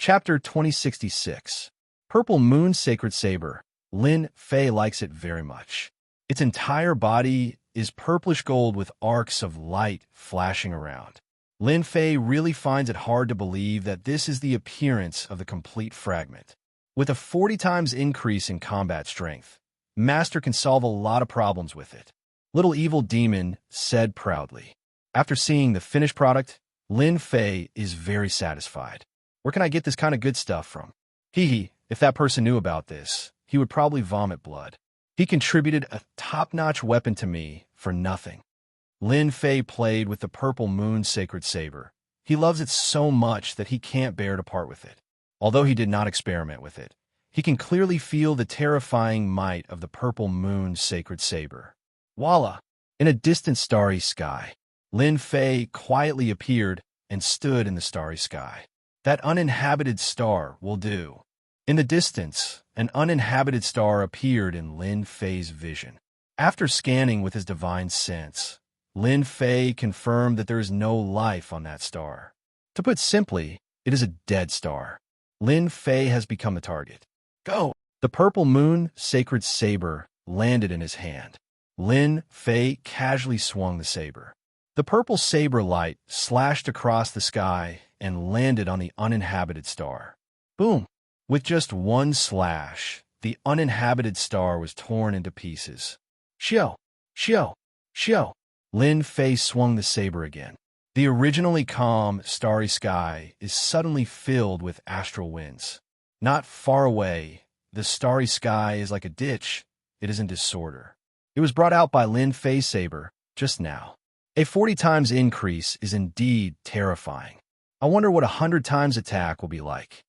Chapter 2066. Purple Moon Sacred Saber. Lin Fei likes it very much. Its entire body is purplish gold with arcs of light flashing around. Lin Fei really finds it hard to believe that this is the appearance of the complete fragment. With a 40 times increase in combat strength, Master can solve a lot of problems with it. Little Evil Demon said proudly. After seeing the finished product, Lin Fei is very satisfied. Where can I get this kind of good stuff from? If that person knew about this, he would probably vomit blood. He contributed a top-notch weapon to me for nothing. Lin Fei played with the Purple Moon Sacred Saber. He loves it so much that he can't bear to part with it. Although he did not experiment with it, he can clearly feel the terrifying might of the Purple Moon Sacred Saber. Voila! In a distant starry sky, Lin Fei quietly appeared and stood in the starry sky. That uninhabited star will do. In the distance, an uninhabited star appeared in Lin Fei's vision. After scanning with his divine sense, Lin Fei confirmed that there is no life on that star. To put simply, it is a dead star. Lin Fei has become the target. Go! The Purple Moon Sacred Saber landed in his hand. Lin Fei casually swung the saber. The purple saber light slashed across the sky and landed on the uninhabited star. Boom! With just one slash, the uninhabited star was torn into pieces. Xiao! Xiao! Xiao! Lin Fei swung the saber again. The originally calm, starry sky is suddenly filled with astral winds. Not far away, the starry sky is like a ditch. It is in disorder. It was brought out by Lin Fei's saber just now. A 40 times increase is indeed terrifying. I wonder what 100 times attack will be like.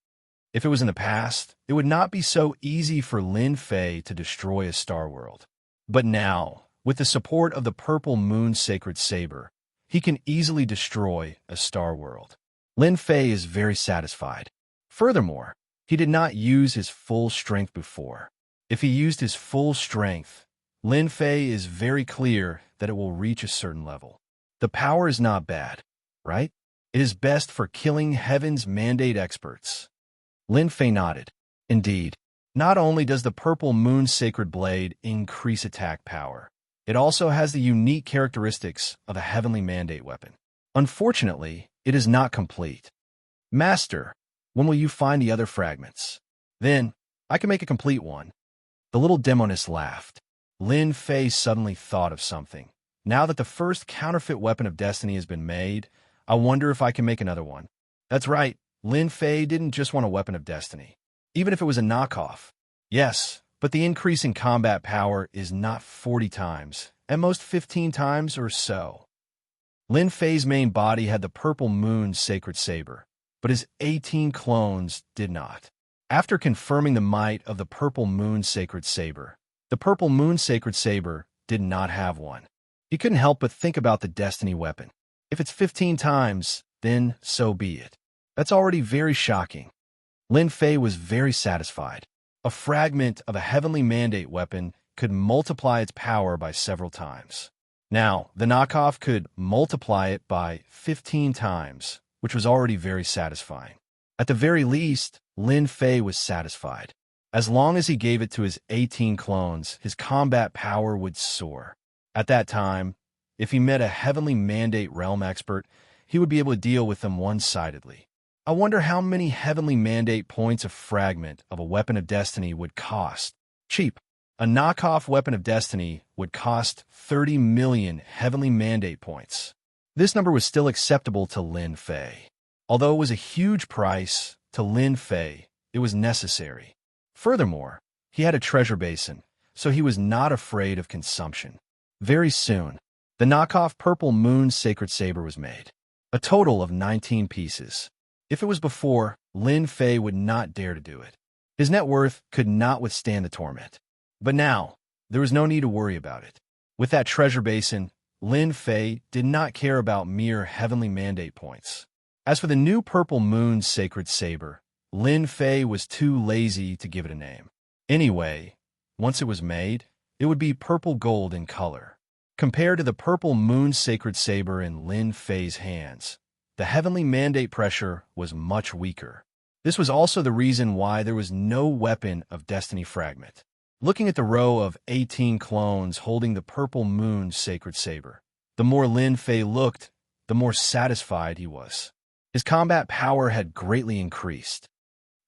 If it was in the past, it would not be so easy for Lin Fei to destroy a star world. But now, with the support of the Purple Moon Sacred Saber, he can easily destroy a star world. Lin Fei is very satisfied. Furthermore, he did not use his full strength before. If he used his full strength, Lin Fei is very clear that it will reach a certain level. The power is not bad, right? It is best for killing Heaven's Mandate experts. Lin Fei nodded. Indeed, not only does the Purple Moon Sacred Blade increase attack power, it also has the unique characteristics of a Heavenly Mandate weapon. Unfortunately, it is not complete. Master, when will you find the other fragments? Then, I can make a complete one. The little demoness laughed. Lin Fei suddenly thought of something. Now that the first counterfeit weapon of destiny has been made, I wonder if I can make another one. That's right, Lin Fei didn't just want a weapon of destiny. Even if it was a knockoff. Yes, but the increase in combat power is not 40 times, at most 15 times or so. Lin Fei's main body had the Purple Moon Sacred Saber, but his 18 clones did not. After confirming the might of the Purple Moon Sacred Saber, the Purple Moon Sacred Saber did not have one. He couldn't help but think about the Destiny weapon. If it's 15 times, then so be it. That's already very shocking. Lin Fei was very satisfied. A fragment of a Heavenly Mandate weapon could multiply its power by several times. Now, the knockoff could multiply it by 15 times, which was already very satisfying. At the very least, Lin Fei was satisfied. As long as he gave it to his 18 clones, his combat power would soar. At that time, if he met a Heavenly Mandate realm expert, he would be able to deal with them one-sidedly. I wonder how many Heavenly Mandate points a fragment of a weapon of destiny would cost. Cheap. A knockoff weapon of destiny would cost 30 million Heavenly Mandate points. This number was still acceptable to Lin Fei. Although it was a huge price, to Lin Fei, it was necessary. Furthermore, he had a treasure basin, so he was not afraid of consumption. Very soon, the knockoff Purple Moon Sacred Saber was made. A total of 19 pieces. If it was before, Lin Fei would not dare to do it. His net worth could not withstand the torment. But now, there was no need to worry about it. With that treasure basin, Lin Fei did not care about mere Heavenly Mandate points. As for the new Purple Moon Sacred Saber, Lin Fei was too lazy to give it a name. Anyway, once it was made, it would be purple gold in color. Compared to the Purple Moon Sacred Saber in Lin Fei's hands, the Heavenly Mandate pressure was much weaker. This was also the reason why there was no weapon of Destiny fragment. Looking at the row of 18 clones holding the Purple Moon's sacred saber, the more Lin Fei looked, the more satisfied he was. His combat power had greatly increased.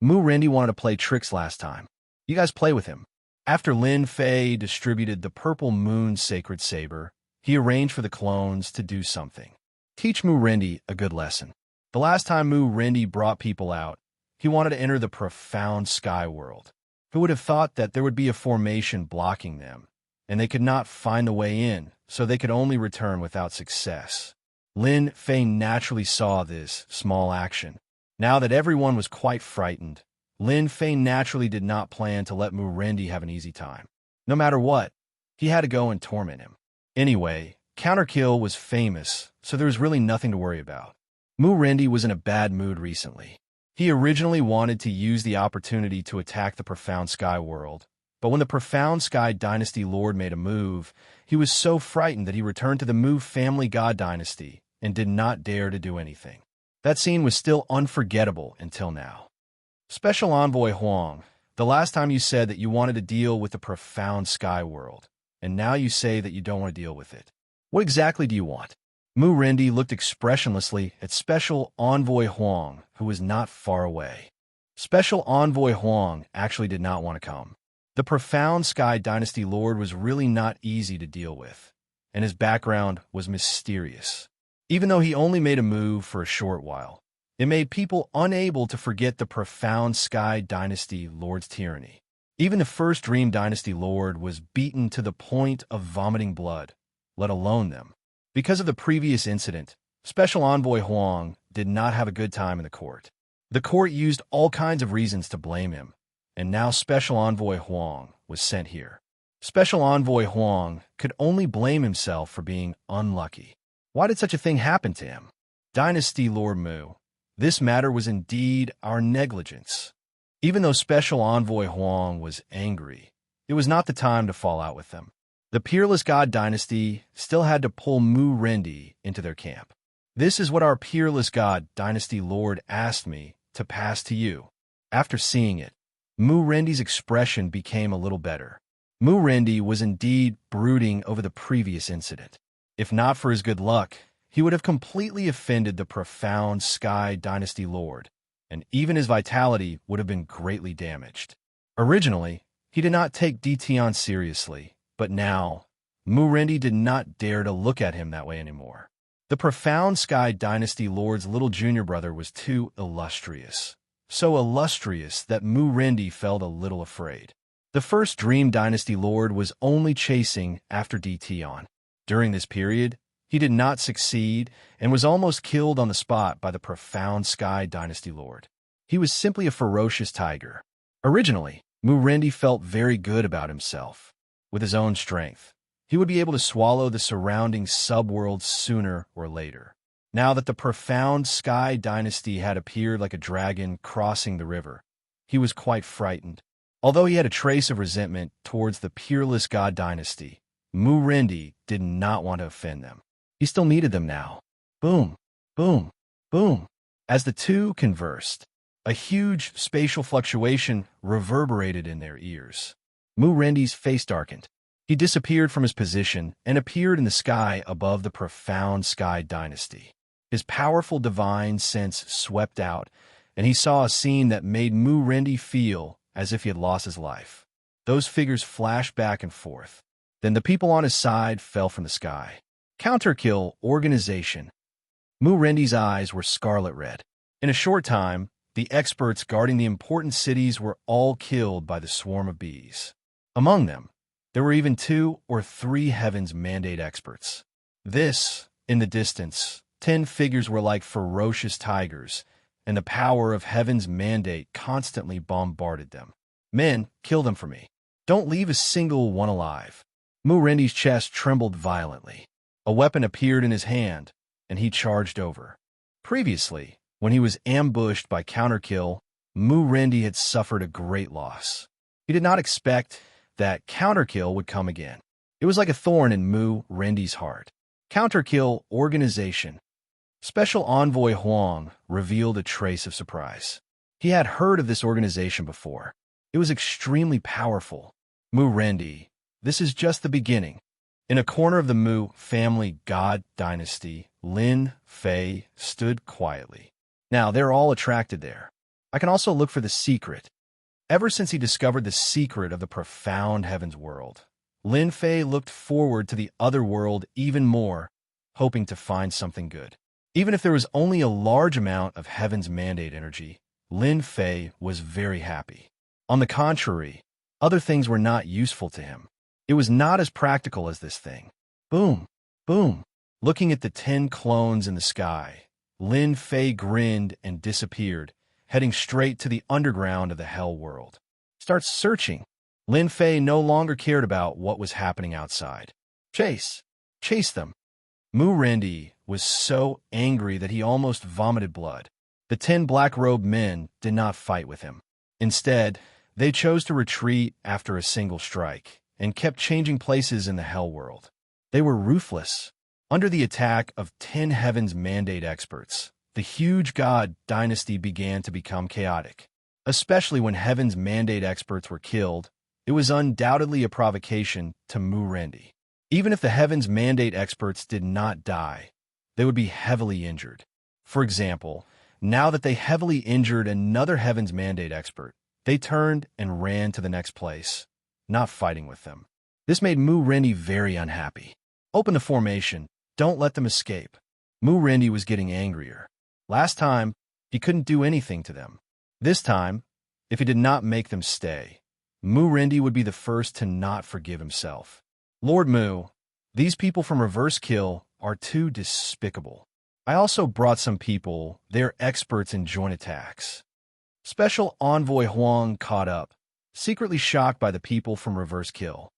Mu Rendi wanted to play tricks last time. You guys play with him. After Lin Fei distributed the Purple Moon's sacred saber, he arranged for the clones to do something. Teach Mu Rendi a good lesson. The last time Mu Rendi brought people out, he wanted to enter the profound sky world. Who would have thought that there would be a formation blocking them, and they could not find a way in, so they could only return without success. Lin Fei naturally saw this small action. Now that everyone was quite frightened, Lin Fei naturally did not plan to let Mu Rendi have an easy time. No matter what, he had to go and torment him. Anyway, Counterkill was famous, so there was really nothing to worry about. Mu Rendi was in a bad mood recently. He originally wanted to use the opportunity to attack the Profound Sky world, but when the Profound Sky Dynasty Lord made a move, he was so frightened that he returned to the Mu family god dynasty and did not dare to do anything. That scene was still unforgettable until now. Special Envoy Huang, the last time you said that you wanted to deal with the Profound Sky world, and now you say that you don't want to deal with it. What exactly do you want? Mu Rendi looked expressionlessly at Special Envoy Huang, who was not far away. Special Envoy Huang actually did not want to come. The Profound Sky Dynasty Lord was really not easy to deal with, and his background was mysterious. Even though he only made a move for a short while, it made people unable to forget the Profound Sky Dynasty Lord's tyranny. Even the first Dream Dynasty Lord was beaten to the point of vomiting blood, let alone them. Because of the previous incident, Special Envoy Huang did not have a good time in the court. The court used all kinds of reasons to blame him, and now Special Envoy Huang was sent here. Special Envoy Huang could only blame himself for being unlucky. Why did such a thing happen to him? Dynasty Lord Mu, this matter was indeed our negligence. Even though Special Envoy Huang was angry, it was not the time to fall out with them. The Peerless God Dynasty still had to pull Mu Rendi into their camp. This is what our Peerless God Dynasty Lord asked me to pass to you. After seeing it, Mu Rendi's expression became a little better. Mu Rendi was indeed brooding over the previous incident. If not for his good luck, he would have completely offended the Profound Sky Dynasty Lord, and even his vitality would have been greatly damaged. Originally, he did not take Dtion seriously, but now, Mu Rendi did not dare to look at him that way anymore. The Profound Sky Dynasty Lord's little junior brother was too illustrious. So illustrious that Mu Rendi felt a little afraid. The first Dream Dynasty Lord was only chasing after Dtion. During this period, he did not succeed and was almost killed on the spot by the Profound Sky Dynasty Lord. He was simply a ferocious tiger. Originally, Mu Rendi felt very good about himself. With his own strength, he would be able to swallow the surrounding subworlds sooner or later. Now that the Profound Sky Dynasty had appeared like a dragon crossing the river, he was quite frightened. Although he had a trace of resentment towards the Peerless God Dynasty, Mu Rendi did not want to offend them. He still needed them now. Boom, boom, boom. As the two conversed, a huge spatial fluctuation reverberated in their ears. Mu Rendi's face darkened. He disappeared from his position and appeared in the sky above the Profound Sky Dynasty. His powerful divine sense swept out, and he saw a scene that made Mu Rendi feel as if he had lost his life. Those figures flashed back and forth. Then the people on his side fell from the sky. Counterkill Organization. Mu Rendi's eyes were scarlet red. In a short time, the experts guarding the important cities were all killed by the swarm of bees. Among them, there were even 2 or 3 Heaven's Mandate experts. This, in the distance, 10 figures were like ferocious tigers, and the power of Heaven's Mandate constantly bombarded them. Men, kill them for me. Don't leave a single one alive. Mu Rendi's chest trembled violently. A weapon appeared in his hand, and he charged over. Previously, when he was ambushed by Counterkill, Mu Rendi had suffered a great loss. He did not expect that Counterkill would come again. It was like a thorn in Mu Rendi's heart. Counterkill Organization. Special Envoy Huang revealed a trace of surprise. He had heard of this organization before. It was extremely powerful. Mu Rendi, this is just the beginning. In a corner of the Mu family god dynasty, Lin Fei stood quietly. Now, they're all attracted there. I can also look for the secret. Ever since he discovered the secret of the profound heavens world, Lin Fei looked forward to the other world even more, hoping to find something good. Even if there was only a large amount of heaven's mandate energy, Lin Fei was very happy. On the contrary, other things were not useful to him. It was not as practical as this thing. Boom, boom. Looking at the 10 clones in the sky, Lin Fei grinned and disappeared, heading straight to the underground of the hell world. Start searching. Lin Fei no longer cared about what was happening outside. Chase them. Mu Rendi was so angry that he almost vomited blood. The 10 black-robed men did not fight with him. Instead, they chose to retreat after a single strike and kept changing places in the hell world. They were ruthless. Under the attack of 10 heavens mandate experts, the huge god dynasty began to become chaotic. Especially when heavens mandate experts were killed, it was undoubtedly a provocation to Mu Rendi. Even if the heavens mandate experts did not die, they would be heavily injured. For example, now that they heavily injured another heavens mandate expert, they turned and ran to the next place, not fighting with them. This made Mu Rendi very unhappy. Open the formation. Don't let them escape. Mu Rendi was getting angrier. Last time, he couldn't do anything to them. This time, if he did not make them stay, Mu Rendi would be the first to not forgive himself. Lord Mu, these people from Reverse Kill are too despicable. I also brought some people, they're experts in joint attacks. Special Envoy Huang caught up, secretly shocked by the people from Reverse Kill.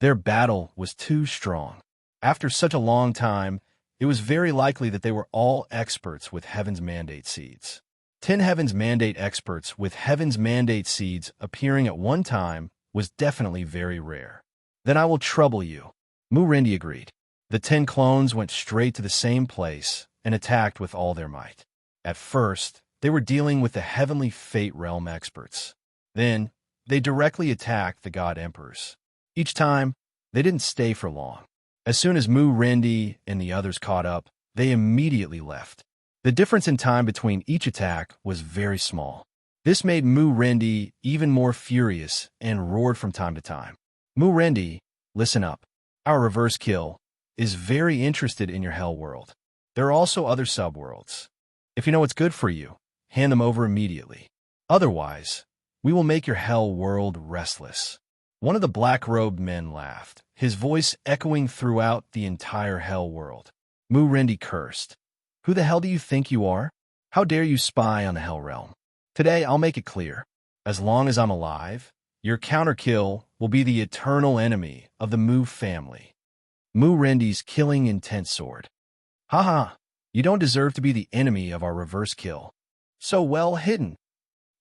Their battle was too strong. After such a long time, it was very likely that they were all experts with Heaven's Mandate seeds. 10 Heaven's Mandate experts with Heaven's Mandate seeds appearing at one time was definitely very rare. Then I will trouble you. Mu Rendi agreed. The 10 clones went straight to the same place and attacked with all their might. At first, they were dealing with the Heavenly Fate Realm experts. Then, they directly attacked the God Emperors. Each time, they didn't stay for long. As soon as Mu Rendi and the others caught up, they immediately left. The difference in time between each attack was very small. This made Mu Rendi even more furious and roared from time to time. Mu Rendi, listen up. Our Reverse Kill is very interested in your hell world. There are also other subworlds. If you know what's good for you, hand them over immediately. Otherwise, we will make your hell world restless. One of the black-robed men laughed, his voice echoing throughout the entire hell world. Mu Rendi cursed. Who the hell do you think you are? How dare you spy on the hell realm? Today, I'll make it clear. As long as I'm alive, your counterkill will be the eternal enemy of the Mu family. Mu Rendi's killing intent sword. Haha, you don't deserve to be the enemy of our Reverse Kill. So well hidden.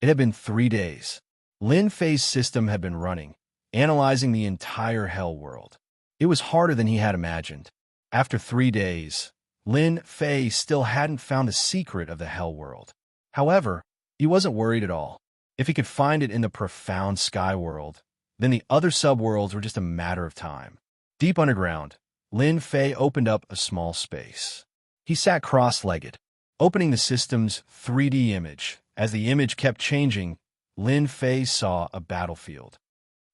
It had been 3 days. Lin Fei's system had been running, analyzing the entire hell world. It was harder than he had imagined. After 3 days, Lin Fei still hadn't found the secret of the hell world. However, he wasn't worried at all. If he could find it in the profound sky world, then the other subworlds were just a matter of time. Deep underground, Lin Fei opened up a small space. He sat cross-legged, opening the system's 3D image. As the image kept changing, Lin Fei saw a battlefield.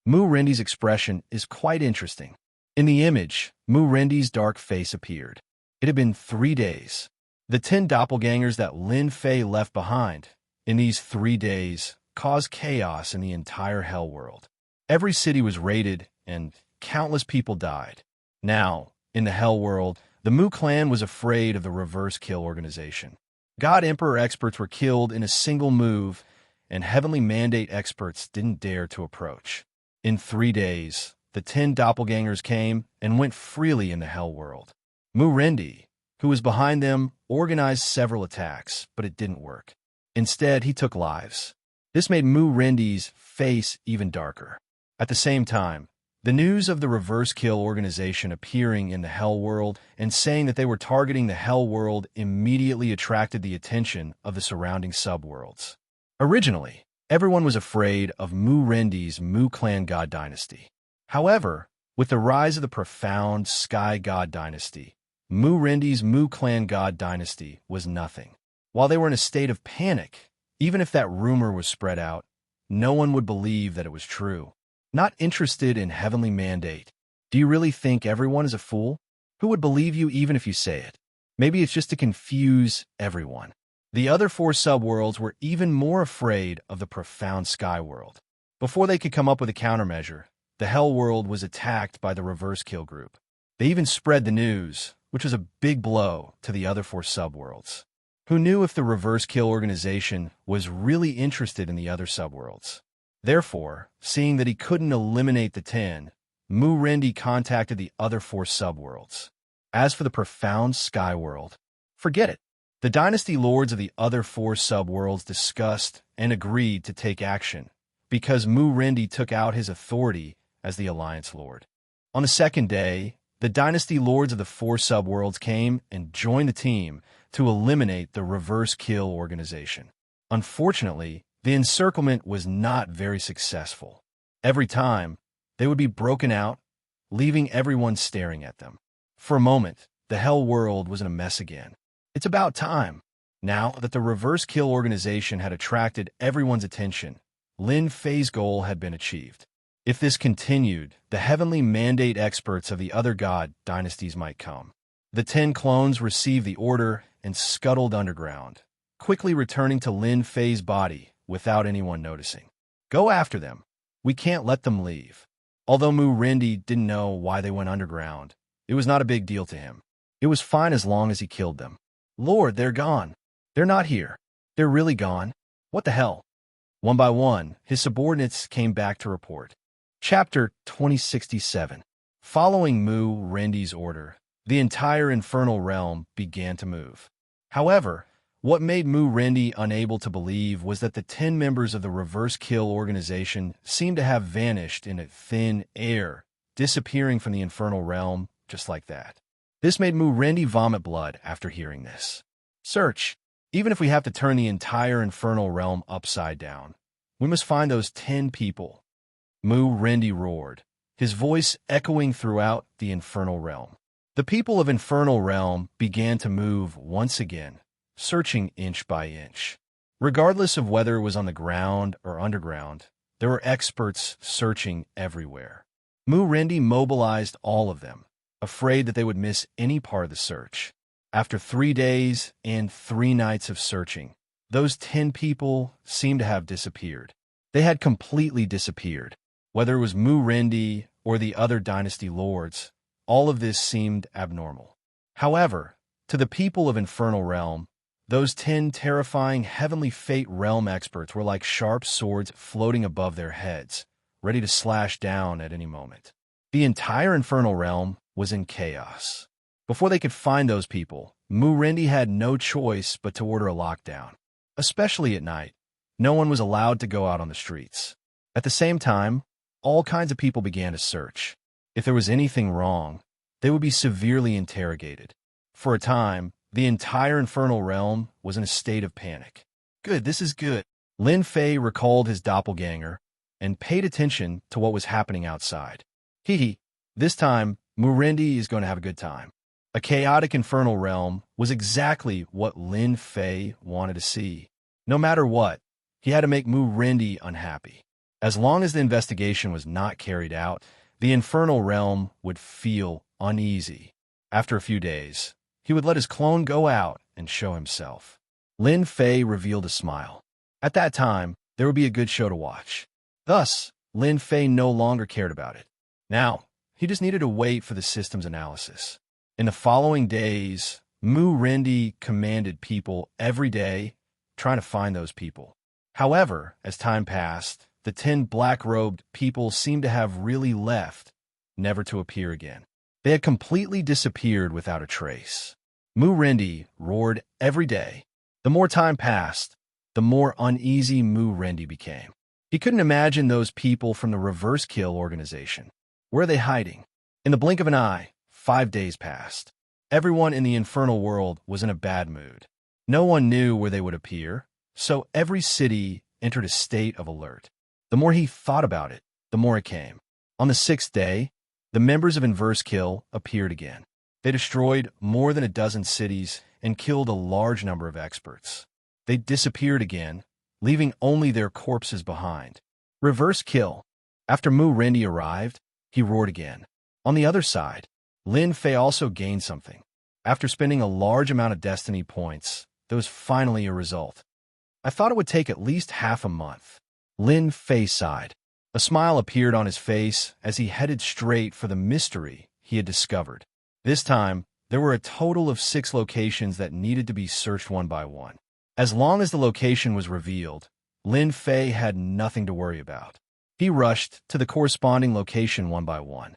Mu Rendi's expression is quite interesting. In the image, Mu Rendi's dark face appeared. It had been 3 days. The 10 doppelgangers that Lin Fei left behind in these 3 days caused chaos in the entire hell world. Every city was raided, and countless people died. Now, in the hell world, the Mu clan was afraid of the Reverse Kill organization. God Emperor experts were killed in a single move, and Heavenly Mandate experts didn't dare to approach. In 3 days, the 10 doppelgangers came and went freely in the hell world. Mu Rendi, who was behind them, organized several attacks, but it didn't work. Instead, he took lives. This made Mu Rendi's face even darker. At the same time, the news of the Reverse Kill organization appearing in the hell world and saying that they were targeting the hell world immediately attracted the attention of the surrounding subworlds. Originally, everyone was afraid of Mu Rendi's Mu clan god dynasty. However, with the rise of the profound sky god dynasty, Mu Rendi's Mu clan god dynasty was nothing. While they were in a state of panic, even if that rumor was spread out, no one would believe that it was true. Not interested in heavenly mandate. Do you really think everyone is a fool? Who would believe you even if you say it? Maybe it's just to confuse everyone. The other four subworlds were even more afraid of the profound sky world. Before they could come up with a countermeasure, the Hell World was attacked by the Reverse Kill group. They even spread the news, which was a big blow to the other four subworlds. Who knew if the Reverse Kill organization was really interested in the other subworlds? Therefore, seeing that he couldn't eliminate the 10, Mu Rendi contacted the other four subworlds. As for the profound sky world, forget it. The dynasty lords of the other four subworlds discussed and agreed to take action because Mu Rendi took out his authority as the Alliance Lord. On the second day, the dynasty lords of the four subworlds came and joined the team to eliminate the Reverse Kill organization. Unfortunately, the encirclement was not very successful. Every time, they would be broken out, leaving everyone staring at them. For a moment, the Hell World was in a mess again. It's about time. Now that the Reverse Kill organization had attracted everyone's attention, Lin Fei's goal had been achieved. If this continued, the heavenly mandate experts of the other god dynasties might come. The 10 clones received the order and scuttled underground, quickly returning to Lin Fei's body without anyone noticing. Go after them. We can't let them leave. Although Mu Rendi didn't know why they went underground, it was not a big deal to him. It was fine as long as he killed them. Lord, they're gone. They're not here. They're really gone. What the hell? One by one, his subordinates came back to report. Chapter 2067. Following Mu Rendi's order, the entire infernal realm began to move. However, what made Mu Rendi unable to believe was that the 10 members of the Reverse Kill organization seemed to have vanished in a thin air, disappearing from the infernal realm just like that. This made Mu Rendi vomit blood after hearing this. Search. Even if we have to turn the entire infernal realm upside down, we must find those 10 people. Mu Rendi roared, his voice echoing throughout the infernal realm. The people of infernal realm began to move once again, searching inch by inch. Regardless of whether it was on the ground or underground, there were experts searching everywhere. Mu Rendi mobilized all of them, afraid that they would miss any part of the search. After 3 days and 3 nights of searching, those 10 people seemed to have disappeared. They had completely disappeared. Whether it was Mu Rendi or the other dynasty lords, all of this seemed abnormal. However, to the people of Infernal Realm, those 10 terrifying Heavenly Fate Realm experts were like sharp swords floating above their heads, ready to slash down at any moment. The entire Infernal Realm was in chaos. Before they could find those people, Mu Rendi had no choice but to order a lockdown. Especially at night, no one was allowed to go out on the streets. At the same time, all kinds of people began to search. If there was anything wrong, they would be severely interrogated. For a time, the entire Infernal Realm was in a state of panic. Good, this is good. Lin Fei recalled his doppelganger and paid attention to what was happening outside. Hee, this time, Mu Rendi is going to have a good time. A chaotic Infernal Realm was exactly what Lin Fei wanted to see. No matter what, he had to make Mu Rendi unhappy. As long as the investigation was not carried out, the Infernal Realm would feel uneasy. After a few days, he would let his clone go out and show himself. Lin Fei revealed a smile. At that time, there would be a good show to watch. Thus, Lin Fei no longer cared about it. Now, he just needed to wait for the system's analysis. In the following days, Mu Rendi commanded people every day, trying to find those people. However, as time passed, the 10 black-robed people seemed to have really left, never to appear again. They had completely disappeared without a trace. Mu Rendi roared every day. The more time passed, the more uneasy Mu Rendi became. He couldn't imagine those people from the Reverse Kill organization. Where are they hiding? In the blink of an eye, 5 days passed. Everyone in the infernal world was in a bad mood. No one knew where they would appear, so every city entered a state of alert. The more he thought about it, the more it came. On the 6th day, the members of Immerse appeared again. They destroyed more than a dozen cities and killed a large number of experts. They disappeared again, leaving only their corpses behind. Reverse kill. After Mu Rendi arrived, he roared again. On the other side, Lin Fei also gained something. After spending a large amount of destiny points, there was finally a result. I thought it would take at least half a month. Lin Fei sighed. A smile appeared on his face as he headed straight for the mystery he had discovered. This time, there were a total of 6 locations that needed to be searched one by one. As long as the location was revealed, Lin Fei had nothing to worry about. He rushed to the corresponding location one by one.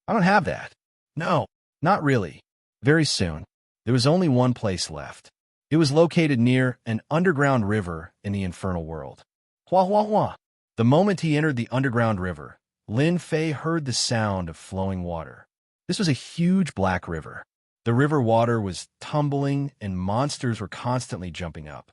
I don't have that. No, not really. Very soon, there was only one place left. It was located near an underground river in the infernal world. Hua hua hua. The moment he entered the underground river, Lin Fei heard the sound of flowing water. This was a huge black river. The river water was tumbling and monsters were constantly jumping up.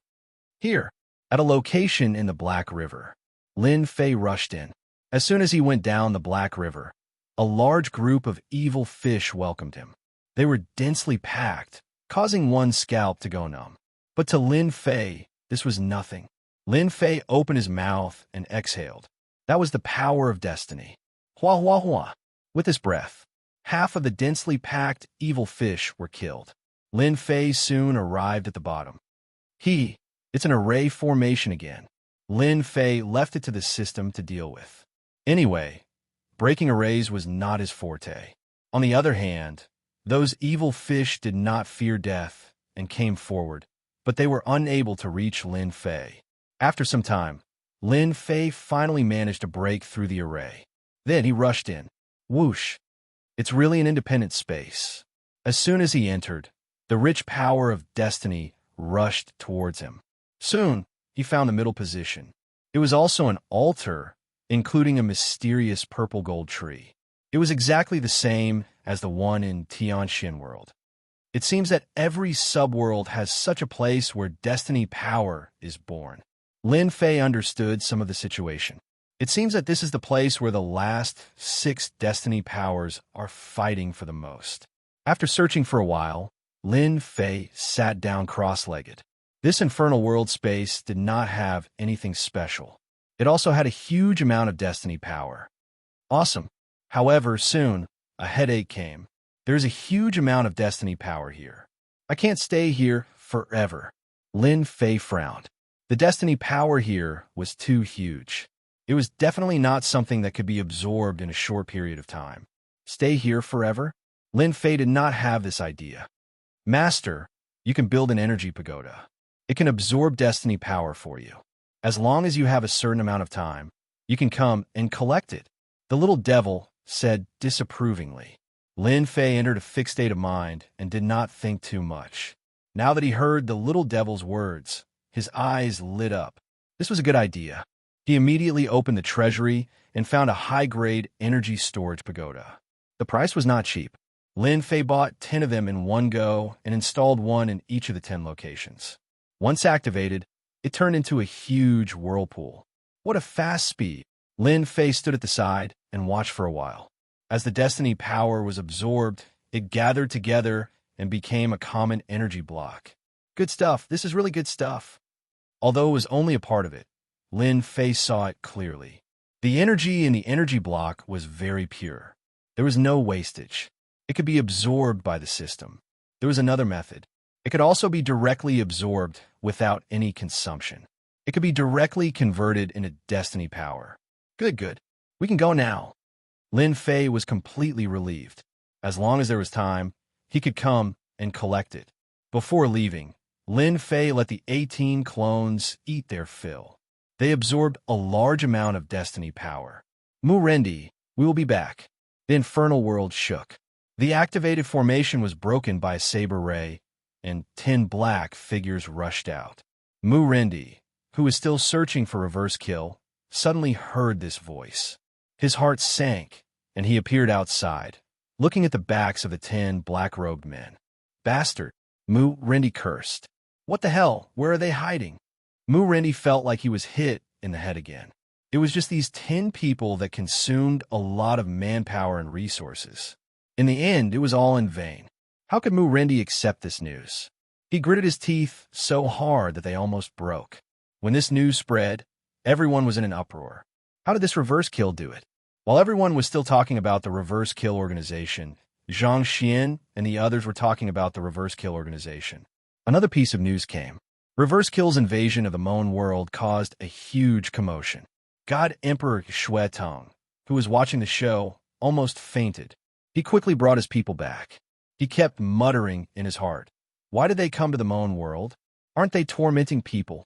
Here, at a location in the Black River, Lin Fei rushed in. As soon as he went down the Black River, a large group of evil fish welcomed him. They were densely packed, causing one's scalp to go numb. But to Lin Fei, this was nothing. Lin Fei opened his mouth and exhaled. That was the power of destiny. Hua hua hua. With his breath, half of the densely packed evil fish were killed. Lin Fei soon arrived at the bottom. It's an array formation again. Lin Fei left it to the system to deal with. Anyway, breaking arrays was not his forte. On the other hand, those evil fish did not fear death and came forward, but they were unable to reach Lin Fei. After some time, Lin Fei finally managed to break through the array. Then he rushed in. Whoosh! It's really an independent space. As soon as he entered, the rich power of destiny rushed towards him. Soon, he found the middle position. It was also an altar, including a mysterious purple gold tree. It was exactly the same as the one in Tianxin World. It seems that every subworld has such a place where destiny power is born. Lin Fei understood some of the situation. It seems that this is the place where the last 6 destiny powers are fighting for the most. After searching for a while, Lin Fei sat down cross-legged. This infernal world space did not have anything special. It also had a huge amount of destiny power. Awesome. However, soon, a headache came. There's a huge amount of destiny power here. I can't stay here forever. Lin Fei frowned. The destiny power here was too huge. It was definitely not something that could be absorbed in a short period of time. Stay here forever? Lin Fei did not have this idea. Master, you can build an energy pagoda. It can absorb destiny power for you. As long as you have a certain amount of time, you can come and collect it. The little devil said disapprovingly. Lin Fei entered a fixed state of mind and did not think too much. Now that he heard the little devil's words, his eyes lit up. This was a good idea. He immediately opened the treasury and found a high-grade energy storage pagoda. The price was not cheap. Lin Fei bought 10 of them in one go and installed one in each of the 10 locations. Once activated, it turned into a huge whirlpool. What a fast speed! Lin Fei stood at the side and watched for a while. As the destiny power was absorbed, it gathered together and became a common energy block. Good stuff. This is really good stuff. Although it was only a part of it, Lin Fei saw it clearly. The energy in the energy block was very pure. There was no wastage. It could be absorbed by the system. There was another method. It could also be directly absorbed without any consumption. It could be directly converted into destiny power. Good. We can go now. Lin Fei was completely relieved. As long as there was time, he could come and collect it. Before leaving, Lin Fei let the 18 clones eat their fill. They absorbed a large amount of destiny power. Mu Rendi, we will be back. The infernal world shook. The activated formation was broken by a saber ray, and 10 black figures rushed out. Mu Rendi, who was still searching for reverse kill, suddenly heard this voice. His heart sank, and he appeared outside, looking at the backs of the 10 black-robed men. Bastard! Mu Rendi cursed. What the hell? Where are they hiding? Mu Rendi felt like he was hit in the head again. It was just these 10 people that consumed a lot of manpower and resources. In the end, it was all in vain. How could Murendi accept this news? He gritted his teeth so hard that they almost broke. When this news spread, everyone was in an uproar. How did this reverse kill do it? While everyone was still talking about the reverse kill organization, Zhang Xian and the others were talking about the reverse kill organization. Another piece of news came. Reverse Kill's invasion of the Moan world caused a huge commotion. God Emperor Xue Tong, who was watching the show, almost fainted. He quickly brought his people back. He kept muttering in his heart, "Why did they come to the Moan world? Aren't they tormenting people?"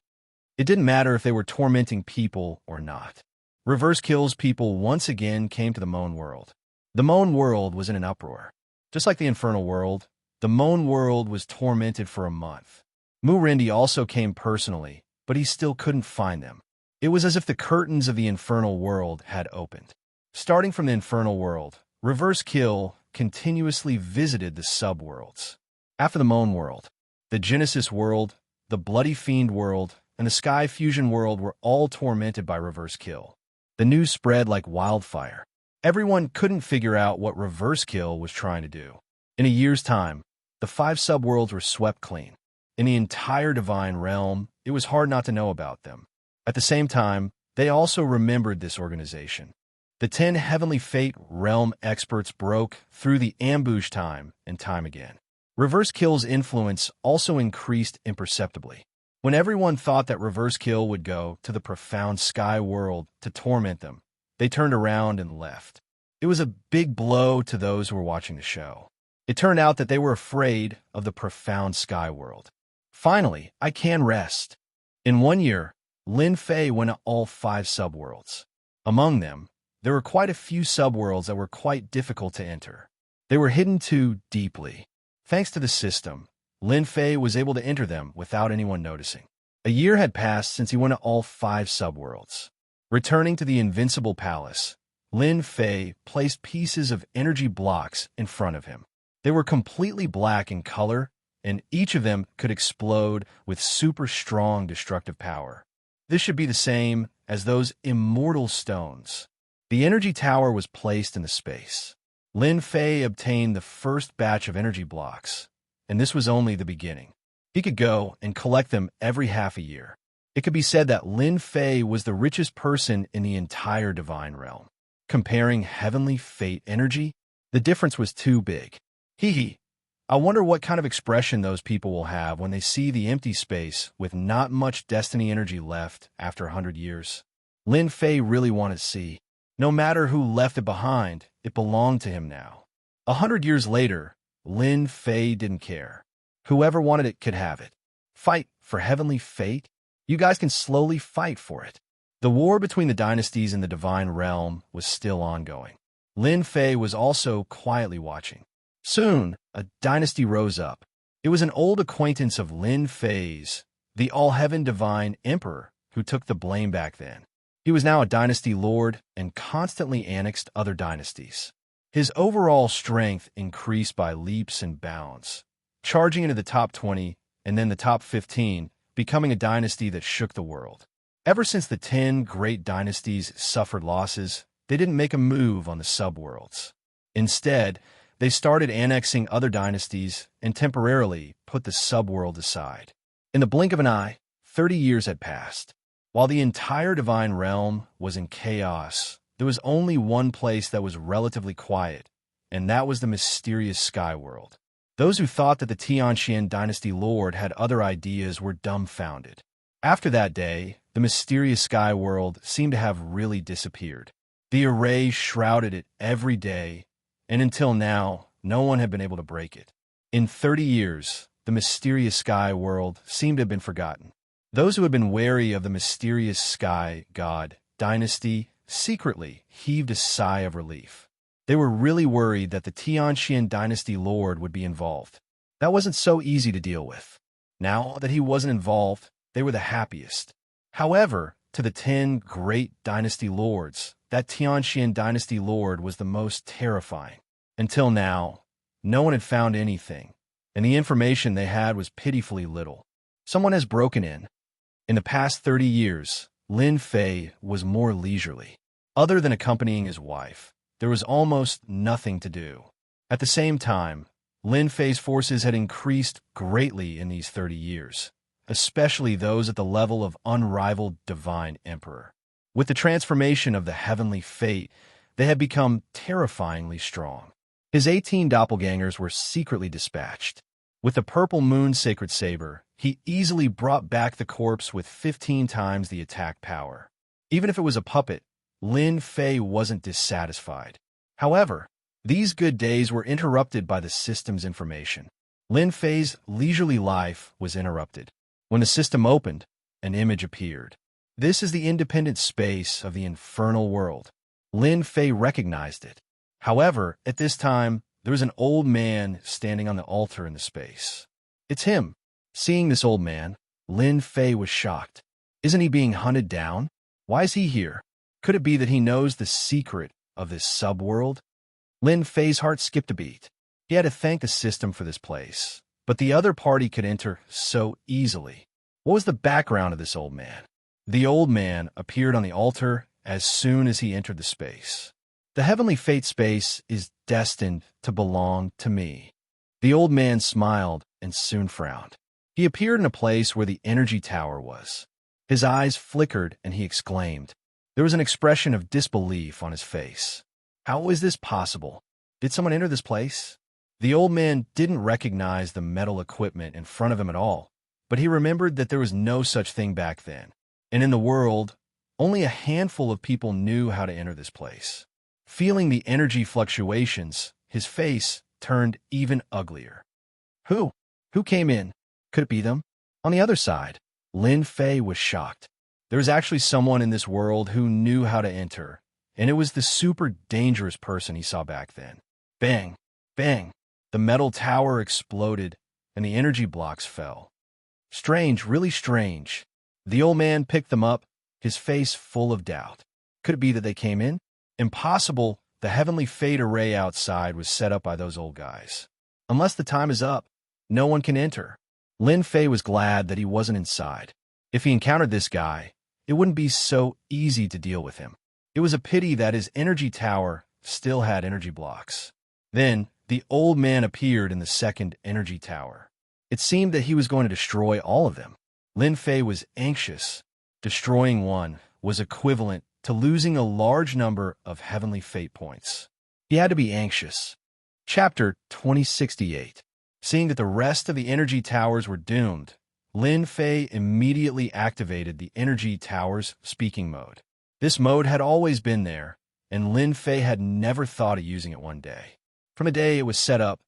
It didn't matter if they were tormenting people or not. Reverse Kill's people once again came to the Moan world. The Moan world was in an uproar. Just like the Infernal world, the Moan world was tormented for a month. Murendi also came personally, but he still couldn't find them. It was as if the curtains of the Infernal world had opened. Starting from the Infernal world, Reverse Kill continuously visited the subworlds. After the Moan world, the Genesis world, the Bloody Fiend world, and the Sky Fusion world were all tormented by Reverse Kill. The news spread like wildfire. Everyone couldn't figure out what Reverse Kill was trying to do. In a year's time, the 5 subworlds were swept clean. In the entire Divine Realm, it was hard not to know about them. At the same time, they also remembered this organization. The 10 Heavenly Fate Realm experts broke through the ambush time and time again. Reverse Kill's influence also increased imperceptibly. When everyone thought that Reverse Kill would go to the profound sky world to torment them, they turned around and left. It was a big blow to those who were watching the show. It turned out that they were afraid of the profound sky world. Finally, I can rest. In 1 year, Lin Fei went to all 5 subworlds. Among them, there were quite a few subworlds that were quite difficult to enter. They were hidden too deeply. Thanks to the system, Lin Fei was able to enter them without anyone noticing. A year had passed since he went to all 5 subworlds. Returning to the Invincible Palace, Lin Fei placed pieces of energy blocks in front of him. They were completely black in color, and each of them could explode with super strong destructive power. This should be the same as those immortal stones. The energy tower was placed in the space. Lin Fei obtained the first batch of energy blocks, and this was only the beginning. He could go and collect them every half a year. It could be said that Lin Fei was the richest person in the entire Divine Realm. Comparing Heavenly Fate energy, the difference was too big. Hee. I wonder what kind of expression those people will have when they see the empty space with not much destiny energy left after 100 years. Lin Fei really wanted to see. No matter who left it behind, it belonged to him now. 100 years later, Lin Fei didn't care. Whoever wanted it could have it. Fight for Heavenly Fate? You guys can slowly fight for it. The war between the dynasties in the Divine Realm was still ongoing. Lin Fei was also quietly watching. Soon, a dynasty rose up. It was an old acquaintance of Lin Fei's, the All-Heaven Divine Emperor, who took the blame back then. He was now a dynasty lord and constantly annexed other dynasties. His overall strength increased by leaps and bounds, charging into the top 20 and then the top 15, becoming a dynasty that shook the world. Ever since the 10 great dynasties suffered losses, they didn't make a move on the subworlds. Instead, they started annexing other dynasties and temporarily put the subworld aside. In the blink of an eye, 30 years had passed. While the entire Divine Realm was in chaos, there was only one place that was relatively quiet, and that was the mysterious Sky World. Those who thought that the Tianxian dynasty lord had other ideas were dumbfounded. After that day, the mysterious Sky World seemed to have really disappeared. The array shrouded it every day, and until now, no one had been able to break it. In 30 years, the mysterious Sky World seemed to have been forgotten. Those who had been wary of the mysterious Sky God dynasty secretly heaved a sigh of relief. They were really worried that the Tianxian dynasty lord would be involved. That wasn't so easy to deal with. Now that he wasn't involved, they were the happiest. However, to the 10 great dynasty lords, that Tianxian dynasty lord was the most terrifying. Until now, no one had found anything, and the information they had was pitifully little. Someone has broken in. In the past 30 years, Lin Fei was more leisurely. Other than accompanying his wife, there was almost nothing to do. At the same time, Lin Fei's forces had increased greatly in these 30 years, especially those at the level of unrivaled divine emperor. With the transformation of the heavenly fate, they had become terrifyingly strong. His 18 doppelgangers were secretly dispatched. With the purple moon sacred saber, he easily brought back the corpse with 15 times the attack power. Even if it was a puppet, Lin Fei wasn't dissatisfied. However, these good days were interrupted by the system's information. Lin Fei's leisurely life was interrupted. When the system opened, an image appeared. This is the independent space of the infernal world. Lin Fei recognized it. However, at this time, there was an old man standing on the altar in the space. It's him. Seeing this old man, Lin Fei was shocked. Isn't he being hunted down? Why is he here? Could it be that he knows the secret of this subworld? Lin Fei's heart skipped a beat. He had to thank the system for this place, but the other party could enter so easily. What was the background of this old man? The old man appeared on the altar as soon as he entered the space. The heavenly fate space is destined to belong to me. The old man smiled and soon frowned. He appeared in a place where the energy tower was. His eyes flickered and he exclaimed. There was an expression of disbelief on his face. How is this possible? Did someone enter this place? The old man didn't recognize the metal equipment in front of him at all, but he remembered that there was no such thing back then. And in the world, only a handful of people knew how to enter this place. Feeling the energy fluctuations, his face turned even uglier. Who? Who came in? Could it be them? On the other side, Lin Fei was shocked. There was actually someone in this world who knew how to enter, and it was the super dangerous person he saw back then. Bang! Bang! The metal tower exploded, and the energy blocks fell. Strange, really strange. The old man picked them up, his face full of doubt. Could it be that they came in? Impossible. The heavenly fate array outside was set up by those old guys. Unless the time is up, no one can enter. Lin Fei was glad that he wasn't inside. If he encountered this guy, it wouldn't be so easy to deal with him. It was a pity that his energy tower still had energy blocks. Then, the old man appeared in the second energy tower. It seemed that he was going to destroy all of them. Lin Fei was anxious. Destroying one was equivalent to losing a large number of heavenly fate points. He had to be anxious. Chapter 2068. Seeing that the rest of the energy towers were doomed, Lin Fei immediately activated the energy tower's speaking mode. This mode had always been there, and Lin Fei had never thought of using it one day. From the day it was set up,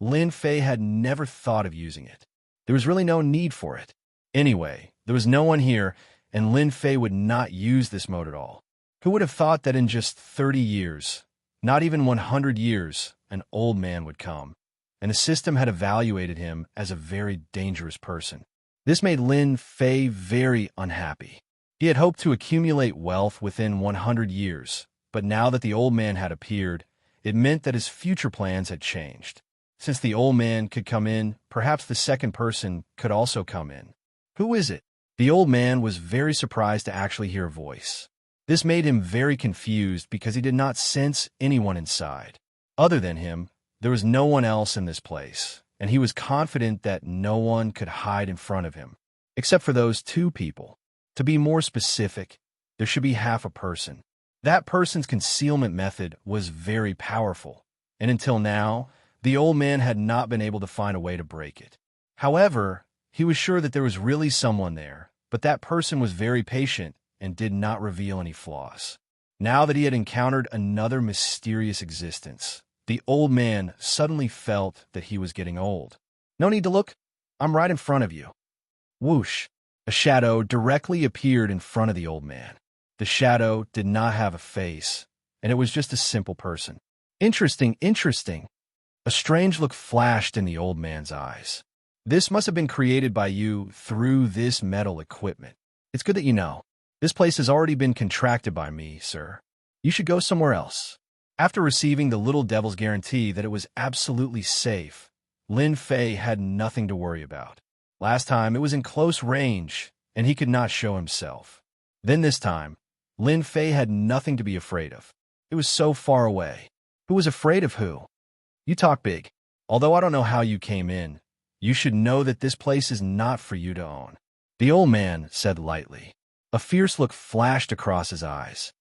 Lin Fei had never thought of using it. There was really no need for it. Anyway, there was no one here, and Lin Fei would not use this mode at all. Who would have thought that in just 30 years, not even 100 years, an old man would come, and the system had evaluated him as a very dangerous person. This made Lin Fei very unhappy. He had hoped to accumulate wealth within 100 years, but now that the old man had appeared, it meant that his future plans had changed. Since the old man could come in, perhaps the second person could also come in. Who is it? The old man was very surprised to actually hear a voice. This made him very confused because he did not sense anyone inside. Other than him, there was no one else in this place, and he was confident that no one could hide in front of him, except for those two people. To be more specific, there should be half a person. That person's concealment method was very powerful, and until now, the old man had not been able to find a way to break it. However, he was sure that there was really someone there, but that person was very patient and did not reveal any flaws. Now that he had encountered another mysterious existence, the old man suddenly felt that he was getting old. No need to look. I'm right in front of you. Whoosh! A shadow directly appeared in front of the old man. The shadow did not have a face, and it was just a simple person. Interesting, interesting. A strange look flashed in the old man's eyes. This must have been created by you through this metal equipment. It's good that you know. This place has already been contracted by me, sir. You should go somewhere else. After receiving the little devil's guarantee that it was absolutely safe, Lin Fei had nothing to worry about. Last time, it was in close range, and he could not show himself. Then this time, Lin Fei had nothing to be afraid of. It was so far away. Who was afraid of who? You talk big. Although I don't know how you came in, you should know that this place is not for you to own. The old man said lightly. A fierce look flashed across his eyes.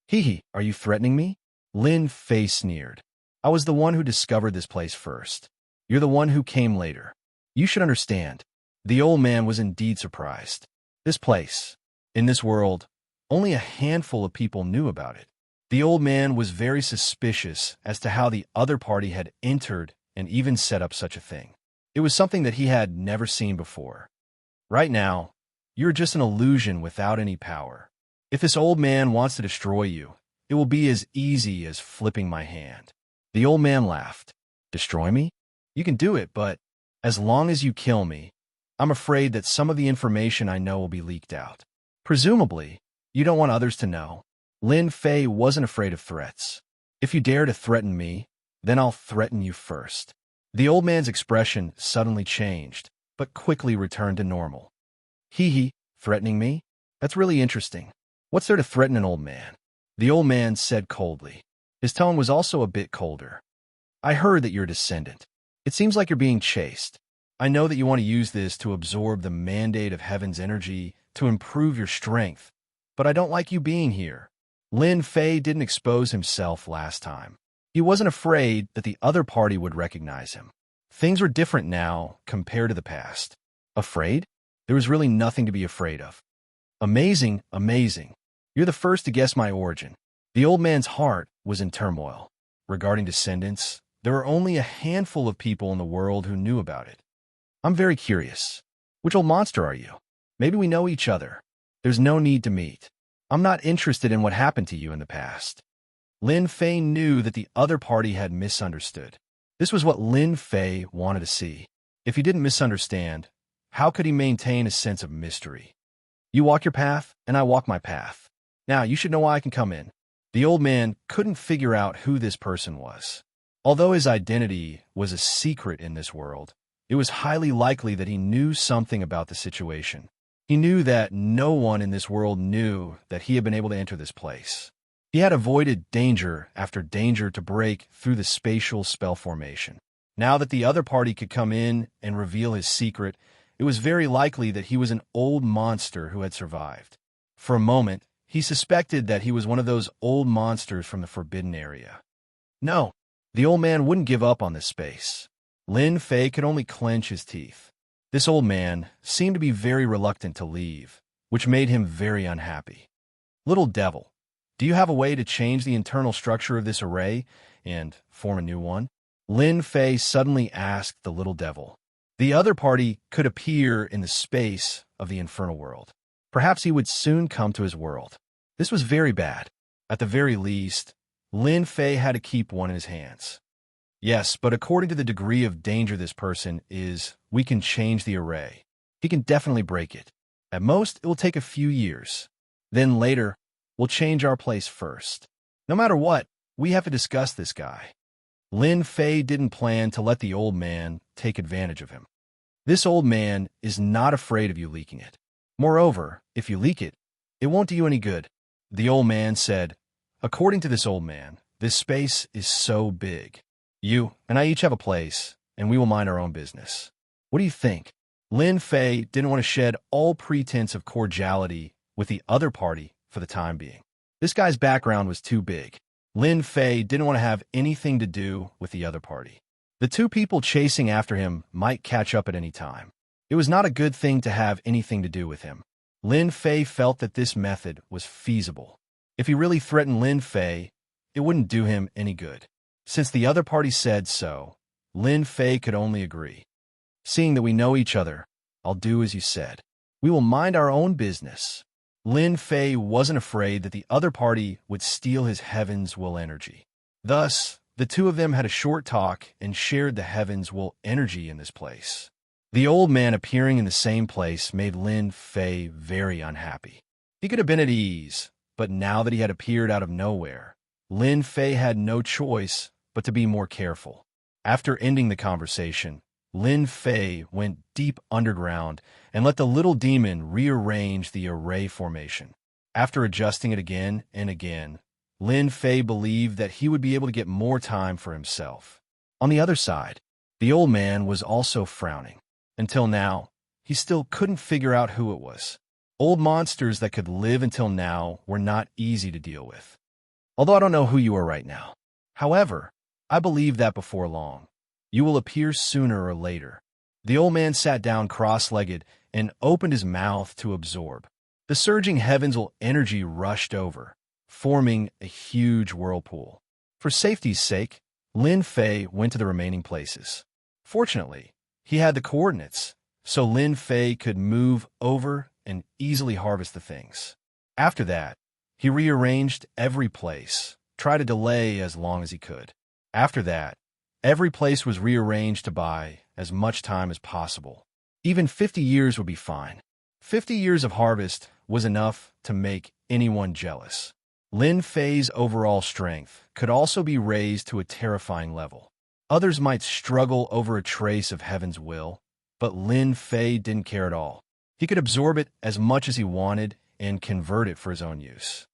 Hee, are you threatening me? Lin Fei sneered. I was the one who discovered this place first. You're the one who came later. You should understand. The old man was indeed surprised. This place, in this world, only a handful of people knew about it. The old man was very suspicious as to how the other party had entered and even set up such a thing. It was something that he had never seen before. Right now, you're just an illusion without any power. If this old man wants to destroy you, it will be as easy as flipping my hand. The old man laughed. Destroy me? You can do it, but as long as you kill me, I'm afraid that some of the information I know will be leaked out. Presumably, you don't want others to know. Lin Fei wasn't afraid of threats. If you dare to threaten me, then I'll threaten you first. The old man's expression suddenly changed, but quickly returned to normal. Hee, threatening me? That's really interesting. What's there to threaten an old man? The old man said coldly. His tone was also a bit colder. I heard that you're a descendant. It seems like you're being chased. I know that you want to use this to absorb the mandate of heaven's energy to improve your strength, but I don't like you being here. Lin Fei didn't expose himself last time. He wasn't afraid that the other party would recognize him. Things were different now compared to the past. Afraid? There was really nothing to be afraid of. Amazing, amazing. You're the first to guess my origin. The old man's heart was in turmoil. Regarding descendants, there were only a handful of people in the world who knew about it. I'm very curious. Which old monster are you? Maybe we know each other. There's no need to meet. I'm not interested in what happened to you in the past. Lin Fei knew that the other party had misunderstood. This was what Lin Fei wanted to see. If he didn't misunderstand, how could he maintain a sense of mystery? You walk your path, and I walk my path. Now, you should know why I can come in. The old man couldn't figure out who this person was. Although his identity was a secret in this world, it was highly likely that he knew something about the situation. He knew that no one in this world knew that he had been able to enter this place. He had avoided danger after danger to break through the spatial spell formation. Now that the other party could come in and reveal his secret, it was very likely that he was an old monster who had survived. For a moment, he suspected that he was one of those old monsters from the Forbidden Area. No, the old man wouldn't give up on this space. Lin Fei could only clench his teeth. This old man seemed to be very reluctant to leave, which made him very unhappy. Little devil, do you have a way to change the internal structure of this array and form a new one? Lin Fei suddenly asked the little devil. The other party could appear in the space of the infernal world. Perhaps he would soon come to his world. This was very bad. At the very least, Lin Fei had to keep one in his hands. Yes, but according to the degree of danger this person is, we can change the array. He can definitely break it. At most, it will take a few years. Then later, we'll change our place first. No matter what, we have to discuss this guy. Lin Fei didn't plan to let the old man take advantage of him. This old man is not afraid of you leaking it. Moreover, if you leak it, it won't do you any good. The old man said, according to this old man, this space is so big. You and I each have a place, and we will mind our own business. What do you think? Lin Fei didn't want to shed all pretense of cordiality with the other party for the time being. This guy's background was too big. Lin Fei didn't want to have anything to do with the other party. The two people chasing after him might catch up at any time. It was not a good thing to have anything to do with him. Lin Fei felt that this method was feasible. If he really threatened Lin Fei, it wouldn't do him any good. Since the other party said so, Lin Fei could only agree. Seeing that we know each other, I'll do as you said. We will mind our own business. Lin Fei wasn't afraid that the other party would steal his Heaven's Will energy. Thus, the two of them had a short talk and shared the Heaven's Will energy in this place. The old man appearing in the same place made Lin Fei very unhappy. He could have been at ease, but now that he had appeared out of nowhere, Lin Fei had no choice but to be more careful. After ending the conversation, Lin Fei went deep underground and let the little demon rearrange the array formation. After adjusting it again and again, Lin Fei believed that he would be able to get more time for himself. On the other side, the old man was also frowning. Until now, he still couldn't figure out who it was. Old monsters that could live until now were not easy to deal with. Although I don't know who you are right now. However, I believe that before long, you will appear sooner or later. The old man sat down cross-legged and opened his mouth to absorb. The surging heavensal energy rushed over, forming a huge whirlpool. For safety's sake, Lin Fei went to the remaining places. Fortunately, he had the coordinates, so Lin Fei could move over and easily harvest the things. After that, he rearranged every place, tried to delay as long as he could. After that, every place was rearranged to buy as much time as possible. Even 50 years would be fine. 50 years of harvest was enough to make anyone jealous. Lin Fei's overall strength could also be raised to a terrifying level. Others might struggle over a trace of heaven's will, but Lin Fei didn't care at all. He could absorb it as much as he wanted and convert it for his own use.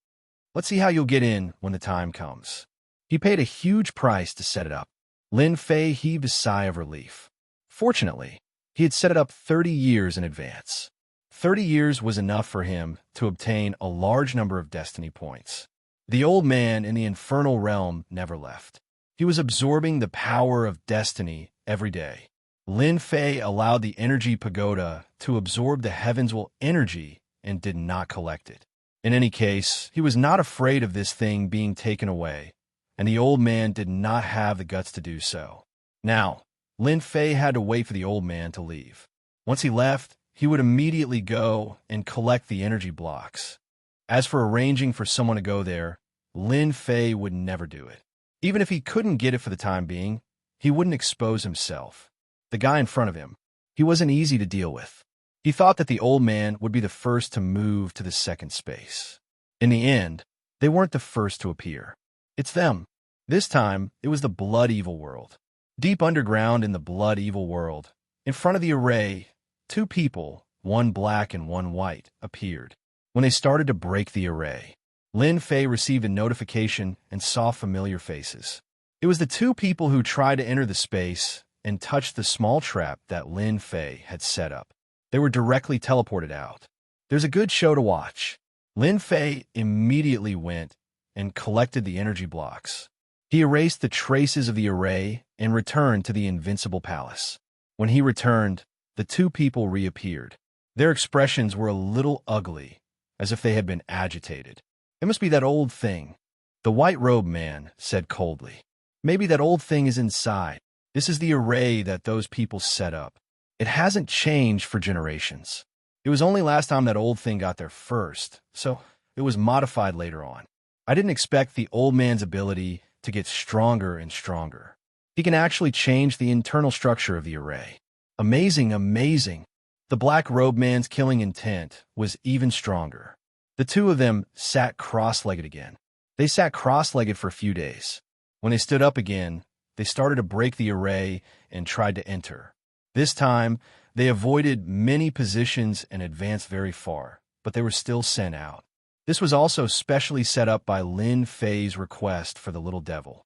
Let's see how you'll get in when the time comes. He paid a huge price to set it up. Lin Fei heaved a sigh of relief. Fortunately, he had set it up 30 years in advance. 30 years was enough for him to obtain a large number of destiny points. The old man in the infernal realm never left. He was absorbing the power of destiny every day. Lin Fei allowed the energy pagoda to absorb the heavensal energy and did not collect it. In any case, he was not afraid of this thing being taken away, and the old man did not have the guts to do so. Now, Lin Fei had to wait for the old man to leave. Once he left, he would immediately go and collect the energy blocks. As for arranging for someone to go there, Lin Fei would never do it. Even if he couldn't get it for the time being, he wouldn't expose himself. The guy in front of him, he wasn't easy to deal with. He thought that the old man would be the first to move to the second space. In the end, they weren't the first to appear. It's them. This time, it was the Blood Evil world. Deep underground in the Blood Evil world, in front of the array, two people, one black and one white, appeared. When they started to break the array, Lin Fei received a notification and saw familiar faces. It was the two people who tried to enter the space and touched the small trap that Lin Fei had set up. They were directly teleported out. There's a good show to watch. Lin Fei immediately went and collected the energy blocks. He erased the traces of the array and returned to the Invincible Palace. When he returned, the two people reappeared. Their expressions were a little ugly, as if they had been agitated. It must be that old thing, the white-robed man said coldly. Maybe that old thing is inside. This is the array that those people set up. It hasn't changed for generations. It was only last time that old thing got there first, so it was modified later on. I didn't expect the old man's ability to get stronger and stronger. He can actually change the internal structure of the array. Amazing, amazing. The black-robed man's killing intent was even stronger. The two of them sat cross-legged again. They sat cross-legged for a few days. When they stood up again, they started to break the array and tried to enter. This time, they avoided many positions and advanced very far, but they were still sent out. This was also specially set up by Lin Fei's request for the little devil.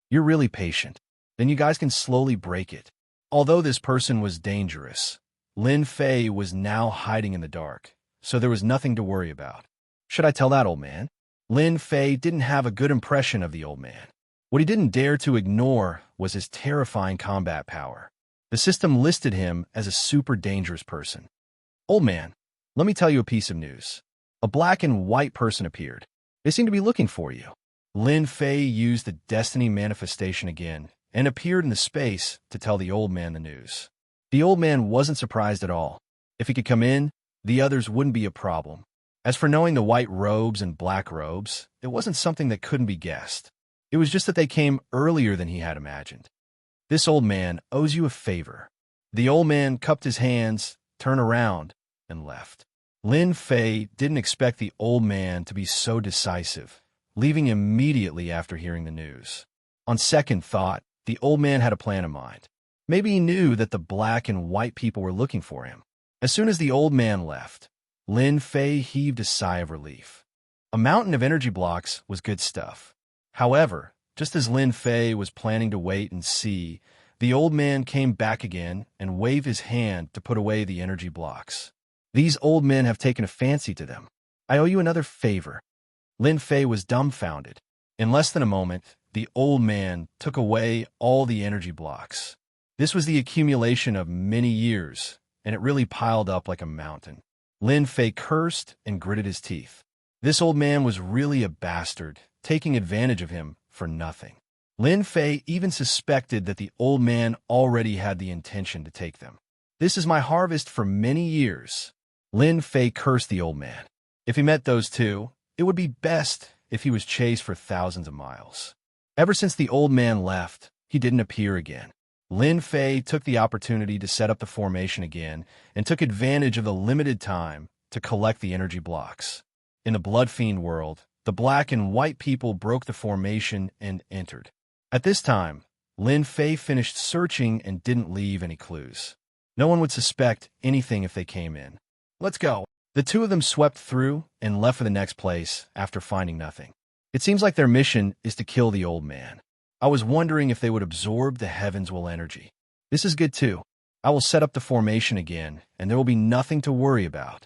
You're really patient. Then you guys can slowly break it. Although this person was dangerous, Lin Fei was now hiding in the dark, so there was nothing to worry about. Should I tell that old man? Lin Fei didn't have a good impression of the old man. What he didn't dare to ignore was his terrifying combat power. The system listed him as a super dangerous person. Old man, let me tell you a piece of news. A black and white person appeared. They seem to be looking for you. Lin Fei used the destiny manifestation again and appeared in the space to tell the old man the news. The old man wasn't surprised at all. If he could come in, the others wouldn't be a problem. As for knowing the white robes and black robes, it wasn't something that couldn't be guessed. It was just that they came earlier than he had imagined. This old man owes you a favor. The old man cupped his hands, turned around, and left. Lin Fei didn't expect the old man to be so decisive, leaving immediately after hearing the news. On second thought, the old man had a plan in mind. Maybe he knew that the black and white people were looking for him. As soon as the old man left, Lin Fei heaved a sigh of relief. A mountain of energy blocks was good stuff. However, just as Lin Fei was planning to wait and see, the old man came back again and waved his hand to put away the energy blocks. These old men have taken a fancy to them. I owe you another favor. Lin Fei was dumbfounded. In less than a moment, the old man took away all the energy blocks. This was the accumulation of many years, and it really piled up like a mountain. Lin Fei cursed and gritted his teeth. This old man was really a bastard, taking advantage of him for nothing. Lin Fei even suspected that the old man already had the intention to take them. This is my harvest for many years. Lin Fei cursed the old man. If he met those two, it would be best if he was chased for thousands of miles. Ever since the old man left, he didn't appear again. Lin Fei took the opportunity to set up the formation again and took advantage of the limited time to collect the energy blocks. In the Blood Fiend world, the black and white people broke the formation and entered. At this time, Lin Fei finished searching and didn't leave any clues. No one would suspect anything if they came in. Let's go. The two of them swept through and left for the next place after finding nothing. It seems like their mission is to kill the old man. I was wondering if they would absorb the Heaven's Will energy. This is good too. I will set up the formation again, and there will be nothing to worry about.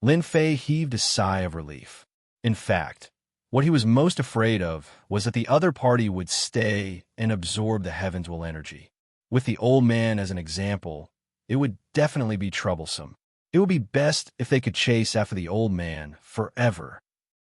Lin Fei heaved a sigh of relief. In fact, what he was most afraid of was that the other party would stay and absorb the Heaven's Will energy. With the old man as an example, it would definitely be troublesome. It would be best if they could chase after the old man forever.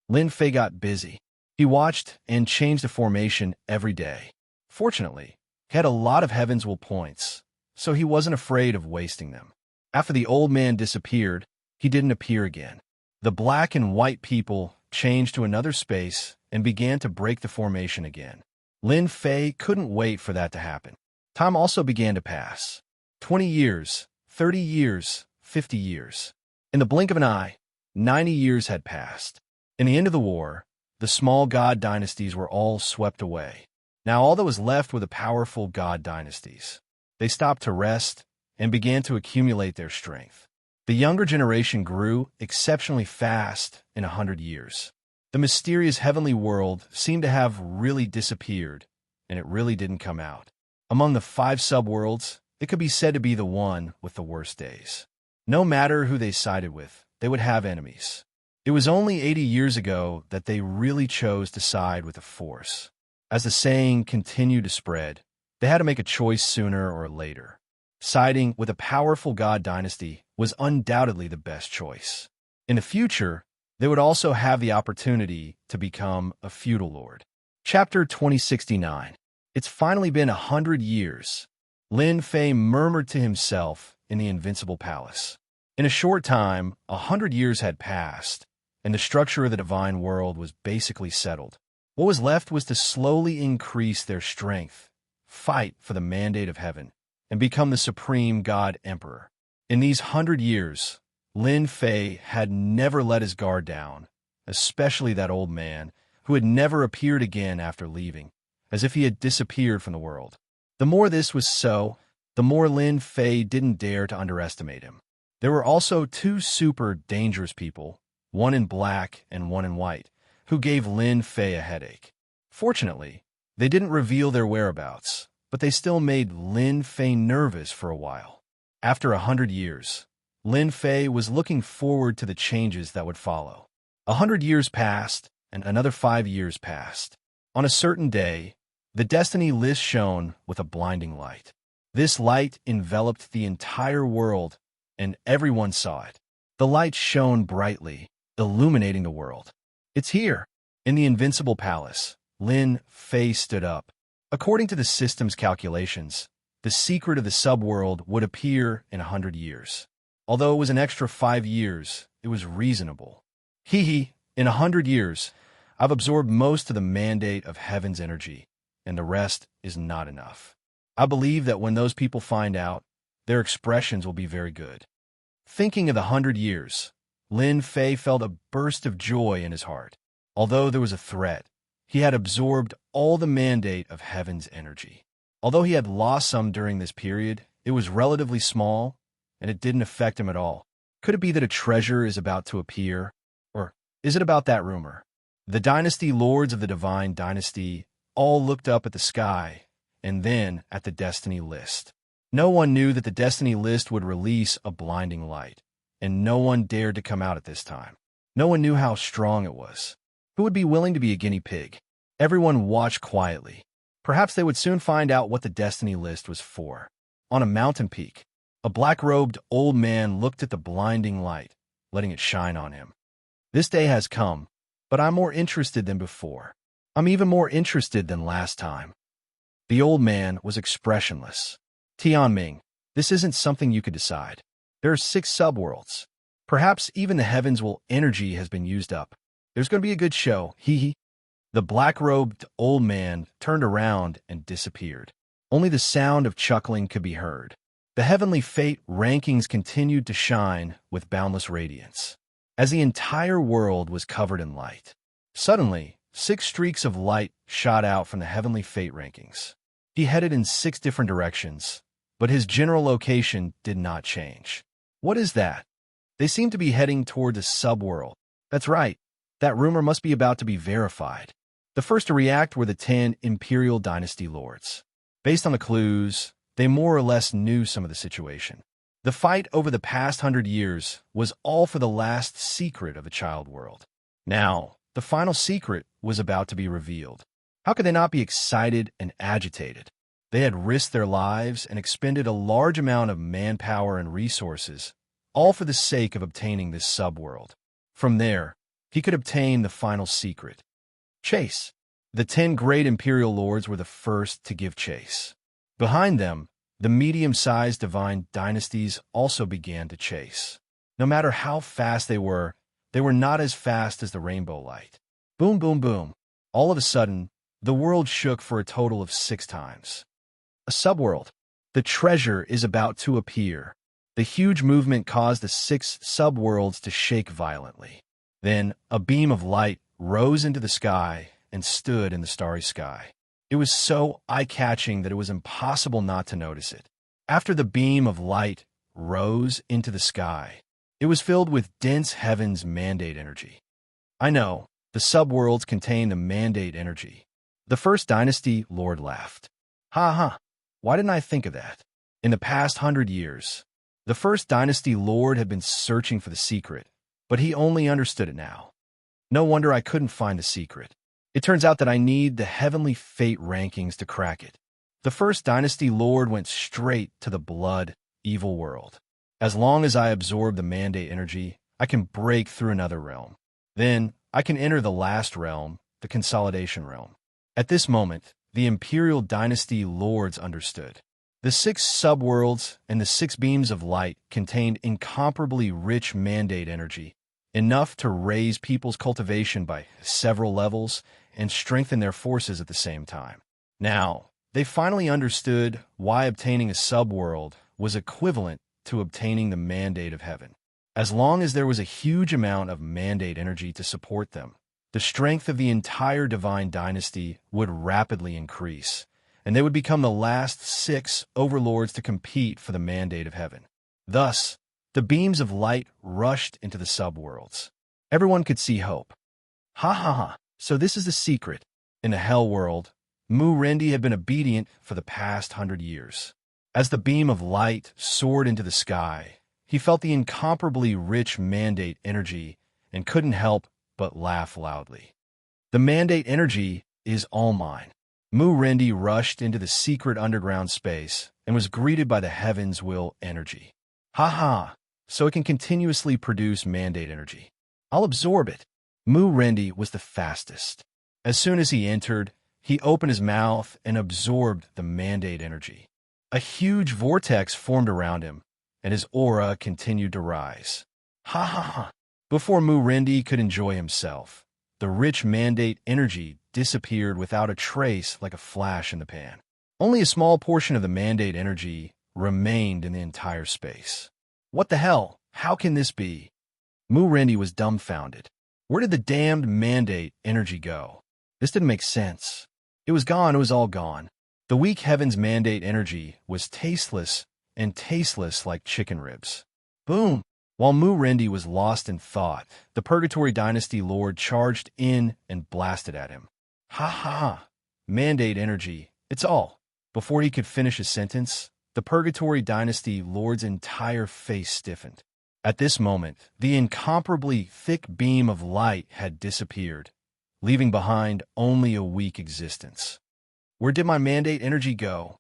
Lin Fei got busy. He watched and changed the formation every day. Fortunately, he had a lot of Heaven's Will points, so he wasn't afraid of wasting them. After the old man disappeared, he didn't appear again. The black and white people changed to another space and began to break the formation again. Lin Fei couldn't wait for that to happen. Time also began to pass. 20 years, 30 years, 50 years. In the blink of an eye, 90 years had passed. In the end of the war, the small god dynasties were all swept away. Now all that was left were the powerful god dynasties. They stopped to rest and began to accumulate their strength. The younger generation grew exceptionally fast in 100 years. The mysterious heavenly world seemed to have really disappeared, and it really didn't come out. Among the 5 subworlds, it could be said to be the one with the worst days. No matter who they sided with, they would have enemies. It was only 80 years ago that they really chose to side with the Force. As the saying continued to spread, they had to make a choice sooner or later. Siding with a powerful god dynasty was undoubtedly the best choice. In the future, they would also have the opportunity to become a feudal lord. Chapter 2069. It's finally been 100 years. Lin Fei murmured to himself in the Invincible Palace. In a short time, 100 years had passed, and the structure of the divine world was basically settled. What was left was to slowly increase their strength, fight for the mandate of heaven, and become the supreme god emperor. In these 100 years, Lin Fei had never let his guard down, especially that old man, who had never appeared again after leaving, as if he had disappeared from the world. The more this was so, the more Lin Fei didn't dare to underestimate him. There were also 2 super dangerous people, one in black and one in white, who gave Lin Fei a headache. Fortunately, they didn't reveal their whereabouts, but they still made Lin Fei nervous for a while. After 100 years, Lin Fei was looking forward to the changes that would follow. 100 years passed, and another 5 years passed. On a certain day, the destiny list shone with a blinding light. This light enveloped the entire world, and everyone saw it. The light shone brightly, illuminating the world. It's here. In the Invincible Palace, Lin Fei stood up. According to the system's calculations, the secret of the subworld would appear in 100 years. Although it was an extra 5 years, it was reasonable. In 100 years, I've absorbed most of the mandate of heaven's energy, and the rest is not enough. I believe that when those people find out, their expressions will be very good. Thinking of the 100 years, Lin Fei felt a burst of joy in his heart. Although there was a threat, he had absorbed all the mandate of heaven's energy. Although he had lost some during this period, it was relatively small, and it didn't affect him at all. Could it be that a treasure is about to appear? Or Is it about that rumor? The dynasty lords of the divine dynasty all looked up at the sky and then at the destiny list. No one knew that the destiny list would release a blinding light, and no one dared to come out at this time. No one knew how strong it was. Who would be willing to be a guinea pig? Everyone watched quietly. Perhaps they would soon find out what the destiny list was for. On a mountain peak, a black-robed old man looked at the blinding light, letting it shine on him. This day has come, but I'm more interested than before. I'm even more interested than last time. The old man was expressionless. Tianming, this isn't something you could decide. There are 6 subworlds. Perhaps even the heavens' energy has been used up. There's going to be a good show, hee hee. The black-robed old man turned around and disappeared. Only the sound of chuckling could be heard. The heavenly fate rankings continued to shine with boundless radiance, as the entire world was covered in light. Suddenly, 6 streaks of light shot out from the heavenly fate rankings. He headed in 6 different directions, but his general location did not change. What is that? They seem to be heading toward a subworld. That's right. That rumor must be about to be verified. The first to react were the 10 Imperial Dynasty lords. Based on the clues, they more or less knew some of the situation. The fight over the past 100 years was all for the last secret of the child world. Now, the final secret was about to be revealed. How could they not be excited and agitated? They had risked their lives and expended a large amount of manpower and resources, all for the sake of obtaining this subworld. From there, he could obtain the final secret. Chase. The 10 great Imperial Lords were the first to give chase. Behind them, the medium-sized divine dynasties also began to chase. No matter how fast they were not as fast as the rainbow light. Boom, boom, boom. All of a sudden, the world shook for a total of 6 times. A subworld. The treasure is about to appear. The huge movement caused the 6 subworlds to shake violently. Then, a beam of light rose into the sky and stood in the starry sky. It was so eye-catching that it was impossible not to notice it. After the beam of light rose into the sky, it was filled with dense heaven's mandate energy. I know, the subworlds contain the mandate energy. The first dynasty lord laughed. Ha ha, why didn't I think of that? In the past 100 years, the first dynasty lord had been searching for the secret, but he only understood it now. No wonder I couldn't find the secret. It turns out that I need the heavenly fate rankings to crack it. The first dynasty lord went straight to the blood, evil world. As long as I absorb the mandate energy, I can break through another realm. Then, I can enter the last realm, the consolidation realm. At this moment, the Imperial Dynasty lords understood. The 6 subworlds and the 6 beams of light contained incomparably rich mandate energy, enough to raise people's cultivation by several levels and strengthen their forces at the same time. Now, they finally understood why obtaining a subworld was equivalent to obtaining the mandate of heaven. As long as there was a huge amount of mandate energy to support them, the strength of the entire divine dynasty would rapidly increase, and they would become the last 6 overlords to compete for the mandate of heaven. Thus, the beams of light rushed into the subworlds. Everyone could see hope. Ha ha ha, so this is the secret. In the hell world, Mu Rendi had been obedient for the past 100 years. As the beam of light soared into the sky, he felt the incomparably rich mandate energy and couldn't help but laugh loudly. The mandate energy is all mine. Mu Rendi rushed into the secret underground space and was greeted by the heaven's will energy. Ha ha, so it can continuously produce mandate energy. I'll absorb it. Mu Rendi was the fastest. As soon as he entered, he opened his mouth and absorbed the mandate energy. A huge vortex formed around him, and his aura continued to rise. Ha ha ha. Before Mu Rendi could enjoy himself, the rich mandate energy disappeared without a trace like a flash in the pan. Only a small portion of the mandate energy remained in the entire space. What the hell? How can this be? Mu Rendi was dumbfounded. Where did the damned mandate energy go? This didn't make sense. It was gone, it was all gone. The weak heaven's mandate energy was tasteless and tasteless like chicken ribs. Boom! While Mu Rendi was lost in thought, the Purgatory Dynasty Lord charged in and blasted at him. Ha ha! Mandate energy, it's all. Before he could finish his sentence, the Purgatory Dynasty Lord's entire face stiffened. At this moment, the incomparably thick beam of light had disappeared, leaving behind only a weak existence. Where did my mandate energy go?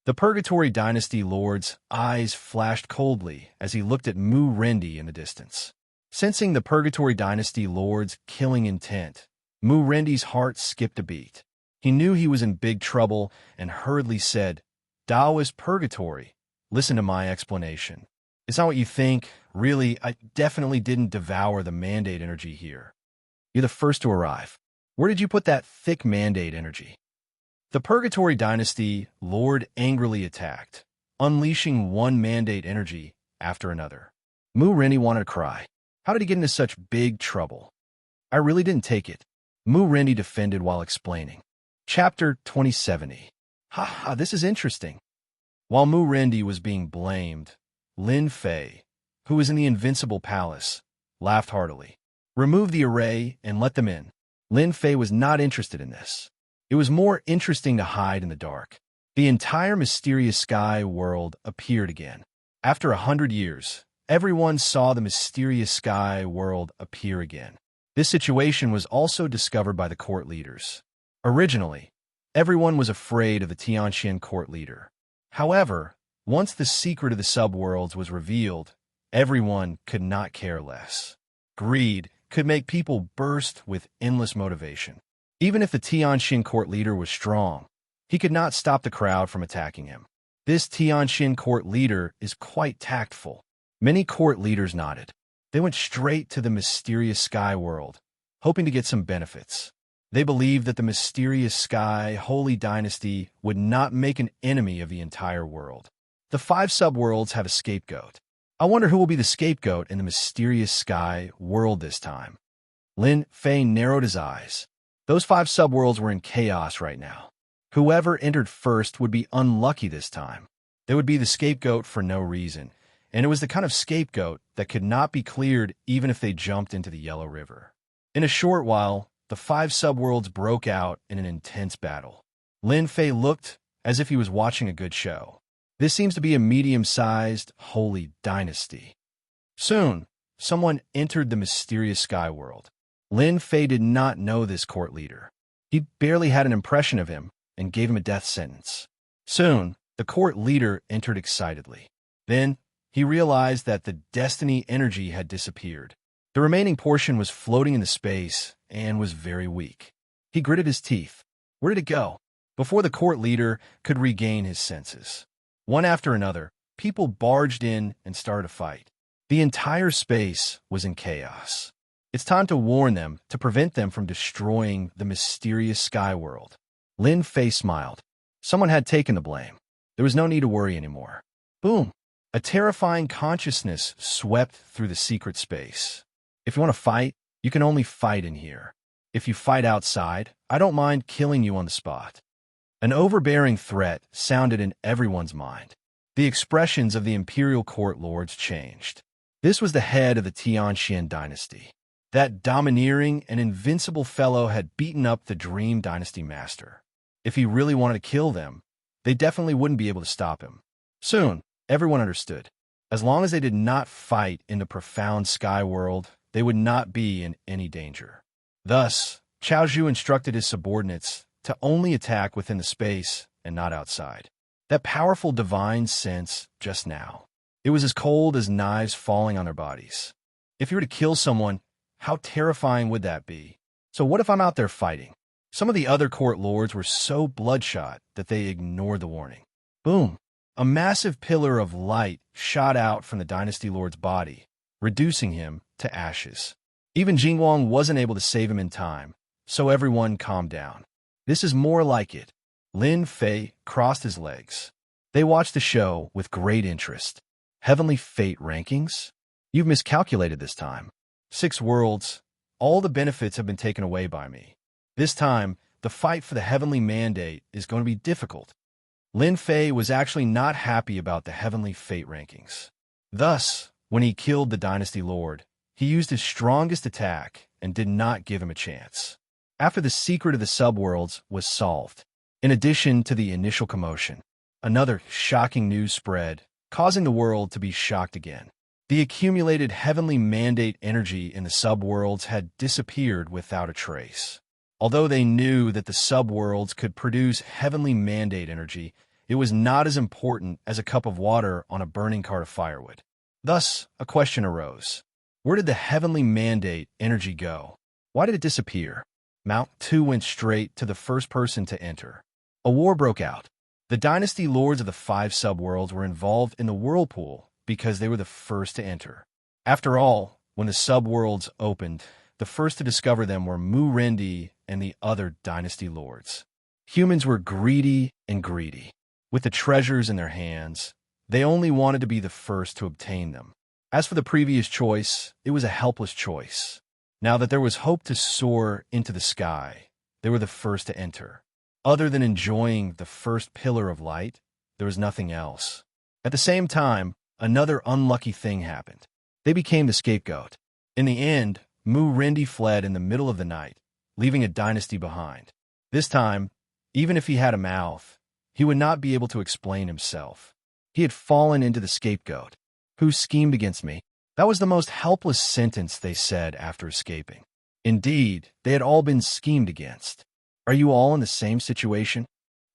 The Purgatory Dynasty Lord's eyes flashed coldly as he looked at Mu Rendi in the distance. Sensing the Purgatory Dynasty Lord's killing intent, Mu Rendi's heart skipped a beat. He knew he was in big trouble and hurriedly said, "Taoist Purgatory, listen to my explanation. It's not what you think. Really, I definitely didn't devour the mandate energy here. You're the first to arrive. Where did you put that thick mandate energy?" The Purgatory Dynasty Lord angrily attacked, unleashing one mandate energy after another. Mu Rendi wanted to cry. How did he get into such big trouble? I really didn't take it. Mu Rendi defended while explaining. Chapter 2070. Ha ha, this is interesting. While Mu Rendi was being blamed, Lin Fei, who was in the Invincible Palace, laughed heartily. Remove the array and let them in. Lin Fei was not interested in this. It was more interesting to hide in the dark. The entire mysterious sky world appeared again. After 100 years, everyone saw the mysterious sky world appear again. This situation was also discovered by the court leaders. Originally, everyone was afraid of the Tianxian court leader. However, once the secret of the subworlds was revealed, everyone could not care less. Greed could make people burst with endless motivation. Even if the Tianxian court leader was strong, he could not stop the crowd from attacking him. This Tianxian court leader is quite tactful. Many court leaders nodded. They went straight to the mysterious sky world, hoping to get some benefits. They believed that the mysterious sky holy dynasty would not make an enemy of the entire world. The 5 subworlds have a scapegoat. I wonder who will be the scapegoat in the mysterious sky world this time. Lin Fei narrowed his eyes. Those 5 subworlds were in chaos right now. Whoever entered first would be unlucky this time. They would be the scapegoat for no reason, and it was the kind of scapegoat that could not be cleared even if they jumped into the Yellow River. In a short while, the 5 subworlds broke out in an intense battle. Lin Fei looked as if he was watching a good show. This seems to be a medium-sized holy dynasty. Soon, someone entered the mysterious sky world. Lin Fei did not know this court leader. He barely had an impression of him and gave him a death sentence. Soon, the court leader entered excitedly. Then, he realized that the destiny energy had disappeared. The remaining portion was floating in the space and was very weak. He gritted his teeth. Where did it go? Before the court leader could regain his senses. One after another, people barged in and started a fight. The entire space was in chaos. It's time to warn them to prevent them from destroying the mysterious sky world. Lin Fei smiled. Someone had taken the blame. There was no need to worry anymore. Boom! A terrifying consciousness swept through the secret space. If you want to fight, you can only fight in here. If you fight outside, I don't mind killing you on the spot. An overbearing threat sounded in everyone's mind. The expressions of the imperial court lords changed. This was the head of the Tianxian dynasty. That domineering and invincible fellow had beaten up the Dream Dynasty master. If he really wanted to kill them, they definitely wouldn't be able to stop him. Soon, everyone understood. As long as they did not fight in the profound sky world, they would not be in any danger. Thus, Cao Zhu instructed his subordinates to only attack within the space and not outside. That powerful divine sense just now. It was as cold as knives falling on their bodies. If you were to kill someone, how terrifying would that be? So what if I'm out there fighting? Some of the other court lords were so bloodshot that they ignored the warning. Boom! A massive pillar of light shot out from the dynasty lord's body, reducing him to ashes. Even Jingwang wasn't able to save him in time, so everyone calmed down. This is more like it. Lin Fei crossed his legs. They watched the show with great interest. Heavenly Fate rankings? You've miscalculated this time. 6 worlds. All the benefits have been taken away by me. This time, the fight for the heavenly mandate is going to be difficult. Lin Fei was actually not happy about the Heavenly Fate rankings. Thus, When he killed the Dynasty Lord, he used his strongest attack and did not give him a chance. After the secret of the subworlds was solved, in addition to the initial commotion, another shocking news spread, causing the world to be shocked again. The accumulated heavenly mandate energy in the subworlds had disappeared without a trace. Although they knew that the subworlds could produce heavenly mandate energy, it was not as important as a cup of water on a burning cart of firewood. Thus, a question arose. Where did the heavenly mandate energy go? Why did it disappear? Mount 2 went straight to the first person to enter. A war broke out. The Dynasty Lords of the 5 subworlds were involved in the whirlpool because they were the first to enter. After all, when the subworlds opened, the first to discover them were Mu Rendi and the other Dynasty Lords. Humans were greedy and greedy. With the treasures in their hands, they only wanted to be the first to obtain them. As for the previous choice, it was a helpless choice. Now that there was hope to soar into the sky, they were the first to enter. Other than enjoying the first pillar of light, there was nothing else. At the same time, another unlucky thing happened. They became the scapegoat. In the end, Mu Rendi fled in the middle of the night, leaving a dynasty behind. This time, even if he had a mouth, he would not be able to explain himself. He had fallen into the scapegoat. Who schemed against me? That was the most helpless sentence they said after escaping. Indeed, they had all been schemed against. Are you all in the same situation?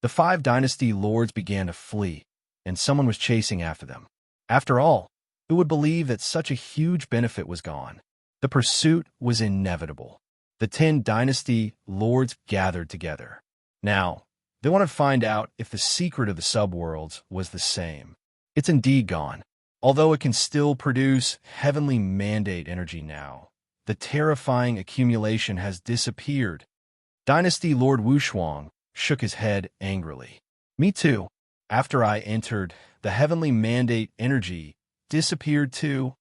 The 5 Dynasty Lords began to flee, and someone was chasing after them. After all, who would believe that such a huge benefit was gone? The pursuit was inevitable. The 10 Dynasty Lords gathered together. Now, they want to find out if the secret of the subworlds was the same. It's indeed gone. Although it can still produce heavenly mandate energy now, the terrifying accumulation has disappeared. Dynasty Lord Wushuang shook his head angrily. Me too. After I entered, the heavenly mandate energy disappeared too.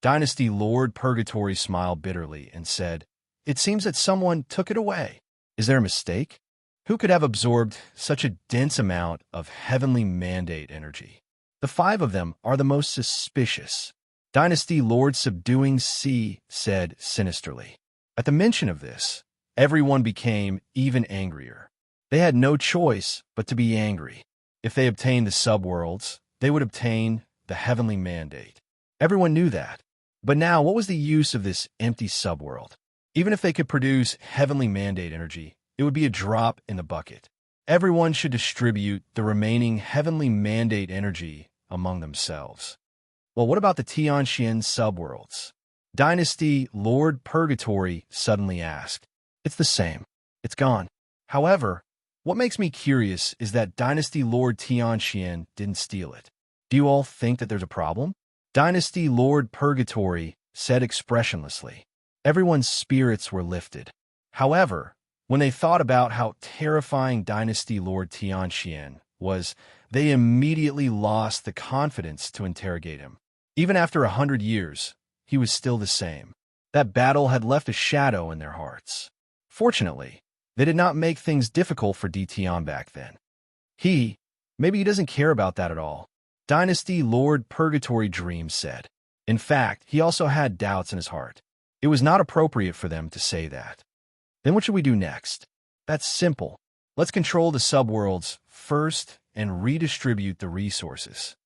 Dynasty Lord Purgatory smiled bitterly and said, "It seems that someone took it away. Is there a mistake? Who could have absorbed such a dense amount of heavenly mandate energy? The 5 of them are the most suspicious." Dynasty Lord Subduing Sea said sinisterly. At the mention of this, everyone became even angrier. They had no choice but to be angry. If they obtained the subworlds, they would obtain the heavenly mandate. Everyone knew that. But now, what was the use of this empty subworld? Even if they could produce heavenly mandate energy, it would be a drop in the bucket. Everyone should distribute the remaining heavenly mandate energy among themselves. Well, what about the Tianxian subworlds? Dynasty Lord Purgatory suddenly asked. It's the same. It's gone. However, what makes me curious is that Dynasty Lord Tianxian didn't steal it. Do you all think that there's a problem? Dynasty Lord Purgatory said expressionlessly. Everyone's spirits were lifted. However, when they thought about how terrifying Dynasty Lord Tianxian was, they immediately lost the confidence to interrogate him. Even after 100 years, he was still the same. That battle had left a shadow in their hearts. Fortunately, they did not make things difficult for Tian back then. Maybe he doesn't care about that at all. Dynasty Lord Purgatory Dream said. In fact, he also had doubts in his heart. It was not appropriate for them to say that. Then what should we do next? That's simple. Let's control the subworlds first and redistribute the resources.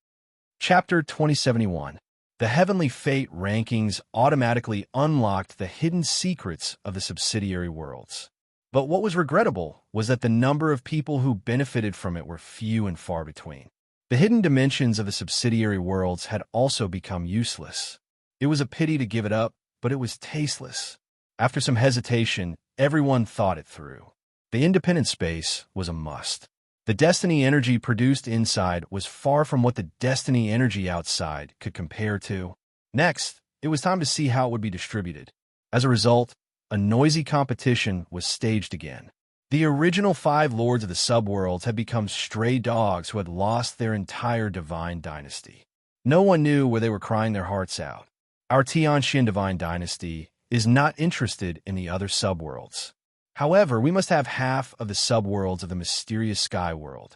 Chapter 2071. The Heavenly Fate rankings automatically unlocked the hidden secrets of the subsidiary worlds. But what was regrettable was that the number of people who benefited from it were few and far between. The hidden dimensions of the subsidiary worlds had also become useless. It was a pity to give it up, but it was tasteless. After some hesitation, everyone thought it through. The independent space was a must. The destiny energy produced inside was far from what the destiny energy outside could compare to. Next, it was time to see how it would be distributed. As a result, a noisy competition was staged again. The original 5 lords of the subworlds had become stray dogs who had lost their entire divine dynasty. No one knew where they were crying their hearts out. Our Tianxian divine dynasty is not interested in the other subworlds. However, we must have half of the subworlds of the mysterious sky world.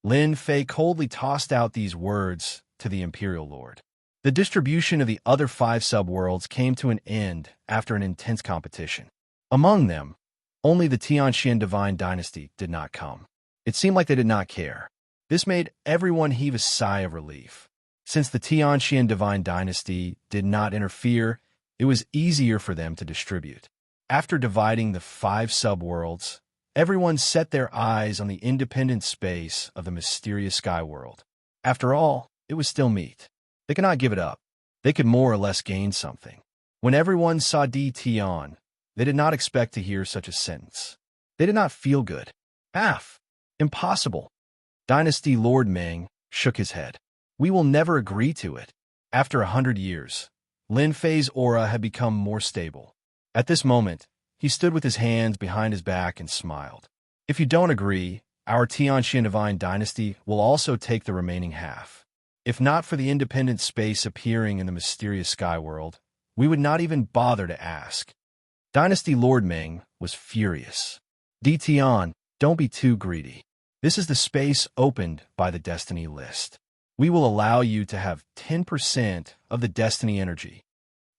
Lin Fei coldly tossed out these words to the Imperial Lord. The distribution of the other 5 subworlds came to an end after an intense competition. Among them, only the Tianxian Divine Dynasty did not come. It seemed like they did not care. This made everyone heave a sigh of relief. Since the Tianxian Divine Dynasty did not interfere, it was easier for them to distribute. After dividing the 5 subworlds, everyone set their eyes on the independent space of the mysterious sky world. After all, it was still meat. They could not give it up. They could more or less gain something. When everyone saw Di Tian, they did not expect to hear such a sentence. They did not feel good. Half. Impossible. Dynasty Lord Meng shook his head. We will never agree to it. After 100 years, Lin Fei's aura had become more stable. At this moment, he stood with his hands behind his back and smiled. If you don't agree, our Tianxian Divine Dynasty will also take the remaining half. If not for the independent space appearing in the mysterious sky world, we would not even bother to ask. Dynasty Lord Meng was furious. Di Tian, don't be too greedy. This is the space opened by the Destiny list. We will allow you to have 10% of the Destiny energy.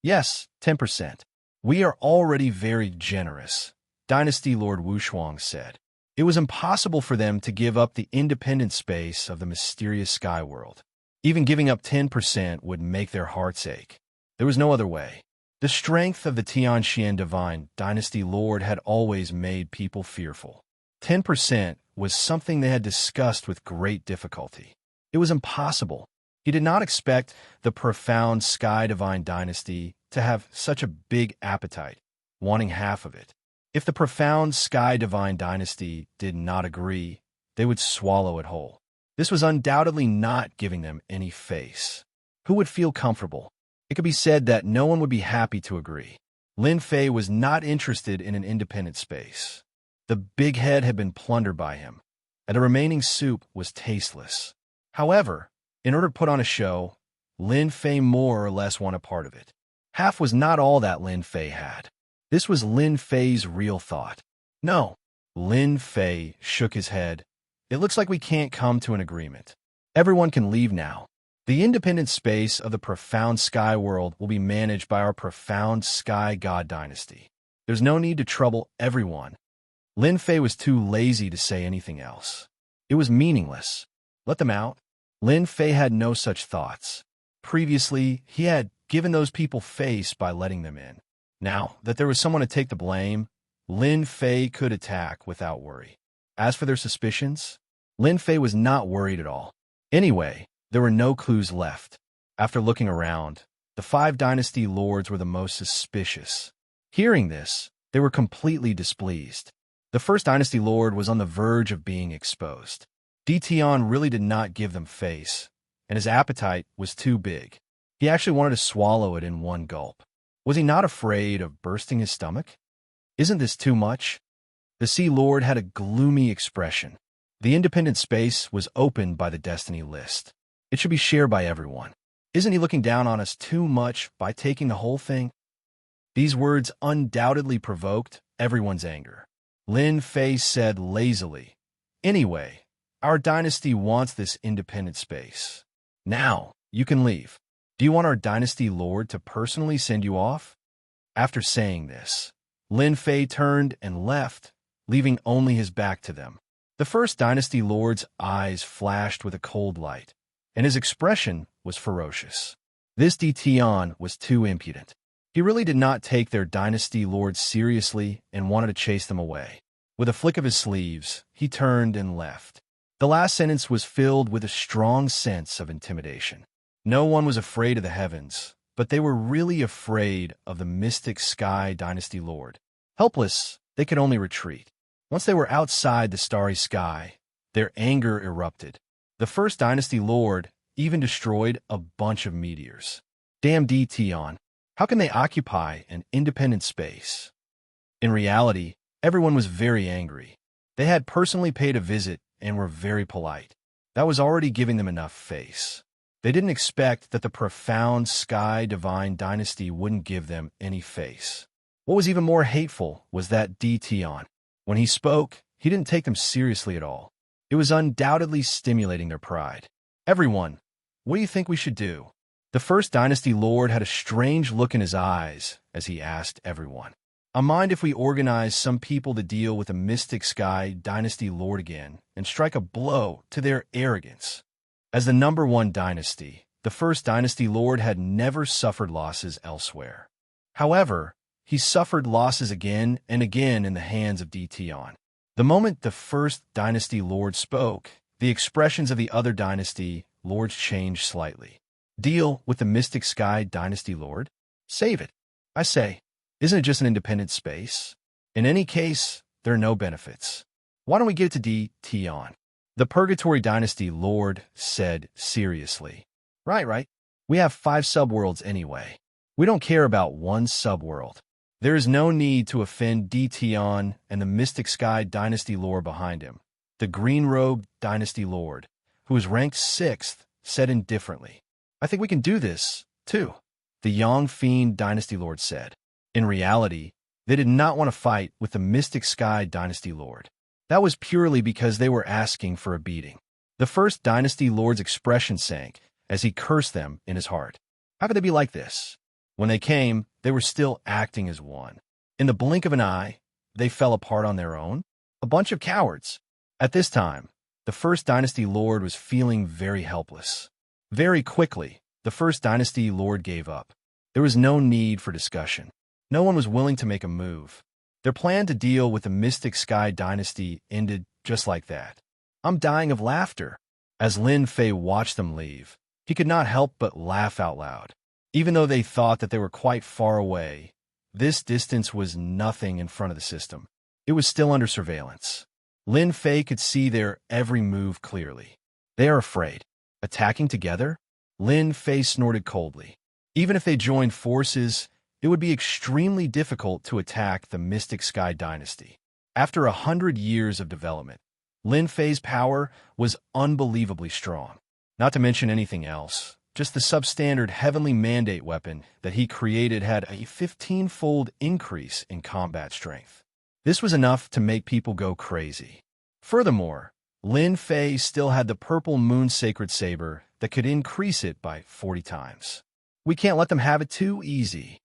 Yes, 10%. We are already very generous, Dynasty Lord Wushuang said. It was impossible for them to give up the independent space of the mysterious sky world. Even giving up 10% would make their hearts ache. There was no other way. The strength of the Tianxian Divine Dynasty Lord had always made people fearful. 10% was something they had discussed with great difficulty. It was impossible. He did not expect the profound Sky Divine Dynasty to have such a big appetite, wanting half of it. If the profound Sky Divine Dynasty did not agree, they would swallow it whole. This was undoubtedly not giving them any face. Who would feel comfortable? It could be said that no one would be happy to agree. Lin Fei was not interested in an independent space. The big head had been plundered by him, and the remaining soup was tasteless. However, in order to put on a show, Lin Fei more or less won a part of it. Half was not all that Lin Fei had. This was Lin Fei's real thought. No. Lin Fei shook his head. It looks like we can't come to an agreement. Everyone can leave now. The independent space of the profound sky world will be managed by our profound sky god dynasty. There's no need to trouble everyone. Lin Fei was too lazy to say anything else. It was meaningless. Let them out. Lin Fei had no such thoughts. Previously, he had given those people face by letting them in. Now that there was someone to take the blame, Lin Fei could attack without worry. As for their suspicions, Lin Fei was not worried at all. Anyway, there were no clues left. After looking around, the 5 dynasty lords were the most suspicious. Hearing this, they were completely displeased. The first dynasty lord was on the verge of being exposed. Di Tian really did not give them face, and his appetite was too big. He actually wanted to swallow it in one gulp. Was he not afraid of bursting his stomach? Isn't this too much? The Sea Lord had a gloomy expression. The independent space was opened by the Destiny list. It should be shared by everyone. Isn't he looking down on us too much by taking the whole thing? These words undoubtedly provoked everyone's anger. Lin Fei said lazily, "Anyway, our dynasty wants this independent space. Now, you can leave. Do you want our dynasty lord to personally send you off?" After saying this, Lin Fei turned and left, leaving only his back to them. The first dynasty lord's eyes flashed with a cold light, and his expression was ferocious. This Di Tian was too impudent. He really did not take their dynasty lords seriously and wanted to chase them away. With a flick of his sleeves, he turned and left. The last sentence was filled with a strong sense of intimidation. No one was afraid of the heavens, but they were really afraid of the mystic sky dynasty lord. Helpless, they could only retreat. Once they were outside the starry sky, their anger erupted. The first dynasty lord even destroyed a bunch of meteors. Damn Di Tian, how can they occupy an independent space? In reality, everyone was very angry. They had personally paid a visit and were very polite. That was already giving them enough face. They didn't expect that the profound sky divine dynasty wouldn't give them any face. What was even more hateful was that Di Tian. When he spoke, he didn't take them seriously at all. It was undoubtedly stimulating their pride. "Everyone, what do you think we should do?" The first dynasty lord had a strange look in his eyes as he asked everyone, "I mind if we organize some people to deal with the Mystic Sky dynasty lord again and strike a blow to their arrogance?" As the number one dynasty, the first dynasty lord had never suffered losses elsewhere. However, he suffered losses again and again in the hands of Dtion. The moment the first dynasty lord spoke, the expressions of the other dynasty lords changed slightly. Deal with the Mystic Sky dynasty lord? Save it. I say, isn't it just an independent space? In any case, there are no benefits. Why don't we give it to Dtion? The Purgatory dynasty lord said seriously. Right. We have 5 subworlds anyway. We don't care about one subworld. There is no need to offend Dtion and the Mystic Sky dynasty lord behind him. The Green Robe dynasty lord, who was ranked 6th, said indifferently. I think we can do this, too, the Yang Fiend dynasty lord said. In reality, they did not want to fight with the Mystic Sky dynasty lord. That was purely because they were asking for a beating. The first dynasty lord's expression sank as he cursed them in his heart. How could they be like this? When they came, they were still acting as one. In the blink of an eye, they fell apart on their own. A bunch of cowards. At this time, the first dynasty lord was feeling very helpless. Very quickly, the first dynasty lord gave up. There was no need for discussion. No one was willing to make a move. Their plan to deal with the Mystic Sky dynasty ended just like that. I'm dying of laughter. As Lin Fei watched them leave, he could not help but laugh out loud. Even though they thought that they were quite far away, this distance was nothing in front of the system. It was still under surveillance. Lin Fei could see their every move clearly. They are afraid. Attacking together? Lin Fei snorted coldly. Even if they joined forces, it would be extremely difficult to attack the Mystic Sky dynasty. After 100 years of development, Lin Fei's power was unbelievably strong. Not to mention anything else, just the substandard Heavenly Mandate weapon that he created had a 15-fold increase in combat strength. This was enough to make people go crazy. Furthermore, Lin Fei still had the Purple Moon Sacred Saber that could increase it by 40 times. We can't let them have it too easy.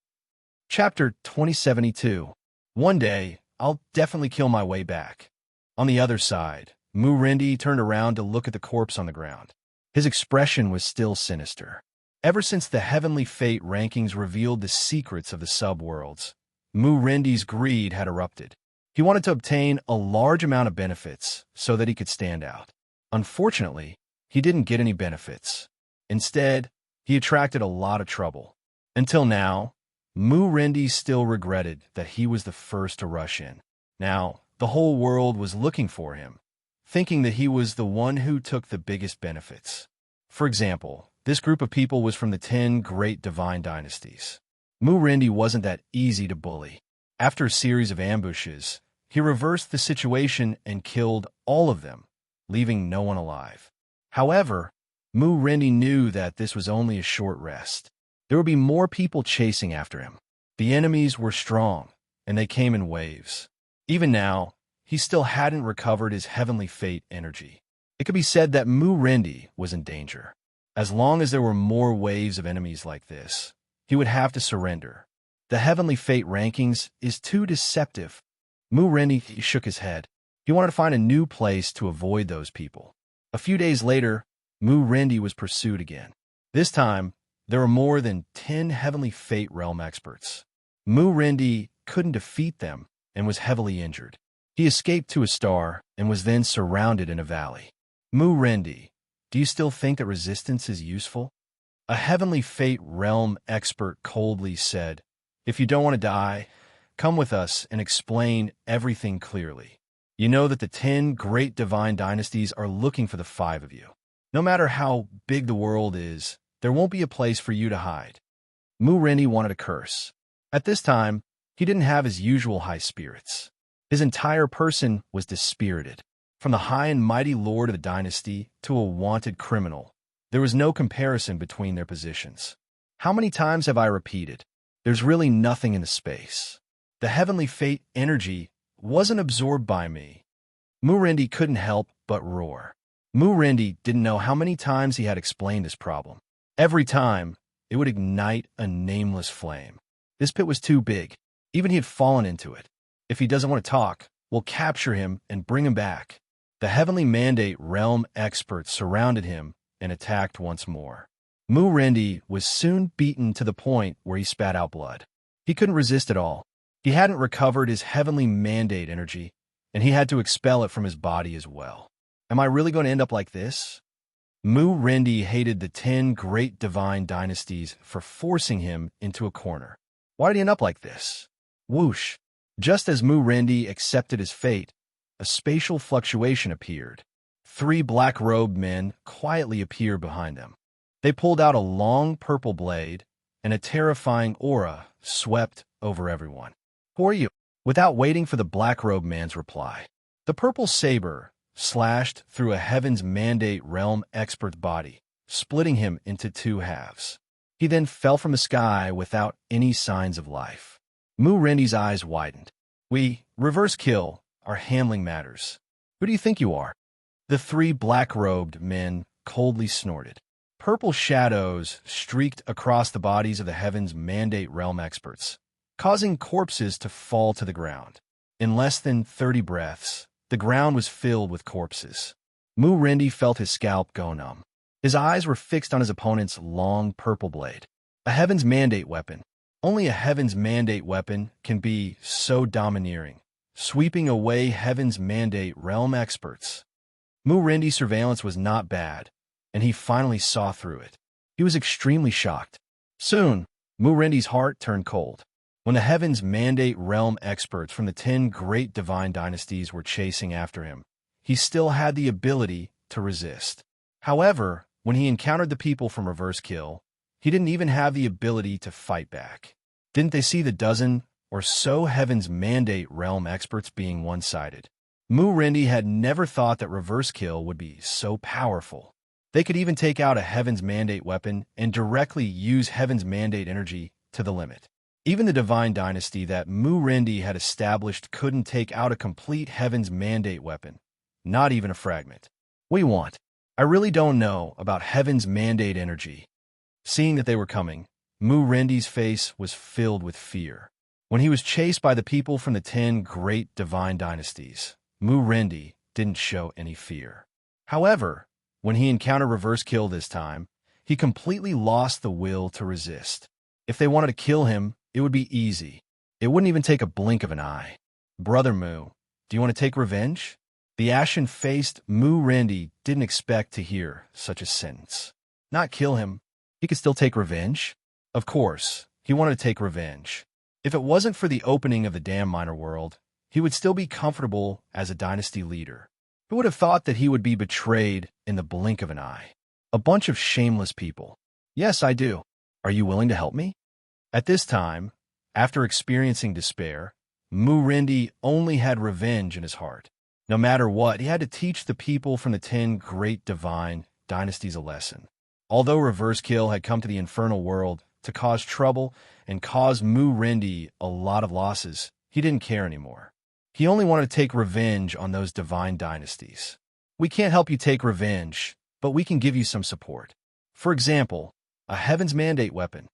Chapter 2072. One day, I'll definitely kill my way back. On the other side, Mu Rendi turned around to look at the corpse on the ground. His expression was still sinister. Ever since the Heavenly Fate rankings revealed the secrets of the subworlds, Mu Rendi's greed had erupted. He wanted to obtain a large amount of benefits so that he could stand out. Unfortunately, he didn't get any benefits. Instead, he attracted a lot of trouble. Until now, Mu Rendi still regretted that he was the first to rush in. Now, the whole world was looking for him, thinking that he was the one who took the biggest benefits. For example, this group of people was from the 10 great divine dynasties. Mu Rendi wasn't that easy to bully. After a series of ambushes, he reversed the situation and killed all of them, leaving no one alive. However, Mu Rendi knew that this was only a short rest. There would be more people chasing after him. The enemies were strong, and they came in waves. Even now, he still hadn't recovered his Heavenly Fate energy. It could be said that Mu Rendi was in danger. As long as there were more waves of enemies like this, he would have to surrender. The Heavenly Fate rankings is too deceptive. Mu Rendi shook his head. He wanted to find a new place to avoid those people. A few days later, Mu Rendi was pursued again. This time, there were more than 10 Heavenly Fate realm experts. Mu Rendi couldn't defeat them and was heavily injured. He escaped to a star and was then surrounded in a valley. Mu Rendi, do you still think that resistance is useful? A Heavenly Fate realm expert coldly said, "If you don't want to die, come with us and explain everything clearly. You know that the 10 great divine dynasties are looking for the 5 of you. No matter how big the world is, there won't be a place for you to hide." Mu Rendi wanted a curse. At this time, he didn't have his usual high spirits. His entire person was dispirited. From the high and mighty lord of the dynasty to a wanted criminal, there was no comparison between their positions. How many times have I repeated? There's really nothing in the space. The Heavenly Fate energy wasn't absorbed by me. Mu Rendi couldn't help but roar. Mu Rendi didn't know how many times he had explained this problem. Every time, it would ignite a nameless flame. This pit was too big. Even he had fallen into it. If he doesn't want to talk, we'll capture him and bring him back. The Heavenly Mandate Realm experts surrounded him and attacked once more. Rendi was soon beaten to the point where he spat out blood. He couldn't resist at all. He hadn't recovered his Heavenly Mandate energy, and he had to expel it from his body as well. Am I really going to end up like this? Rendi hated the 10 great divine dynasties for forcing him into a corner. Why did he end up like this? Whoosh! Just as Rendi accepted his fate, a spatial fluctuation appeared. 3 black-robed men quietly appeared behind them. They pulled out a long purple blade, and a terrifying aura swept over everyone. Who are you? Without waiting for the black-robed man's reply, the purple saber slashed through a Heaven's Mandate Realm expert's body, splitting him into 2 halves. He then fell from the sky without any signs of life. Rendi's eyes widened. We, reverse kill, are handling matters. Who do you think you are? The 3 black-robed men coldly snorted. Purple shadows streaked across the bodies of the Heaven's Mandate Realm experts, causing corpses to fall to the ground. In less than 30 breaths, the ground was filled with corpses. Rendi felt his scalp go numb. His eyes were fixed on his opponent's long purple blade. A Heaven's Mandate weapon. Only a Heaven's Mandate weapon can be so domineering, sweeping away Heaven's Mandate Realm experts. Rendi's surveillance was not bad, and he finally saw through it. He was extremely shocked. Soon, Rendi's heart turned cold. When the Heaven's Mandate Realm experts from the 10 great divine dynasties were chasing after him, he still had the ability to resist. However, when he encountered the people from Reverse Kill, he didn't even have the ability to fight back. Didn't they see the dozen or so Heaven's Mandate Realm experts being one-sided? Rendi had never thought that Reverse Kill would be so powerful. They could even take out a Heaven's Mandate weapon and directly use Heaven's Mandate energy to the limit. Even the Divine Dynasty that Rendi had established couldn't take out a complete Heaven's Mandate weapon, not even a fragment. We want. I really don't know about Heaven's Mandate energy. Seeing that they were coming, Rendi's face was filled with fear. When he was chased by the people from the 10 great divine dynasties, Rendi didn't show any fear. However, when he encountered Reverse Kill this time, he completely lost the will to resist. If they wanted to kill him, it would be easy. It wouldn't even take a blink of an eye. Brother Mu, do you want to take revenge? The ashen-faced Rendi didn't expect to hear such a sentence. Not kill him. He could still take revenge? Of course, he wanted to take revenge. If it wasn't for the opening of the damn minor world, he would still be comfortable as a dynasty leader. Who would have thought that he would be betrayed in the blink of an eye? A bunch of shameless people. Yes, I do. Are you willing to help me? At this time, after experiencing despair, Rendi only had revenge in his heart. No matter what, he had to teach the people from the 10 great divine dynasties a lesson. Although Reverse Kill had come to the infernal world to cause trouble and cause Rendi a lot of losses, he didn't care anymore. He only wanted to take revenge on those divine dynasties. We can't help you take revenge, but we can give you some support. For example, a Heaven's Mandate weapon.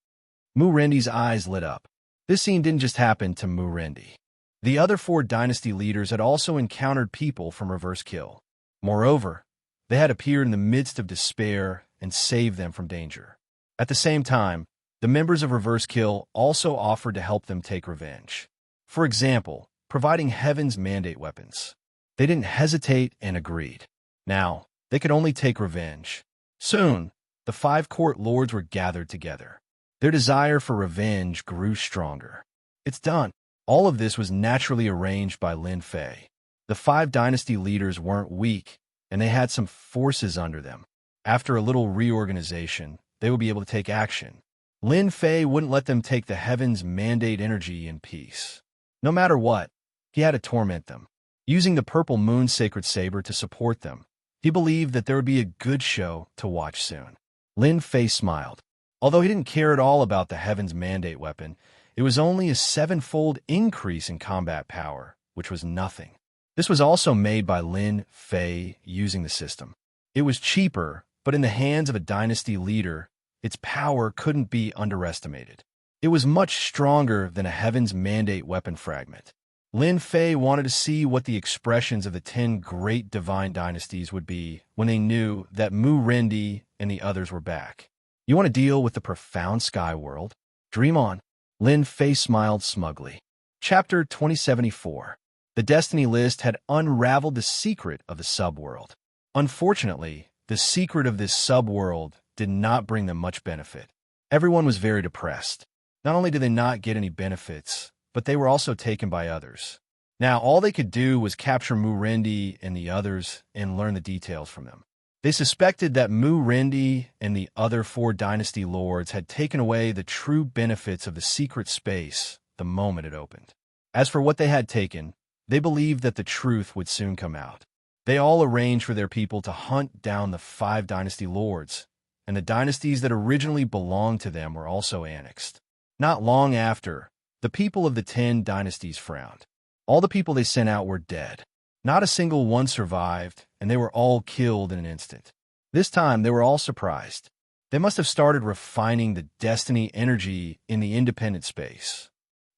Rendi's eyes lit up. This scene didn't just happen to Rendi. The other 4 dynasty leaders had also encountered people from Reverse Kill. Moreover, they had appeared in the midst of despair and saved them from danger. At the same time, the members of Reverse Kill also offered to help them take revenge. For example, providing Heaven's Mandate weapons. They didn't hesitate and agreed. Now, they could only take revenge. Soon, the 5 court lords were gathered together. Their desire for revenge grew stronger. It's done. All of this was naturally arranged by Lin Fei. The 5 dynasty leaders weren't weak, and they had some forces under them. After a little reorganization, they would be able to take action. Lin Fei wouldn't let them take the Heaven's Mandate energy in peace. No matter what, he had to torment them. Using the Purple Moon Sacred Saber to support them, he believed that there would be a good show to watch soon. Lin Fei smiled. Although he didn't care at all about the Heaven's Mandate weapon, it was only a 7-fold increase in combat power, which was nothing. This was also made by Lin Fei using the system. It was cheaper, but in the hands of a dynasty leader, its power couldn't be underestimated. It was much stronger than a Heaven's Mandate weapon fragment. Lin Fei wanted to see what the expressions of the 10 great divine dynasties would be when they knew that Mu Rendi and the others were back. You want to deal with the profound sky world? Dream on. Lin Fei smiled smugly. Chapter 2074. The Destiny List had unraveled the secret of the subworld. Unfortunately, the secret of this subworld did not bring them much benefit. Everyone was very depressed. Not only did they not get any benefits, but they were also taken by others. Now, all they could do was capture Mu Rendi and the others and learn the details from them. They suspected that Mu Rendi and the other 4 dynasty lords had taken away the true benefits of the secret space the moment it opened. As for what they had taken, they believed that the truth would soon come out. They all arranged for their people to hunt down the 5 dynasty lords, and the dynasties that originally belonged to them were also annexed. Not long after, the people of the 10 dynasties frowned. All the people they sent out were dead. Not a single one survived, and they were all killed in an instant. This time, they were all surprised. They must have started refining the destiny energy in the independent space.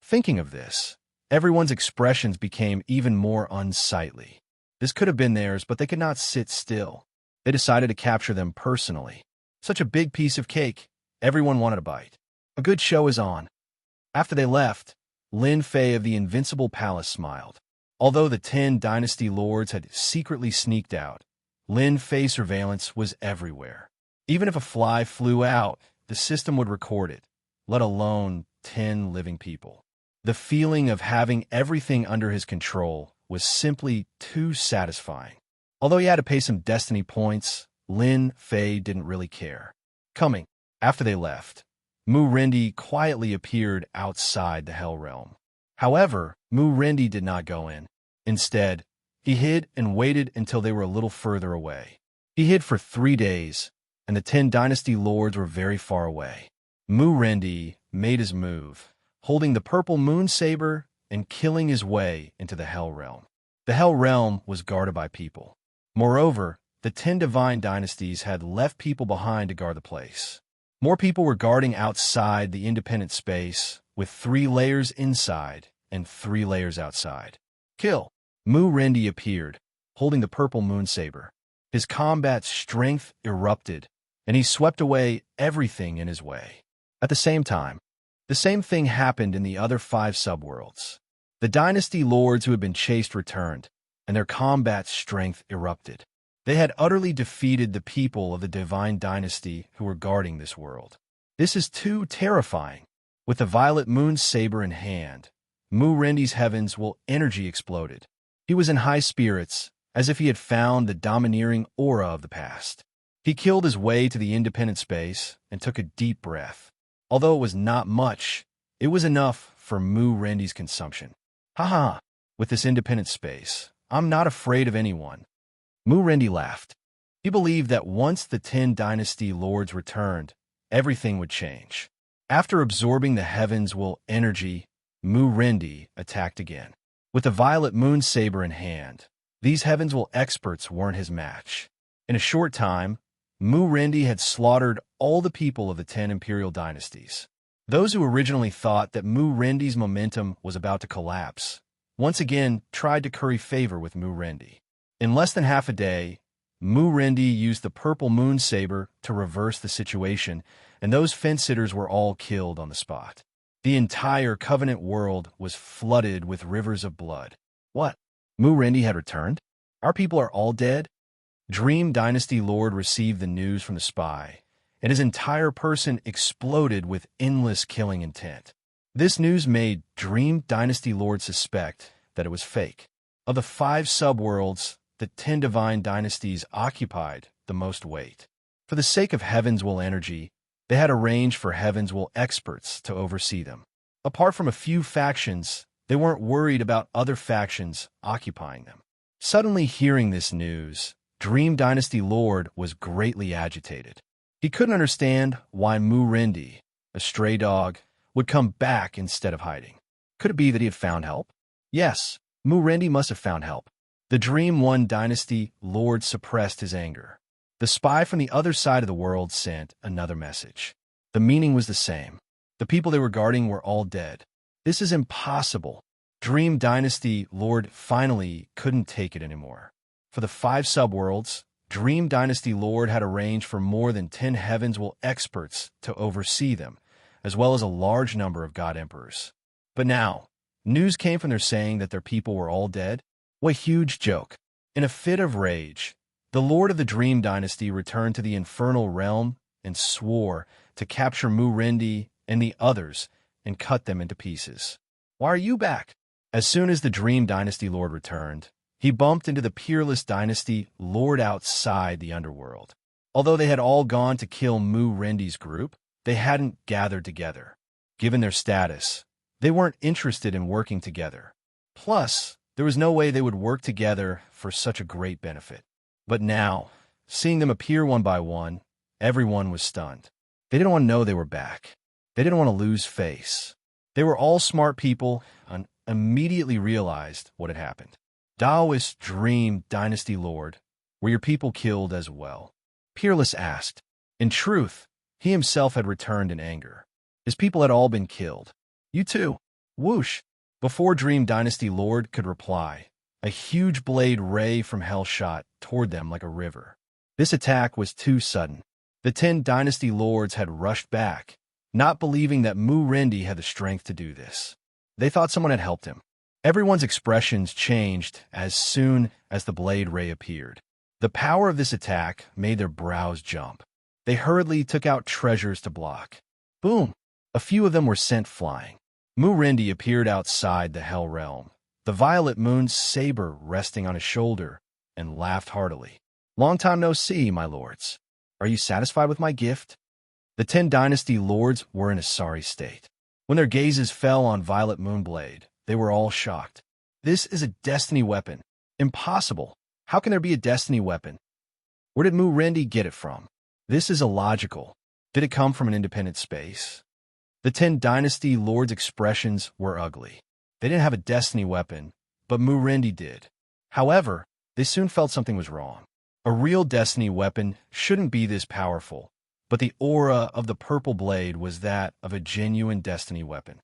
Thinking of this, everyone's expressions became even more unsightly. This could have been theirs, but they could not sit still. They decided to capture them personally. Such a big piece of cake. Everyone wanted a bite. A good show is on. After they left, Lin Fei of the Invincible Palace smiled. Although the 10 dynasty lords had secretly sneaked out, Lin Fei's surveillance was everywhere. Even if a fly flew out, the system would record it, let alone 10 living people. The feeling of having everything under his control was simply too satisfying. Although he had to pay some destiny points, Lin Fei didn't really care. After they left, Mu Rendi quietly appeared outside the Hell Realm. However, Mu Rendi did not go in. Instead, he hid and waited until they were a little further away. He hid for 3 days, and the 10 dynasty lords were very far away. Mu Rendi made his move, holding the purple moon saber and killing his way into the Hell Realm. The Hell Realm was guarded by people. Moreover, the 10 divine dynasties had left people behind to guard the place. More people were guarding outside the independent space, with 3 layers inside and 3 layers outside. Kill! Mu Rendi appeared, holding the purple moon saber. His combat strength erupted, and he swept away everything in his way. At the same time, the same thing happened in the other 5 subworlds. The dynasty lords who had been chased returned, and their combat strength erupted. They had utterly defeated the people of the divine dynasty who were guarding this world. This is too terrifying. With the violet moon saber in hand, Mu Rendi's heavens will energy exploded. He was in high spirits, as if he had found the domineering aura of the past. He killed his way to the independent space and took a deep breath. Although it was not much, it was enough for Mu Rendi's consumption. Haha, with this independent space, I'm not afraid of anyone. Mu Rendi laughed. He believed that once the 10 dynasty lords returned, everything would change. After absorbing the heavens' will energy, Mu Rendi attacked again. With the violet moon saber in hand, these heavens' will experts weren't his match. In a short time, Mu Rendi had slaughtered all the people of the 10 imperial dynasties. Those who originally thought that Mu Rendi's momentum was about to collapse, once again tried to curry favor with Mu Rendi. In less than half a day, Mu Rendi used the purple moon saber to reverse the situation, and those fence-sitters were all killed on the spot. The entire Covenant world was flooded with rivers of blood. What? Mu Rendi had returned? Our people are all dead? Dream Dynasty Lord received the news from the spy, and his entire person exploded with endless killing intent. This news made Dream Dynasty Lord suspect that it was fake. Of the 5 subworlds, the 10 divine dynasties occupied the most weight. For the sake of Heaven's Will energy, they had arranged for Heaven's Will experts to oversee them. Apart from a few factions, they weren't worried about other factions occupying them. Suddenly hearing this news, Dream Dynasty Lord was greatly agitated. He couldn't understand why Mu Rendi, a stray dog, would come back instead of hiding. Could it be that he had found help? Yes, Mu Rendi must have found help. The Dream One Dynasty Lord suppressed his anger. The spy from the other side of the world sent another message. The meaning was the same. The people they were guarding were all dead. This is impossible. Dream Dynasty Lord finally couldn't take it anymore. For the 5 subworlds, Dream Dynasty Lord had arranged for more than 10 Heavenswell experts to oversee them, as well as a large number of God Emperors. But now, news came from their saying that their people were all dead. What a huge joke. In a fit of rage, the Lord of the Dream Dynasty returned to the Infernal Realm and swore to capture Mu-Rendi and the others and cut them into pieces. Why are you back? As soon as the Dream Dynasty Lord returned, he bumped into the Peerless Dynasty Lord outside the underworld. Although they had all gone to kill Mu-Rendi's group, they hadn't gathered together. Given their status, they weren't interested in working together. Plus, there was no way they would work together for such a great benefit. But now, seeing them appear one by one, everyone was stunned. They didn't want to know they were back. They didn't want to lose face. They were all smart people and immediately realized what had happened. Daoist Dream Dynasty Lord, were your people killed as well? Peerless asked. In truth, he himself had returned in anger. His people had all been killed. You too. Whoosh. Before Dream Dynasty Lord could reply, a huge blade ray from hell shot toward them like a river. This attack was too sudden. The 10 Dynasty Lords had rushed back, not believing that Mu-Rendi had the strength to do this. They thought someone had helped him. Everyone's expressions changed as soon as the blade ray appeared. The power of this attack made their brows jump. They hurriedly took out treasures to block. Boom! A few of them were sent flying. Mu-Rendi appeared outside the Hell Realm, the Violet Moon's saber resting on his shoulder, and laughed heartily. Long time no see, my lords. Are you satisfied with my gift? The 10 Dynasty Lords were in a sorry state. When their gazes fell on Violet Moonblade, they were all shocked. This is a destiny weapon. Impossible. How can there be a destiny weapon? Where did Mu-Rendi get it from? This is illogical. Did it come from an independent space? The 10 Dynasty Lords' expressions were ugly. They didn't have a destiny weapon, but Mu-Rendi did. However, they soon felt something was wrong. A real destiny weapon shouldn't be this powerful, but the aura of the purple blade was that of a genuine destiny weapon.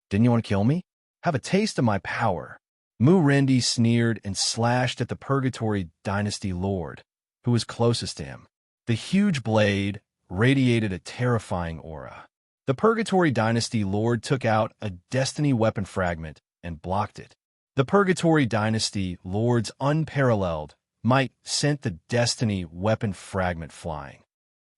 Didn't you want to kill me? Have a taste of my power. Mu-Rendi sneered and slashed at the Purgatory Dynasty Lord, who was closest to him. The huge blade radiated a terrifying aura. The Purgatory Dynasty Lord took out a destiny weapon fragment and blocked it. The Purgatory Dynasty Lord's unparalleled might sent the destiny weapon fragment flying.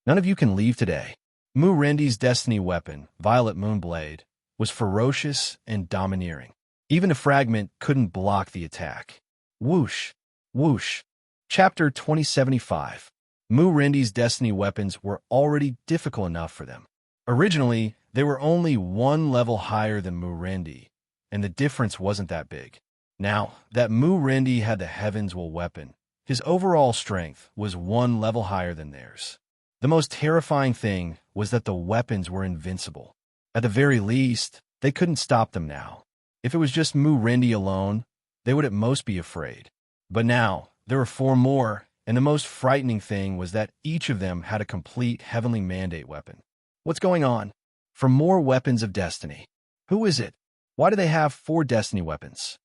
None of you can leave today. Mu-Rendi's destiny weapon, Violet Moonblade, was ferocious and domineering. Even a fragment couldn't block the attack. Whoosh, whoosh. Chapter 2075. Mu-Rendi's destiny weapons were already difficult enough for them. Originally, they were only 1 level higher than Mu-Rendi, and the difference wasn't that big. Now that Mu-Rendi had the Heavenswell weapon, his overall strength was 1 level higher than theirs. The most terrifying thing was that the weapons were invincible. At the very least, they couldn't stop them now. If it was just Mu-Rendi alone, they would at most be afraid. But now, there were 4 more, and the most frightening thing was that each of them had a complete Heavenly Mandate weapon. What's going on? For more weapons of destiny. Who is it? Why do they have 4 destiny weapons?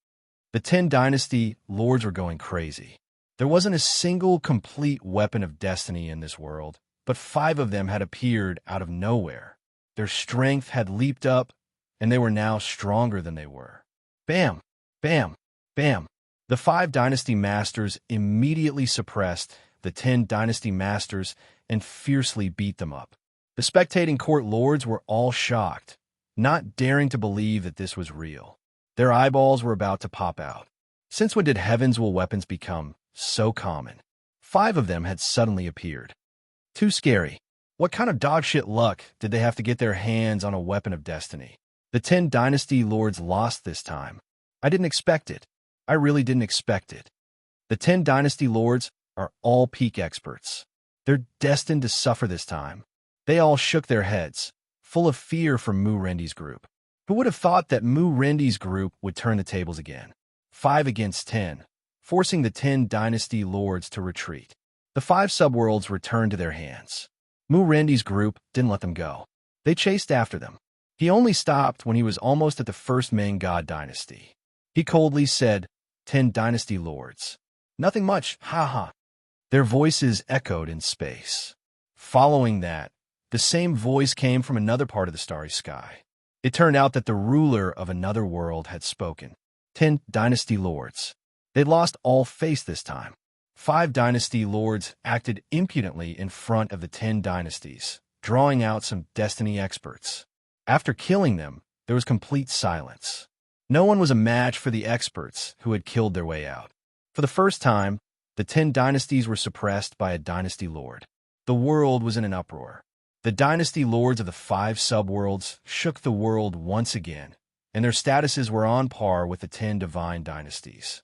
The 10 Dynasty Lords were going crazy. There wasn't a single complete weapon of destiny in this world, but 5 of them had appeared out of nowhere. Their strength had leaped up, and they were now stronger than they were. Bam! Bam! Bam! The 5 Dynasty Masters immediately suppressed the 10 Dynasty Masters and fiercely beat them up. The spectating court lords were all shocked, not daring to believe that this was real. Their eyeballs were about to pop out. Since when did Heavenswell weapons become so common? 5 of them had suddenly appeared. Too scary. What kind of dogshit luck did they have to get their hands on a weapon of destiny? The 10 Dynasty Lords lost this time. I didn't expect it. I really didn't expect it. The 10 Dynasty Lords are all peak experts. They're destined to suffer this time. They all shook their heads, full of fear for Mu-Rendi's group. Who would have thought that Mu-Rendi's group would turn the tables again? 5 against 10, forcing the 10 Dynasty Lords to retreat. The 5 subworlds returned to their hands. Mu-Rendi's group didn't let them go. They chased after them. He only stopped when he was almost at the first main god dynasty. He coldly said, 10 dynasty lords. Nothing much, ha. Their voices echoed in space. Following that, the same voice came from another part of the starry sky. It turned out that the ruler of another world had spoken. 10 dynasty lords. They'd lost all face this time. 5 dynasty lords acted impudently in front of the 10 dynasties, drawing out some destiny experts. After killing them, there was complete silence. No one was a match for the experts who had killed their way out. For the first time, the 10 dynasties were suppressed by a dynasty lord. The world was in an uproar. The dynasty lords of the 5 subworlds shook the world once again, and their statuses were on par with the 10 divine dynasties.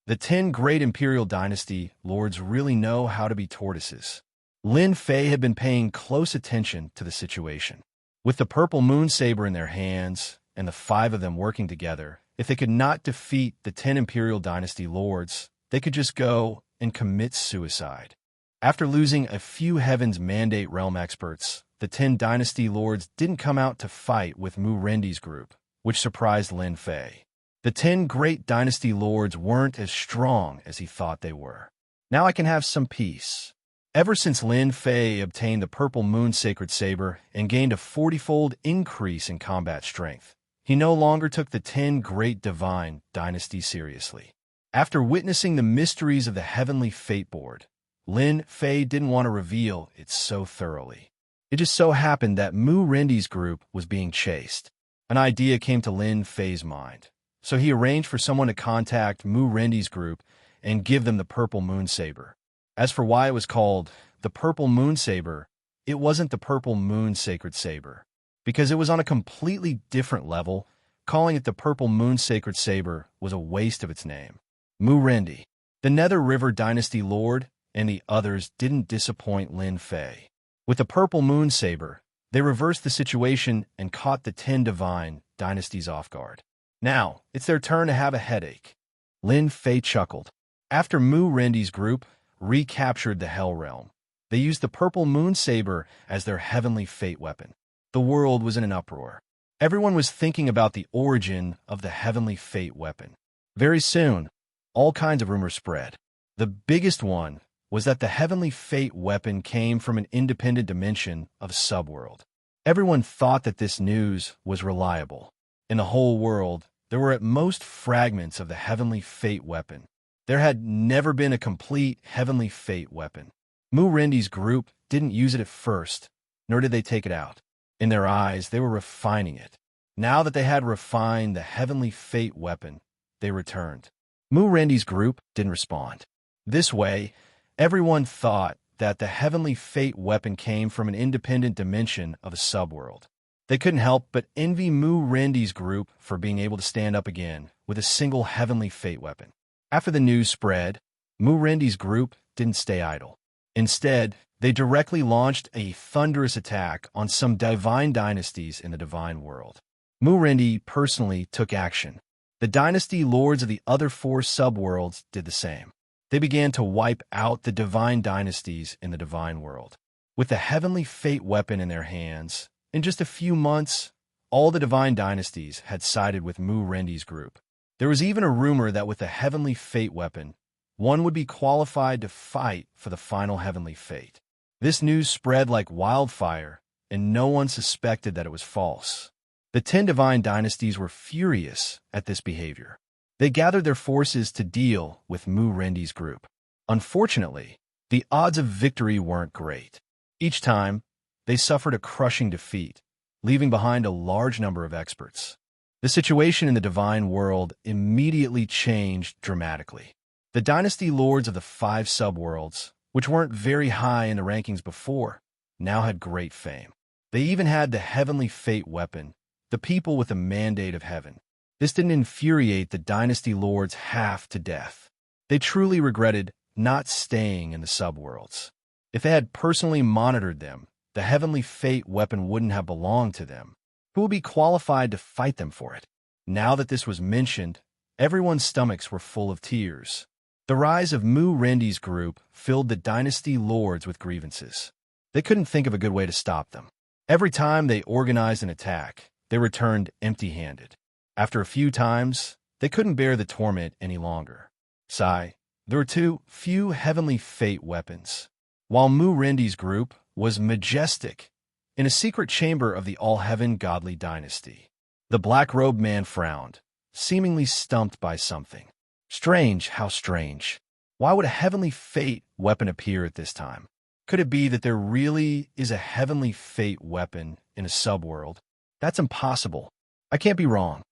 The 10 great imperial dynasty lords really know how to be tortoises. Lin Fei had been paying close attention to the situation. With the purple moon saber in their hands, and the 5 of them working together, if they could not defeat the 10 imperial dynasty lords, they could just go and commit suicide. After losing a few Heaven's Mandate realm experts, the 10 dynasty lords didn't come out to fight with Mu Rendi's group, which surprised Lin Fei. The 10 great dynasty lords weren't as strong as he thought they were. Now I can have some peace. Ever since Lin Fei obtained the purple moon sacred saber and gained a 40-fold increase in combat strength, he no longer took the 10 great divine dynasties seriously. After witnessing the mysteries of the heavenly fate board, Lin Fei didn't want to reveal it so thoroughly. It just so happened that Mu Rendi's group was being chased. An idea came to Lin Fei's mind, so he arranged for someone to contact Mu Rendi's group and give them the purple moon saber. As for why it was called the purple moon saber, it wasn't the purple moon sacred saber, because it was on a completely different level. Calling it the purple moon sacred saber was a waste of its name. Mu Rendi, the Nether River Dynasty Lord, and the others didn't disappoint Lin Fei. With the purple moon saber, they reversed the situation and caught the 10 divine dynasties off guard. Now, it's their turn to have a headache. Lin Fei chuckled. After Mu Rendi's group recaptured the Hell Realm, they used the purple moon saber as their heavenly fate weapon. The world was in an uproar. Everyone was thinking about the origin of the heavenly fate weapon. Very soon, all kinds of rumors spread. The biggest one was that the heavenly fate weapon came from an independent dimension of Subworld. Everyone thought that this news was reliable. In the whole world, there were at most fragments of the heavenly fate weapon. There had never been a complete heavenly fate weapon. Mu Rendi's group didn't use it at first, nor did they take it out. In their eyes, they were refining it. Now that they had refined the heavenly fate weapon, they returned. Mu Rendi's group didn't respond. This way, everyone thought that the heavenly fate weapon came from an independent dimension of a subworld. They couldn't help but envy Mu Rendi's group for being able to stand up again with a single heavenly fate weapon. After the news spread, Mu Rendi's group didn't stay idle. Instead, they directly launched a thunderous attack on some divine dynasties in the divine world. Mu Rendi personally took action. The dynasty lords of the other 4 subworlds did the same. They began to wipe out the divine dynasties in the divine world. With the heavenly fate weapon in their hands, in just a few months, all the divine dynasties had sided with Mu Rendi's group. There was even a rumor that with the heavenly fate weapon, one would be qualified to fight for the final heavenly fate. This news spread like wildfire, and no one suspected that it was false. The 10 divine dynasties were furious at this behavior. They gathered their forces to deal with Mu Rendi's group. Unfortunately, the odds of victory weren't great. Each time, they suffered a crushing defeat, leaving behind a large number of experts. The situation in the divine world immediately changed dramatically. The dynasty lords of the 5 subworlds, which weren't very high in the rankings before, now had great fame. They even had the heavenly fate weapon, the people with the mandate of heaven. This didn't infuriate the dynasty lords half to death. They truly regretted not staying in the subworlds. If they had personally monitored them, the heavenly fate weapon wouldn't have belonged to them. Who would be qualified to fight them for it? Now that this was mentioned, everyone's stomachs were full of tears. The rise of Mu Rendi's group filled the dynasty lords with grievances. They couldn't think of a good way to stop them. Every time they organized an attack, they returned empty-handed. After a few times, they couldn't bear the torment any longer. There were too few heavenly fate weapons. While Mu-Rendi's group was majestic in a secret chamber of the all-heaven godly dynasty, the black-robed man frowned, seemingly stumped by something. Strange, how strange. Why would a heavenly fate weapon appear at this time? Could it be that there really is a heavenly fate weapon in a subworld? That's impossible. I can't be wrong.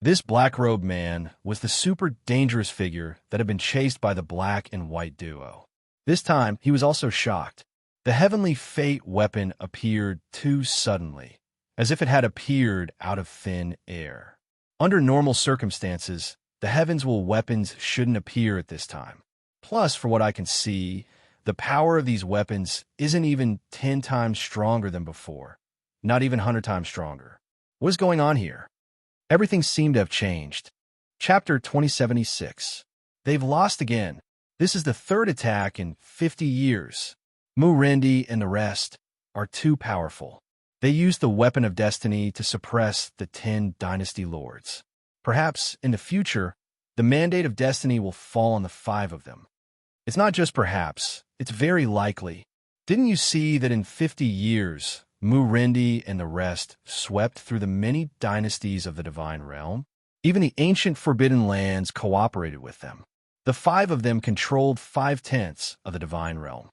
This black-robed man was the super dangerous figure that had been chased by the black and white duo. This time, he was also shocked. The heavenly fate weapon appeared too suddenly, as if it had appeared out of thin air. Under normal circumstances, the heavens' weapons shouldn't appear at this time. Plus, for what I can see, the power of these weapons isn't even 10 times stronger than before, not even 100 times stronger. What is going on here? Everything seemed to have changed. Chapter 2076. They've lost again. This is the third attack in 50 years. Mu-Rendi and the rest are too powerful. They used the weapon of destiny to suppress the 10 dynasty lords. Perhaps, in the future, the mandate of destiny will fall on the 5 of them. It's not just perhaps, it's very likely. Didn't you see that in 50 years, Mu-Rendi and the rest swept through the many dynasties of the divine realm? Even the ancient forbidden lands cooperated with them. The 5 of them controlled 5/10 of the divine realm.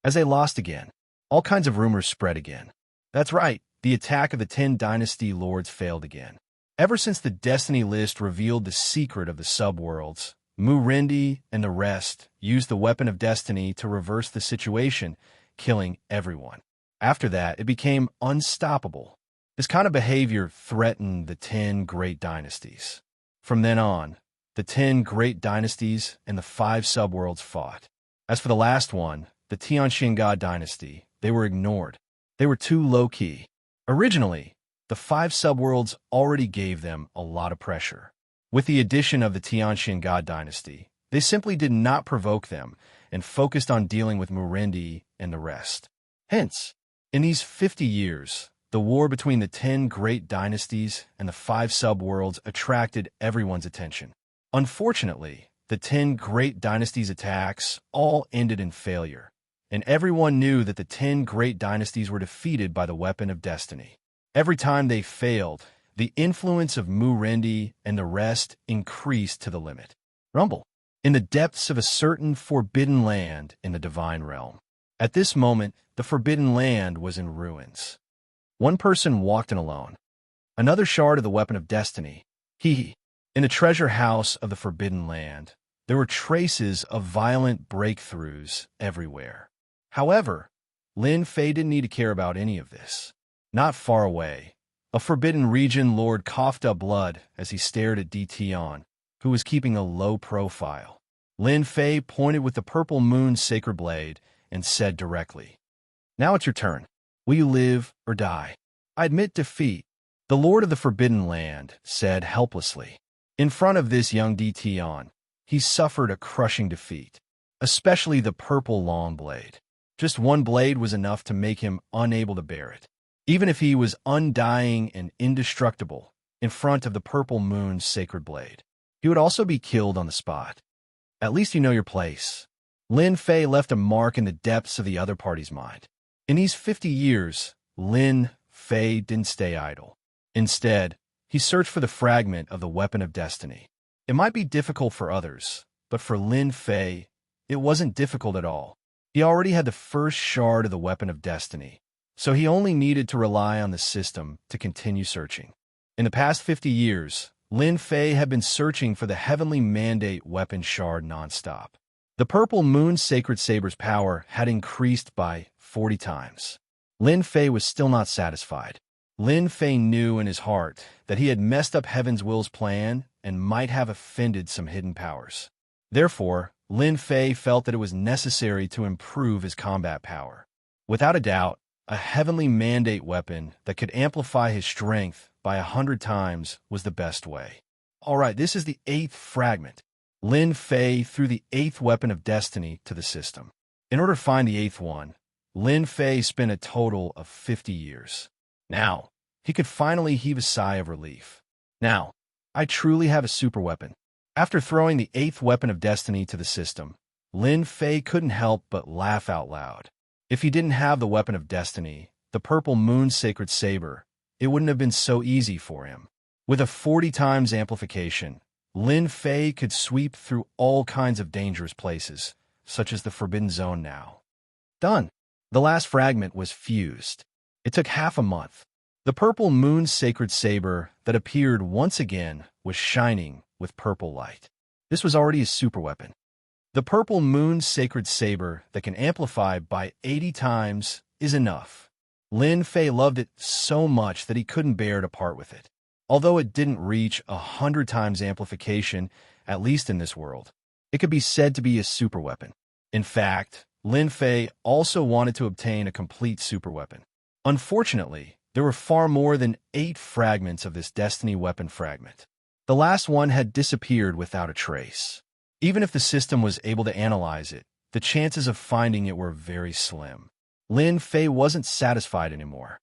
As they lost again, all kinds of rumors spread again. That's right, the attack of the 10 dynasty lords failed again. Ever since the destiny list revealed the secret of the subworlds, Mu-Rendi and the rest used the weapon of destiny to reverse the situation, killing everyone. After that, it became unstoppable. This kind of behavior threatened the 10 great dynasties. From then on, the 10 great dynasties and the 5 subworlds fought. As for the last one, the Tianxinga dynasty, they were ignored. They were too low-key. Originally, the 5 subworlds already gave them a lot of pressure. With the addition of the Tianxinga dynasty, they simply did not provoke them and focused on dealing with Mu-Rendi and the rest. Hence, in these 50 years, the war between the 10 great dynasties and the 5 subworlds attracted everyone's attention. Unfortunately, the 10 great dynasties' attacks all ended in failure, and everyone knew that the 10 great dynasties were defeated by the weapon of destiny. Every time they failed, the influence of Mu-Rendi and the rest increased to the limit. Rumble. In the depths of a certain forbidden land in the divine realm. At this moment, the forbidden land was in ruins. One person walked in alone. Another shard of the weapon of destiny. In the treasure house of the forbidden land, there were traces of violent breakthroughs everywhere. However, Lin Fei didn't need to care about any of this. Not far away, a forbidden region lord coughed up blood as he stared at Tion, who was keeping a low profile. Lin Fei pointed with the purple moon's sacred blade and said directly, "Now it's your turn. Will you live or die?" "I admit defeat," the lord of the forbidden land said helplessly. In front of this young Tion, he suffered a crushing defeat, especially the purple long blade. Just one blade was enough to make him unable to bear it. Even if he was undying and indestructible in front of the purple moon's sacred blade, he would also be killed on the spot. At least you know your place. Lin Fei left a mark in the depths of the other party's mind. In these 50 years, Lin Fei didn't stay idle. Instead, he searched for the fragment of the weapon of destiny. It might be difficult for others, but for Lin Fei, it wasn't difficult at all. He already had the first shard of the weapon of destiny, so he only needed to rely on the system to continue searching. In the past 50 years, Lin Fei had been searching for the heavenly mandate weapon shard nonstop. The purple moon's sacred saber's power had increased by 40 times. Lin Fei was still not satisfied. Lin Fei knew in his heart that he had messed up Heaven's Will's plan and might have offended some hidden powers. Therefore, Lin Fei felt that it was necessary to improve his combat power. Without a doubt, a heavenly mandate weapon that could amplify his strength by 100 times was the best way. All right, this is the 8th fragment. Lin Fei threw the 8th weapon of destiny to the system. In order to find the 8th one, Lin Fei spent a total of 50 years. Now, he could finally heave a sigh of relief. Now, I truly have a super weapon. After throwing the 8th weapon of destiny to the system, Lin Fei couldn't help but laugh out loud. If he didn't have the weapon of destiny, the purple moon sacred saber, it wouldn't have been so easy for him. With a 40 times amplification, Lin Fei could sweep through all kinds of dangerous places, such as the Forbidden Zone now. Done. The last fragment was fused. It took half a month. The purple moon sacred saber that appeared once again was shining with purple light. This was already a super weapon. The purple moon sacred saber that can amplify by 80 times is enough. Lin Fei loved it so much that he couldn't bear to part with it. Although it didn't reach 100 times amplification, at least in this world, it could be said to be a super weapon. In fact, Lin Fei also wanted to obtain a complete super weapon. Unfortunately, there were far more than 8 fragments of this destiny weapon fragment. The last one had disappeared without a trace. Even if the system was able to analyze it, the chances of finding it were very slim. Lin Fei wasn't satisfied anymore.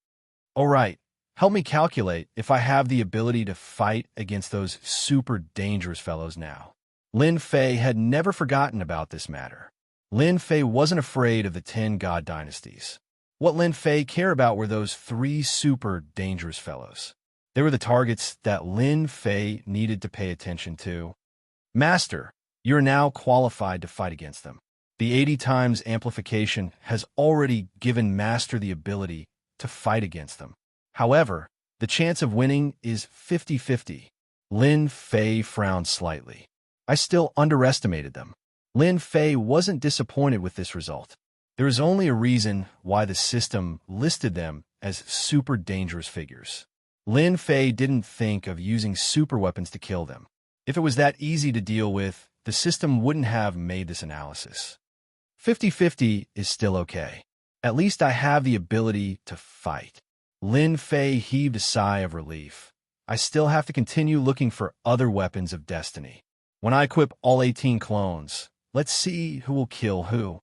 All right, help me calculate if I have the ability to fight against those super dangerous fellows now. Lin Fei had never forgotten about this matter. Lin Fei wasn't afraid of the 10 god dynasties. What Lin Fei cared about were those 3 super dangerous fellows. They were the targets that Lin Fei needed to pay attention to. Master, you're now qualified to fight against them. The 80 times amplification has already given Master the ability to fight against them. However, the chance of winning is 50-50. Lin Fei frowned slightly. I still underestimated them. Lin Fei wasn't disappointed with this result. There is only a reason why the system listed them as super dangerous figures. Lin Fei didn't think of using super weapons to kill them. If it was that easy to deal with, the system wouldn't have made this analysis. 50-50 is still okay. At least I have the ability to fight. Lin Fei heaved a sigh of relief. I still have to continue looking for other weapons of destiny. When I equip all 18 clones, let's see who will kill who.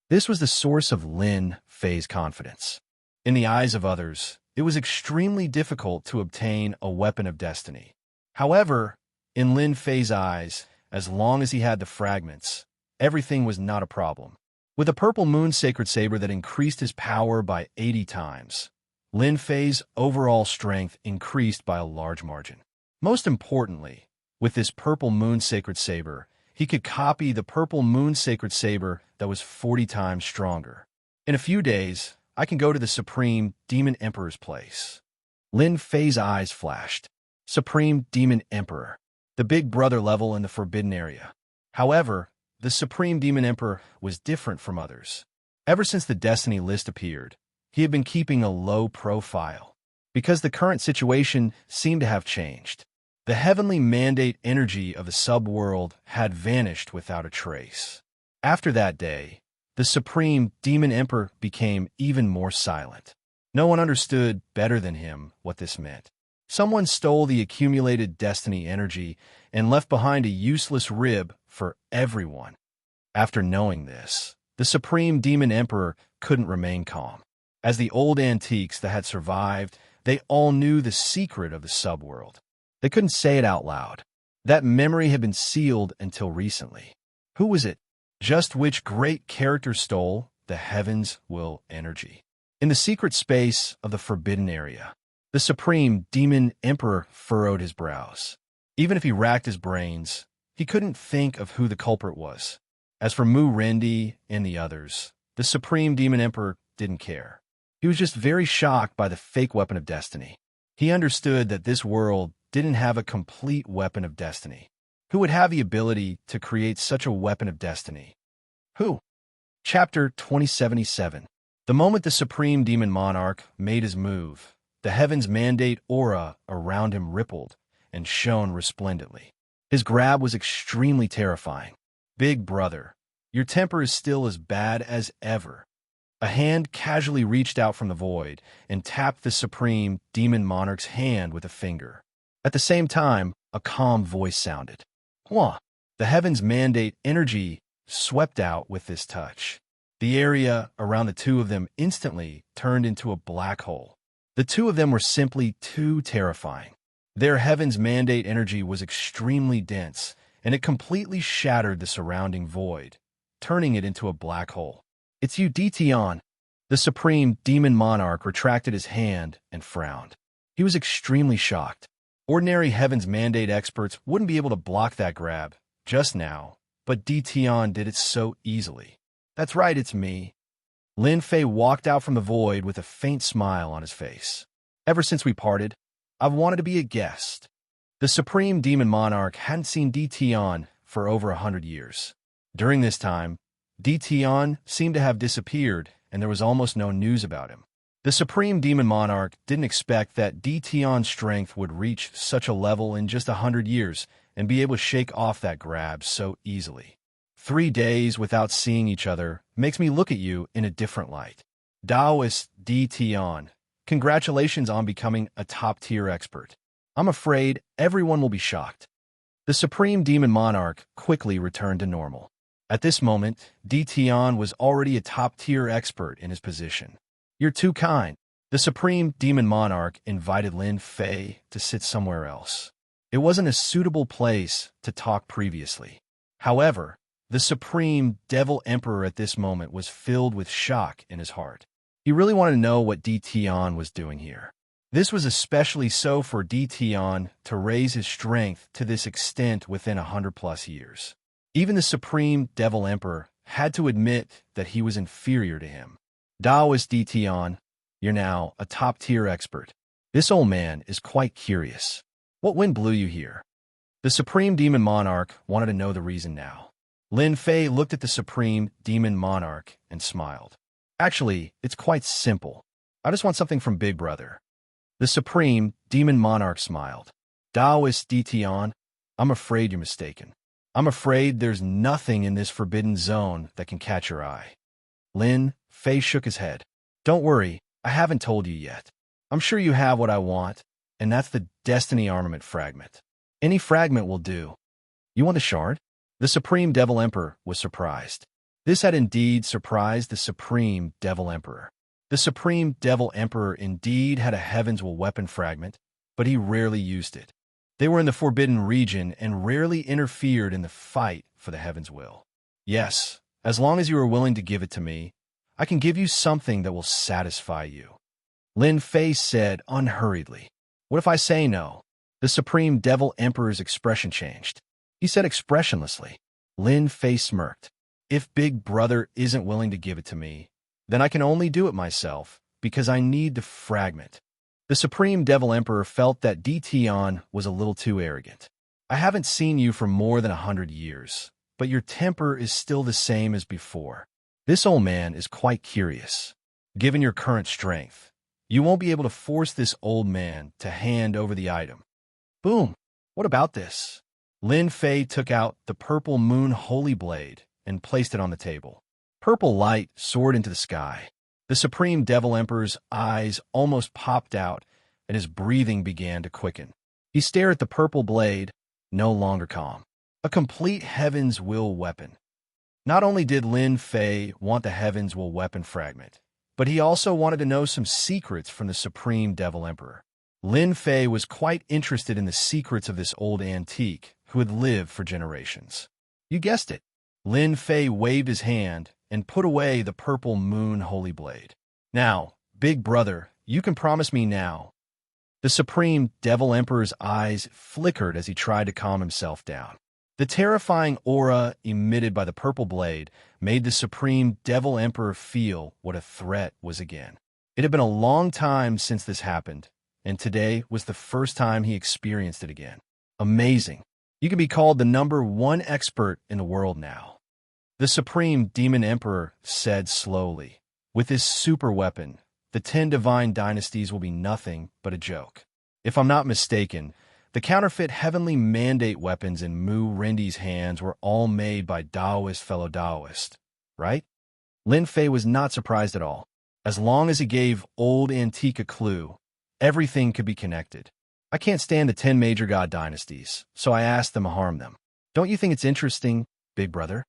This was the source of Lin Fei's confidence. In the eyes of others, it was extremely difficult to obtain a weapon of destiny. However, in Lin Fei's eyes, as long as he had the fragments, everything was not a problem. With a purple moon sacred saber that increased his power by 80 times, Lin Fei's overall strength increased by a large margin. Most importantly, with this purple moon sacred saber, he could copy the purple moon sacred saber that was 40 times stronger. In a few days, I can go to the Supreme Demon Emperor's place. Lin Fei's eyes flashed. Supreme Demon Emperor, the big brother level in the Forbidden Area. However, the Supreme Demon Emperor was different from others. Ever since the Destiny list appeared, he had been keeping a low profile, because the current situation seemed to have changed. The heavenly mandate energy of the subworld had vanished without a trace. After that day, the Supreme Demon Emperor became even more silent. No one understood better than him what this meant. Someone stole the accumulated destiny energy and left behind a useless rib for everyone. After knowing this, the Supreme Demon Emperor couldn't remain calm. As the old antiques that had survived, they all knew the secret of the subworld. They couldn't say it out loud. That memory had been sealed until recently. Who was it? Just which great character stole the heaven's will energy? In the secret space of the Forbidden Area, the Supreme Demon Emperor furrowed his brows. Even if he racked his brains, he couldn't think of who the culprit was. As for Mu Rendi and the others, the Supreme Demon Emperor didn't care. He was just very shocked by the fake weapon of destiny. He understood that this world didn't have a complete weapon of destiny. Who would have the ability to create such a weapon of destiny? Who? Chapter 2077. The moment the Supreme Demon Monarch made his move, the heaven's mandate aura around him rippled and shone resplendently. His grab was extremely terrifying. Big brother, your temper is still as bad as ever. A hand casually reached out from the void and tapped the Supreme Demon Monarch's hand with a finger. At the same time, a calm voice sounded. Hua! The heaven's mandate energy swept out with this touch. The area around the two of them instantly turned into a black hole. The two of them were simply too terrifying. Their heaven's mandate energy was extremely dense, and it completely shattered the surrounding void, turning it into a black hole. "It's you, Tion." The supreme demon monarch retracted his hand and frowned. He was extremely shocked. Ordinary heaven's mandate experts wouldn't be able to block that grab just now, but Tion did it so easily. "That's right, it's me." Lin Fei walked out from the void with a faint smile on his face. "Ever since we parted, I've wanted to be a guest." The supreme demon monarch hadn't seen Tion for over 100 years. During this time, Tion seemed to have disappeared, and there was almost no news about him. The supreme demon monarch didn't expect that Tion's strength would reach such a level in just 100 years and be able to shake off that grab so easily. 3 days without seeing each other makes me look at you in a different light. Taoist Tion, congratulations on becoming a top-tier expert. I'm afraid everyone will be shocked. The supreme demon monarch quickly returned to normal. At this moment, Tion was already a top-tier expert in his position. "You're too kind." The supreme demon monarch invited Lin Fei to sit somewhere else. It wasn't a suitable place to talk previously. However, the supreme devil emperor at this moment was filled with shock in his heart. He really wanted to know what Tion was doing here. This was especially so for Tion to raise his strength to this extent within 100+ years. Even the supreme devil emperor had to admit that he was inferior to him. "Taoist Tion, you're now a top-tier expert. This old man is quite curious. What wind blew you here?" The supreme demon monarch wanted to know the reason now. Lin Fei looked at the supreme demon monarch and smiled. "Actually, it's quite simple. I just want something from Big Brother." The supreme demon monarch smiled. "Taoist Tion, I'm afraid you're mistaken. I'm afraid there's nothing in this forbidden zone that can catch your eye." Lin Fei shook his head. "Don't worry, I haven't told you yet. I'm sure you have what I want, and that's the Destiny Armament fragment. Any fragment will do." "You want a shard?" The supreme devil emperor was surprised. This had indeed surprised the supreme devil emperor. The supreme devil emperor indeed had a Heaven's Will weapon fragment, but he rarely used it. They were in the forbidden region and rarely interfered in the fight for the Heaven's Will. "Yes, as long as you are willing to give it to me, I can give you something that will satisfy you," Lin Fei said unhurriedly. "What if I say no?" The supreme devil emperor's expression changed. He said expressionlessly. Lin Fei smirked. "If Big Brother isn't willing to give it to me, then I can only do it myself, because I need the fragment." The supreme devil emperor felt that Tion was a little too arrogant. "I haven't seen you for more than 100 years, but your temper is still the same as before. This old man is quite curious. Given your current strength, you won't be able to force this old man to hand over the item." Boom! "What about this?" Lin Fei took out the purple moon holy blade and placed it on the table. Purple light soared into the sky. The supreme devil emperor's eyes almost popped out, and his breathing began to quicken. He stared at the purple blade, no longer calm. A complete Heaven's Will weapon. Not only did Lin Fei want the Heaven's Will weapon fragment, but he also wanted to know some secrets from the supreme devil emperor. Lin Fei was quite interested in the secrets of this old antique who had lived for generations. You guessed it. Lin Fei waved his hand and put away the purple moon holy blade. "Now, Big Brother, you can promise me now." The supreme devil emperor's eyes flickered as he tried to calm himself down. The terrifying aura emitted by the purple blade made the supreme devil emperor feel what a threat was again. It had been a long time since this happened, and today was the first time he experienced it again. Amazing. You can be called the #1 expert in the world now. The supreme demon emperor said slowly. With this super weapon, the 10 divine dynasties will be nothing but a joke. If I'm not mistaken, the counterfeit heavenly mandate weapons in Mu Rendi's hands were all made by fellow Taoist, right? Lin Fei was not surprised at all. As long as he gave old antique a clue, everything could be connected. "I can't stand the 10 major god dynasties, so I asked them to harm them. Don't you think it's interesting, Big Brother?"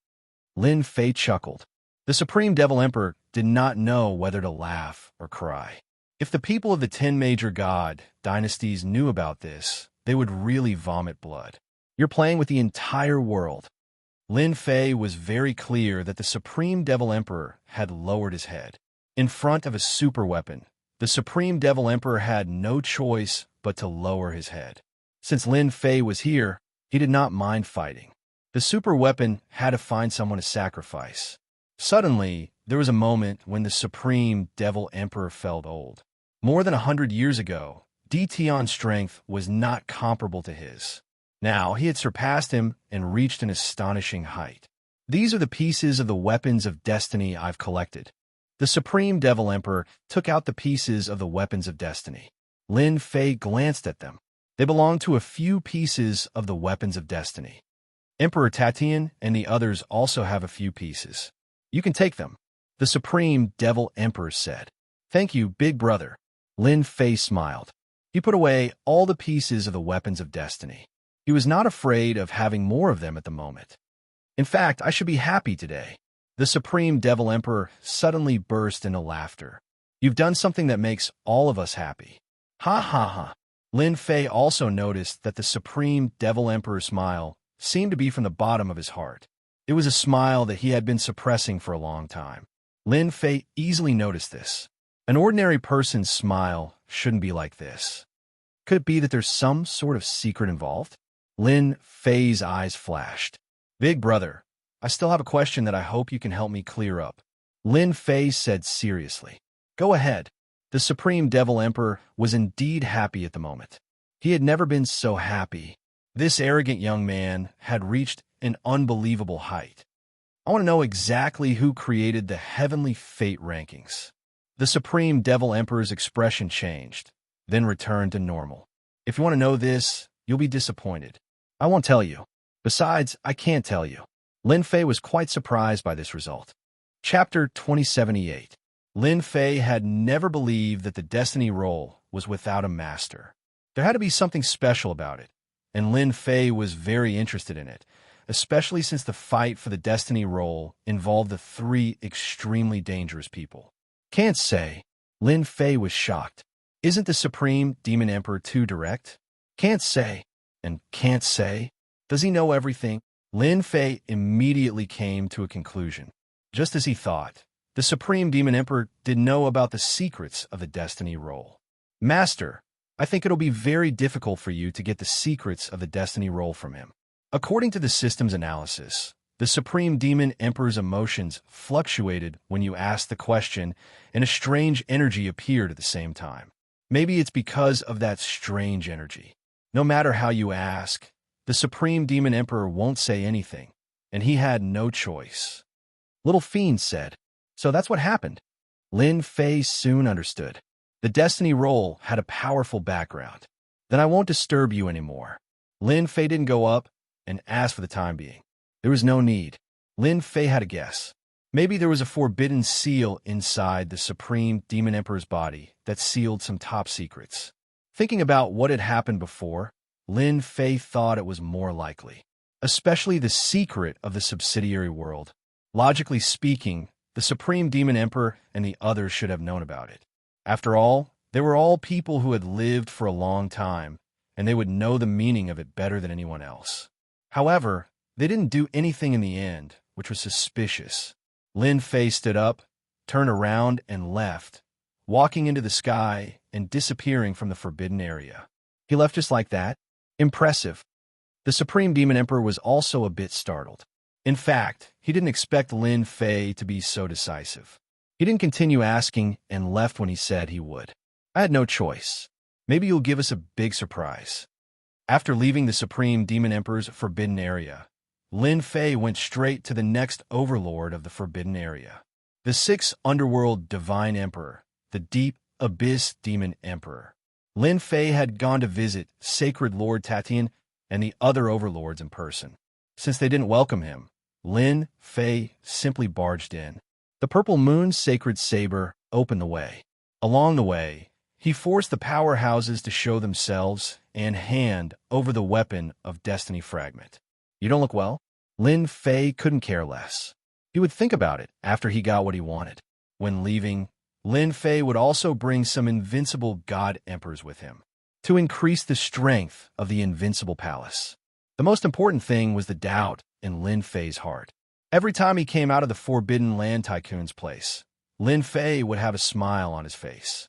Lin Fei chuckled. The Supreme Devil Emperor did not know whether to laugh or cry. If the people of the 10 major god dynasties knew about this, they would really vomit blood. You're playing with the entire world. Lin Fei was very clear that the Supreme Devil Emperor had lowered his head. In front of a super weapon, the Supreme Devil Emperor had no choice but to lower his head. Since Lin Fei was here, he did not mind fighting. The super weapon had to find someone to sacrifice. Suddenly, there was a moment when the Supreme Devil Emperor felt old. More than 100 years ago, Tion's strength was not comparable to his. Now, he had surpassed him and reached an astonishing height. These are the pieces of the weapons of destiny I've collected. The Supreme Devil Emperor took out the pieces of the weapons of destiny. Lin Fei glanced at them. They belonged to a few pieces of the weapons of destiny. Emperor Tatian and the others also have a few pieces. You can take them, the Supreme Devil Emperor said. Thank you, big brother. Lin Fei smiled. He put away all the pieces of the weapons of destiny. He was not afraid of having more of them at the moment. In fact, I should be happy today. The Supreme Devil Emperor suddenly burst into laughter. You've done something that makes all of us happy. Ha ha ha. Lin Fei also noticed that the Supreme Devil Emperor's smile seemed to be from the bottom of his heart. It was a smile that he had been suppressing for a long time. Lin Fei easily noticed this. An ordinary person's smile shouldn't be like this. Could it be that there's some sort of secret involved? Lin Fei's eyes flashed. Big brother, I still have a question that I hope you can help me clear up. Lin Fei said seriously. Go ahead. The Supreme Devil Emperor was indeed happy at the moment. He had never been so happy. This arrogant young man had reached an unbelievable height. I want to know exactly who created the heavenly fate rankings. The Supreme Devil Emperor's expression changed, then returned to normal. If you want to know this, you'll be disappointed. I won't tell you. Besides, I can't tell you. Lin Fei was quite surprised by this result. Chapter 2078. Lin Fei had never believed that the Destiny Roll was without a master. There had to be something special about it, and Lin Fei was very interested in it, especially since the fight for the Destiny Roll involved the 3 extremely dangerous people. Can't say. Lin Fei was shocked. Isn't the Supreme Demon Emperor too direct? Can't say. And can't say. Does he know everything? Lin Fei immediately came to a conclusion. Just as he thought, the Supreme Demon Emperor did know about the secrets of the Destiny Roll. Master, I think it'll be very difficult for you to get the secrets of the Destiny Roll from him. According to the system's analysis, the Supreme Demon Emperor's emotions fluctuated when you asked the question, and a strange energy appeared at the same time. Maybe it's because of that strange energy. No matter how you ask, the Supreme Demon Emperor won't say anything, and he had no choice. Little Fiend said, so that's what happened. Lin Fei soon understood. The Destiny Roll had a powerful background. Then I won't disturb you anymore. Lin Fei didn't go up and ask for the time being. There was no need. Lin Fei had a guess. Maybe there was a forbidden seal inside the Supreme Demon Emperor's body that sealed some top secrets. Thinking about what had happened before, Lin Fei thought it was more likely, especially the secret of the subsidiary world. Logically speaking, the Supreme Demon Emperor and the others should have known about it. After all, they were all people who had lived for a long time, and they would know the meaning of it better than anyone else. However, they didn't do anything in the end, which was suspicious. Lin Fei stood up, turned around, and left, walking into the sky and disappearing from the forbidden area. He left just like that? Impressive. The Supreme Demon Emperor was also a bit startled. In fact, he didn't expect Lin Fei to be so decisive. He didn't continue asking and left when he said he would. I had no choice. Maybe you'll give us a big surprise. After leaving the Supreme Demon Emperor's forbidden area, Lin Fei went straight to the next overlord of the forbidden area, the 6th Underworld Divine Emperor, the Deep Abyss Demon Emperor. Lin Fei had gone to visit Sacred Lord Tatian and the other overlords in person. Since they didn't welcome him, Lin Fei simply barged in. The Purple Moon's sacred saber opened the way. Along the way, he forced the powerhouses to show themselves and hand over the weapon of Destiny Fragment. You don't look well? Lin Fei couldn't care less. He would think about it after he got what he wanted. When leaving, Lin Fei would also bring some invincible god emperors with him to increase the strength of the invincible palace. The most important thing was the doubt in Lin Fei's heart. Every time he came out of the Forbidden Land Tycoon's place, Lin Fei would have a smile on his face.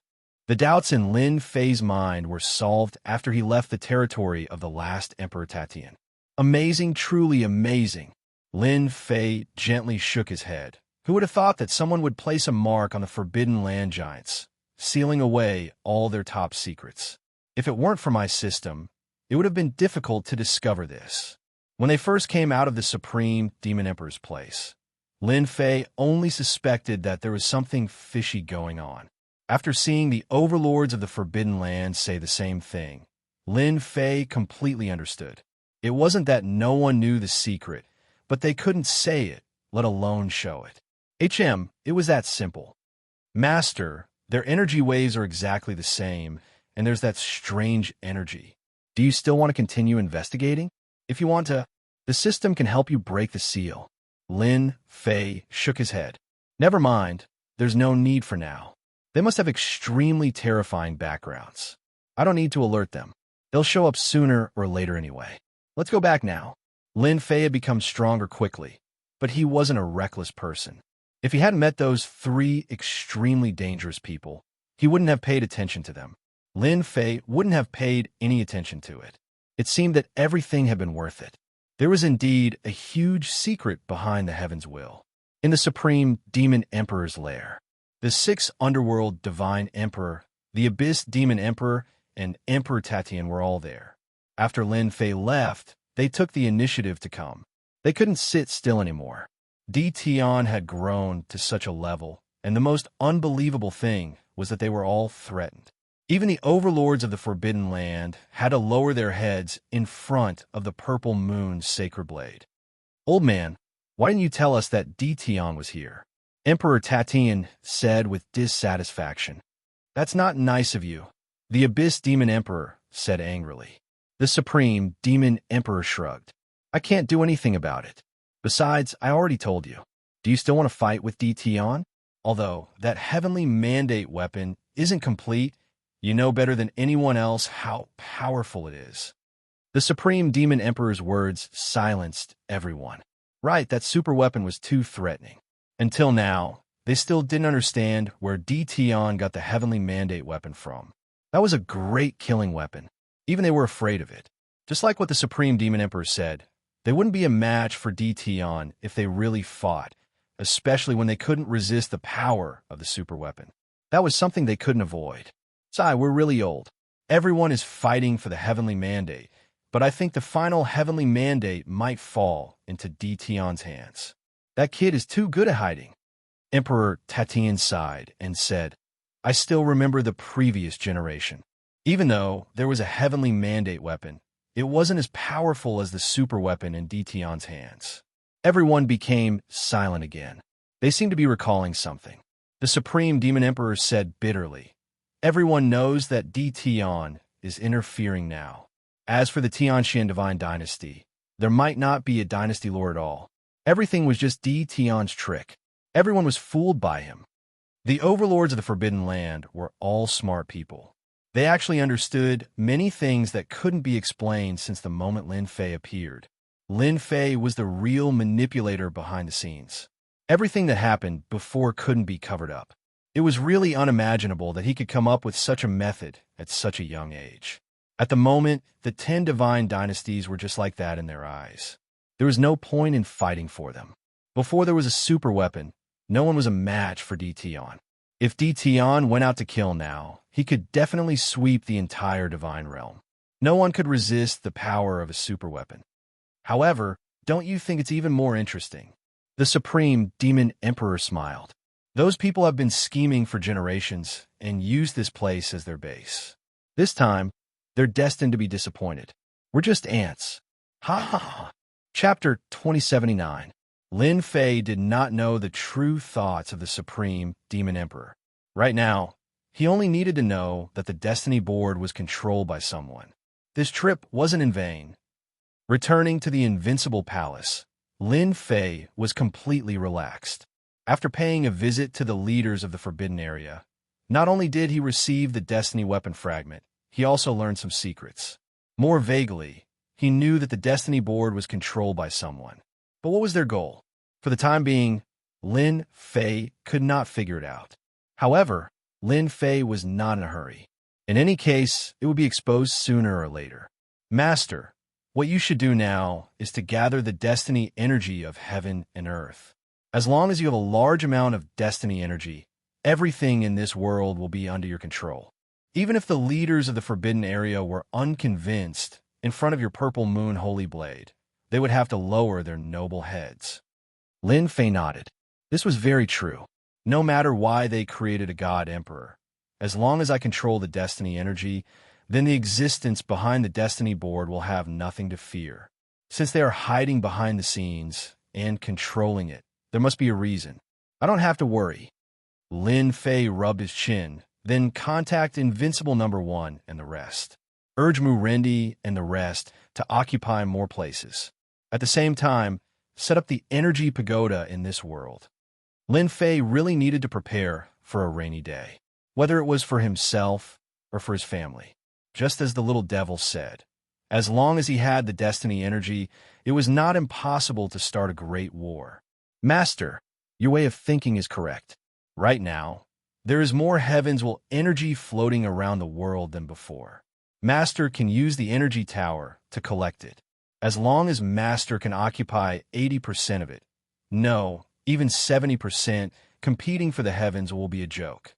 The doubts in Lin Fei's mind were solved after he left the territory of the last Emperor Tatian. Amazing, truly amazing. Lin Fei gently shook his head. Who would have thought that someone would place a mark on the Forbidden Land giants, sealing away all their top secrets? If it weren't for my system, it would have been difficult to discover this. When they first came out of the Supreme Demon Emperor's place, Lin Fei only suspected that there was something fishy going on. After seeing the overlords of the Forbidden Land say the same thing, Lin Fei completely understood. It wasn't that no one knew the secret, but they couldn't say it, let alone show it. It was that simple. Master, their energy waves are exactly the same, and there's that strange energy. Do you still want to continue investigating? If you want to, the system can help you break the seal. Lin Fei shook his head. Never mind, there's no need for now. They must have extremely terrifying backgrounds. I don't need to alert them. They'll show up sooner or later anyway. Let's go back now. Lin Fei had become stronger quickly, but he wasn't a reckless person. If he hadn't met those 3 extremely dangerous people, he wouldn't have paid attention to them. Lin Fei wouldn't have paid any attention to it. It seemed that everything had been worth it. There was indeed a huge secret behind the Heaven's Will. In the Supreme Demon Emperor's lair, the 6 Underworld Divine Emperor, the Abyss Demon Emperor, and Emperor Tatian were all there. After Lin Fei left, they took the initiative to come. They couldn't sit still anymore. Tian had grown to such a level, and the most unbelievable thing was that they were all threatened. Even the overlords of the Forbidden Land had to lower their heads in front of the Purple Moon's sacred blade. Old man, why didn't you tell us that Tian was here? Emperor Tatian said with dissatisfaction. That's not nice of you, the Abyss Demon Emperor said angrily. The Supreme Demon Emperor shrugged. I can't do anything about it. Besides, I already told you. Do you still want to fight with Tian? Although that heavenly mandate weapon isn't complete, you know better than anyone else how powerful it is. The Supreme Demon Emperor's words silenced everyone. Right, that super weapon was too threatening. Until now, they still didn't understand where Tian got the heavenly mandate weapon from. That was a great killing weapon. Even they were afraid of it. Just like what the Supreme Demon Emperor said, they wouldn't be a match for Tian if they really fought, especially when they couldn't resist the power of the super weapon. That was something they couldn't avoid. Sai, we're really old. Everyone is fighting for the heavenly mandate, but I think the final heavenly mandate might fall into Tian's hands. That kid is too good at hiding. Emperor Tatian sighed and said, I still remember the previous generation. Even though there was a heavenly mandate weapon, it wasn't as powerful as the super weapon in Tian's hands. Everyone became silent again. They seemed to be recalling something. The Supreme Demon Emperor said bitterly, Everyone knows that Tian is interfering now. As for the Tianxian Divine Dynasty, there might not be a dynasty lord at all. Everything was just Tian's trick. Everyone was fooled by him. The overlords of the Forbidden Land were all smart people. They actually understood many things that couldn't be explained since the moment Lin Fei appeared. Lin Fei was the real manipulator behind the scenes. Everything that happened before couldn't be covered up. It was really unimaginable that he could come up with such a method at such a young age. At the moment, the 10 divine dynasties were just like that in their eyes. There was no point in fighting for them. Before there was a super weapon, no one was a match for Tian. If Tian went out to kill now, he could definitely sweep the entire divine realm. No one could resist the power of a super weapon. However, don't you think it's even more interesting? The Supreme Demon Emperor smiled. Those people have been scheming for generations and used this place as their base. This time, they're destined to be disappointed. We're just ants. Ha ha ha. Chapter 2079. Lin Fei did not know the true thoughts of the Supreme Demon Emperor. Right now, he only needed to know that the Destiny Board was controlled by someone. This trip wasn't in vain. Returning to the Invincible Palace, Lin Fei was completely relaxed. After paying a visit to the leaders of the Forbidden Area, not only did he receive the Destiny Weapon Fragment, he also learned some secrets. More vaguely, he knew that the Destiny Board was controlled by someone. But what was their goal? For the time being, Lin Fei could not figure it out. However, Lin Fei was not in a hurry. In any case, it would be exposed sooner or later. Master, what you should do now is to gather the destiny energy of heaven and earth. As long as you have a large amount of destiny energy, everything in this world will be under your control. Even if the leaders of the Forbidden Area were unconvinced in front of your Purple Moon Holy Blade, they would have to lower their noble heads. Lin Fei nodded. This was very true. No matter why they created a God Emperor, as long as I control the destiny energy, then the existence behind the Destiny Board will have nothing to fear. Since they are hiding behind the scenes and controlling it, there must be a reason. I don't have to worry. Lin Fei rubbed his chin, then contact Invincible Number 1 and the rest. Urge Mu Rendi and the rest to occupy more places. At the same time, set up the energy pagoda in this world. Lin Fei really needed to prepare for a rainy day, whether it was for himself or for his family. Just as the little devil said, as long as he had the destiny energy, it was not impossible to start a great war. Master, your way of thinking is correct. Right now, there is more Heavenswell energy floating around the world than before. Master can use the energy tower to collect it. As long as Master can occupy 80% of it, no, even 70%, competing for the heavens will be a joke.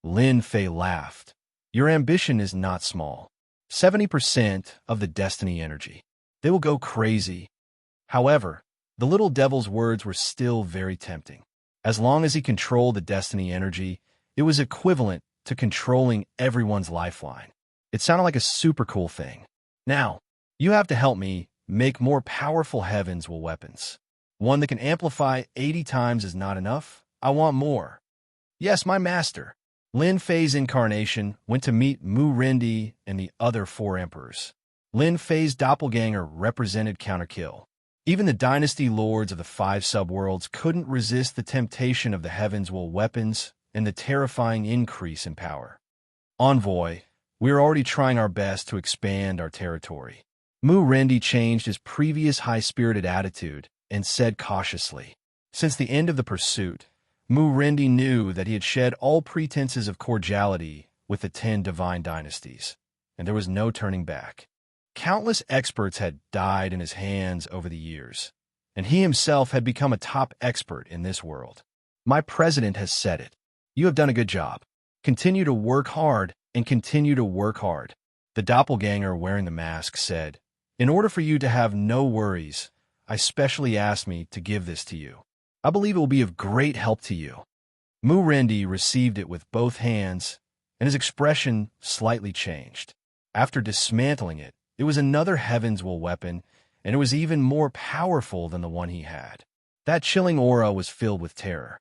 Lin Fei laughed. Your ambition is not small. 70% of the destiny energy. They will go crazy. However, the little devil's words were still very tempting. As long as he controlled the destiny energy, it was equivalent to controlling everyone's lifeline. It sounded like a super cool thing. Now, you have to help me make more powerful Heavenswell weapons. One that can amplify 80 times is not enough. I want more. Yes, my master. Lin Fei's incarnation went to meet Mu Rendi and the other 4 emperors. Lin Fei's doppelganger represented counterkill. Even the dynasty lords of the 5 subworlds couldn't resist the temptation of the Heavenswell weapons and the terrifying increase in power. Envoy, we are already trying our best to expand our territory. Mu Rendi changed his previous high-spirited attitude and said cautiously, since the end of the pursuit, Mu Rendi knew that he had shed all pretenses of cordiality with the 10 divine dynasties, and there was no turning back. Countless experts had died in his hands over the years, and he himself had become a top expert in this world. My president has said it. You have done a good job. Continue to work hard and continue to work hard. The doppelganger wearing the mask said, in order for you to have no worries, I specially asked me to give this to you. I believe it will be of great help to you. Mu Rendi received it with both hands, and his expression slightly changed. After dismantling it, it was another Heavenswell weapon, and it was even more powerful than the one he had. That chilling aura was filled with terror.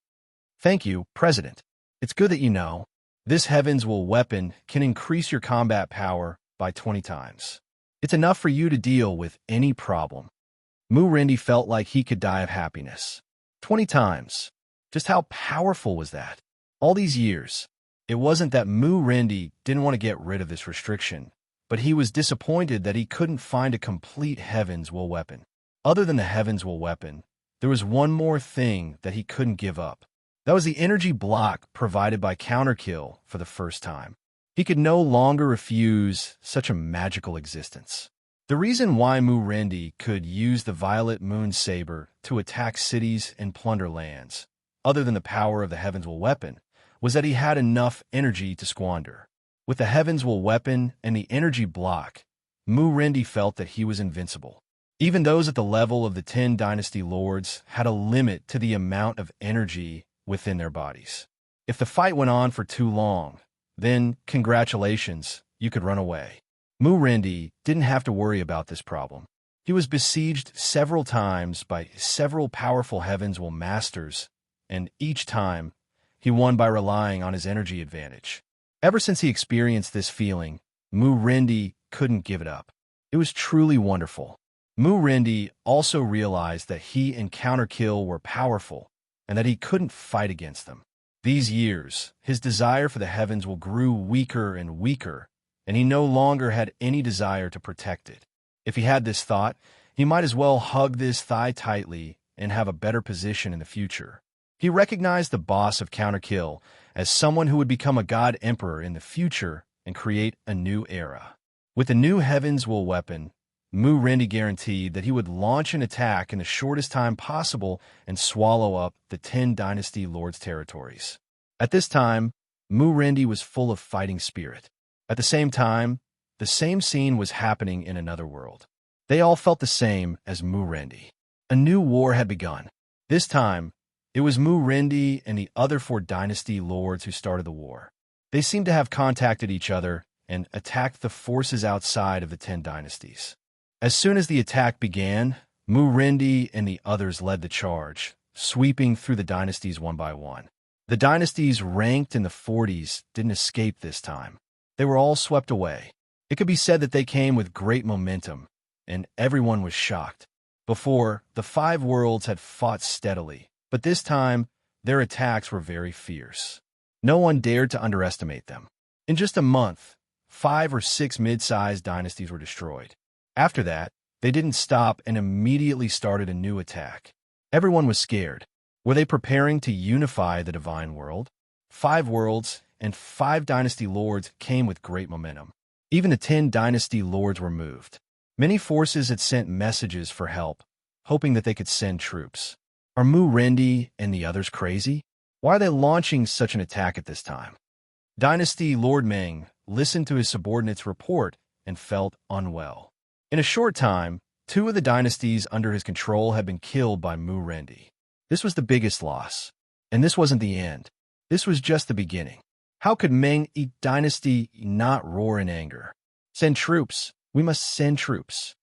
Thank you, President. It's good that you know. This Heavenswell weapon can increase your combat power by 20 times. It's enough for you to deal with any problem. Mu Rendi felt like he could die of happiness. 20 times. Just how powerful was that? All these years, it wasn't that Mu Rendi didn't want to get rid of this restriction, but he was disappointed that he couldn't find a complete Heavenswell weapon. Other than the Heavenswell weapon, there was one more thing that he couldn't give up. That was the energy block provided by Counterkill for the first time. He could no longer refuse such a magical existence. The reason why Mu Rendi could use the Violet Moon Saber to attack cities and plunder lands, other than the power of the Heavenswell weapon, was that he had enough energy to squander. With the Heavenswell weapon and the energy block, Mu Rendi felt that he was invincible. Even those at the level of the 10 dynasty lords had a limit to the amount of energy within their bodies. If the fight went on for too long, then, congratulations, you could run away. Mu Rendi didn't have to worry about this problem. He was besieged several times by several powerful Heavenswell masters, and each time, he won by relying on his energy advantage. Ever since he experienced this feeling, Mu Rendi couldn't give it up. It was truly wonderful. Mu-Rendi also realized that he and Counterkill were powerful and that he couldn't fight against them. These years, his desire for the heavens will grew weaker and weaker, and he no longer had any desire to protect it. If he had this thought, he might as well hug this thigh tightly and have a better position in the future. He recognized the boss of Counterkill as someone who would become a god emperor in the future and create a new era. With the new Heaven's Will weapon, Mu-Rendi guaranteed that he would launch an attack in the shortest time possible and swallow up the 10 Dynasty Lords' territories. At this time, Mu-Rendi was full of fighting spirit. At the same time, the same scene was happening in another world. They all felt the same as Mu-Rendi. A new war had begun. This time, it was Mu-Rendi and the other 4 Dynasty Lords who started the war. They seemed to have contacted each other and attacked the forces outside of the 10 dynasties. As soon as the attack began, Mu-Rendi and the others led the charge, sweeping through the dynasties one by one. The dynasties ranked in the 40s didn't escape this time. They were all swept away. It could be said that they came with great momentum, and everyone was shocked. Before, the 5 worlds had fought steadily, but this time, their attacks were very fierce. No one dared to underestimate them. In just a month, 5 or 6 mid-sized dynasties were destroyed. After that, they didn't stop and immediately started a new attack. Everyone was scared. Were they preparing to unify the divine world? 5 worlds and 5 dynasty lords came with great momentum. Even the 10 dynasty lords were moved. Many forces had sent messages for help, hoping that they could send troops. Are Mu-Rendi and the others crazy? Why are they launching such an attack at this time? Dynasty Lord Meng listened to his subordinate's report and felt unwell. In a short time, 2 of the dynasties under his control had been killed by Mu-Rendi. This was the biggest loss. And this wasn't the end. This was just the beginning. How could Meng dynasty not roar in anger? Send troops. We must send troops.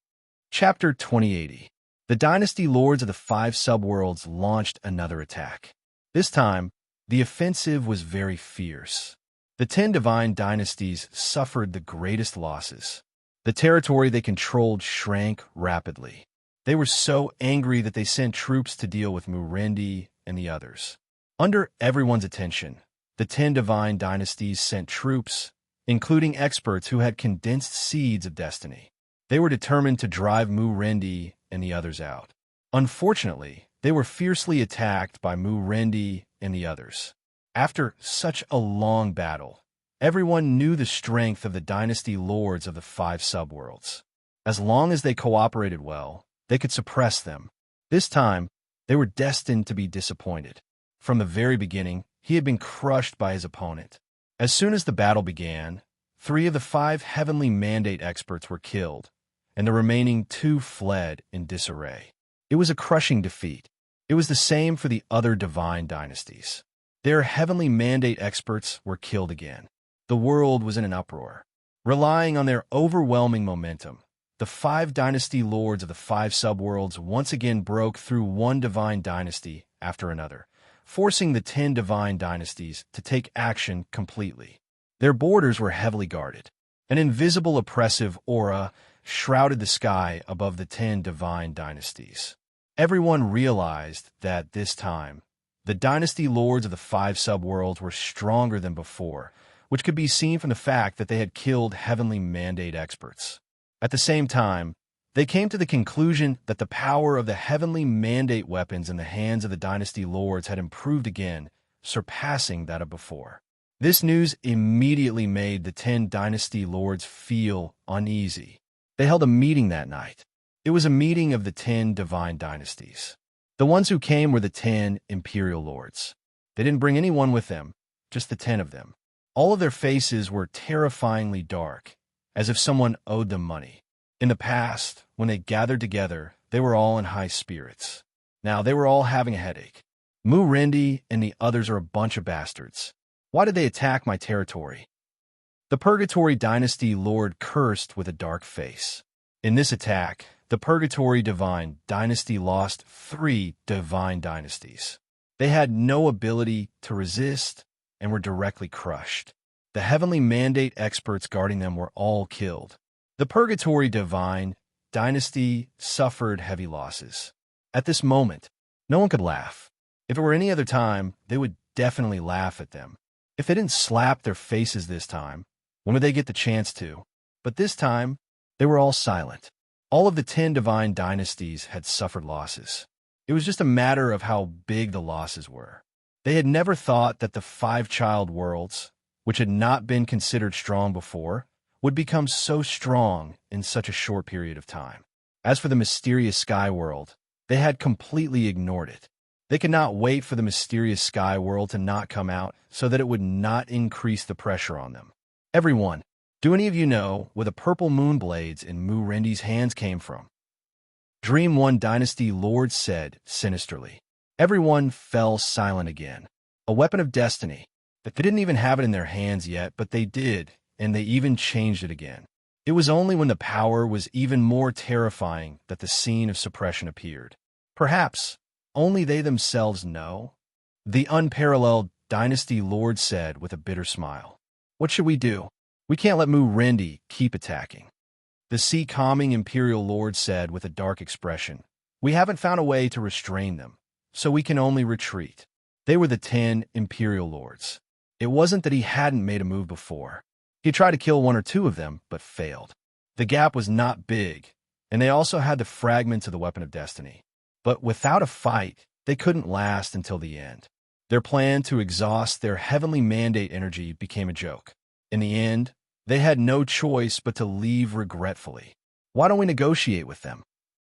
Chapter 2080. The dynasty lords of the 5 subworlds launched another attack. This time, the offensive was very fierce. The 10 divine dynasties suffered the greatest losses. The territory they controlled shrank rapidly. They were so angry that they sent troops to deal with Mu-Rendi and the others. Under everyone's attention, the 10 divine dynasties sent troops, including experts who had condensed seeds of destiny. They were determined to drive Mu-Rendi and the others out. Unfortunately, they were fiercely attacked by Mu-Rendi and the others. After such a long battle, everyone knew the strength of the dynasty lords of the 5 subworlds. As long as they cooperated well, they could suppress them. This time, they were destined to be disappointed. From the very beginning, he had been crushed by his opponent. As soon as the battle began, 3 of the 5 heavenly mandate experts were killed, and the remaining 2 fled in disarray. It was a crushing defeat. It was the same for the other divine dynasties. Their heavenly mandate experts were killed again. The world was in an uproar. Relying on their overwhelming momentum, the 5 dynasty lords of the 5 subworlds once again broke through one divine dynasty after another, forcing the 10 divine dynasties to take action completely. Their borders were heavily guarded. An invisible oppressive aura shrouded the sky above the 10 divine dynasties. Everyone realized that this time, the dynasty lords of the 5 subworlds were stronger than before, which could be seen from the fact that they had killed heavenly mandate experts. At the same time, they came to the conclusion that the power of the heavenly mandate weapons in the hands of the dynasty lords had improved again, surpassing that of before. This news immediately made the 10 dynasty lords feel uneasy. They held a meeting that night. It was a meeting of the 10 divine dynasties. The ones who came were the 10 imperial lords. They didn't bring anyone with them, just the 10 of them. All of their faces were terrifyingly dark, as if someone owed them money. In the past, when they gathered together, they were all in high spirits. Now they were all having a headache. Mu-Rendi and the others are a bunch of bastards. Why did they attack my territory? The Purgatory Dynasty Lord cursed with a dark face. In this attack, the Purgatory Divine Dynasty lost 3 divine dynasties. They had no ability to resist and were directly crushed. The heavenly mandate experts guarding them were all killed. The Purgatory Divine dynasty suffered heavy losses. At this moment, no one could laugh. If it were any other time, they would definitely laugh at them. If they didn't slap their faces this time, when would they get the chance to? But this time, they were all silent. All of the 10 divine dynasties had suffered losses. It was just a matter of how big the losses were. They had never thought that the 5 child worlds, which had not been considered strong before, would become so strong in such a short period of time. As for the mysterious sky world, they had completely ignored it. They could not wait for the mysterious sky world to not come out so that it would not increase the pressure on them. Everyone, do any of you know where the purple moon blades in Mu Rendi's hands came from? Dream One Dynasty Lord said sinisterly. Everyone fell silent again. A weapon of destiny. They didn't even have it in their hands yet, but they did, and they even changed it again. It was only when the power was even more terrifying that the scene of suppression appeared. Perhaps only they themselves know. The unparalleled Dynasty Lord said with a bitter smile. What should we do? We can't let Mu Rendi keep attacking. The sea calming Imperial Lord said with a dark expression. We haven't found a way to restrain them, so we can only retreat. They were the 10 Imperial Lords. It wasn't that he hadn't made a move before. He tried to kill 1 or 2 of them, but failed. The gap was not big, and they also had the fragments of the Weapon of Destiny. But without a fight, they couldn't last until the end. Their plan to exhaust their heavenly mandate energy became a joke. In the end, they had no choice but to leave regretfully. Why don't we negotiate with them?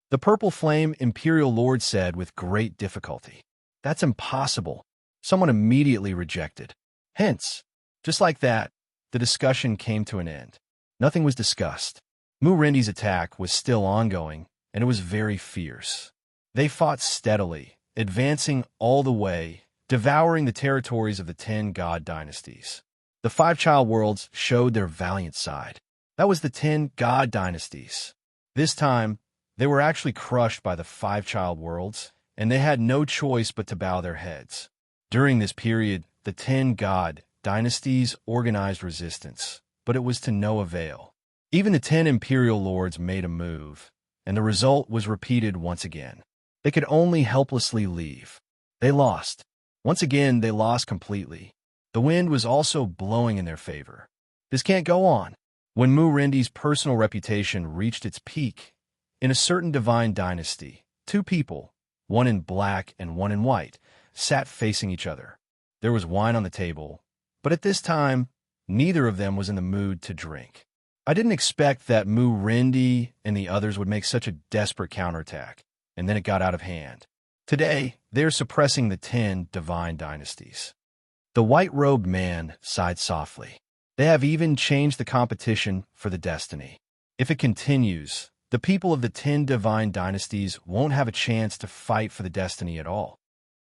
The Purple Flame Imperial Lord said with great difficulty. That's impossible. Someone immediately rejected. Hence, just like that, the discussion came to an end. Nothing was discussed. Mu Rendi's attack was still ongoing, and it was very fierce. They fought steadily, advancing all the way, devouring the territories of the 10 god dynasties. The 5 child worlds showed their valiant side. That was the 10 god dynasties. This time, they were actually crushed by the 5 child worlds, and they had no choice but to bow their heads. During this period, the 10 god dynasties organized resistance, but it was to no avail. Even the 10 imperial lords made a move, and the result was repeated once again. They could only helplessly leave. They lost. Once again, they lost completely. The wind was also blowing in their favor. This can't go on. When Mu Rendi's personal reputation reached its peak, in a certain divine dynasty, 2 people, one in black and one in white, sat facing each other. There was wine on the table, but at this time, neither of them was in the mood to drink. I didn't expect that Mu Rendi and the others would make such a desperate counterattack, and then it got out of hand. Today, they are suppressing the 10 divine dynasties. The white-robed man sighed softly. They have even changed the competition for the destiny. If it continues, the people of the 10 divine dynasties won't have a chance to fight for the destiny at all.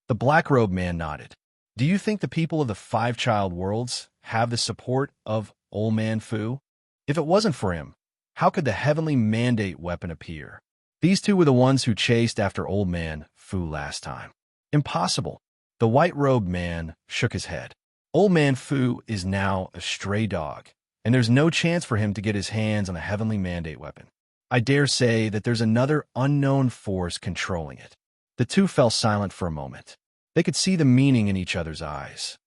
The black-robed man nodded. Do you think the people of the 5 child worlds have the support of Old Man Fu? If it wasn't for him, how could the heavenly mandate weapon appear? These 2 were the ones who chased after Old Man Fu last time. Impossible. The white-robed man shook his head. Old Man Fu is now a stray dog, and there's no chance for him to get his hands on the heavenly mandate weapon. I dare say that there's another unknown force controlling it. The 2 fell silent for a moment. They could see the meaning in each other's eyes.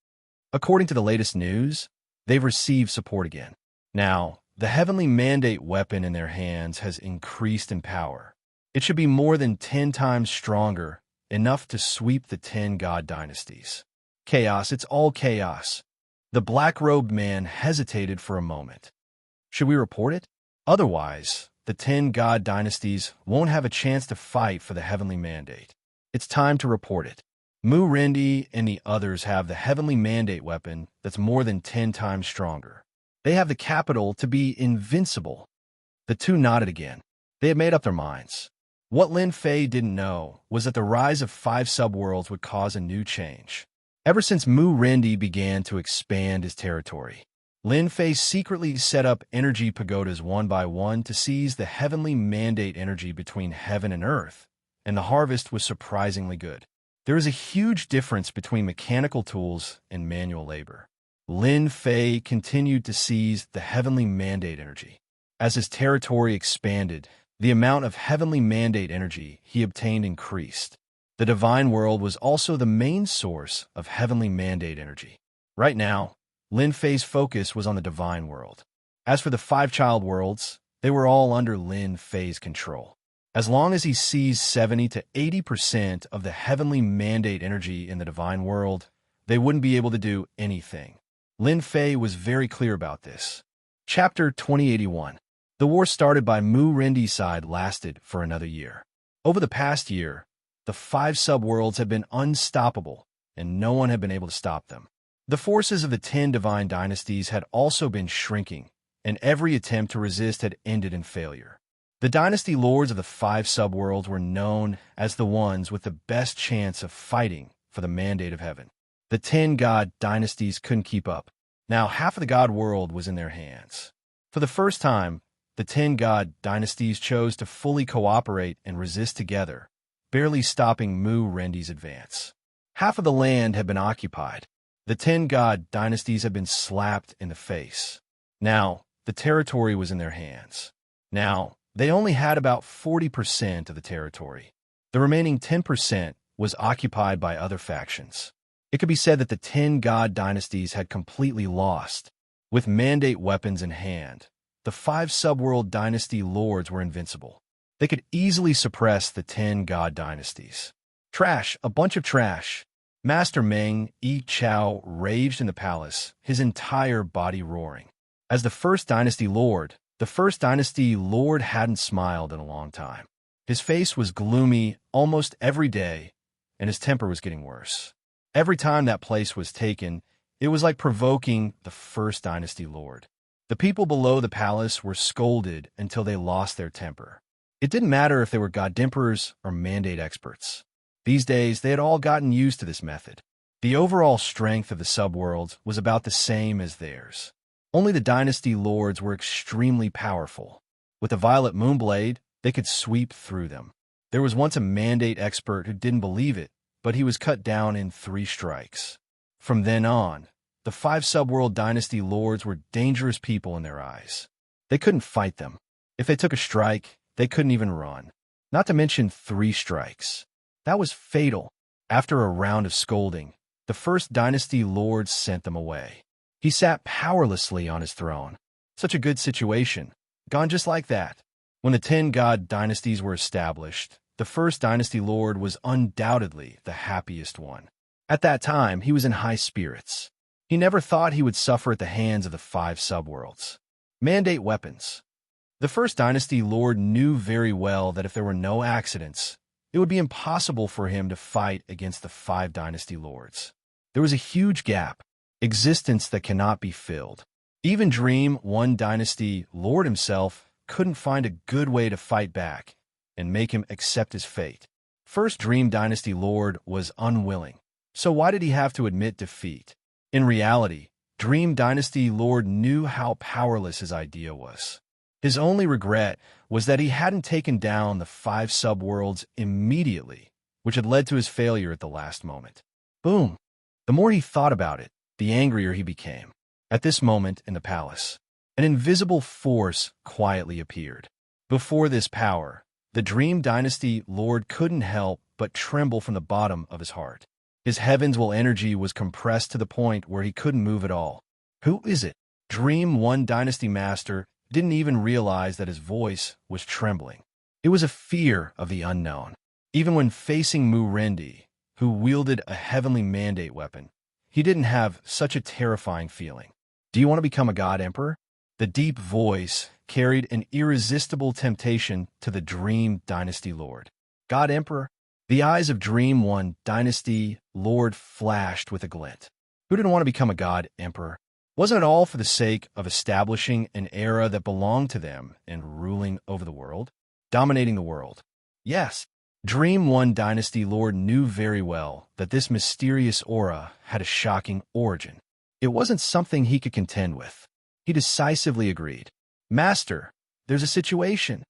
According to the latest news, they've received support again. Now, the heavenly mandate weapon in their hands has increased in power. It should be more than 10 times stronger, enough to sweep the 10 god dynasties. Chaos, it's all chaos. The black-robed man hesitated for a moment. Should we report it? Otherwise, the 10 god dynasties won't have a chance to fight for the heavenly mandate. It's time to report it. Mu Rendi and the others have the heavenly mandate weapon that's more than 10 times stronger. They have the capital to be invincible. The 2 nodded again. They had made up their minds. What Lin Fei didn't know was that the rise of 5 subworlds would cause a new change. Ever since Mu Rendi began to expand his territory, Lin Fei secretly set up energy pagodas one by one to seize the heavenly mandate energy between heaven and earth, and the harvest was surprisingly good. There is a huge difference between mechanical tools and manual labor. Lin Fei continued to seize the heavenly mandate energy. As his territory expanded, The amount of heavenly mandate energy he obtained increased. The divine world was also the main source of heavenly mandate energy. Right now, Lin Fei's focus was on the divine world. As for the 5 child worlds, they were all under Lin Fei's control. As long as he seized 70 to 80% of the heavenly mandate energy in the divine world, they wouldn't be able to do anything. Lin Fei was very clear about this. Chapter 2081. The war started by Mu Rendi's side lasted for another year. Over the past year, the 5 subworlds had been unstoppable, and no one had been able to stop them. The forces of the 10 divine dynasties had also been shrinking, and every attempt to resist had ended in failure. The dynasty lords of the 5 subworlds were known as the ones with the best chance of fighting for the mandate of heaven. The 10 god dynasties couldn't keep up. Now half of the god world was in their hands. For the first time, the 10 god dynasties chose to fully cooperate and resist together, barely stopping Mu Rendi's advance. Half of the land had been occupied. The 10 god dynasties had been slapped in the face. Now, the territory was in their hands. Now, they only had about 40% of the territory. The remaining 10% was occupied by other factions. It could be said that the 10 god dynasties had completely lost. With mandate weapons in hand, the 5 subworld dynasty lords were invincible. They could easily suppress the 10 god dynasties. Trash, a bunch of trash. Master Meng Yi Chao raged in the palace, his entire body roaring. As the first dynasty lord hadn't smiled in a long time. His face was gloomy almost every day, and his temper was getting worse. Every time that place was taken, it was like provoking the first dynasty lord. The people below the palace were scolded until they lost their temper. It didn't matter if they were god emperors or mandate experts. These days, they had all gotten used to this method. The overall strength of the subworlds was about the same as theirs. Only the dynasty lords were extremely powerful. With the Violet Moonblade, they could sweep through them. There was once a mandate expert who didn't believe it, but he was cut down in 3 strikes. From then on, the 5 subworld dynasty lords were dangerous people in their eyes. They couldn't fight them. If they took a strike, they couldn't even run. Not to mention 3 strikes. That was fatal. After a round of scolding, the first dynasty lord sent them away. He sat powerlessly on his throne. Such a good situation. Gone just like that. When the 10 god dynasties were established, the first dynasty lord was undoubtedly the happiest one. At that time, he was in high spirits. He never thought he would suffer at the hands of the 5 subworlds. Mandate weapons. The first dynasty lord knew very well that if there were no accidents, it would be impossible for him to fight against the 5 dynasty lords. There was a huge gap, existence that cannot be filled. Even Dream 1 dynasty lord himself couldn't find a good way to fight back and make him accept his fate. First Dream dynasty lord was unwilling, so why did he have to admit defeat? In reality, Dream dynasty lord knew how powerless his idea was. His only regret was that he hadn't taken down the 5 subworlds immediately, which had led to his failure at the last moment. Boom! The more he thought about it, the angrier he became. At this moment in the palace, an invisible force quietly appeared. Before this power, the Dream Dynasty Lord couldn't help but tremble from the bottom of his heart. His heaven's will energy was compressed to the point where he couldn't move at all. Who is it? Dream 1 Dynasty Master didn't even realize that his voice was trembling. It was a fear of the unknown. Even when facing Mu Rendi, who wielded a heavenly mandate weapon, he didn't have such a terrifying feeling. Do you want to become a God Emperor? The deep voice carried an irresistible temptation to the Dream Dynasty Lord. God Emperor? The eyes of Dream 1 Dynasty Lord flashed with a glint. Who didn't want to become a God Emperor? Wasn't it all for the sake of establishing an era that belonged to them and ruling over the world? Dominating the world. Yes, Dream 1 Dynasty Lord knew very well that this mysterious aura had a shocking origin. It wasn't something he could contend with. He decisively agreed. Master, there's a situation.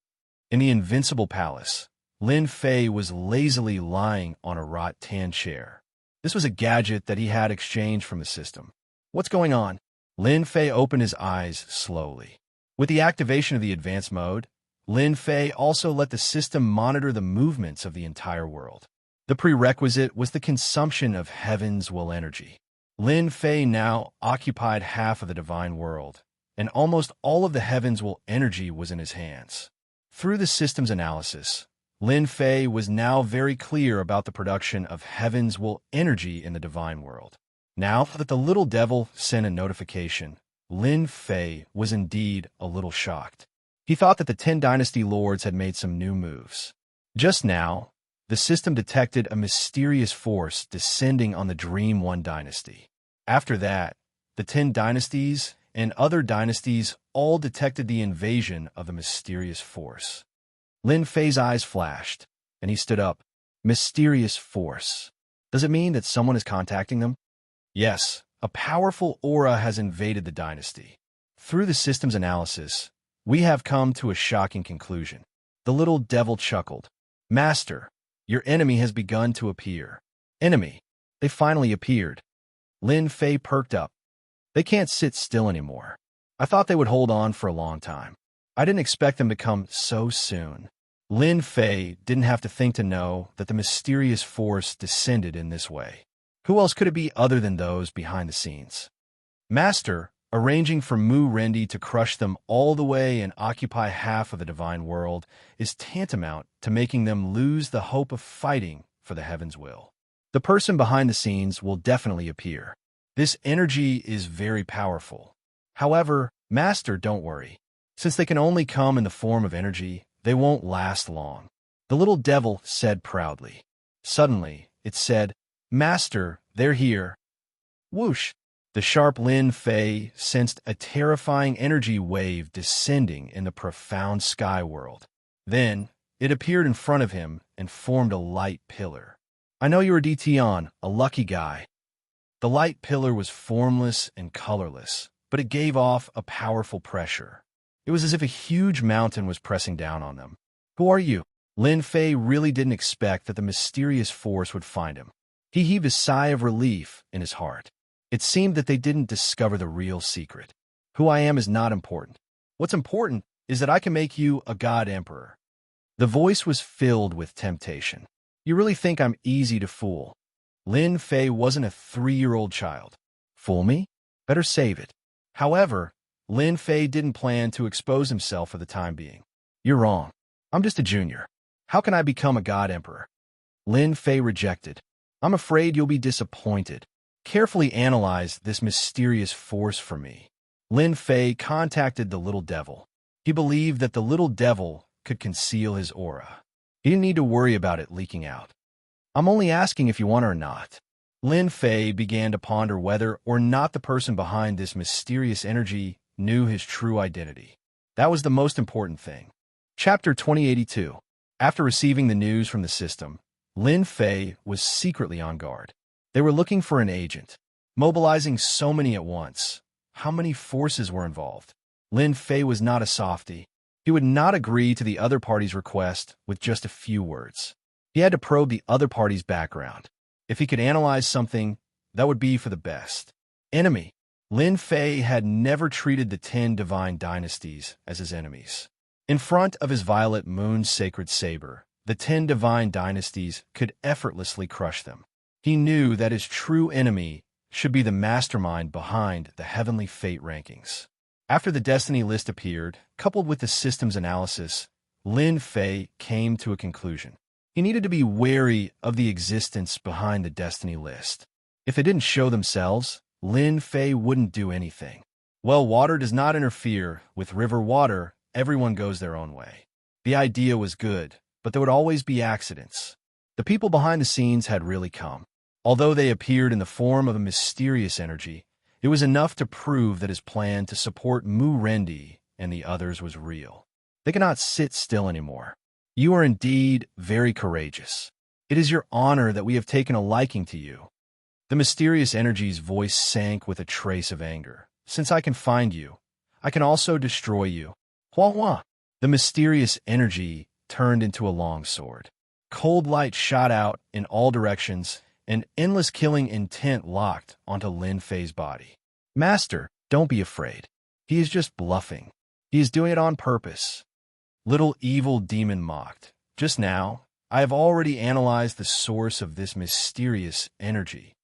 In the invincible palace, Lin Fei was lazily lying on a rattan chair. This was a gadget that he had exchanged from the system. What's going on? Lin Fei opened his eyes slowly. With the activation of the advanced mode, Lin Fei also let the system monitor the movements of the entire world. The prerequisite was the consumption of heaven's will energy. Lin Fei now occupied half of the divine world, and almost all of the heaven's will energy was in his hands. Through the system's analysis, Lin Fei was now very clear about the production of heaven's will energy in the divine world. Now that the little devil sent a notification, Lin Fei was indeed a little shocked. He thought that the 10 dynasty lords had made some new moves. Just now, the system detected a mysterious force descending on the Dream One dynasty. After that, the 10 dynasties and other dynasties all detected the invasion of the mysterious force. Lin Fei's eyes flashed, and he stood up. Mysterious force. Does it mean that someone is contacting them? Yes, a powerful aura has invaded the dynasty. Through the system's analysis, we have come to a shocking conclusion. The little devil chuckled. Master, your enemy has begun to appear. Enemy. They finally appeared. Lin Fei perked up. They can't sit still anymore. I thought they would hold on for a long time. I didn't expect them to come so soon. Lin Fei didn't have to think to know that the mysterious force descended in this way. Who else could it be other than those behind the scenes? Master, arranging for Mu Rendi to crush them all the way and occupy half of the divine world is tantamount to making them lose the hope of fighting for the heaven's will. The person behind the scenes will definitely appear. This energy is very powerful. However, Master, don't worry. Since they can only come in the form of energy, they won't last long. The little devil said proudly. Suddenly, it said, Master, they're here. Whoosh! The sharp Lin Fei sensed a terrifying energy wave descending in the profound sky world. Then, it appeared in front of him and formed a light pillar. I know you are Dtion, a lucky guy. The light pillar was formless and colorless, but it gave off a powerful pressure. It was as if a huge mountain was pressing down on them. Who are you? Lin Fei really didn't expect that the mysterious force would find him. He heaved a sigh of relief in his heart. It seemed that they didn't discover the real secret. Who I am is not important. What's important is that I can make you a god emperor. The voice was filled with temptation. You really think I'm easy to fool? Lin Fei wasn't a 3-year-old child. Fool me? Better save it. However, Lin Fei didn't plan to expose himself for the time being. You're wrong. I'm just a junior. How can I become a god emperor? Lin Fei rejected. I'm afraid you'll be disappointed. Carefully analyze this mysterious force for me. Lin Fei contacted the little devil. He believed that the little devil could conceal his aura. He didn't need to worry about it leaking out. I'm only asking if you want or not. Lin Fei began to ponder whether or not the person behind this mysterious energy knew his true identity. That was the most important thing. Chapter 2082. After receiving the news from the system, Lin Fei was secretly on guard. They were looking for an agent, mobilizing so many at once. How many forces were involved? Lin Fei was not a softie. He would not agree to the other party's request with just a few words. He had to probe the other party's background. If he could analyze something, that would be for the best. Enemy. Lin Fei had never treated the 10 divine dynasties as his enemies. In front of his violet moon sacred saber, the 10 divine dynasties could effortlessly crush them. He knew that his true enemy should be the mastermind behind the heavenly fate rankings. After the destiny list appeared, coupled with the system's analysis, Lin Fei came to a conclusion. He needed to be wary of the existence behind the destiny list. If they didn't show themselves, Lin Fei wouldn't do anything. Well, water does not interfere with river water. Everyone goes their own way. The idea was good, but there would always be accidents. The people behind the scenes had really come. Although they appeared in the form of a mysterious energy, it was enough to prove that his plan to support Mu Rendi and the others was real. They cannot sit still anymore. You are indeed very courageous. It is your honor that we have taken a liking to you. The mysterious energy's voice sank with a trace of anger. Since I can find you, I can also destroy you. Hua hua. The mysterious energy turned into a long sword. Cold light shot out in all directions, and endless killing intent locked onto Lin Fei's body. Master, don't be afraid. He is just bluffing. He is doing it on purpose. Little evil demon mocked. Just now, I have already analyzed the source of this mysterious energy.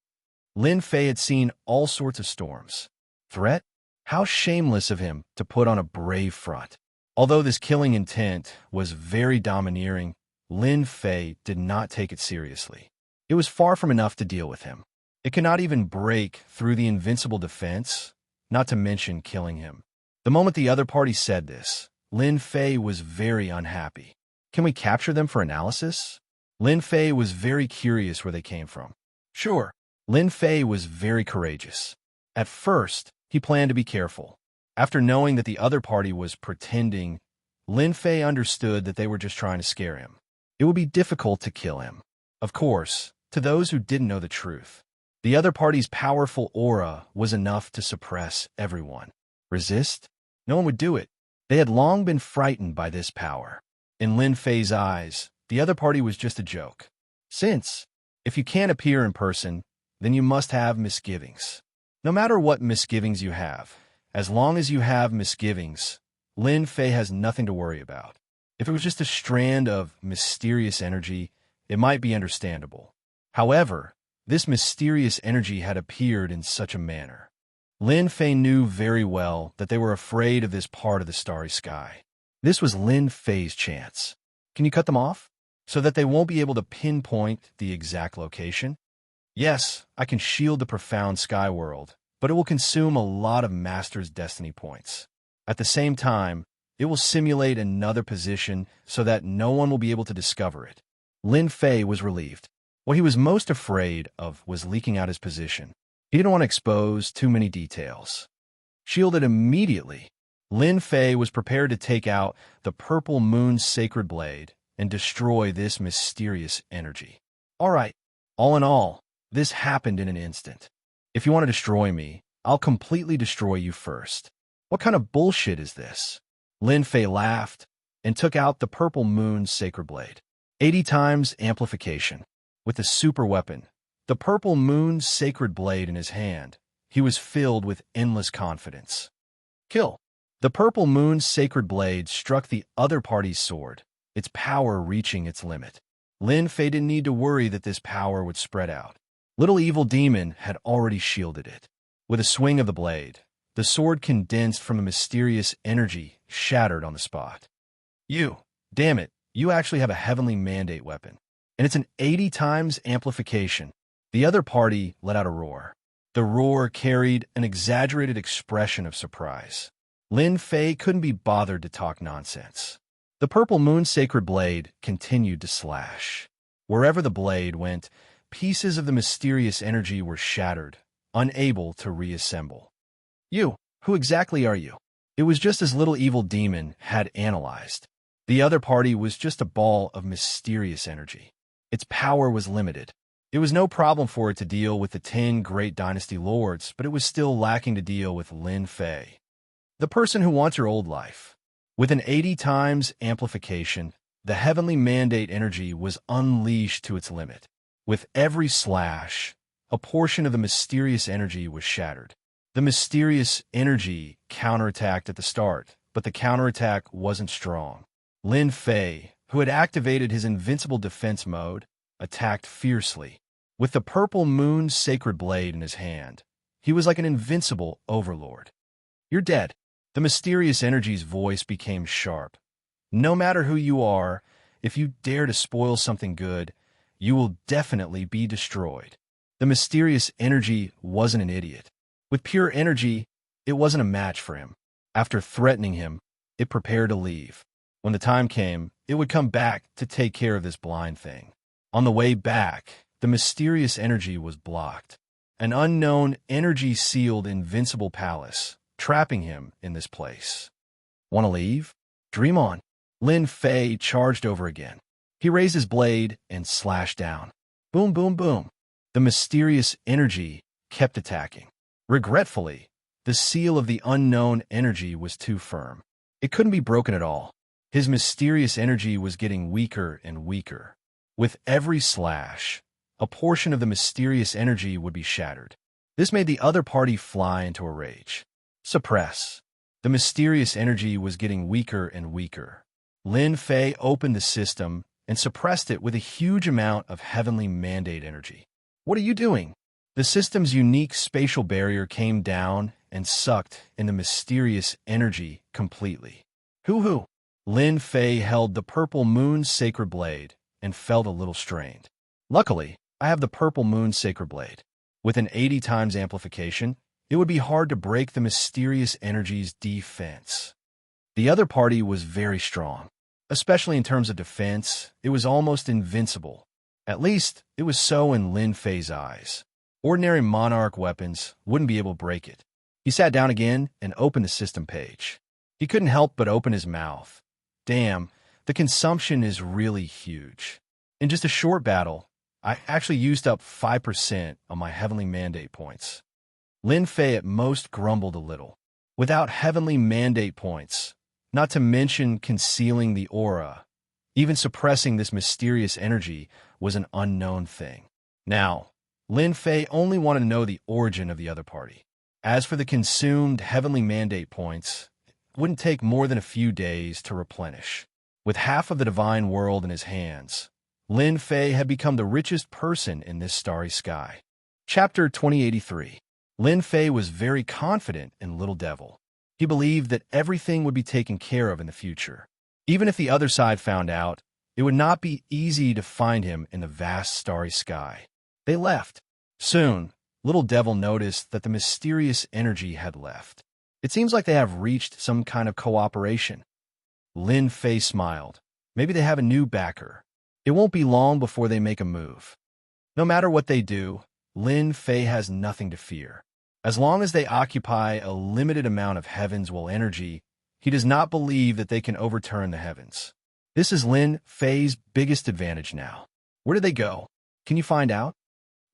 Lin Fei had seen all sorts of storms. Threat? How shameless of him to put on a brave front. Although this killing intent was very domineering, Lin Fei did not take it seriously. It was far from enough to deal with him. It could not even break through the invincible defense, not to mention killing him. The moment the other party said this, Lin Fei was very unhappy. Can we capture them for analysis? Lin Fei was very curious where they came from. Sure. Lin Fei was very courageous. At first, he planned to be careful. After knowing that the other party was pretending, Lin Fei understood that they were just trying to scare him. It would be difficult to kill him. Of course, to those who didn't know the truth, the other party's powerful aura was enough to suppress everyone. Resist? No one would do it. They had long been frightened by this power. In Lin Fei's eyes, the other party was just a joke. Since, if you can't appear in person, then you must have misgivings. No matter what misgivings you have, as long as you have misgivings, Lin Fei has nothing to worry about. If it was just a strand of mysterious energy, it might be understandable. However, this mysterious energy had appeared in such a manner. Lin Fei knew very well that they were afraid of this part of the starry sky. This was Lin Fei's chance. Can you cut them off? So that they won't be able to pinpoint the exact location? Yes, I can shield the profound sky world, but it will consume a lot of Master's Destiny points. At the same time, it will simulate another position so that no one will be able to discover it. Lin Fei was relieved. What he was most afraid of was leaking out his position. He didn't want to expose too many details. Shielded immediately, Lin Fei was prepared to take out the Purple Moon's sacred blade and destroy this mysterious energy. All right, all in all, this happened in an instant. If you want to destroy me, I'll completely destroy you first. What kind of bullshit is this? Lin Fei laughed and took out the Purple Moon's sacred blade. 80 times amplification. With the super weapon, the Purple Moon's sacred blade in his hand, he was filled with endless confidence. Kill. The Purple Moon's sacred blade struck the other party's sword, its power reaching its limit. Lin Fei didn't need to worry that this power would spread out. Little evil demon had already shielded it. With a swing of the blade, the sword condensed from a mysterious energy, shattered on the spot. Damn it, you actually have a heavenly mandate weapon. And it's an 80 times amplification. The other party let out a roar. The roar carried an exaggerated expression of surprise. Lin Fei couldn't be bothered to talk nonsense. The Purple Moon's sacred blade continued to slash. Wherever the blade went, pieces of the mysterious energy were shattered, unable to reassemble. Who exactly are you? It was just as Little Evil Demon had analyzed. The other party was just a ball of mysterious energy. Its power was limited. It was no problem for it to deal with the 10 great dynasty lords, but it was still lacking to deal with Lin Fei, the person who wants your old life. With an 80 times amplification, the heavenly mandate energy was unleashed to its limit. With every slash, a portion of the mysterious energy was shattered. The mysterious energy counterattacked at the start, but the counterattack wasn't strong. Lin Fei, who had activated his invincible defense mode, attacked fiercely. With the Purple Moon's sacred blade in his hand, he was like an invincible overlord. You're dead. The mysterious energy's voice became sharp. No matter who you are, if you dare to spoil something good, you will definitely be destroyed. The mysterious energy wasn't an idiot. With pure energy, it wasn't a match for him. After threatening him, it prepared to leave. When the time came, it would come back to take care of this blind thing. On the way back, the mysterious energy was blocked. An unknown energy-sealed invincible palace, trapping him in this place. Want to leave? Dream on. Lin Fei charged over again. He raised his blade and slashed down. Boom, boom, boom. The mysterious energy kept attacking. Regretfully, the seal of the unknown energy was too firm. It couldn't be broken at all. His mysterious energy was getting weaker and weaker. With every slash, a portion of the mysterious energy would be shattered. This made the other party fly into a rage. Suppress. The mysterious energy was getting weaker and weaker. Lin Fei opened the system and suppressed it with a huge amount of heavenly mandate energy. What are you doing? The system's unique spatial barrier came down and sucked in the mysterious energy completely. Hoo-hoo! Lin Fei held the purple moon's sacred blade and felt a little strained. Luckily, I have the purple moon's sacred blade. With an 80 times amplification, it would be hard to break the mysterious energy's defense. The other party was very strong. Especially in terms of defense, it was almost invincible. At least, it was so in Lin Fei's eyes. Ordinary monarch weapons wouldn't be able to break it. He sat down again and opened the system page. He couldn't help but open his mouth. Damn, the consumption is really huge. In just a short battle, I actually used up 5% of my heavenly mandate points. Lin Fei at most grumbled a little. Without heavenly mandate points, not to mention concealing the aura, even suppressing this mysterious energy was an unknown thing. Now, Lin Fei only wanted to know the origin of the other party. As for the consumed heavenly mandate points, it wouldn't take more than a few days to replenish. With half of the divine world in his hands, Lin Fei had become the richest person in this starry sky. Chapter 2083. Lin Fei was very confident in Little Devil. He believed that everything would be taken care of in the future. Even if the other side found out, it would not be easy to find him in the vast starry sky. They left. Soon, Little Devil noticed that the mysterious energy had left. It seems like they have reached some kind of cooperation. Lin Fei smiled. Maybe they have a new backer. It won't be long before they make a move. No matter what they do, Lin Fei has nothing to fear. As long as they occupy a limited amount of heaven's will energy, he does not believe that they can overturn the heavens. This is Lin Fei's biggest advantage now. Where did they go? Can you find out?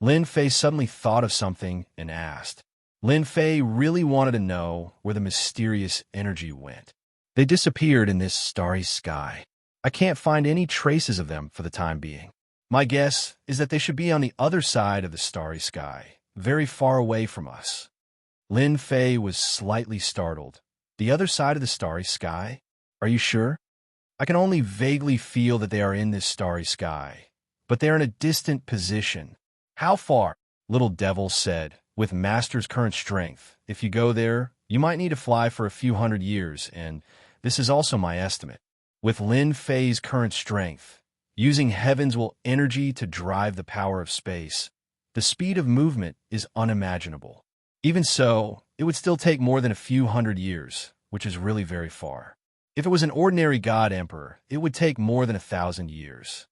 Lin Fei suddenly thought of something and asked. Lin Fei really wanted to know where the mysterious energy went. They disappeared in this starry sky. I can't find any traces of them for the time being. My guess is that they should be on the other side of the starry sky, very far away from us. Lin Fei was slightly startled. The other side of the starry sky? Are you sure? I can only vaguely feel that they are in this starry sky, but they are in a distant position. How far? Little Devil said, with Master's current strength. If you go there, you might need to fly for a few hundred years, and this is also my estimate. With Lin Fei's current strength, using heaven's will energy to drive the power of space, the speed of movement is unimaginable. Even so, it would still take more than a few hundred years, which is really very far. If it was an ordinary god emperor, it would take more than 1,000 years.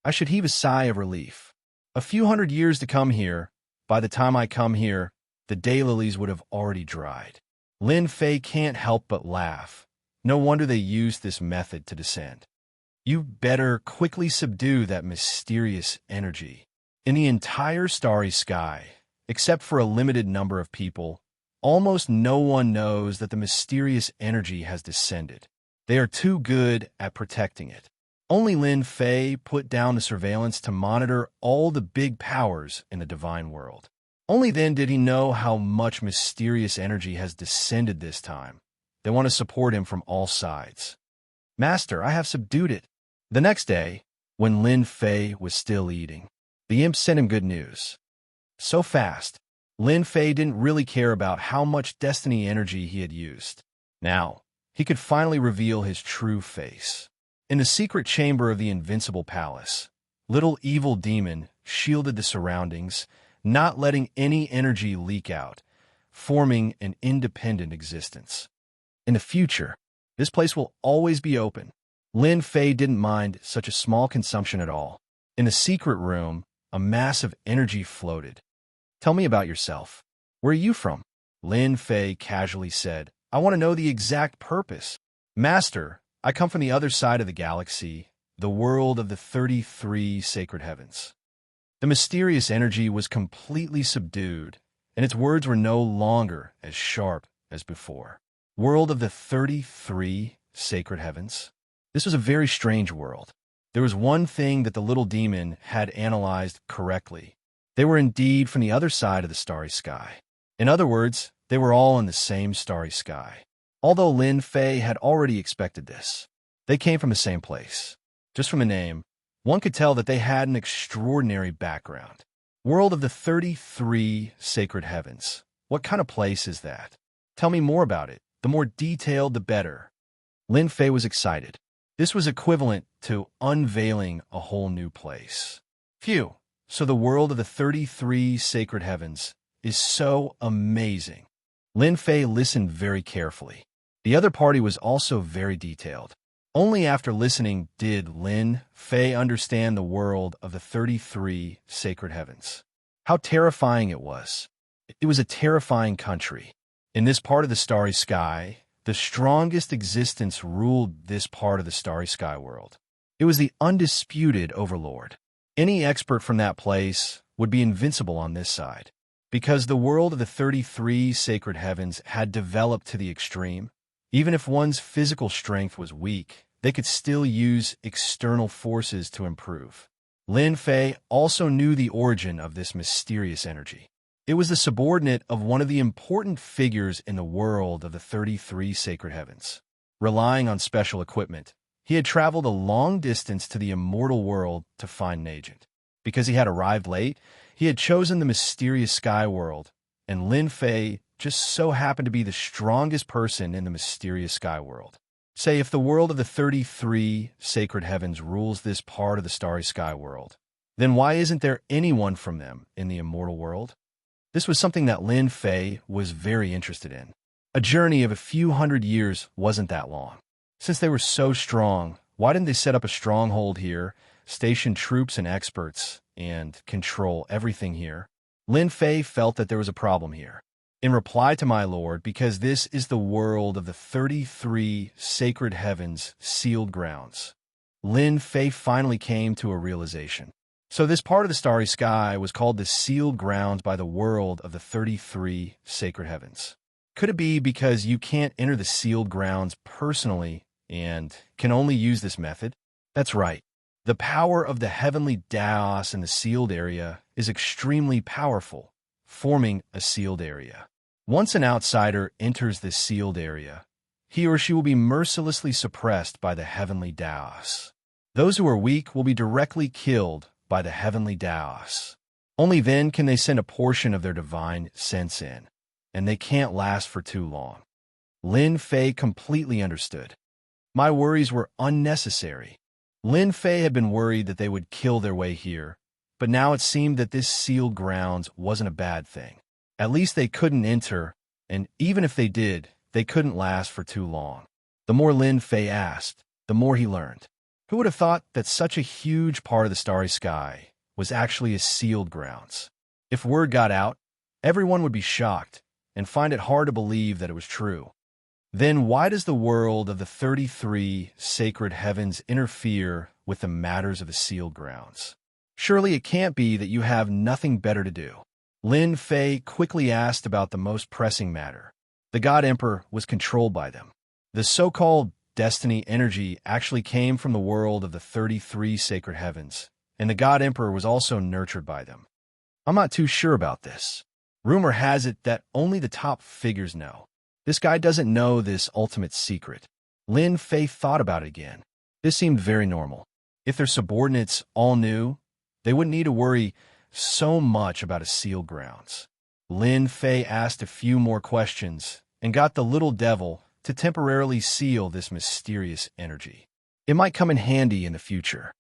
I should heave a sigh of relief. A few hundred years to come here. By the time I come here, the daylilies would have already dried. Lin Fei can't help but laugh. No wonder they used this method to descend. You better quickly subdue that mysterious energy. In the entire starry sky, except for a limited number of people, almost no one knows that the mysterious energy has descended. They are too good at protecting it. Only Lin Fei put down the surveillance to monitor all the big powers in the divine world. Only then did he know how much mysterious energy has descended this time. They want to support him from all sides. Master, I have subdued it. The next day, when Lin Fei was still eating, the imp sent him good news. So fast, Lin Fei didn't really care about how much destiny energy he had used. Now, he could finally reveal his true face. In the secret chamber of the Invincible Palace, little evil demon shielded the surroundings, not letting any energy leak out, forming an independent existence. In the future, this place will always be open. Lin Fei didn't mind such a small consumption at all. In the secret room, a mass of energy floated. Tell me about yourself. Where are you from? Lin Fei casually said, I want to know the exact purpose. Master, I come from the other side of the galaxy, the world of the 33 sacred heavens. The mysterious energy was completely subdued, and its words were no longer as sharp as before. World of the 33 sacred heavens? This was a very strange world. There was one thing that the little demon had analyzed correctly. They were indeed from the other side of the starry sky. In other words, they were all in the same starry sky. Although Lin Fei had already expected this. They came from the same place. Just from the name, one could tell that they had an extraordinary background. World of the 33 Sacred Heavens. What kind of place is that? Tell me more about it. The more detailed, the better. Lin Fei was excited. This was equivalent to unveiling a whole new place. Phew, so the world of the 33 Sacred Heavens is so amazing. Lin Fei listened very carefully. The other party was also very detailed. Only after listening did Lin Fei understand the world of the 33 Sacred Heavens. How terrifying it was. It was a terrifying country. In this part of the starry sky, the strongest existence ruled this part of the starry sky world. It was the undisputed overlord. Any expert from that place would be invincible on this side. Because the world of the 33 Sacred Heavens had developed to the extreme, even if one's physical strength was weak, they could still use external forces to improve. Lin Fei also knew the origin of this mysterious energy. It was the subordinate of one of the important figures in the world of the 33 Sacred Heavens. Relying on special equipment, he had traveled a long distance to the immortal world to find an agent. Because he had arrived late, he had chosen the mysterious sky world, and Lin Fei just so happened to be the strongest person in the mysterious sky world. Say, if the world of the 33 Sacred Heavens rules this part of the starry sky world, then why isn't there anyone from them in the immortal world? This was something that Lin Fei was very interested in. A journey of a few hundred years wasn't that long. Since they were so strong, why didn't they set up a stronghold here, station troops and experts, and control everything here? Lin Fei felt that there was a problem here. In reply to my lord, because this is the world of the 33 Sacred Heavens sealed grounds, Lin Fei finally came to a realization. So this part of the starry sky was called the sealed grounds by the world of the 33 Sacred Heavens. Could it be because you can't enter the sealed grounds personally and can only use this method? That's right. The power of the heavenly Daos in the sealed area is extremely powerful, forming a sealed area. Once an outsider enters this sealed area, he or she will be mercilessly suppressed by the heavenly Daos. Those who are weak will be directly killed by the heavenly Daos. Only then can they send a portion of their divine sense in, and they can't last for too long. Lin Fei completely understood. My worries were unnecessary. Lin Fei had been worried that they would kill their way here, but now it seemed that this sealed grounds wasn't a bad thing. At least they couldn't enter, and even if they did, they couldn't last for too long. The more Lin Fei asked, the more he learned. Who would have thought that such a huge part of the starry sky was actually a sealed grounds? If word got out, everyone would be shocked and find it hard to believe that it was true. Then why does the world of the 33 Sacred Heavens interfere with the matters of the sealed grounds? Surely it can't be that you have nothing better to do. Lin Fei quickly asked about the most pressing matter. The God Emperor was controlled by them. The so-called destiny energy actually came from the world of the 33 Sacred Heavens, and the God Emperor was also nurtured by them. I'm not too sure about this. Rumor has it that only the top figures know. This guy doesn't know this ultimate secret. Lin Fei thought about it again. This seemed very normal. If their subordinates all knew, they wouldn't need to worry so much about a sealed grounds. Lin Fei asked a few more questions and got the little devil to temporarily seal this mysterious energy. It might come in handy in the future.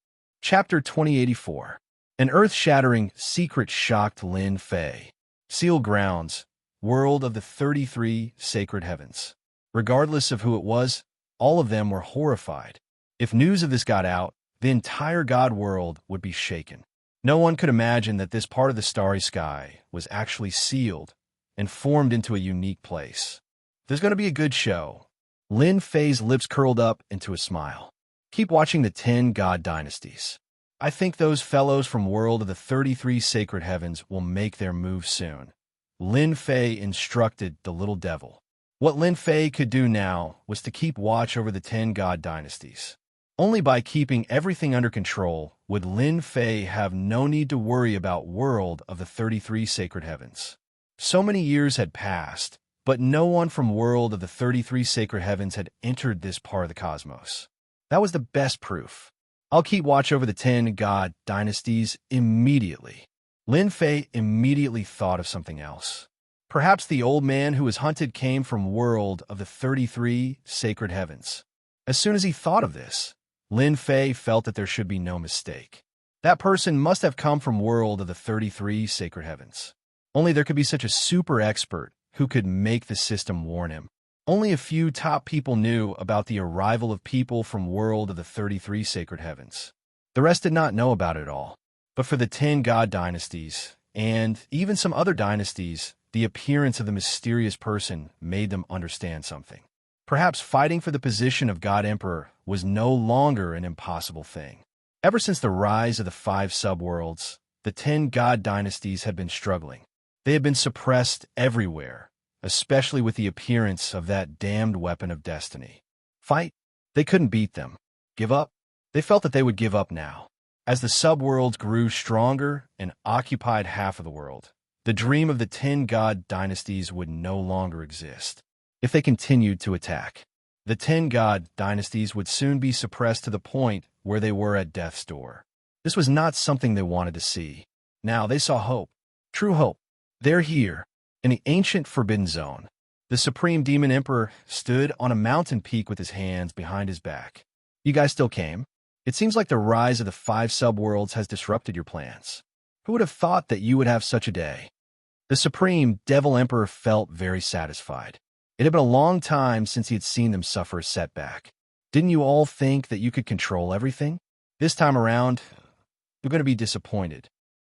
Chapter 2084. An earth-shattering secret shocked Lin Fei. Sealed grounds, world of the 33 Sacred Heavens. Regardless of who it was, all of them were horrified. If news of this got out, the entire God world would be shaken. No one could imagine that this part of the starry sky was actually sealed and formed into a unique place. There's going to be a good show. Lin Fei's lips curled up into a smile. Keep watching the 10 God Dynasties. I think those fellows from world of the 33 Sacred Heavens will make their move soon. Lin Fei instructed the little devil. What Lin Fei could do now was to keep watch over the 10 God Dynasties. Only by keeping everything under control would Lin Fei have no need to worry about world of the 33 Sacred Heavens. So many years had passed, but no one from world of the 33 Sacred Heavens had entered this part of the cosmos. That was the best proof. I'll keep watch over the 10 god dynasties immediately. Lin Fei immediately thought of something else. Perhaps the old man who was hunted came from world of the 33 sacred heavens. As soon as he thought of this, Lin Fei felt that there should be no mistake. That person must have come from world of the 33 sacred heavens. Only there could be such a super expert who could make the system warn him. Only a few top people knew about the arrival of people from world of the 33 sacred heavens. The rest did not know about it all. But for the 10 god dynasties, and even some other dynasties, the appearance of the mysterious person made them understand something. Perhaps fighting for the position of God Emperor was no longer an impossible thing. Ever since the rise of the 5 subworlds, the 10 god dynasties had been struggling. They had been suppressed everywhere, especially with the appearance of that damned weapon of destiny. Fight? They couldn't beat them. Give up? They felt that they would give up now. As the subworlds grew stronger and occupied half of the world, the dream of the 10 god dynasties would no longer exist. If they continued to attack, the 10 god dynasties would soon be suppressed to the point where they were at death's door. This was not something they wanted to see. Now they saw hope. True hope. They're here, in the ancient Forbidden Zone. The Supreme Demon Emperor stood on a mountain peak with his hands behind his back. You guys still came? It seems like the rise of the 5 subworlds has disrupted your plans. Who would have thought that you would have such a day? The Supreme Devil Emperor felt very satisfied. It had been a long time since he had seen them suffer a setback. Didn't you all think that you could control everything? This time around, you're going to be disappointed.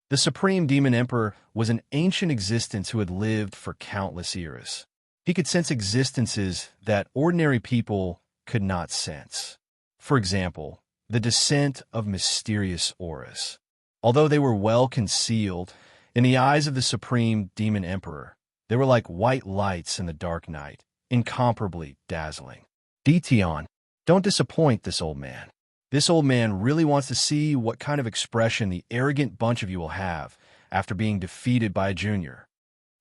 The Supreme Demon Emperor was an ancient existence who had lived for countless eras. He could sense existences that ordinary people could not sense. For example, the descent of mysterious auras. Although they were well concealed, in the eyes of the Supreme Demon Emperor, they were like white lights in the dark night, incomparably dazzling. Tion, don't disappoint this old man. This old man really wants to see what kind of expression the arrogant bunch of you will have after being defeated by a junior.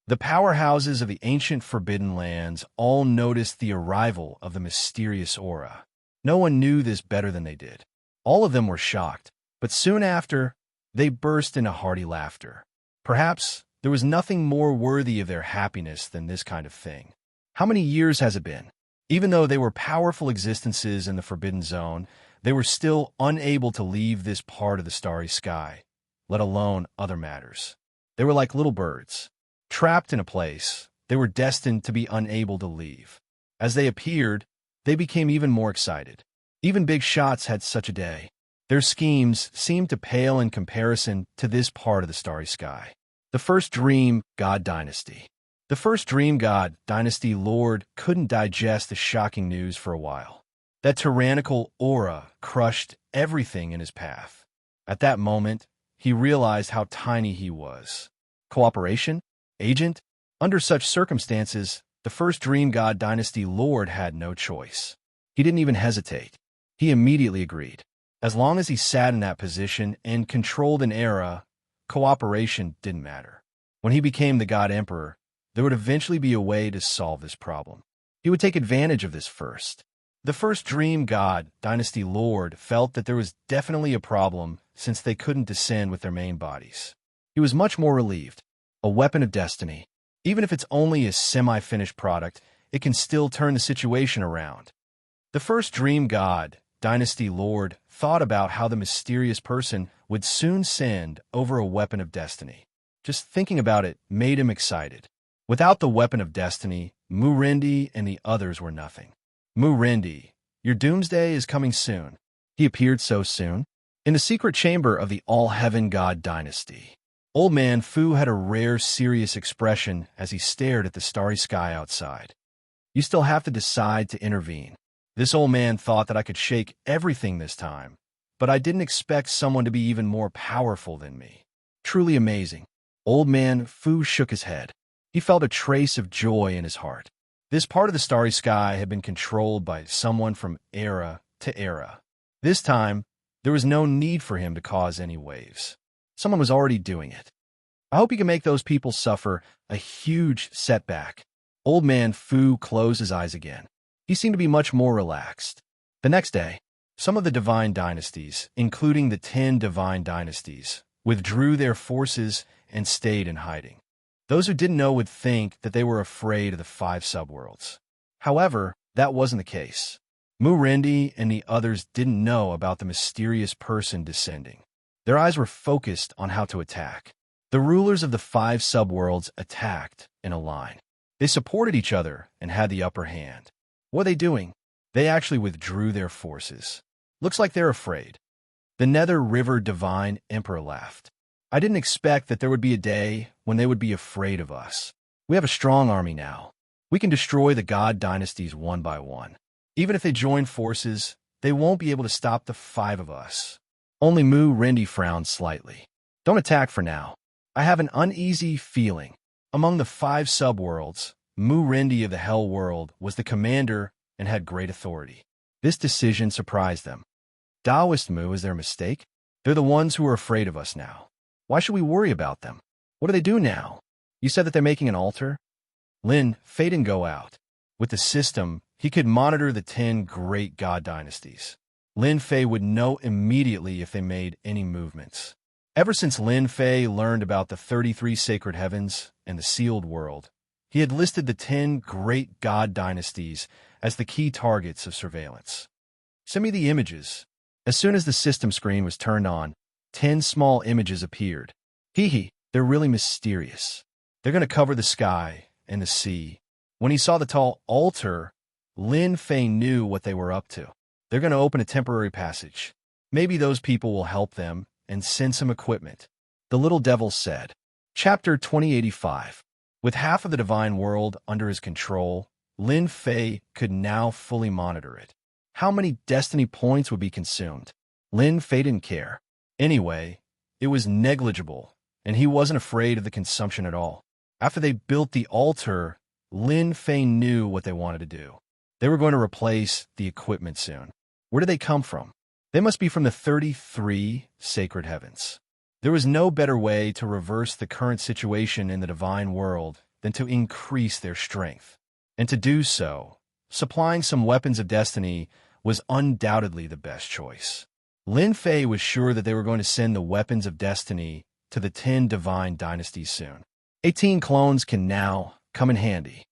The powerhouses of the ancient Forbidden Lands all noticed the arrival of the mysterious aura. No one knew this better than they did. All of them were shocked, but soon after, they burst into hearty laughter. Perhaps there was nothing more worthy of their happiness than this kind of thing. How many years has it been? Even though they were powerful existences in the Forbidden Zone, they were still unable to leave this part of the starry sky, let alone other matters. They were like little birds, trapped in a place they were destined to be unable to leave. As they appeared, they became even more excited. Even big shots had such a day. Their schemes seemed to pale in comparison to this part of the starry sky. The first Dream God Dynasty. The first Dream God Dynasty Lord couldn't digest the shocking news for a while. That tyrannical aura crushed everything in his path. At that moment, he realized how tiny he was. Cooperation? Agent? Under such circumstances, the first Dream God Dynasty Lord had no choice. He didn't even hesitate. He immediately agreed. As long as he sat in that position and controlled an era, cooperation didn't matter. When he became the God Emperor, there would eventually be a way to solve this problem. He would take advantage of this first. The first Dream God Dynasty Lord felt that there was definitely a problem since they couldn't descend with their main bodies. He was much more relieved. A weapon of destiny. Even if it's only a semi-finished product, it can still turn the situation around. The first Dream God Dynasty Lord thought about how the mysterious person would soon send over a weapon of destiny. Just thinking about it made him excited. Without the weapon of destiny, Murendi and the others were nothing. Murendi, your doomsday is coming soon. He appeared so soon. In the secret chamber of the All-Heaven God Dynasty, Old Man Fu had a rare, serious expression as he stared at the starry sky outside. You still have to decide to intervene. This old man thought that I could shake everything this time, but I didn't expect someone to be even more powerful than me. Truly amazing. Old Man Fu shook his head. He felt a trace of joy in his heart. This part of the starry sky had been controlled by someone from era to era. This time, there was no need for him to cause any waves. Someone was already doing it. I hope he can make those people suffer a huge setback. Old Man Fu closed his eyes again. He seemed to be much more relaxed. The next day, Some of the divine dynasties, including the 10 divine dynasties, withdrew their forces and stayed in hiding. Those who didn't know would think that they were afraid of the 5 subworlds. However, that wasn't the case. Rendi and the others didn't know about the mysterious person descending. Their eyes were focused on how to attack. The rulers of the 5 subworlds attacked in a line. They supported each other and had the upper hand. What are they doing? They actually withdrew their forces. Looks like they're afraid. The Nether River Divine Emperor laughed. I didn't expect that there would be a day when they would be afraid of us. We have a strong army now. We can destroy the god dynasties one by one. Even if they join forces, they won't be able to stop the 5 of us. Only Rendi frowned slightly. Don't attack for now. I have an uneasy feeling. Among the 5 subworlds, Rendi of the Hell World was the commander and had great authority. This decision surprised them. Taoist is there a mistake? They're the ones who are afraid of us now. Why should we worry about them? What do they do now? You said that they're making an altar? Lin Fei didn't go out. With the system, he could monitor the 10 great god dynasties. Lin Fei would know immediately if they made any movements. Ever since Lin Fei learned about the 33 sacred heavens and the sealed world, he had listed the 10 great god dynasties as the key targets of surveillance. Send me the images. As soon as the system screen was turned on, 10 small images appeared. They're really mysterious. They're going to cover the sky and the sea. When he saw the tall altar, Lin Fei knew what they were up to. They're going to open a temporary passage. Maybe those people will help them and send some equipment. The little devil said. Chapter 2085. With half of the divine world under his control, Lin Fei could now fully monitor it. How many destiny points would be consumed? Lin Fei didn't care. Anyway, it was negligible, and he wasn't afraid of the consumption at all. After they built the altar, Lin Fei knew what they wanted to do. They were going to replace the equipment soon. Where did they come from? They must be from the 33 sacred heavens. There was no better way to reverse the current situation in the divine world than to increase their strength. And to do so, supplying some weapons of destiny was undoubtedly the best choice. Lin Fei was sure that they were going to send the weapons of destiny to the 10 divine dynasties soon. 18 clones can now come in handy.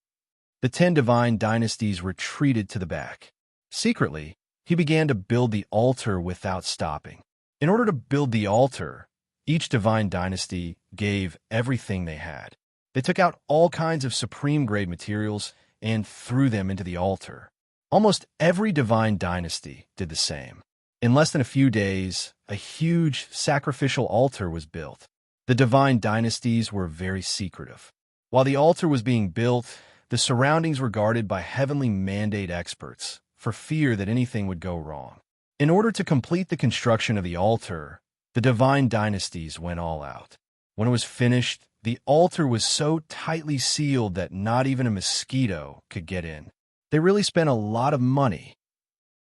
The 10 divine dynasties retreated to the back. Secretly, he began to build the altar without stopping. In order to build the altar, each divine dynasty gave everything they had. They took out all kinds of supreme-grade materials and threw them into the altar. Almost every divine dynasty did the same. In less than a few days, a huge sacrificial altar was built. The divine dynasties were very secretive. While the altar was being built, the surroundings were guarded by heavenly mandate experts for fear that anything would go wrong. In order to complete the construction of the altar, the divine dynasties went all out. When it was finished, the altar was so tightly sealed that not even a mosquito could get in. They really spent a lot of money.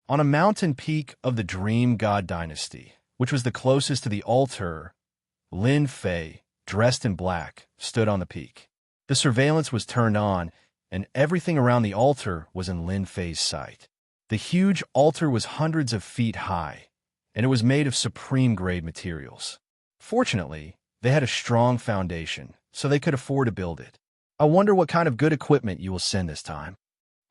On a mountain peak of the Dream God Dynasty, which was the closest to the altar, Lin Fei, dressed in black, stood on the peak. The surveillance was turned on, and everything around the altar was in Lin Fei's sight. The huge altar was hundreds of feet high, and it was made of supreme-grade materials. Fortunately, they had a strong foundation, so they could afford to build it. I wonder what kind of good equipment you will send this time.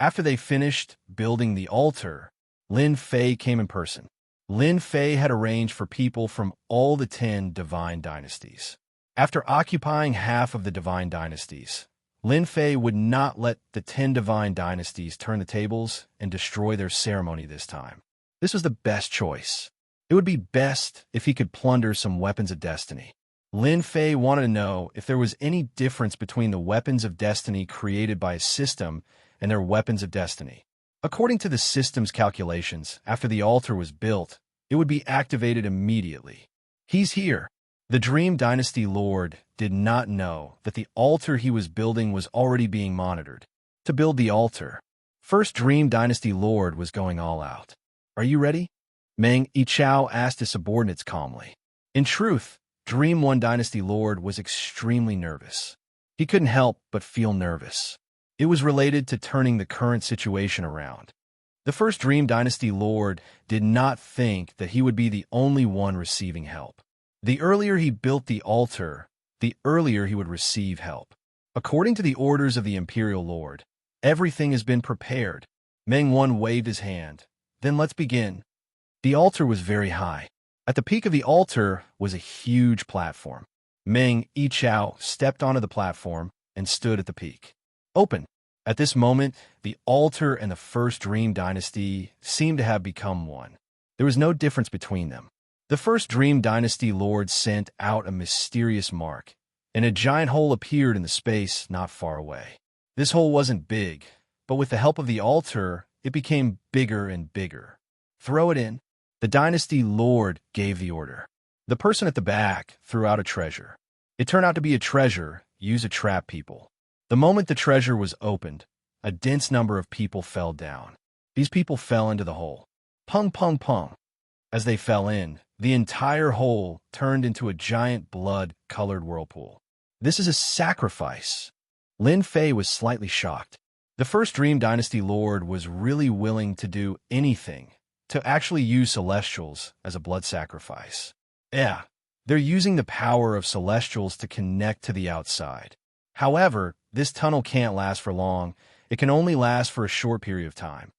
After they finished building the altar, Lin Fei came in person. Lin Fei had arranged for people from all the 10 divine dynasties. After occupying half of the divine dynasties, Lin Fei would not let the 10 divine dynasties turn the tables and destroy their ceremony this time. This was the best choice. It would be best if he could plunder some weapons of destiny. Lin Fei wanted to know if there was any difference between the weapons of destiny created by a system and their weapons of destiny. According to the system's calculations, after the altar was built, it would be activated immediately. He's here. The Dream Dynasty Lord did not know that the altar he was building was already being monitored. To build the altar, First Dream Dynasty Lord was going all out. Are you ready? Meng Yichao asked his subordinates calmly. In truth, Dream One Dynasty Lord was extremely nervous. He couldn't help but feel nervous. It was related to turning the current situation around. The first Dream Dynasty Lord did not think that he would be the only one receiving help. The earlier he built the altar, the earlier he would receive help. According to the orders of the Imperial Lord, everything has been prepared. Meng Wan waved his hand. Then let's begin. The altar was very high. At the peak of the altar was a huge platform. Meng Yichao stepped onto the platform and stood at the peak. Open. At this moment, the altar and the first Dream Dynasty seemed to have become one. There was no difference between them. The first Dream Dynasty Lord sent out a mysterious mark, and a giant hole appeared in the space not far away. This hole wasn't big, but with the help of the altar, it became bigger and bigger. Throw it in. The Dynasty Lord gave the order. The person at the back threw out a treasure. It turned out to be a treasure used to trap people. The moment the treasure was opened, a dense number of people fell down. These people fell into the hole. Pung, pung, pung. As they fell in, the entire hole turned into a giant blood-colored whirlpool. This is a sacrifice. Lin Fei was slightly shocked. The first Dream Dynasty Lord was really willing to do anything to actually use Celestials as a blood sacrifice. Yeah, they're using the power of Celestials to connect to the outside. However, this tunnel can't last for long. It can only last for a short period of time.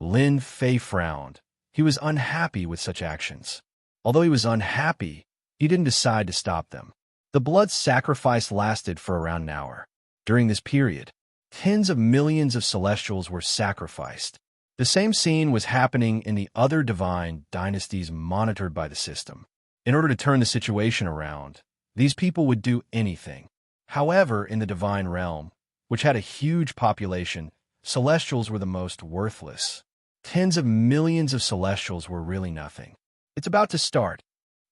Lin Fei frowned. He was unhappy with such actions. Although he was unhappy, he didn't decide to stop them. The blood sacrifice lasted for around an hour. During this period, tens of millions of Celestials were sacrificed. The same scene was happening in the other divine dynasties monitored by the system. In order to turn the situation around, these people would do anything. However, in the divine realm, which had a huge population, Celestials were the most worthless. Tens of millions of Celestials were really nothing. It's about to start.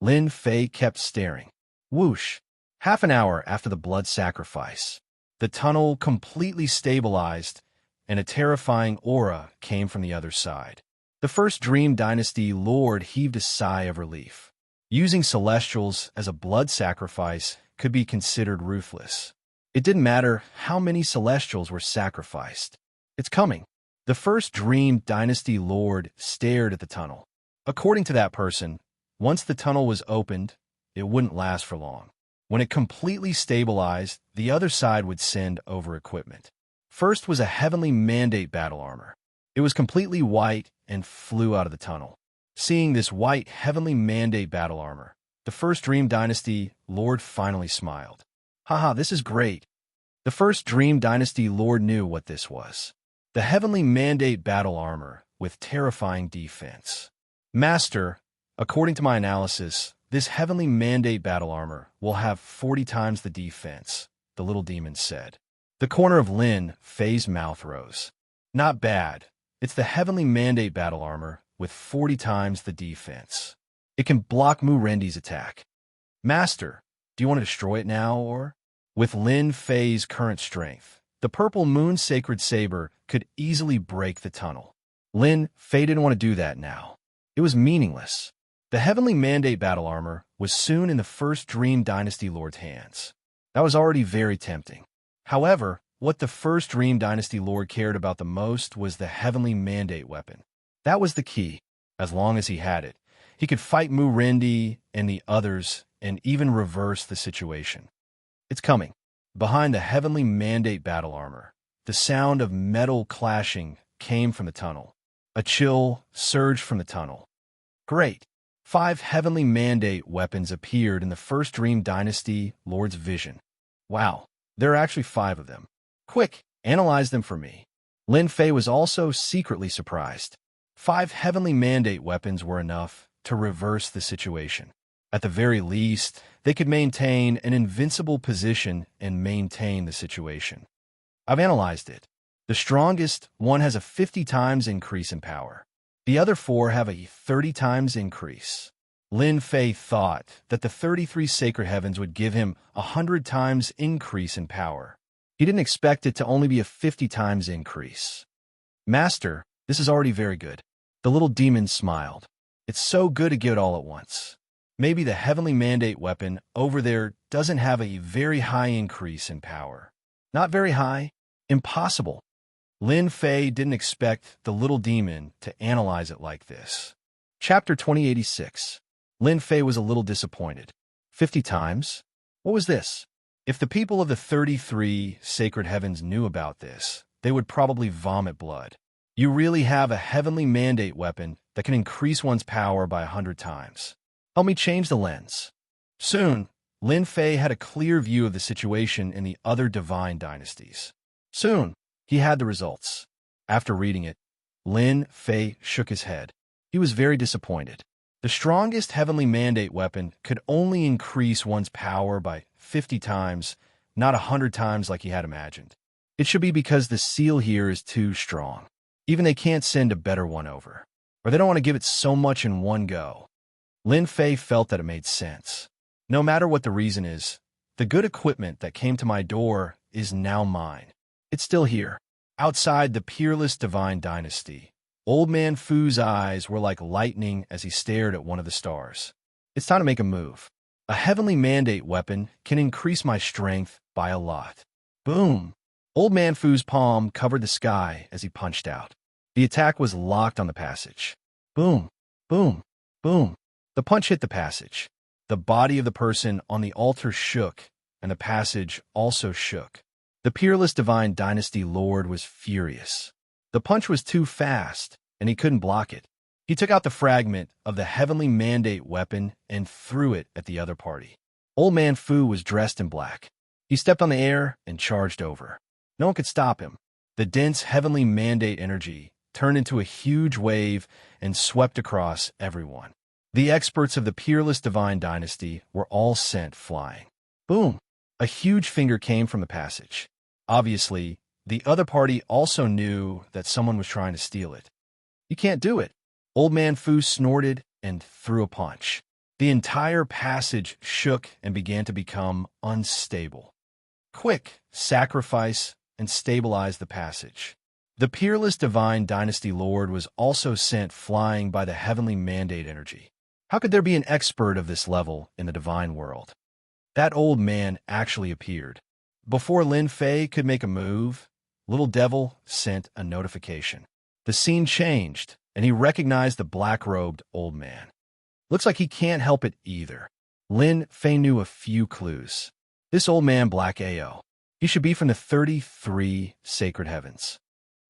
Lin Fei kept staring. Whoosh! Half an hour after the blood sacrifice, the tunnel completely stabilized, and a terrifying aura came from the other side. The first Dream Dynasty Lord heaved a sigh of relief. Using Celestials as a blood sacrifice could be considered ruthless. It didn't matter how many Celestials were sacrificed. It's coming. The first Dream Dynasty Lord stared at the tunnel. According to that person, once the tunnel was opened, it wouldn't last for long. When it completely stabilized, the other side would send over equipment. First was a heavenly mandate battle armor. It was completely white and flew out of the tunnel. Seeing this white heavenly mandate battle armor, the first Dream Dynasty Lord finally smiled. Haha, this is great. The first Dream Dynasty Lord knew what this was. The heavenly mandate battle armor with terrifying defense. Master, according to my analysis, this heavenly mandate battle armor will have 40 times the defense, the little demon said. The corner of Lin Fei's mouth rose. Not bad. It's the heavenly mandate battle armor with 40 times the defense. It can block Mu Rendi's attack. Master, do you want to destroy it now, or? With Lin Fei's current strength, the purple moon sacred saber could easily break the tunnel. Lin Fei didn't want to do that now. It was meaningless. The heavenly mandate battle armor was soon in the first Dream Dynasty Lord's hands. That was already very tempting. However, what the first Dream Dynasty Lord cared about the most was the heavenly mandate weapon. That was the key. As long as he had it, he could fight Mu Rendi and the others and even reverse the situation. It's coming. Behind the heavenly mandate battle armor, the sound of metal clashing came from the tunnel. A chill surged from the tunnel. Great! 5 heavenly mandate weapons appeared in the first Dream Dynasty Lord's vision. Wow, there are actually 5 of them. Quick, analyze them for me. Lin Fei was also secretly surprised. 5 heavenly mandate weapons were enough to reverse the situation. At the very least, they could maintain an invincible position and maintain the situation. I've analyzed it. The strongest one has a 50 times increase in power. The other 4 have a 30 times increase. Lin Fei thought that the 33 sacred heavens would give him a 100 times increase in power. He didn't expect it to only be a 50 times increase. Master, this is already very good. The little demon smiled. It's so good to get it all at once. Maybe the heavenly mandate weapon over there doesn't have a very high increase in power. Not very high? Impossible. Lin Fei didn't expect the little demon to analyze it like this. Chapter 2086. Lin Fei was a little disappointed. 50 times? What was this? If the people of the 33 sacred heavens knew about this, they would probably vomit blood. You really have a heavenly mandate weapon that can increase one's power by 100 times. Help me change the lens. Soon, Lin Fei had a clear view of the situation in the other divine dynasties. Soon, he had the results. After reading it, Lin Fei shook his head. He was very disappointed. The strongest heavenly mandate weapon could only increase one's power by 50 times, not 100 times like he had imagined. It should be because the seal here is too strong. Even they can't send a better one over. Or they don't want to give it so much in one go. Lin Fei felt that it made sense. No matter what the reason is, the good equipment that came to my door is now mine. It's still here, outside the peerless divine dynasty. Old Man Fu's eyes were like lightning as he stared at one of the stars. It's time to make a move. A heavenly mandate weapon can increase my strength by a lot. Boom! Old Man Fu's palm covered the sky as he punched out. The attack was locked on the passage. Boom! Boom! Boom! The punch hit the passage. The body of the person on the altar shook, and the passage also shook. The peerless divine dynasty lord was furious. The punch was too fast, and he couldn't block it. He took out the fragment of the heavenly mandate weapon and threw it at the other party. Old Man Fu was dressed in black. He stepped on the air and charged over. No one could stop him. The dense heavenly mandate energy turned into a huge wave and swept across everyone. The experts of the peerless divine dynasty were all sent flying. Boom! A huge finger came from the passage. Obviously, the other party also knew that someone was trying to steal it. You can't do it. Old Man Fu snorted and threw a punch. The entire passage shook and began to become unstable. Quick, sacrifice and stabilize the passage. The peerless divine dynasty lord was also sent flying by the heavenly mandate energy. How could there be an expert of this level in the divine world? That old man actually appeared. Before Lin Fei could make a move, Little Devil sent a notification. The scene changed, and he recognized the black-robed old man. Looks like he can't help it either. Lin Fei knew a few clues. This old man, Black Ao. He should be from the 33 sacred heavens.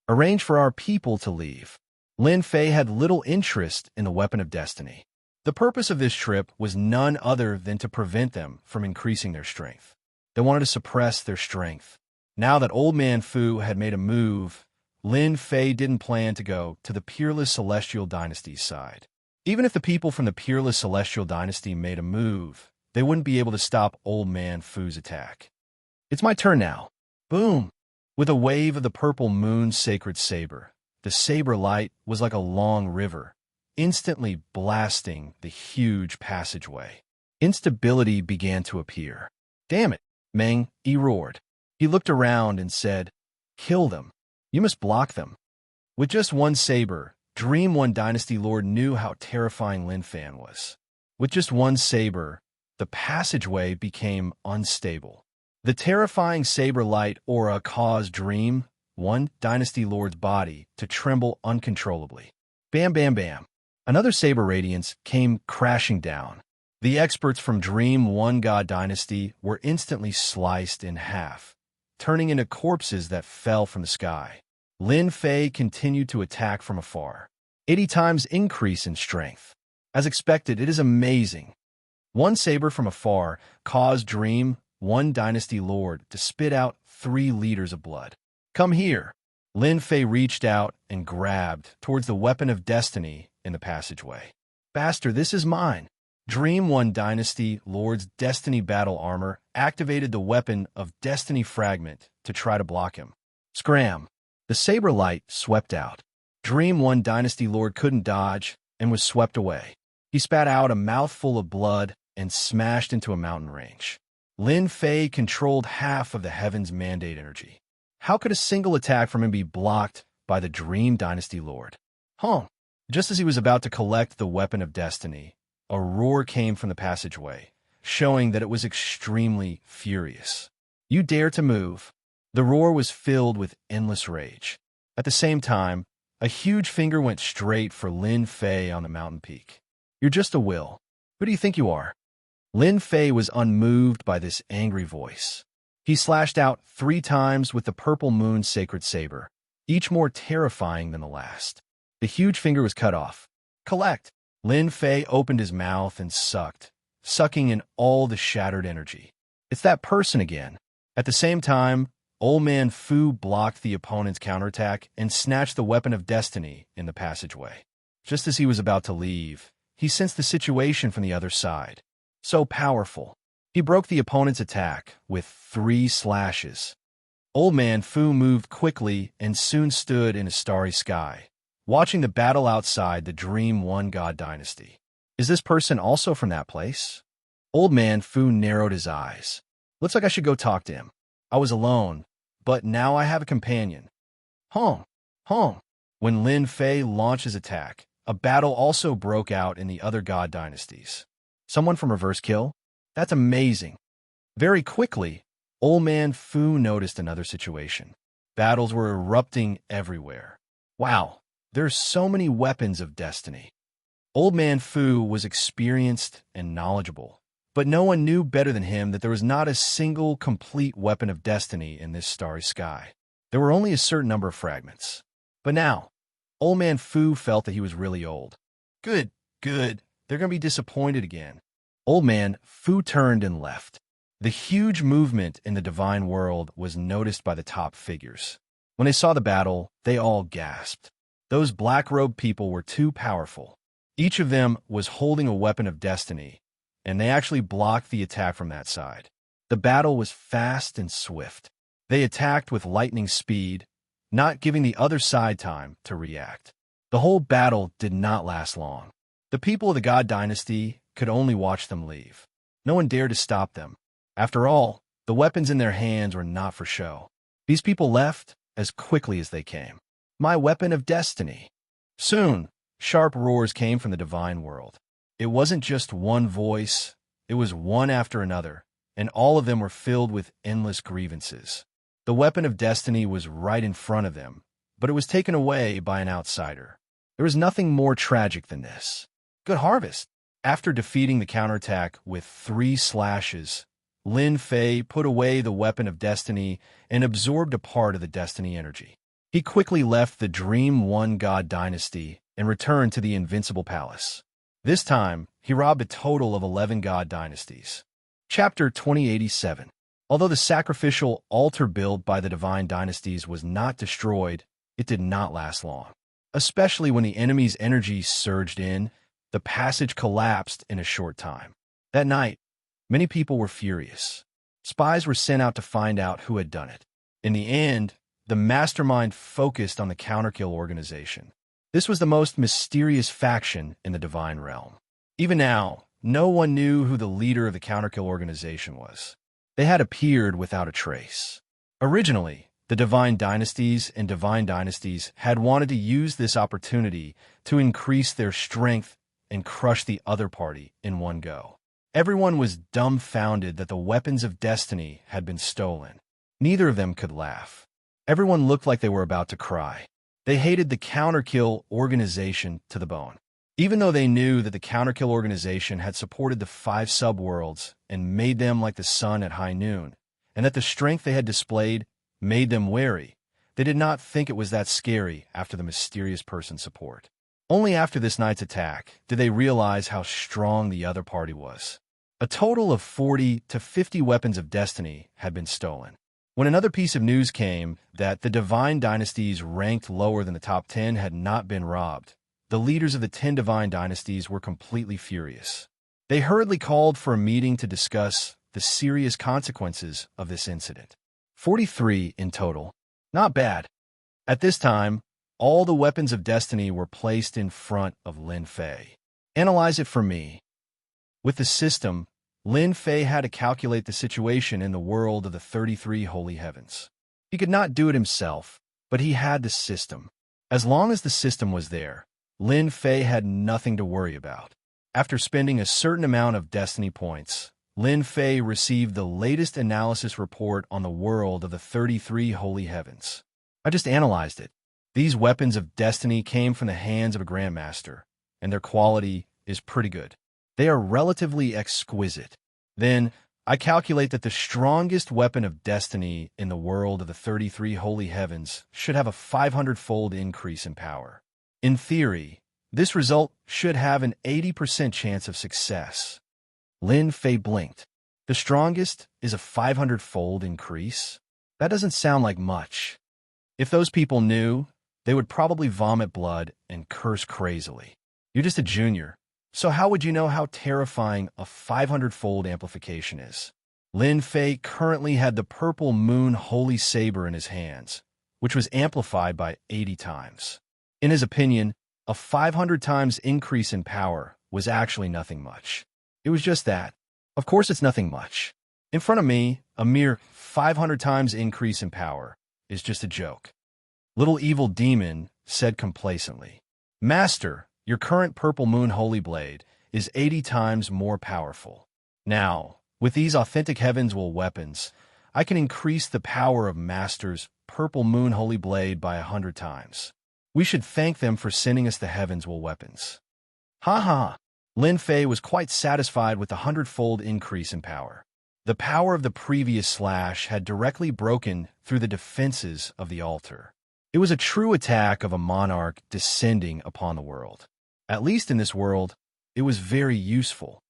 Arrange for our people to leave. Lin Fei had little interest in the weapon of destiny. The purpose of this trip was none other than to prevent them from increasing their strength. They wanted to suppress their strength. Now that Old Man Fu had made a move, Lin Fei didn't plan to go to the peerless celestial dynasty's side. Even if the people from the peerless celestial dynasty made a move, they wouldn't be able to stop Old Man Fu's attack. It's my turn now. Boom! With a wave of the purple moon's sacred saber, the saber light was like a long river, instantly blasting the huge passageway. Instability began to appear. Damn it, Meng, he roared. He looked around and said, kill them. You must block them. With just one saber, Dream One Dynasty Lord knew how terrifying Lin Fei was. With just one saber, the passageway became unstable. The terrifying saber light aura caused Dream One Dynasty Lord's body to tremble uncontrollably. Bam, bam, bam. Another saber radiance came crashing down. The experts from Dream One God Dynasty were instantly sliced in half, turning into corpses that fell from the sky. Lin Fei continued to attack from afar. 80 times increase in strength. As expected, it is amazing. One saber from afar caused Dream One Dynasty Lord to spit out 3 liters of blood. Come here. Lin Fei reached out and grabbed towards the weapon of destiny in the passageway. Bastard, this is mine. Dream One Dynasty Lord's Destiny Battle Armor activated the weapon of Destiny Fragment to try to block him. Scram! The saber light swept out. Dream One Dynasty Lord couldn't dodge and was swept away. He spat out a mouthful of blood and smashed into a mountain range. Lin Fei controlled half of the Heaven's Mandate energy. How could a single attack from him be blocked by the Dream Dynasty Lord? Just as he was about to collect the weapon of destiny, a roar came from the passageway, showing that it was extremely furious. You dare to move? The roar was filled with endless rage. At the same time, a huge finger went straight for Lin Fei on the mountain peak. "You're just a will. Who do you think you are?" Lin Fei was unmoved by this angry voice. He slashed out 3 times with the purple moon sacred saber, each more terrifying than the last. The huge finger was cut off. "Collect!" Lin Fei opened his mouth and sucked, sucking in all the shattered energy. "It's that person again." At the same time, Old Man Fu blocked the opponent's counterattack and snatched the weapon of destiny in the passageway. Just as he was about to leave, he sensed the situation from the other side. So powerful. He broke the opponent's attack with 3 slashes. Old Man Fu moved quickly and soon stood in a starry sky, watching the battle outside the Dream One God Dynasty. "Is this person also from that place?" Old Man Fu narrowed his eyes. "Looks like I should go talk to him. I was alone, but now I have a companion." Hong! Hong! When Lin Fei launched his attack, a battle also broke out in the other God Dynasties. "Someone from Reverse Kill? That's amazing." Very quickly, Old Man Fu noticed another situation. Battles were erupting everywhere. "Wow, there's so many weapons of destiny." Old Man Fu was experienced and knowledgeable, but no one knew better than him that there was not a single complete weapon of destiny in this starry sky. There were only a certain number of fragments. But now, Old Man Fu felt that he was really old. Good. They're going to be disappointed again." Old Man Fu turned and left. The huge movement in the divine world was noticed by the top figures. When they saw the battle, they all gasped. Those black-robed people were too powerful. Each of them was holding a weapon of destiny, and they actually blocked the attack from that side. The battle was fast and swift. They attacked with lightning speed, not giving the other side time to react. The whole battle did not last long. The people of the God Dynasty could only watch them leave. No one dared to stop them. After all, the weapons in their hands were not for show. These people left as quickly as they came. "My weapon of destiny." Soon, sharp roars came from the divine world. It wasn't just one voice, it was one after another, and all of them were filled with endless grievances. The weapon of destiny was right in front of them, but it was taken away by an outsider. There was nothing more tragic than this. Good harvest! After defeating the counterattack with 3 slashes, Lin Fei put away the weapon of destiny and absorbed a part of the destiny energy. He quickly left the Dream One God Dynasty and returned to the Invincible Palace. This time, he robbed a total of 11 God Dynasties. Chapter 2087. Although the sacrificial altar built by the Divine Dynasties was not destroyed, it did not last long. Especially when the enemy's energy surged in, the passage collapsed in a short time. That night, many people were furious. Spies were sent out to find out who had done it. In the end, the mastermind focused on the Counterkill organization. This was the most mysterious faction in the Divine Realm. Even now, no one knew who the leader of the Counterkill organization was. They had appeared without a trace. Originally, the Divine Dynasties and Divine Dynasties had wanted to use this opportunity to increase their strength and crush the other party in one go. Everyone was dumbfounded that the weapons of destiny had been stolen. Neither of them could laugh. Everyone looked like they were about to cry. They hated the Counterkill organization to the bone. Even though they knew that the Counterkill organization had supported the 5 subworlds and made them like the sun at high noon, and that the strength they had displayed made them wary, they did not think it was that scary after the mysterious person's support. Only after this night's attack did they realize how strong the other party was. A total of 40 to 50 weapons of destiny had been stolen. When another piece of news came that the Divine Dynasties ranked lower than the top 10 had not been robbed, the leaders of the 10 Divine Dynasties were completely furious. They hurriedly called for a meeting to discuss the serious consequences of this incident. 43 in total. Not bad. At this time, all the weapons of destiny were placed in front of Lin Fei. Analyze it for me. With the system, Lin Fei had to calculate the situation in the world of the 33 holy heavens. He could not do it himself, but he had the system. As long as the system was there, Lin Fei had nothing to worry about. After spending a certain amount of destiny points, Lin Fei received the latest analysis report on the world of the 33 holy heavens. I just analyzed it. These weapons of destiny came from the hands of a grandmaster, and their quality is pretty good. They are relatively exquisite. Then, I calculate that the strongest weapon of destiny in the world of the 33 holy heavens should have a 500-fold increase in power. In theory, this result should have an 80% chance of success. Lin Fei blinked. The strongest is a 500-fold increase? That doesn't sound like much. If those people knew, they would probably vomit blood and curse crazily. You're just a junior, so how would you know how terrifying a 500-fold amplification is? Lin Fei currently had the purple moon holy saber in his hands, which was amplified by 80 times. In his opinion, a 500 times increase in power was actually nothing much. It was just that. Of course it's nothing much. In front of me, a mere 500 times increase in power is just a joke. Little evil demon said complacently, Master, your current purple moon holy blade is 80 times more powerful. Now, with these authentic heavens will weapons, I can increase the power of Master's purple moon holy blade by 100 times. We should thank them for sending us the heavens will weapons. Ha ha! Lin Fei was quite satisfied with the 100-fold increase in power. The power of the previous slash had directly broken through the defenses of the altar. It was a true attack of a monarch descending upon the world. At least in this world, it was very useful.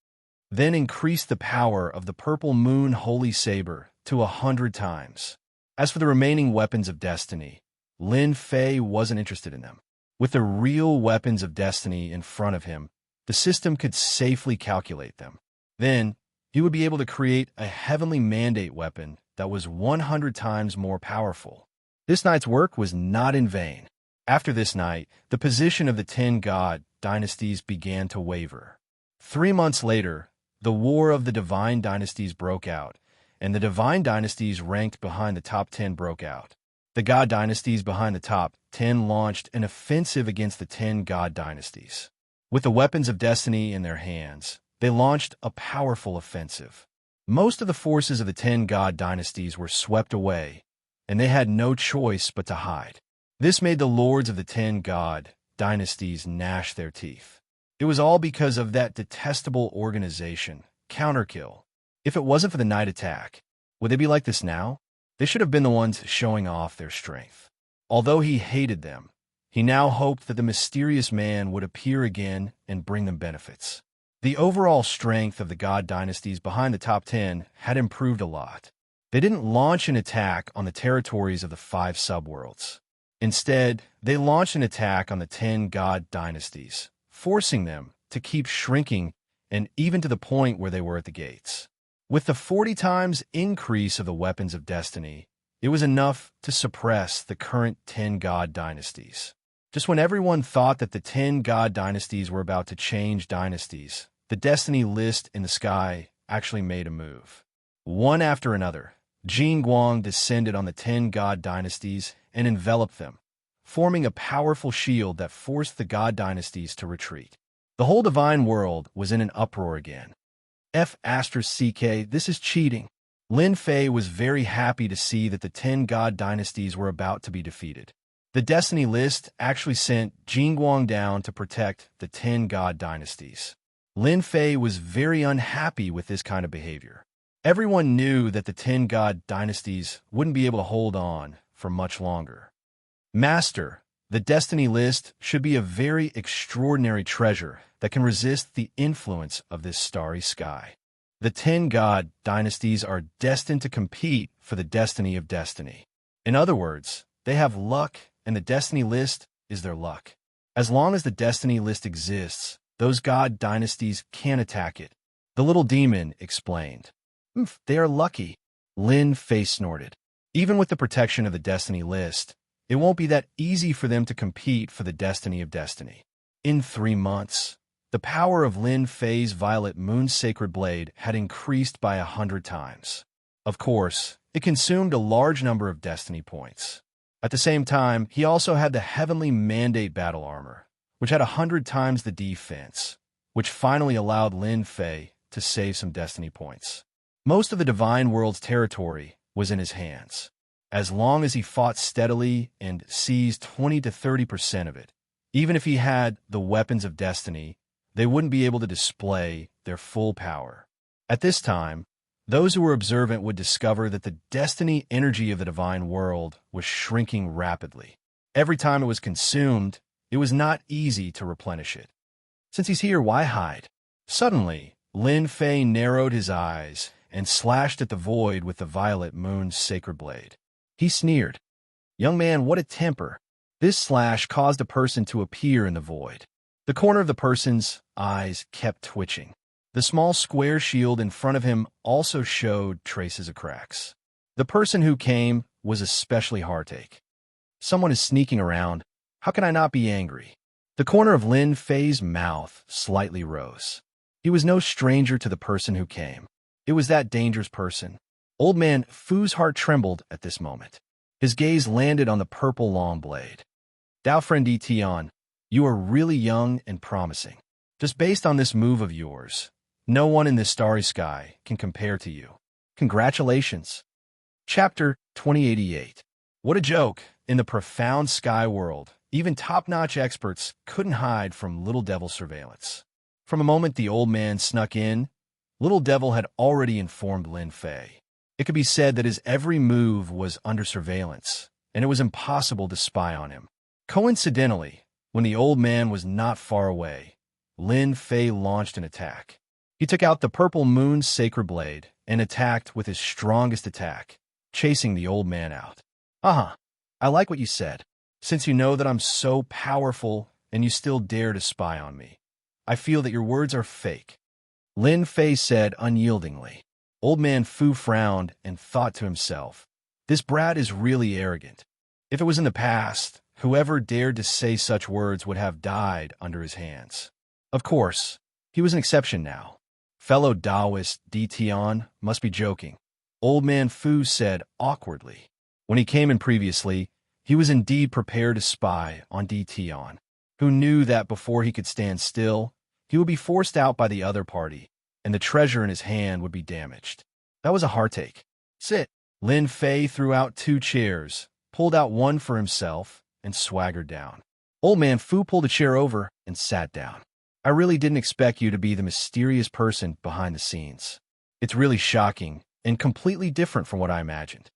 Then increased the power of the purple moon holy saber to 100 times. As for the remaining weapons of destiny, Lin Fei wasn't interested in them. With the real weapons of destiny in front of him, the system could safely calculate them. Then, he would be able to create a heavenly mandate weapon that was 100 times more powerful. This night's work was not in vain. After this night, the position of the 10 god dynasties began to waver. 3 months later, the War of the Divine Dynasties broke out, and the Divine Dynasties ranked behind the top 10 broke out. The God Dynasties behind the top 10 launched an offensive against the 10 God Dynasties. With the weapons of destiny in their hands, they launched a powerful offensive. Most of the forces of the 10 God Dynasties were swept away, and they had no choice but to hide. This made the lords of the 10 God Dynasties gnash their teeth. It was all because of that detestable organization, Counterkill. If it wasn't for the night attack, would they be like this now? They should have been the ones showing off their strength. Although he hated them, he now hoped that the mysterious man would appear again and bring them benefits. The overall strength of the God Dynasties behind the top 10 had improved a lot. They didn't launch an attack on the territories of the 5 subworlds. Instead, they launched an attack on the 10 God Dynasties, forcing them to keep shrinking and even to the point where they were at the gates. With the 40 times increase of the weapons of destiny, it was enough to suppress the current 10 God Dynasties. Just when everyone thought that the 10 God Dynasties were about to change dynasties, the destiny list in the sky actually made a move. One after another, Jin Guang descended on the 10 God Dynasties and enveloped them, forming a powerful shield that forced the God Dynasties to retreat. The whole divine world was in an uproar again. F***, this is cheating. Lin Fei was very happy to see that the 10 God Dynasties were about to be defeated. The Destiny list actually sent Jin Guang down to protect the 10 God Dynasties. Lin Fei was very unhappy with this kind of behavior. Everyone knew that the 10 God Dynasties wouldn't be able to hold on for much longer. Master, the Destiny list should be a very extraordinary treasure that can resist the influence of this starry sky. The 10 God Dynasties are destined to compete for the destiny of destiny. In other words, they have luck, and the Destiny list is their luck. As long as the Destiny list exists, those God Dynasties can attack it. The little demon explained. They are lucky. Lin Fei snorted. Even with the protection of the Destiny list, it won't be that easy for them to compete for the destiny of destiny. In 3 months, the power of Lin Fei's Violet Moon Sacred Blade had increased by 100 times. Of course, it consumed a large number of destiny points. At the same time, he also had the Heavenly Mandate Battle Armor, which had 100 times the defense, which finally allowed Lin Fei to save some destiny points. Most of the Divine World's territory was in his hands. as long as he fought steadily and seized 20 to 30% of it. Even if he had the weapons of destiny, they wouldn't be able to display their full power. At this time, those who were observant would discover that the destiny energy of the divine world was shrinking rapidly. Every time it was consumed, it was not easy to replenish it. Since he's here, why hide? Suddenly, Lin Fei narrowed his eyes and slashed at the void with the violet moon's sacred blade. He sneered. "Young man, what a temper." This slash caused a person to appear in the void. The corner of the person's eyes kept twitching. The small square shield in front of him also showed traces of cracks. The person who came was especially heartache. Someone is sneaking around. How can I not be angry? The corner of Lin Fei's mouth slightly rose. He was no stranger to the person who came. It was that dangerous person. Old man Fu's heart trembled at this moment. His gaze landed on the purple long blade. Dao friend Tian, you are really young and promising. Just based on this move of yours, no one in this starry sky can compare to you. Congratulations. Chapter 2088. What a joke. In the profound sky world, even top-notch experts couldn't hide from Little Devil's surveillance. From the moment the old man snuck in, Little Devil had already informed Lin Fei. It could be said that his every move was under surveillance, and it was impossible to spy on him. Coincidentally, when the old man was not far away, Lin Fei launched an attack. He took out the purple moon's sacred blade and attacked with his strongest attack, chasing the old man out. I like what you said. Since you know that I'm so powerful and you still dare to spy on me, I feel that your words are fake. Lin Fei said unyieldingly. Old man Fu frowned and thought to himself, this brat is really arrogant. If it was in the past, whoever dared to say such words would have died under his hands. Of course, he was an exception now. Fellow Taoist Tian must be joking, Old man Fu said awkwardly. When he came in previously, he was indeed prepared to spy on Tian, who knew that before he could stand still, he would be forced out by the other party, and the treasure in his hand would be damaged. That was a heartache. Sit. Lin Fei threw out 2 chairs, pulled out one for himself, and swaggered down. Old man Fu pulled a chair over and sat down. I really didn't expect you to be the mysterious person behind the scenes. It's really shocking and completely different from what I imagined.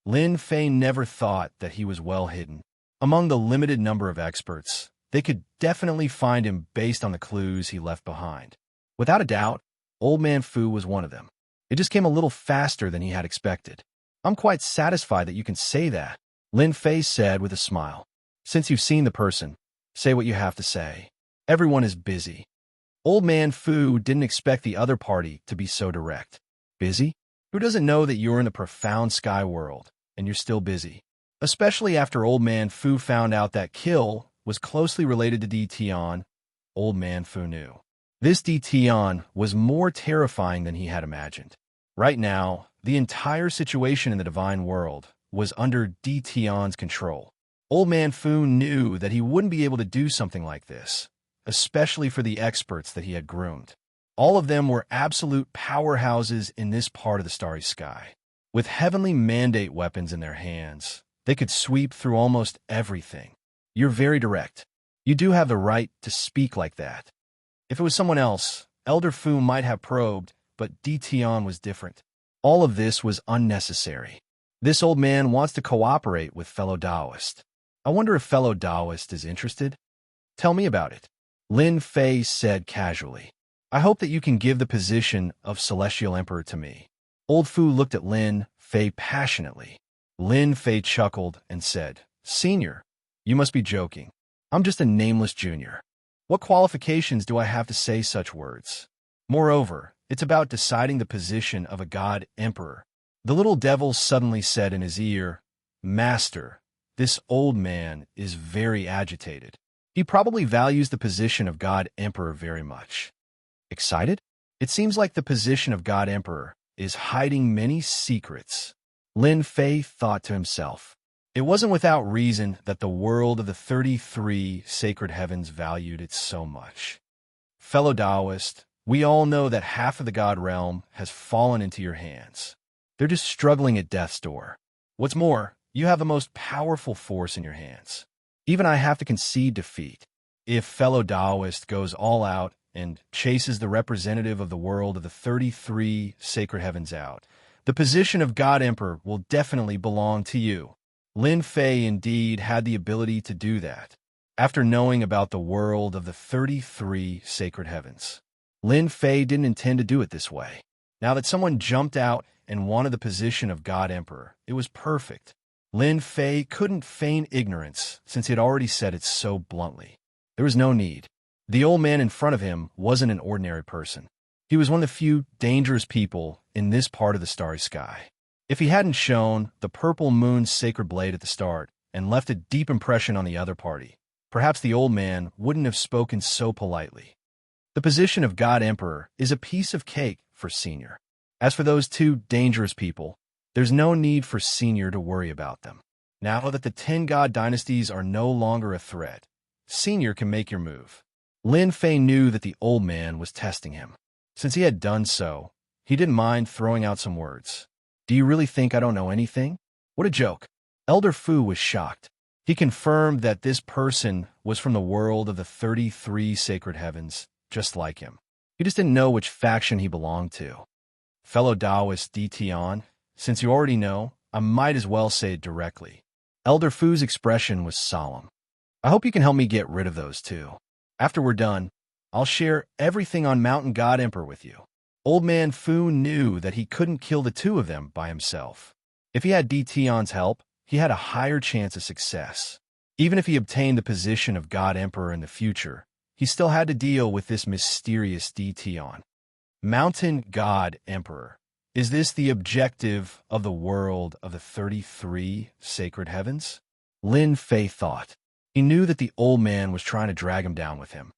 Lin Fei never thought that he was well hidden. Among the limited number of experts, they could definitely find him based on the clues he left behind. Without a doubt, Old man Fu was one of them. It just came a little faster than he had expected. I'm quite satisfied that you can say that, Lin Fei said with a smile. Since you've seen the person, say what you have to say. Everyone is busy. Old man Fu didn't expect the other party to be so direct. Busy? Who doesn't know that you're in the profound sky world, and you're still busy? Especially after Old man Fu found out that Kill was closely related to Tian. Old man Fu knew. This Tian was more terrifying than he had imagined. Right now, the entire situation in the divine world was under Tian's control. Old man Fu knew that he wouldn't be able to do something like this, especially for the experts that he had groomed. All of them were absolute powerhouses in this part of the starry sky. With heavenly mandate weapons in their hands, they could sweep through almost everything. You're very direct. You do have the right to speak like that. If it was someone else, Elder Fu might have probed, but Tian was different. All of this was unnecessary. This old man wants to cooperate with fellow Taoist. I wonder if fellow Taoist is interested? Tell me about it. Lin Fei said casually. I hope that you can give the position of Celestial Emperor to me. Old Fu looked at Lin Fei passionately. Lin Fei chuckled and said, Senior, you must be joking. I'm just a nameless junior. What qualifications do I have to say such words? Moreover, it's about deciding the position of a god emperor. The little devil suddenly said in his ear, Master, this old man is very agitated. He probably values the position of god emperor very much. Excited? It seems like the position of god emperor is hiding many secrets. Lin Fei thought to himself. It wasn't without reason that the world of the 33 sacred heavens valued it so much. Fellow Taoist, we all know that half of the god realm has fallen into your hands. They're just struggling at death's door. What's more, You have the most powerful force in your hands. Even I have to concede defeat. If fellow Taoist goes all out and chases the representative of the world of the 33 sacred heavens out, the position of God Emperor will definitely belong to you. Lin Fei indeed had the ability to do that. After knowing about the world of the 33 sacred heavens, Lin Fei didn't intend to do it this way. Now that someone jumped out and wanted the position of God Emperor, it was perfect. Lin Fei couldn't feign ignorance since he had already said it so bluntly. There was no need. The old man in front of him wasn't an ordinary person. He was one of the few dangerous people in this part of the starry sky. If he hadn't shown the purple moon's sacred blade at the start and left a deep impression on the other party, perhaps the old man wouldn't have spoken so politely. The position of God Emperor is a piece of cake for Senior. As for those two dangerous people, there's no need for Senior to worry about them. Now that the 10 God dynasties are no longer a threat, Senior can make your move. Lin Fei knew that the old man was testing him. Since he had done so, he didn't mind throwing out some words. Do you really think I don't know anything? What a joke. Elder Fu was shocked. He confirmed that this person was from the world of the 33 sacred heavens, just like him. He just didn't know which faction he belonged to. Fellow Taoist Di Tian, since you already know, I might as well say it directly. Elder Fu's expression was solemn. I hope you can help me get rid of those two. After we're done, I'll share everything on Mountain God Emperor with you. Old Man Fu knew that he couldn't kill the two of them by himself. If he had Di Tian's help, he had a higher chance of success. Even if he obtained the position of God Emperor in the future, he still had to deal with this mysterious Di Tian. Mountain God Emperor. Is this the objective of the world of the 33 sacred heavens? Lin Fei thought. He knew that the old man was trying to drag him down with him.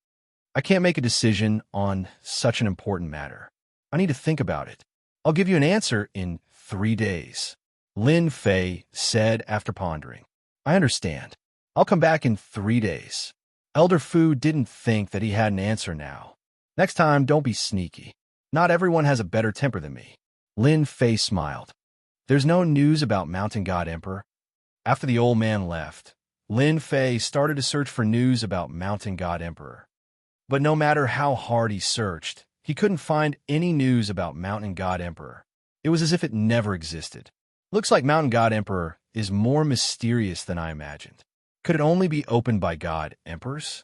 I can't make a decision on such an important matter. I need to think about it. I'll give you an answer in 3 days. Lin Fei said after pondering. I understand. I'll come back in 3 days. Elder Fu didn't think that he had an answer now. Next time, don't be sneaky. Not everyone has a better temper than me. Lin Fei smiled. There's no news about Mountain God Emperor. After the old man left, Lin Fei started to search for news about Mountain God Emperor. But no matter how hard he searched, he couldn't find any news about Mountain God Emperor. It was as if it never existed. Looks like Mountain God Emperor is more mysterious than I imagined. Could it only be opened by God Emperors?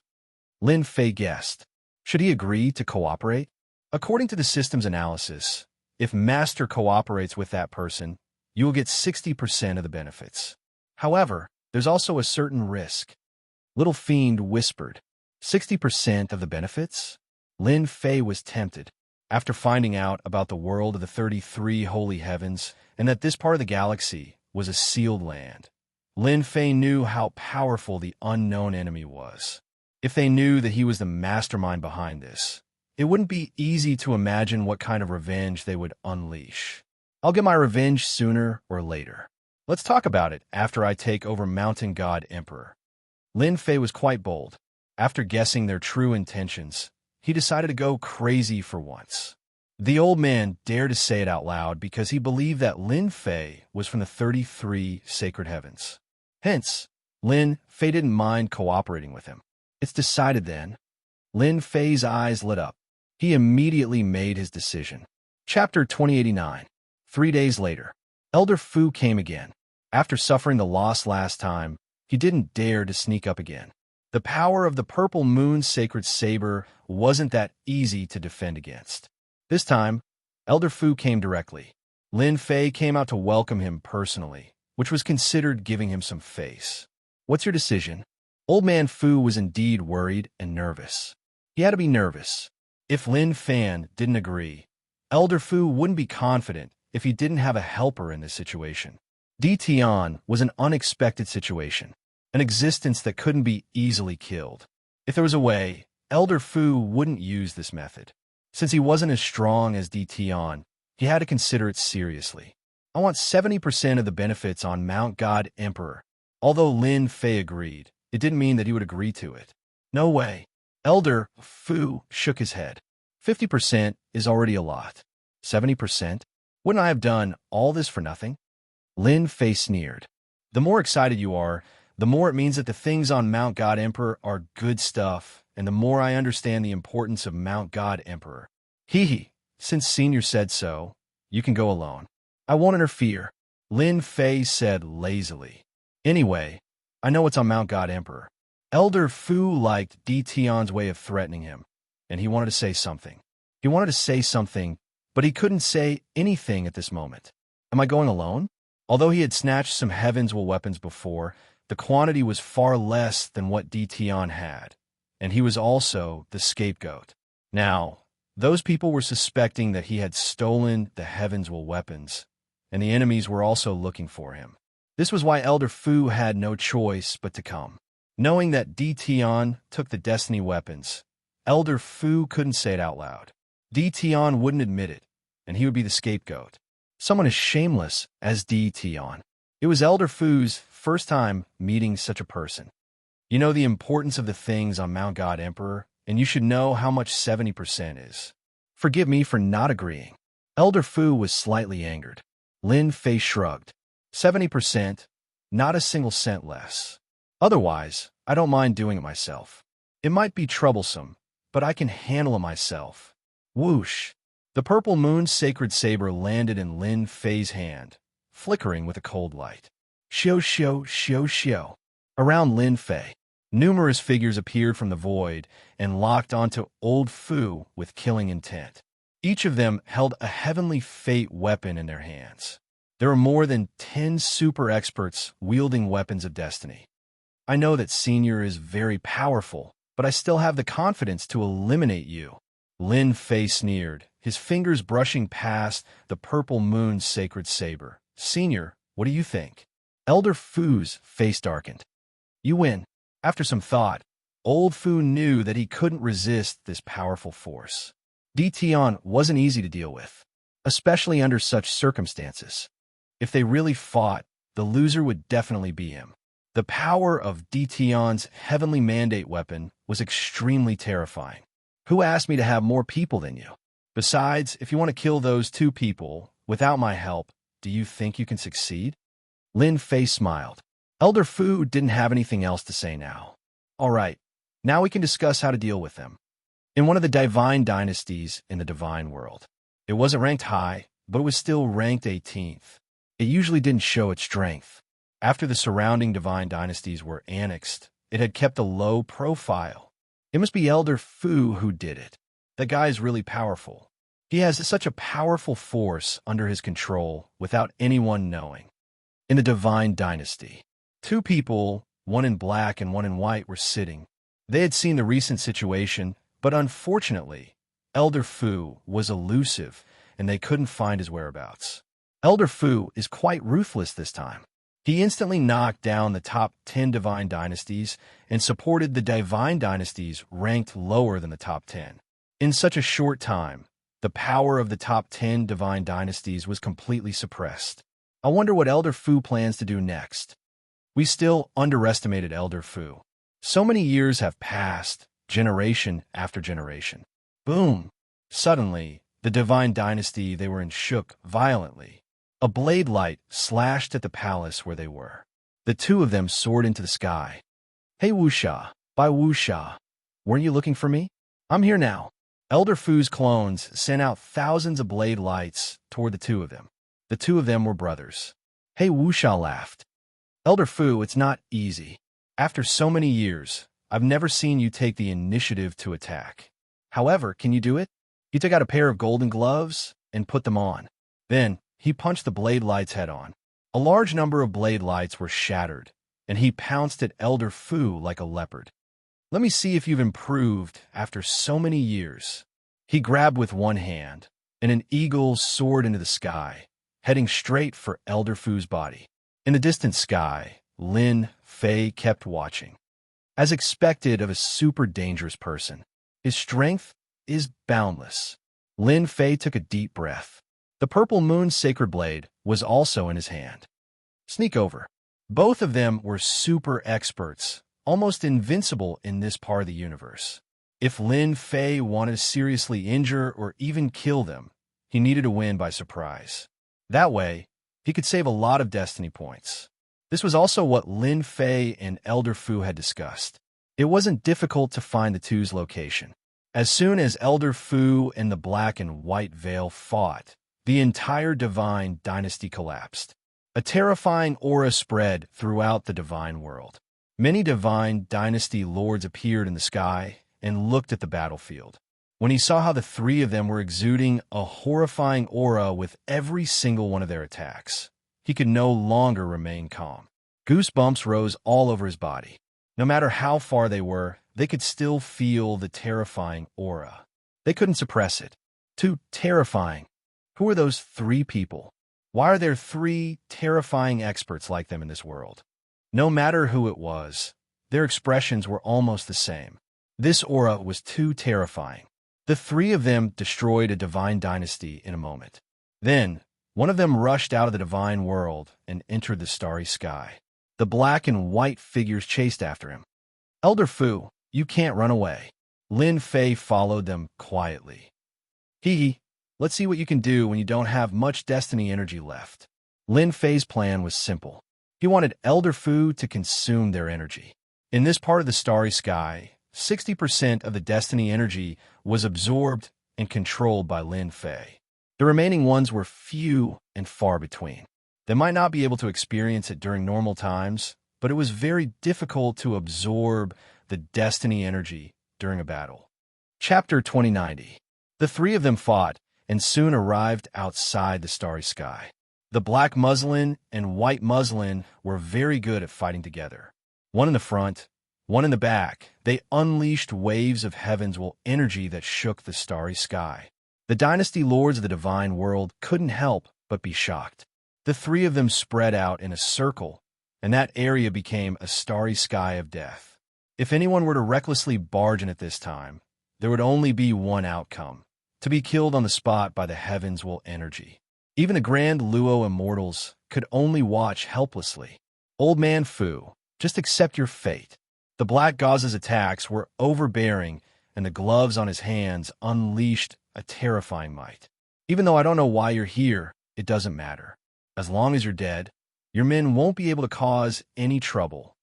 Lin Fei guessed. Should he agree to cooperate? According to the system's analysis, if Master cooperates with that person, you will get 60% of the benefits. However, there's also a certain risk. Little Fiend whispered, 60% of the benefits? Lin Fei was tempted. After finding out about the world of the 33 holy heavens and that this part of the galaxy was a sealed land, Lin Fei knew how powerful the unknown enemy was. If they knew that he was the mastermind behind this, it wouldn't be easy to imagine what kind of revenge they would unleash. I'll get my revenge sooner or later. Let's talk about it after I take over Mountain God Emperor. Lin Fei was quite bold. After guessing their true intentions, he decided to go crazy for once. The old man dared to say it out loud because he believed that Lin Fei was from the 33 sacred heavens. Hence, Lin Fei didn't mind cooperating with him. It's decided then. Lin Fei's eyes lit up. He immediately made his decision. Chapter 2089. 3 days later, Elder Fu came again. After suffering the loss last time, he didn't dare to sneak up again. The power of the purple moon's sacred saber wasn't that easy to defend against. This time, Elder Fu came directly. Lin Fei came out to welcome him personally, which was considered giving him some face. What's your decision? Old Man Fu was indeed worried and nervous. He had to be nervous. If Lin Fan didn't agree, Elder Fu wouldn't be confident if he didn't have a helper in this situation. Di Tian was an unexpected situation, an existence that couldn't be easily killed. If there was a way, Elder Fu wouldn't use this method. Since he wasn't as strong as Di Tian, he had to consider it seriously. I want 70% of the benefits on Mount God Emperor. Although Lin Fei agreed, it didn't mean that he would agree to it. No way. Elder Fu shook his head. 50% is already a lot. 70%? Wouldn't I have done all this for nothing? Lin Fei sneered. The more excited you are, the more it means that the things on Mount God Emperor are good stuff, and the more I understand the importance of Mount God Emperor. Hee hee, since Senior said so, you can go alone. I won't interfere, Lin Fei said lazily. Anyway, I know what's on Mount God Emperor. Elder Fu liked Di Tian's way of threatening him, and he wanted to say something. He wanted to say something, but he couldn't say anything at this moment. Am I going alone? Although he had snatched some Heaven's Will weapons before, the quantity was far less than what Di Tian had, and he was also the scapegoat. Now, those people were suspecting that he had stolen the Heaven's Will weapons, and the enemies were also looking for him. This was why Elder Fu had no choice but to come. Knowing that Di Tian took the Destiny weapons, Elder Fu couldn't say it out loud. Di Tian wouldn't admit it, and he would be the scapegoat. Someone as shameless as Di Tian. It was Elder Fu's first time meeting such a person. You know the importance of the things on Mount God Emperor, and you should know how much 70% is. Forgive me for not agreeing. Elder Fu was slightly angered. Lin Fei shrugged. 70%, not a single cent less. Otherwise, I don't mind doing it myself. It might be troublesome, but I can handle it myself. Whoosh! The purple moon's sacred saber landed in Lin Fei's hand, flickering with a cold light. Xiao xiao xiao xiao. Around Lin Fei, numerous figures appeared from the void and locked onto Old Fu with killing intent. Each of them held a heavenly fate weapon in their hands. There are more than 10 super experts wielding weapons of destiny. I know that Senior is very powerful, but I still have the confidence to eliminate you. Lin Fei sneered, his fingers brushing past the purple moon's sacred saber. Senior, what do you think? Elder Fu's face darkened. You win. After some thought, Old Fu knew that he couldn't resist this powerful force. Di Tian wasn't easy to deal with, especially under such circumstances. If they really fought, the loser would definitely be him. The power of Di Tian's heavenly mandate weapon was extremely terrifying. Who asked me to have more people than you? Besides, if you want to kill those 2 people without my help, do you think you can succeed? Lin Fei smiled. Elder Fu didn't have anything else to say now. All right, now we can discuss how to deal with them. In one of the divine dynasties in the divine world, it wasn't ranked high, but it was still ranked 18th. It usually didn't show its strength. After the surrounding divine dynasties were annexed, it had kept a low profile. It must be Elder Fu who did it. That guy is really powerful. He has such a powerful force under his control without anyone knowing. In the divine dynasty, 2 people, one in black and one in white, were sitting. They had seen the recent situation, but unfortunately, Elder Fu was elusive and they couldn't find his whereabouts. Elder Fu is quite ruthless this time. He instantly knocked down the top 10 divine dynasties and supported the divine dynasties ranked lower than the top 10. In such a short time, the power of the top 10 divine dynasties was completely suppressed. I wonder what Elder Fu plans to do next. We still underestimated Elder Fu. So many years have passed, generation after generation. Boom! Suddenly, the divine dynasty they were in shook violently. A blade light slashed at the palace where they were. The 2 of them soared into the sky. Hey Wuxia, by Wuxia, weren't you looking for me? I'm here now. Elder Fu's clones sent out thousands of blade lights toward the 2 of them. The 2 of them were brothers. Hey Wuxia laughed. Elder Fu, it's not easy. After so many years, I've never seen you take the initiative to attack. However, can you do it? He took out a pair of golden gloves and put them on. Then, he punched the blade lights head on. A large number of blade lights were shattered, and he pounced at Elder Fu like a leopard. Let me see if you've improved after so many years. He grabbed with one hand, and an eagle soared into the sky, heading straight for Elder Fu's body. In the distant sky, Lin Fei kept watching. As expected of a super dangerous person, his strength is boundless. Lin Fei took a deep breath. The purple moon's sacred blade was also in his hand. Sneak over. Both of them were super experts, almost invincible in this part of the universe. If Lin Fei wanted to seriously injure or even kill them, he needed to win by surprise. That way, he could save a lot of destiny points. This was also what Lin Fei and Elder Fu had discussed. It wasn't difficult to find the two's location. As soon as Elder Fu and the Black and White Veil fought, the entire Divine Dynasty collapsed. A terrifying aura spread throughout the Divine world. Many Divine Dynasty lords appeared in the sky and looked at the battlefield. When he saw how the three of them were exuding a horrifying aura with every single one of their attacks, he could no longer remain calm. Goosebumps rose all over his body. No matter how far they were, they could still feel the terrifying aura. They couldn't suppress it. Too terrifying. Who are those three people? Why are there three terrifying experts like them in this world? No matter who it was, their expressions were almost the same. This aura was too terrifying. The three of them destroyed a divine dynasty in a moment. Then, one of them rushed out of the divine world and entered the starry sky. The black and white figures chased after him. Elder Fu, you can't run away. Lin Fei followed them quietly. Hee, let's see what you can do when you don't have much destiny energy left. Lin Fei's plan was simple. He wanted Elder Fu to consume their energy. In this part of the starry sky, 60% of the destiny energy was absorbed and controlled by Lin Fei. The remaining ones were few and far between. They might not be able to experience it during normal times, but it was very difficult to absorb the destiny energy during a battle. Chapter 2090. The three of them fought and soon arrived outside the starry sky. The black muslin and white muslin were very good at fighting together. One in the front, one in the back, they unleashed waves of heaven's will energy that shook the starry sky. The dynasty lords of the divine world couldn't help but be shocked. The three of them spread out in a circle, and that area became a starry sky of death. If anyone were to recklessly barge in at this time, there would only be one outcome: to be killed on the spot by the heaven's will energy. Even the Grand Luo immortals could only watch helplessly. Old Man Fu, just accept your fate. The Black Gauze's attacks were overbearing, and the gloves on his hands unleashed a terrifying might. Even though I don't know why you're here, it doesn't matter. As long as you're dead, your men won't be able to cause any trouble.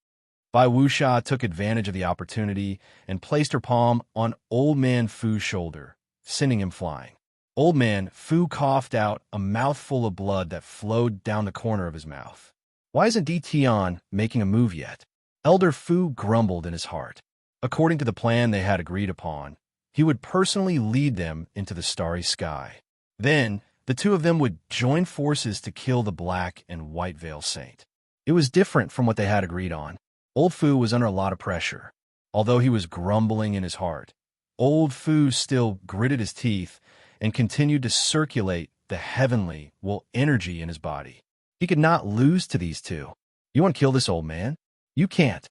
Bai Wuxia took advantage of the opportunity and placed her palm on Old Man Fu's shoulder, sending him flying. Old Man Fu coughed out a mouthful of blood that flowed down the corner of his mouth. Why isn't Di Tian making a move yet? Elder Fu grumbled in his heart. According to the plan they had agreed upon, he would personally lead them into the starry sky. Then, the two of them would join forces to kill the Black and White Veil Saint. It was different from what they had agreed on. Old Fu was under a lot of pressure. Although he was grumbling in his heart, Old Fu still gritted his teeth and continued to circulate the heavenly will energy in his body. He could not lose to these two. You want to kill this old man? You can't.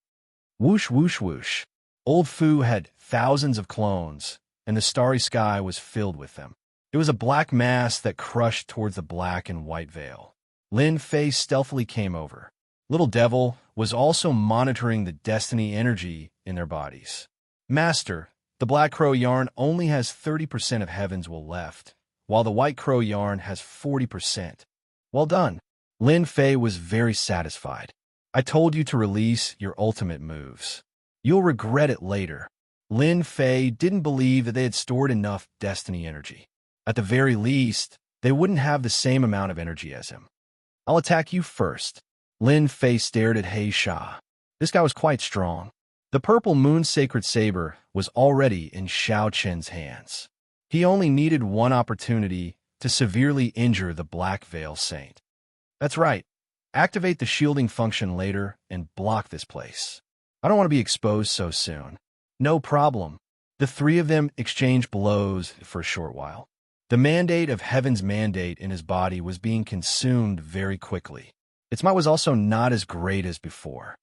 Whoosh, whoosh, whoosh. Old Fu had thousands of clones, and the starry sky was filled with them. It was a black mass that crushed towards the Black and White Veil. Lin Fei stealthily came over. Little Devil was also monitoring the destiny energy in their bodies. Master, the Black Crow yarn only has 30% of heaven's will left, while the White Crow yarn has 40%. Well done. Lin Fei was very satisfied. I told you to release your ultimate moves. You'll regret it later. Lin Fei didn't believe that they had stored enough destiny energy. At the very least, they wouldn't have the same amount of energy as him. I'll attack you first. Lin Fei stared at He Sha. This guy was quite strong. The purple moon sacred saber was already in Xiao Chen's hands. He only needed one opportunity to severely injure the Black Veil Saint. That's right. Activate the shielding function later and block this place. I don't want to be exposed so soon. No problem. The three of them exchanged blows for a short while. The mandate of Heaven's mandate in his body was being consumed very quickly. Its might was also not as great as before.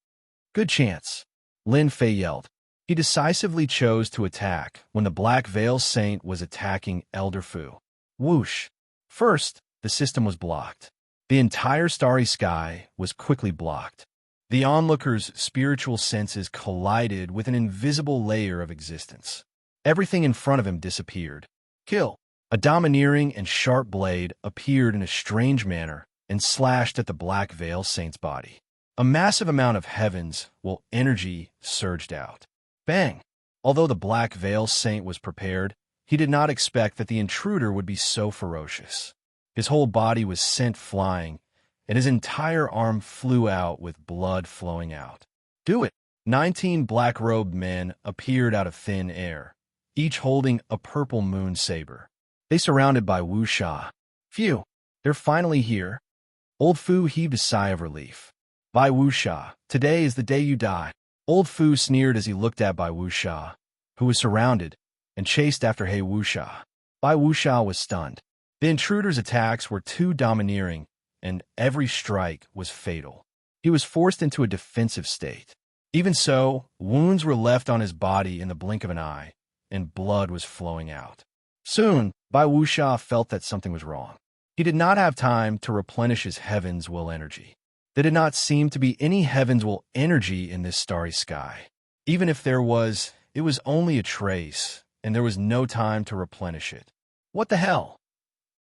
Good chance. Lin Fei yelled. He decisively chose to attack when the Black Veil Saint was attacking Elder Fu. Whoosh. First, the system was blocked. The entire starry sky was quickly blocked. The onlooker's spiritual senses collided with an invisible layer of existence. Everything in front of him disappeared. Kill. A domineering and sharp blade appeared in a strange manner and slashed at the Black Veil Saint's body. A massive amount of heavens will energy surged out. Bang! Although the Black Veil Saint was prepared, he did not expect that the intruder would be so ferocious. His whole body was sent flying, and his entire arm flew out with blood flowing out. Do it! 19 black-robed men appeared out of thin air, each holding a purple moon saber. They surrounded by Wu Sha. Phew, they're finally here. Old Fu heaved a sigh of relief. Bai Wu Sha, today is the day you die. Old Fu sneered as he looked at Bai Wu Sha, who was surrounded and chased after He Wu Sha. Bai Wu Sha was stunned. The intruder's attacks were too domineering, and every strike was fatal. He was forced into a defensive state. Even so, wounds were left on his body in the blink of an eye, and blood was flowing out. Soon, Bai Wu Sha felt that something was wrong. He did not have time to replenish his Heaven's Will energy. There did not seem to be any Heaven's Will energy in this starry sky. Even if there was, it was only a trace, and there was no time to replenish it. What the hell?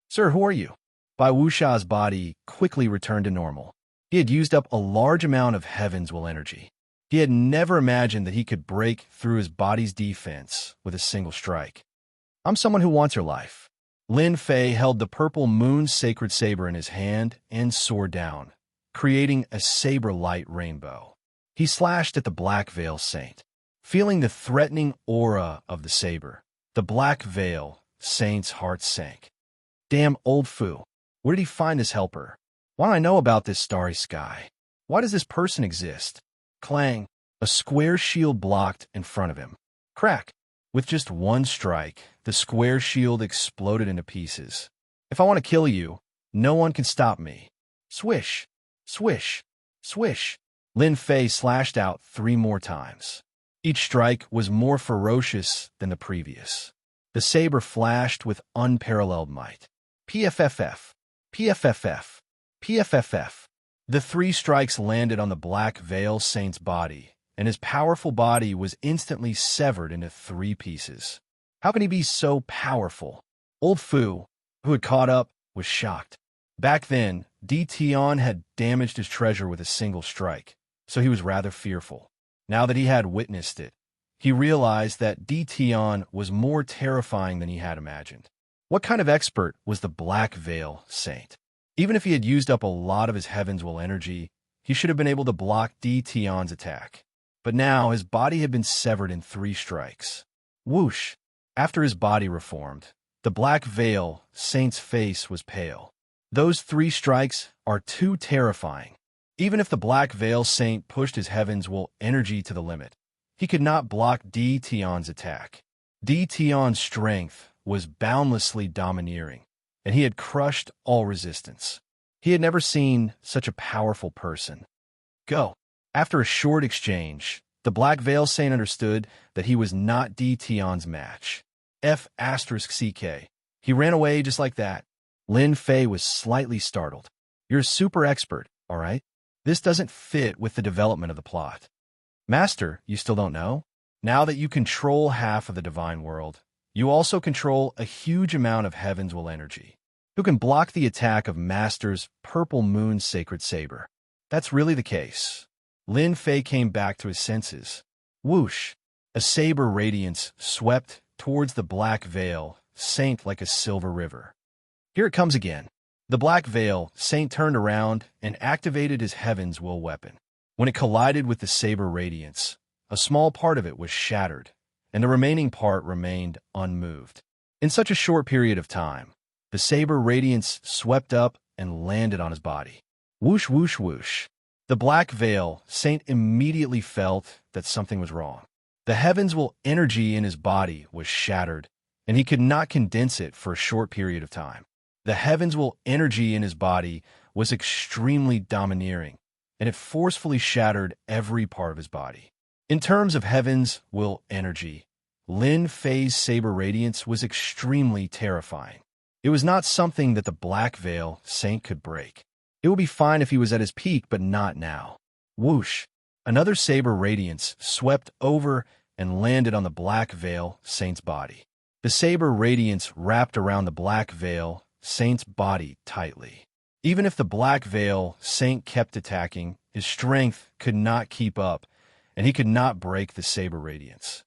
Sir, who are you? Bai Wu Sha's body quickly returned to normal. He had used up a large amount of Heaven's Will energy. He had never imagined that he could break through his body's defense with a single strike. I'm someone who wants your life. Lin Fei held the purple moon sacred saber in his hand and soared down, creating a saber-light rainbow. He slashed at the Black Veil Saint. Feeling the threatening aura of the saber, the Black Veil Saint's heart sank. Damn old Fu. Where did he find this helper? Why do I know about this starry sky? Why does this person exist? Clang. A square shield blocked in front of him. Crack. With just one strike, the square shield exploded into pieces. If I want to kill you, no one can stop me. Swish. Swish. Swish. Lin Fei slashed out 3 more times. Each strike was more ferocious than the previous. The saber flashed with unparalleled might. PFFF. PFFF. PFFF. The 3 strikes landed on the Black Veil Saint's body, and his powerful body was instantly severed into 3 pieces. How can he be so powerful? Old Fu, who had caught up, was shocked. Back then, Di Tian had damaged his treasure with a single strike, so he was rather fearful. Now that he had witnessed it, he realized that Di Tian was more terrifying than he had imagined. What kind of expert was the Black Veil Saint? Even if he had used up a lot of his Heaven's Will energy, he should have been able to block Di Tian's attack. But now his body had been severed in 3 strikes. Whoosh! After his body reformed, the Black Veil Saint's face was pale. Those 3 strikes are too terrifying. Even if the Black Veil Saint pushed his Heaven's Will energy to the limit, he could not block Di Tian's attack. Di Tian's strength was boundlessly domineering, and he had crushed all resistance. He had never seen such a powerful person. Go. After a short exchange, the Black Veil Saint understood that he was not Di Tian's match. F***CK. He ran away just like that. Lin Fei was slightly startled. You're a super expert, all right? This doesn't fit with the development of the plot. Master, you still don't know? Now that you control half of the divine world, you also control a huge amount of Heaven's Will energy. Who can block the attack of Master's purple moon sacred saber? That's really the case. Lin Fei came back to his senses. Whoosh! A saber radiance swept towards the Black Veil Saint like a silver river. Here it comes again. The Black Veil Saint turned around and activated his Heaven's Will weapon. When it collided with the saber radiance, a small part of it was shattered, and the remaining part remained unmoved. In such a short period of time, the saber radiance swept up and landed on his body. Whoosh, whoosh, whoosh. The Black Veil Saint immediately felt that something was wrong. The Heaven's Will energy in his body was shattered, and he could not condense it for a short period of time. The Heaven's Will energy in his body was extremely domineering, and it forcefully shattered every part of his body. In terms of Heaven's Will energy, Lin Fei's saber radiance was extremely terrifying. It was not something that the Black Veil Saint could break. It would be fine if he was at his peak, but not now. Whoosh! Another saber radiance swept over and landed on the Black Veil Saint's body. The saber radiance wrapped around the Black Veil Saint's body tightly. Even if the Black Veil Saint kept attacking, his strength could not keep up, and he could not break the saber radiance.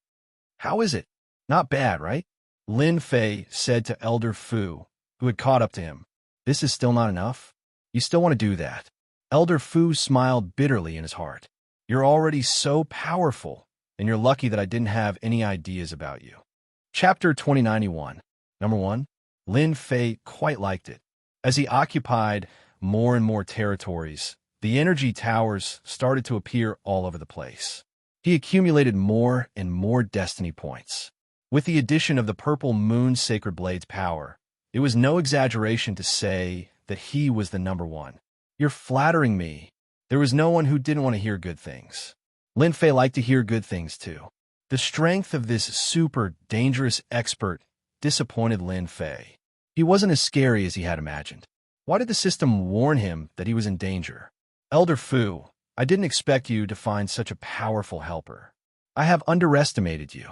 How is it? Not bad, right? Lin Fei said to Elder Fu, who had caught up to him. This is still not enough? You still want to do that? Elder Fu smiled bitterly in his heart. You're already so powerful, and you're lucky that I didn't have any ideas about you. Chapter 2091. Number 1. Lin Fei quite liked it. As he occupied more and more territories, the energy towers started to appear all over the place. He accumulated more and more destiny points. With the addition of the Purple Moon Sacred Blade's power, it was no exaggeration to say that he was the number 1. You're flattering me. There was no one who didn't want to hear good things. Lin Fei liked to hear good things too. The strength of this super dangerous expert disappointed Lin Fei. He wasn't as scary as he had imagined. Why did the system warn him that he was in danger? Elder Fu, I didn't expect you to find such a powerful helper. I have underestimated you.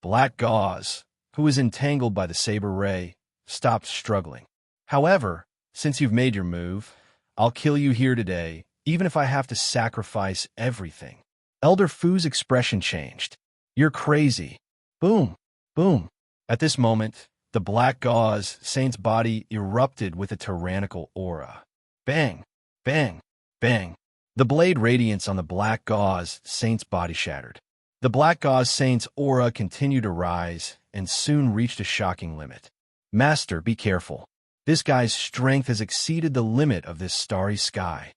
Black Gauze, who was entangled by the saber ray, stopped struggling. However, since you've made your move, I'll kill you here today, even if I have to sacrifice everything. Elder Fu's expression changed. You're crazy. Boom, boom. At this moment, the Black Gauze Saint's body erupted with a tyrannical aura. Bang, bang, bang. The blade radiance on the Black Gauze Saint's body shattered. The Black Gauze Saint's aura continued to rise and soon reached a shocking limit. Master, be careful. This guy's strength has exceeded the limit of this starry sky.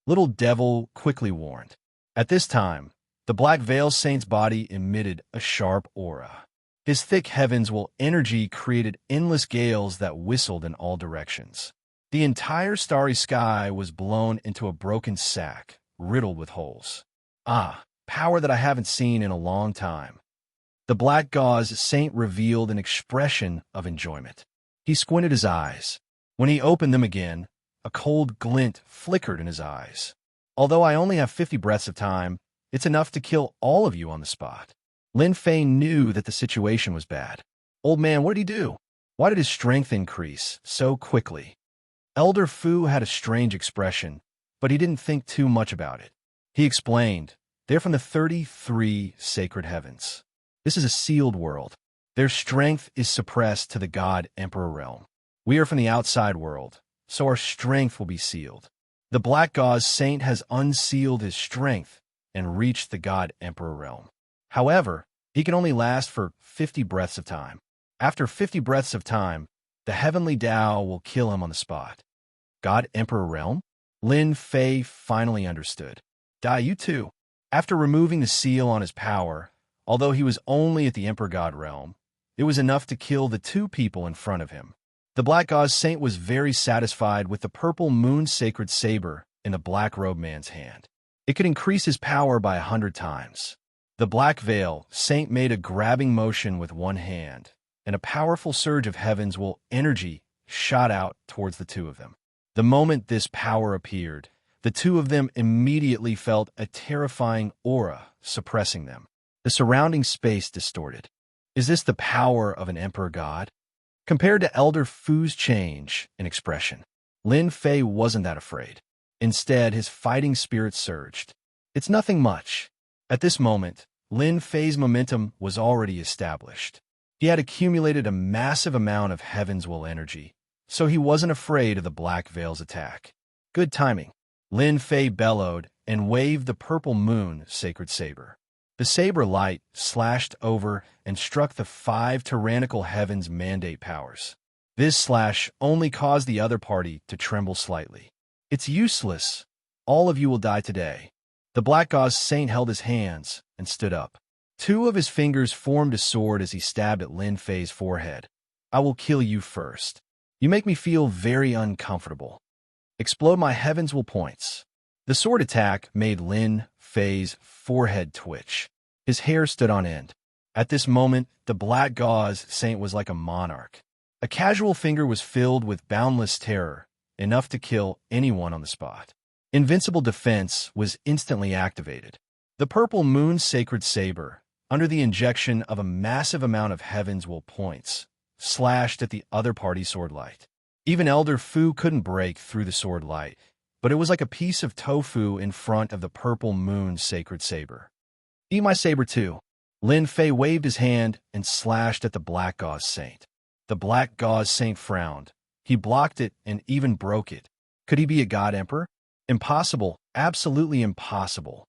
Little Devil quickly warned. At this time, the Black Veil Saint's body emitted a sharp aura. His thick heavens will energy created endless gales that whistled in all directions. The entire starry sky was blown into a broken sack, riddled with holes. Ah, power that I haven't seen in a long time. The Black Gauze Saint revealed an expression of enjoyment. He squinted his eyes. When he opened them again, a cold glint flickered in his eyes. Although I only have 50 breaths of time, it's enough to kill all of you on the spot. Lin Fei knew that the situation was bad. Old man, what did he do? Why did his strength increase so quickly? Elder Fu had a strange expression, but he didn't think too much about it. He explained, they're from the 33 sacred heavens. This is a sealed world. Their strength is suppressed to the God Emperor realm. We are from the outside world, so our strength will be sealed. The Black Gauze Saint has unsealed his strength and reached the God Emperor realm. However, he can only last for 50 breaths of time. After 50 breaths of time, the heavenly Tao will kill him on the spot. God Emperor realm? Lin Fei finally understood. Die, you too. After removing the seal on his power, although he was only at the Emperor God realm, it was enough to kill the 2 people in front of him. The Black Gauze Saint was very satisfied with the Purple Moon Sacred Saber in the Black Robe Man's hand. It could increase his power by 100 times. The Black Veil Saint made a grabbing motion with one hand, and a powerful surge of heavens will energy shot out towards the 2 of them. The moment this power appeared, the 2 of them immediately felt a terrifying aura suppressing them. The surrounding space distorted. Is this the power of an Emperor God? Compared to Elder Fu's change in expression, Lin Fei wasn't that afraid. Instead, his fighting spirit surged. It's nothing much. At this moment, Lin Fei's momentum was already established. He had accumulated a massive amount of Heaven's Will energy, so he wasn't afraid of the Black Veil's attack. Good timing. Lin Fei bellowed and waved the Purple Moon Sacred Saber. The saber light slashed over and struck the 5 tyrannical heavens mandate powers. This slash only caused the other party to tremble slightly. It's useless. All of you will die today. The Black Gauze Saint held his hands and stood up. 2 of his fingers formed a sword as he stabbed at Lin Fei's forehead. I will kill you first. You make me feel very uncomfortable. Explode my Heaven's Will points. The sword attack made Lin Fei's forehead twitch. His hair stood on end. At this moment, the Black Gauze Saint was like a monarch. A casual finger was filled with boundless terror, enough to kill anyone on the spot. Invincible defense was instantly activated. The Purple Moon Sacred Saber, under the injection of a massive amount of Heaven's Will points, slashed at the other party's sword light. Even Elder Fu couldn't break through the sword light, but it was like a piece of tofu in front of the purple moon's sacred saber. Eat my saber too. Lin Fei waved his hand and slashed at the black gauze saint. The black gauze saint frowned. He blocked it and even broke it. Could he be a god emperor? Impossible, absolutely impossible.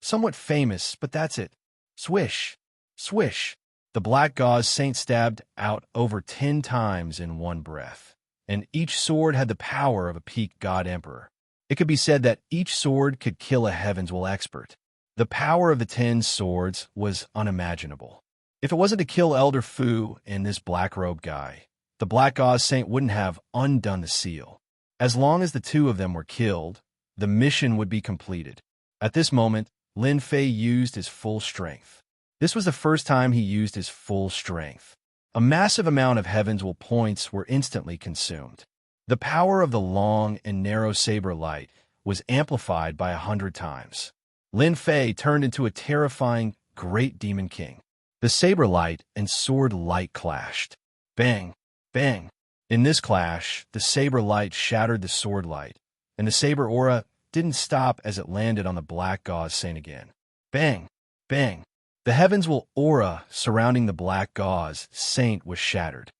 Somewhat famous, but that's it. Swish, swish. The black gauze saint stabbed out over 10 times in one breath, and each sword had the power of a peak god emperor. It could be said that each sword could kill a Heavenswell expert. The power of the 10 swords was unimaginable. If it wasn't to kill Elder Fu and this black-robed guy, the black gauze saint wouldn't have undone the seal. As long as the two of them were killed, the mission would be completed. At this moment, Lin Fei used his full strength. This was the first time he used his full strength. A massive amount of Heavenswell points were instantly consumed. The power of the long and narrow saber light was amplified by 100 times. Lin Fei turned into a terrifying, great demon king. The saber light and sword light clashed. Bang, bang. In this clash, the saber light shattered the sword light, and the saber aura didn't stop as it landed on the black gauze saint again. Bang, bang. The Heavenswell aura surrounding the black gauze saint was shattered.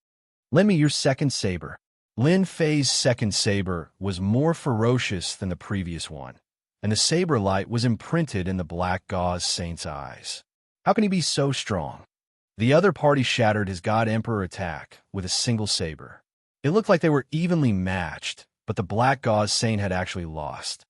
Lend me your second saber. Lin Fei's second saber was more ferocious than the previous one, and the saber light was imprinted in the black gauze saint's eyes. How can he be so strong? The other party shattered his god emperor attack with a single saber. It looked like they were evenly matched, but the black gauze saint had actually lost.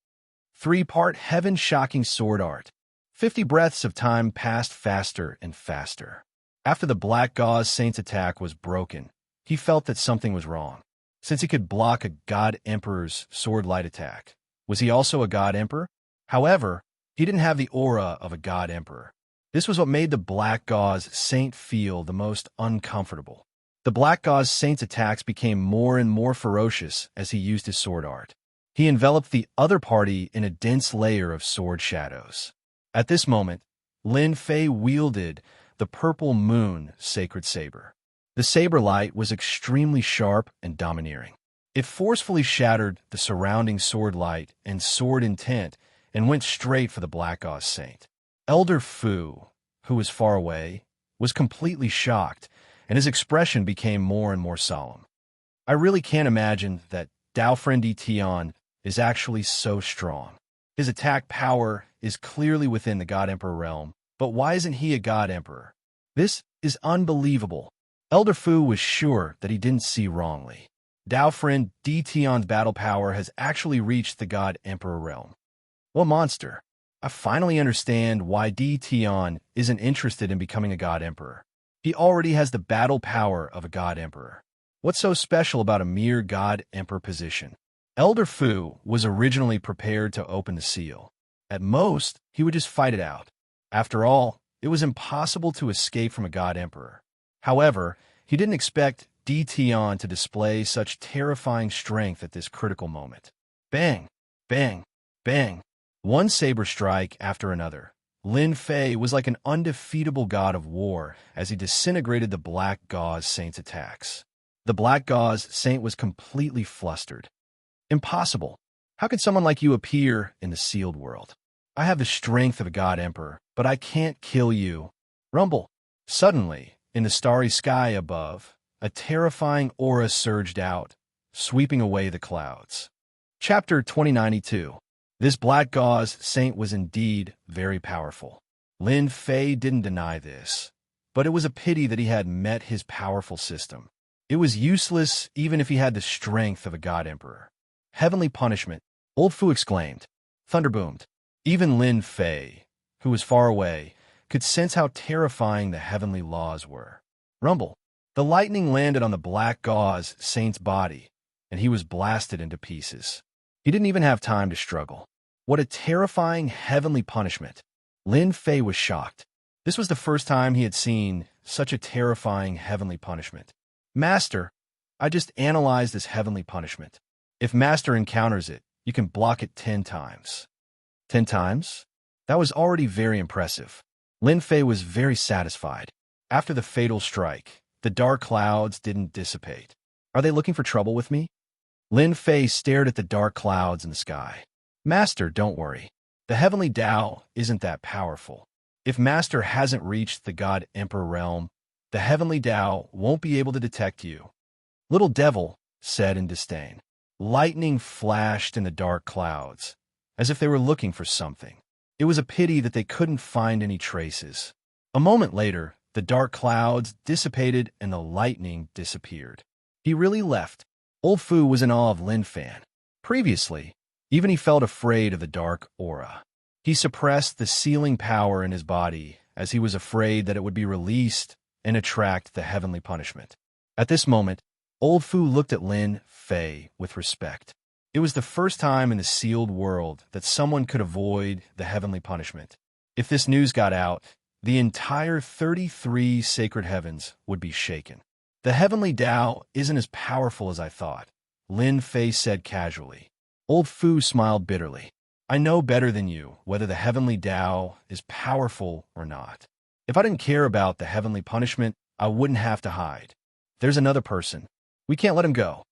3-part heaven-shocking sword art. 50 breaths of time passed faster and faster. After the black gauze saint's attack was broken, he felt that something was wrong. Since he could block a god emperor's sword light attack, was he also a god emperor? However, he didn't have the aura of a god emperor. This was what made the black gauze saint feel the most uncomfortable. The black gauze saint's attacks became more and more ferocious as he used his sword art. He enveloped the other party in a dense layer of sword shadows. At this moment, Lin Fei wielded the purple moon sacred saber. The saber light was extremely sharp and domineering. It forcefully shattered the surrounding sword light and sword intent and went straight for the black gauze saint. Elder Fu, who was far away, was completely shocked, and his expression became more and more solemn. I really can't imagine that Daofren Di Tian is actually so strong. His attack power is clearly within the God Emperor realm, but why isn't he a God Emperor? This is unbelievable. Elder Fu was sure that he didn't see wrongly. Daofren Di Tian's battle power has actually reached the God Emperor realm. What monster! I finally understand why Di Tian isn't interested in becoming a God Emperor. He already has the battle power of a God Emperor. What's so special about a mere God Emperor position? Elder Fu was originally prepared to open the seal. At most, he would just fight it out. After all, it was impossible to escape from a God Emperor. However, he didn't expect Di Tian to display such terrifying strength at this critical moment. Bang, bang, bang. One saber strike after another. Lin Fei was like an undefeatable god of war as he disintegrated the black gauze saint's attacks. The black gauze saint was completely flustered. Impossible. How could someone like you appear in the sealed world? I have the strength of a god emperor, but I can't kill you. Rumble. Suddenly, in the starry sky above, a terrifying aura surged out, sweeping away the clouds. Chapter 2092. This black gauze saint was indeed very powerful. Lin Fei didn't deny this, but it was a pity that he had met his powerful system. It was useless even if he had the strength of a god emperor. Heavenly punishment, Old Fu exclaimed. Thunder boomed. Even Lin Fei, who was far away, could sense how terrifying the heavenly laws were. Rumble. The lightning landed on the black gauze saint's body, and he was blasted into pieces. He didn't even have time to struggle. What a terrifying heavenly punishment. Lin Fei was shocked. This was the first time he had seen such a terrifying heavenly punishment. Master, I just analyzed this heavenly punishment. If Master encounters it, you can block it 10 times. 10 times? That was already very impressive. Lin Fei was very satisfied. After the fatal strike, the dark clouds didn't dissipate. Are they looking for trouble with me? Lin Fei stared at the dark clouds in the sky. Master, don't worry. The heavenly Tao isn't that powerful. If Master hasn't reached the God Emperor realm, the heavenly Tao won't be able to detect you. Little devil said in disdain. Lightning flashed in the dark clouds, as if they were looking for something. It was a pity that they couldn't find any traces. A moment later, the dark clouds dissipated and the lightning disappeared. He really left. Old Fu was in awe of Lin Fan. Previously, even he felt afraid of the dark aura. He suppressed the sealing power in his body as he was afraid that it would be released and attract the heavenly punishment. At this moment, Old Fu looked at Lin Fei with respect. It was the first time in the sealed world that someone could avoid the heavenly punishment. If this news got out, the entire 33 sacred heavens would be shaken. The heavenly Tao isn't as powerful as I thought, Lin Fei said casually. Old Fu smiled bitterly. I know better than you whether the heavenly Tao is powerful or not. If I didn't care about the heavenly punishment, I wouldn't have to hide. There's another person. We can't let him go.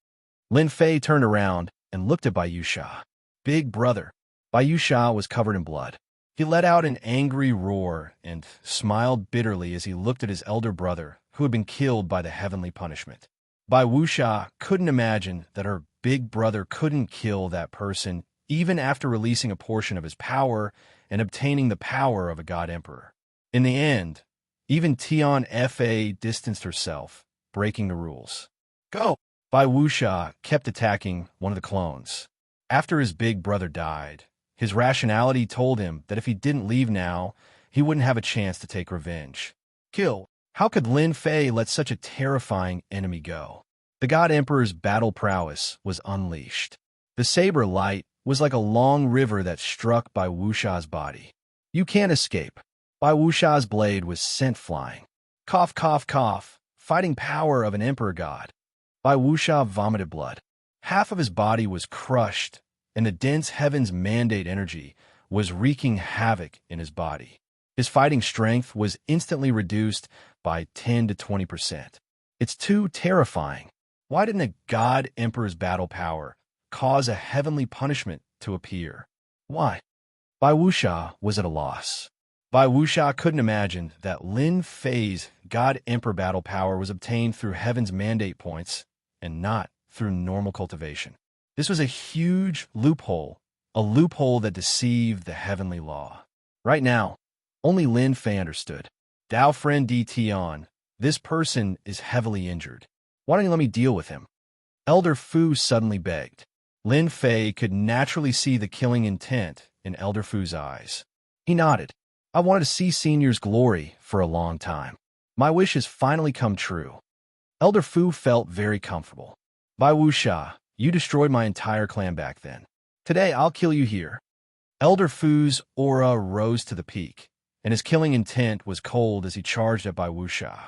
Lin Fei turned around and looked at Bai Yusha. Big brother. Bai Yusha was covered in blood. He let out an angry roar and smiled bitterly as he looked at his elder brother, who had been killed by the heavenly punishment. Bai Wuxia couldn't imagine that her big brother couldn't kill that person even after releasing a portion of his power and obtaining the power of a god emperor. In the end, even Tian Fa distanced herself, breaking the rules. Go! Bai Wuxia kept attacking one of the clones. After his big brother died, his rationality told him that if he didn't leave now, he wouldn't have a chance to take revenge. Kill! How could Lin Fei let such a terrifying enemy go? The God Emperor's battle prowess was unleashed. The saber light was like a long river that struck Bai Wuxia's body. You can't escape. Bai Wuxia's blade was sent flying. Cough, cough, cough. Fighting power of an emperor god. Bai Wuxia vomited blood. Half of his body was crushed, and the dense heaven's mandate energy was wreaking havoc in his body. His fighting strength was instantly reduced by 10 to 20%. It's too terrifying. Why didn't a god emperor's battle power cause a heavenly punishment to appear? Why? Bai Wuxia was at a loss. Bai Wuxia couldn't imagine that Lin Fei's god emperor battle power was obtained through heaven's mandate points and not through normal cultivation. This was a huge loophole, a loophole that deceived the heavenly law. Right now, only Lin Fei understood. Dao friend Di Tian, this person is heavily injured. Why don't you let me deal with him? Elder Fu suddenly begged. Lin Fei could naturally see the killing intent in Elder Fu's eyes. He nodded. I wanted to see Senior's glory for a long time. My wish has finally come true. Elder Fu felt very comfortable. Bai Wuxia, you destroyed my entire clan back then. Today I'll kill you here. Elder Fu's aura rose to the peak, and his killing intent was cold as he charged at Bai Wuxia.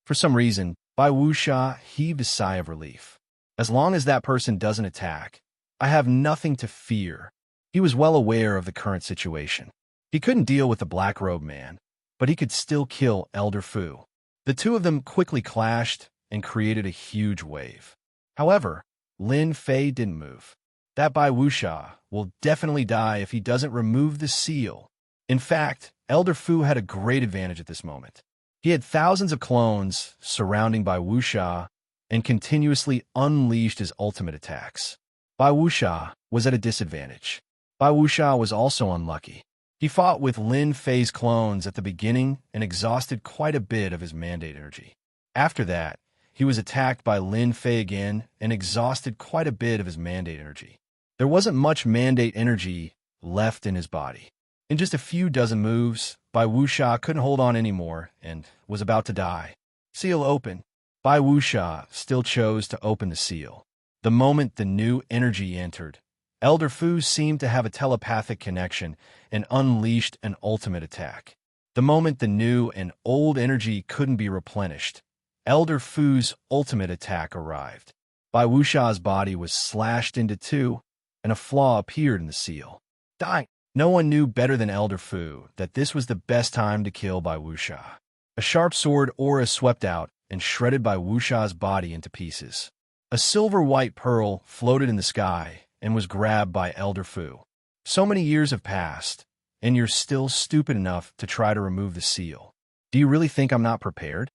For some reason, Bai Wuxia heaved a sigh of relief. As long as that person doesn't attack, I have nothing to fear. He was well aware of the current situation. He couldn't deal with the Black Robe Man, but he could still kill Elder Fu. The two of them quickly clashed and created a huge wave. However, Lin Fei didn't move. That Bai Wuxia will definitely die if he doesn't remove the seal. In fact, Elder Fu had a great advantage at this moment. He had thousands of clones surrounding Bai Wuxia and continuously unleashed his ultimate attacks. Bai Wuxia was at a disadvantage. Bai Wuxia was also unlucky. He fought with Lin Fei's clones at the beginning and exhausted quite a bit of his mandate energy. After that, he was attacked by Lin Fei again and exhausted quite a bit of his mandate energy. There wasn't much mandate energy left in his body. In just a few dozen moves, Bai Wuxia couldn't hold on anymore and was about to die. Seal open. Bai Wuxia still chose to open the seal. The moment the new energy entered, Elder Fu seemed to have a telepathic connection and unleashed an ultimate attack. The moment the new and old energy couldn't be replenished, Elder Fu's ultimate attack arrived. Bai Wuxia's body was slashed into two, and a flaw appeared in the seal. Dying. No one knew better than Elder Fu that this was the best time to kill Bai Wuxia. A sharp sword aura swept out and shredded Bai Wuxia's body into pieces. A silver-white pearl floated in the sky and was grabbed by Elder Fu. So many years have passed, and you're still stupid enough to try to remove the seal. Do you really think I'm not prepared?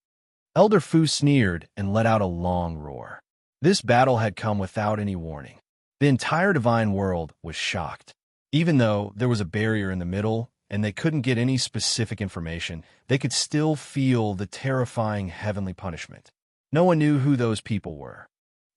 Elder Fu sneered and let out a long roar. This battle had come without any warning. The entire divine world was shocked. Even though there was a barrier in the middle and they couldn't get any specific information, they could still feel the terrifying heavenly punishment. No one knew who those people were.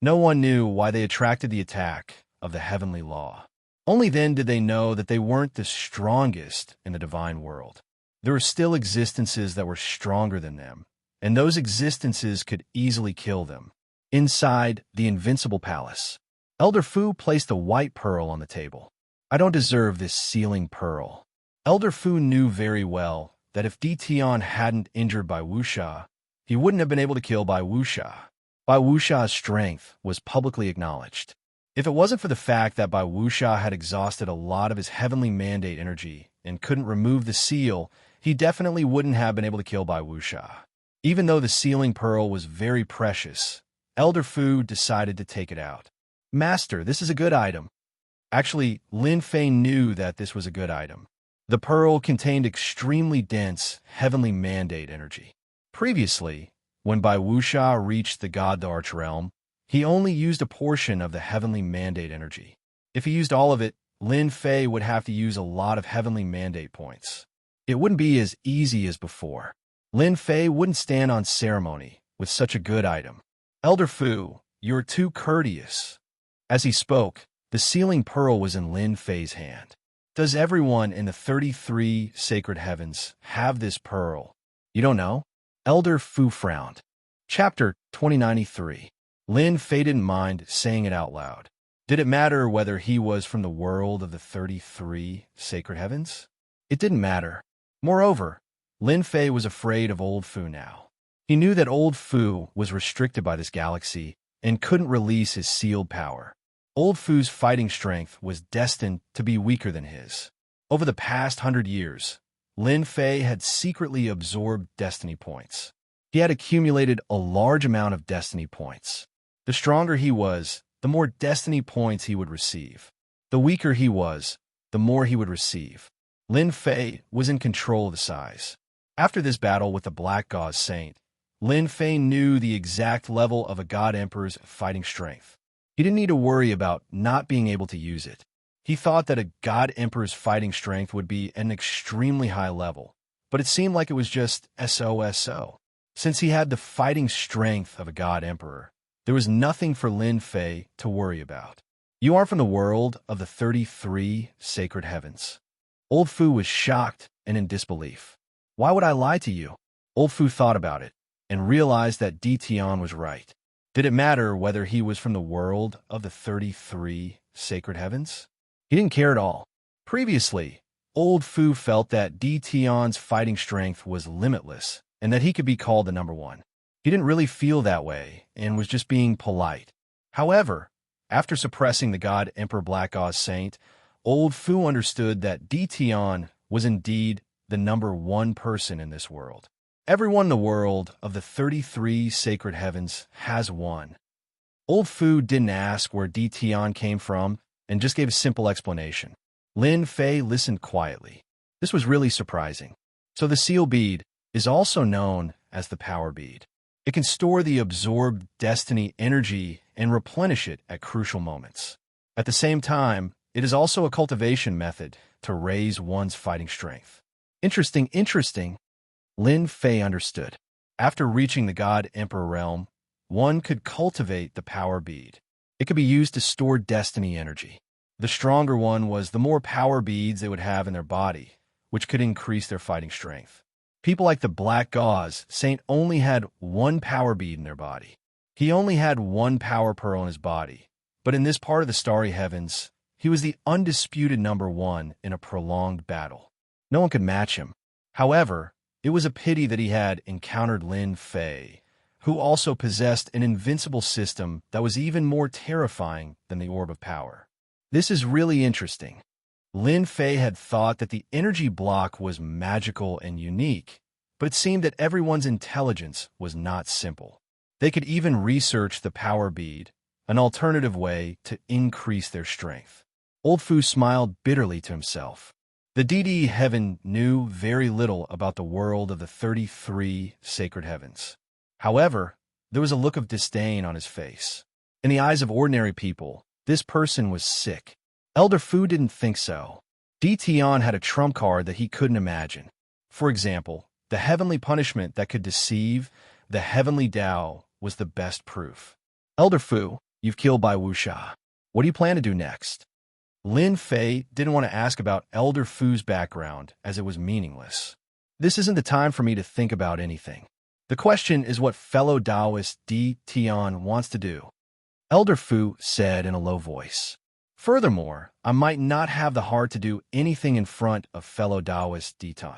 No one knew why they attracted the attack of the heavenly law. Only then did they know that they weren't the strongest in the divine world. There were still existences that were stronger than them, and those existences could easily kill them. Inside the invincible palace, Elder Fu placed a white pearl on the table. I don't deserve this sealing pearl. Elder Fu knew very well that if Di Tian hadn't injured Bai Wuxia, he wouldn't have been able to kill Bai Wuxia. Bai Wuxia's strength was publicly acknowledged. If it wasn't for the fact that Bai Wuxia had exhausted a lot of his heavenly mandate energy and couldn't remove the seal, he definitely wouldn't have been able to kill Bai Wuxia. Even though the sealing pearl was very precious, Elder Fu decided to take it out. Master, this is a good item. Actually, Lin Fei knew that this was a good item. The pearl contained extremely dense heavenly mandate energy. Previously, when Bai Wuxia reached the God Arch realm, he only used a portion of the heavenly mandate energy. If he used all of it, Lin Fei would have to use a lot of heavenly mandate points. It wouldn't be as easy as before. Lin Fei wouldn't stand on ceremony with such a good item. Elder Fu, you're too courteous. As he spoke, the sealing pearl was in Lin Fei's hand. Does everyone in the 33 sacred heavens have this pearl? You don't know? Elder Fu frowned. Chapter 2093. Lin Fei didn't mind saying it out loud. Did it matter whether he was from the world of the 33 sacred heavens? It didn't matter. Moreover, Lin Fei was afraid of Old Fu now. He knew that Old Fu was restricted by this galaxy and couldn't release his sealed power. Old Fu's fighting strength was destined to be weaker than his. Over the past 100 years, Lin Fei had secretly absorbed destiny points. He had accumulated a large amount of destiny points. The stronger he was, the more destiny points he would receive. The weaker he was, the more he would receive. Lin Fei was in control of the size. After this battle with the Black Gauze Saint, Lin Fei knew the exact level of a God Emperor's fighting strength. He didn't need to worry about not being able to use it. He thought that a God Emperor's fighting strength would be an extremely high level, but it seemed like it was just so. Since he had the fighting strength of a God Emperor, there was nothing for Lin Fei to worry about. You are from the world of the 33 sacred heavens. Old Fu was shocked and in disbelief. Why would I lie to you? Old Fu thought about it and realized that Di Tian was right. Did it matter whether he was from the world of the 33 sacred heavens? He didn't care at all. Previously, Old Fu felt that Di Tian's fighting strength was limitless and that he could be called the number one. He didn't really feel that way and was just being polite. However, after suppressing the God Emperor Black Gauze Saint, Old Fu understood that Di Tian was indeed the number one person in this world. Everyone in the world of the 33 sacred heavens has one. Old Fu didn't ask where Di Tian came from and just gave a simple explanation. Lin Fei listened quietly. This was really surprising. So the seal bead is also known as the power bead. It can store the absorbed destiny energy and replenish it at crucial moments. At the same time, it is also a cultivation method to raise one's fighting strength. Interesting. Lin Fei understood. After reaching the God Emperor realm, one could cultivate the power bead. It could be used to store destiny energy. The stronger one was the more power beads they would have in their body, which could increase their fighting strength. People like the Black Gauze Saint only had one power bead in their body. He only had one power pearl in his body, but in this part of the starry heavens, he was the undisputed number one in a prolonged battle. No one could match him. However, it was a pity that he had encountered Lin Fei, who also possessed an invincible system that was even more terrifying than the Orb of Power. This is really interesting. Lin Fei had thought that the energy block was magical and unique, but it seemed that everyone's intelligence was not simple. They could even research the power bead, an alternative way to increase their strength. Old Fu smiled bitterly to himself. The DD heaven knew very little about the world of the 33 sacred heavens. However, there was a look of disdain on his face. In the eyes of ordinary people, this person was sick. Elder Fu didn't think so. Di Tian had a trump card that he couldn't imagine. For example, the heavenly punishment that could deceive, the heavenly Tao, was the best proof. Elder Fu, you've killed Bai Wuxia. What do you plan to do next? Lin Fei didn't want to ask about Elder Fu's background, as it was meaningless. This isn't the time for me to think about anything. The question is what fellow Taoist Di Tian wants to do. Elder Fu said in a low voice. Furthermore, I might not have the heart to do anything in front of fellow Taoist Di Tian.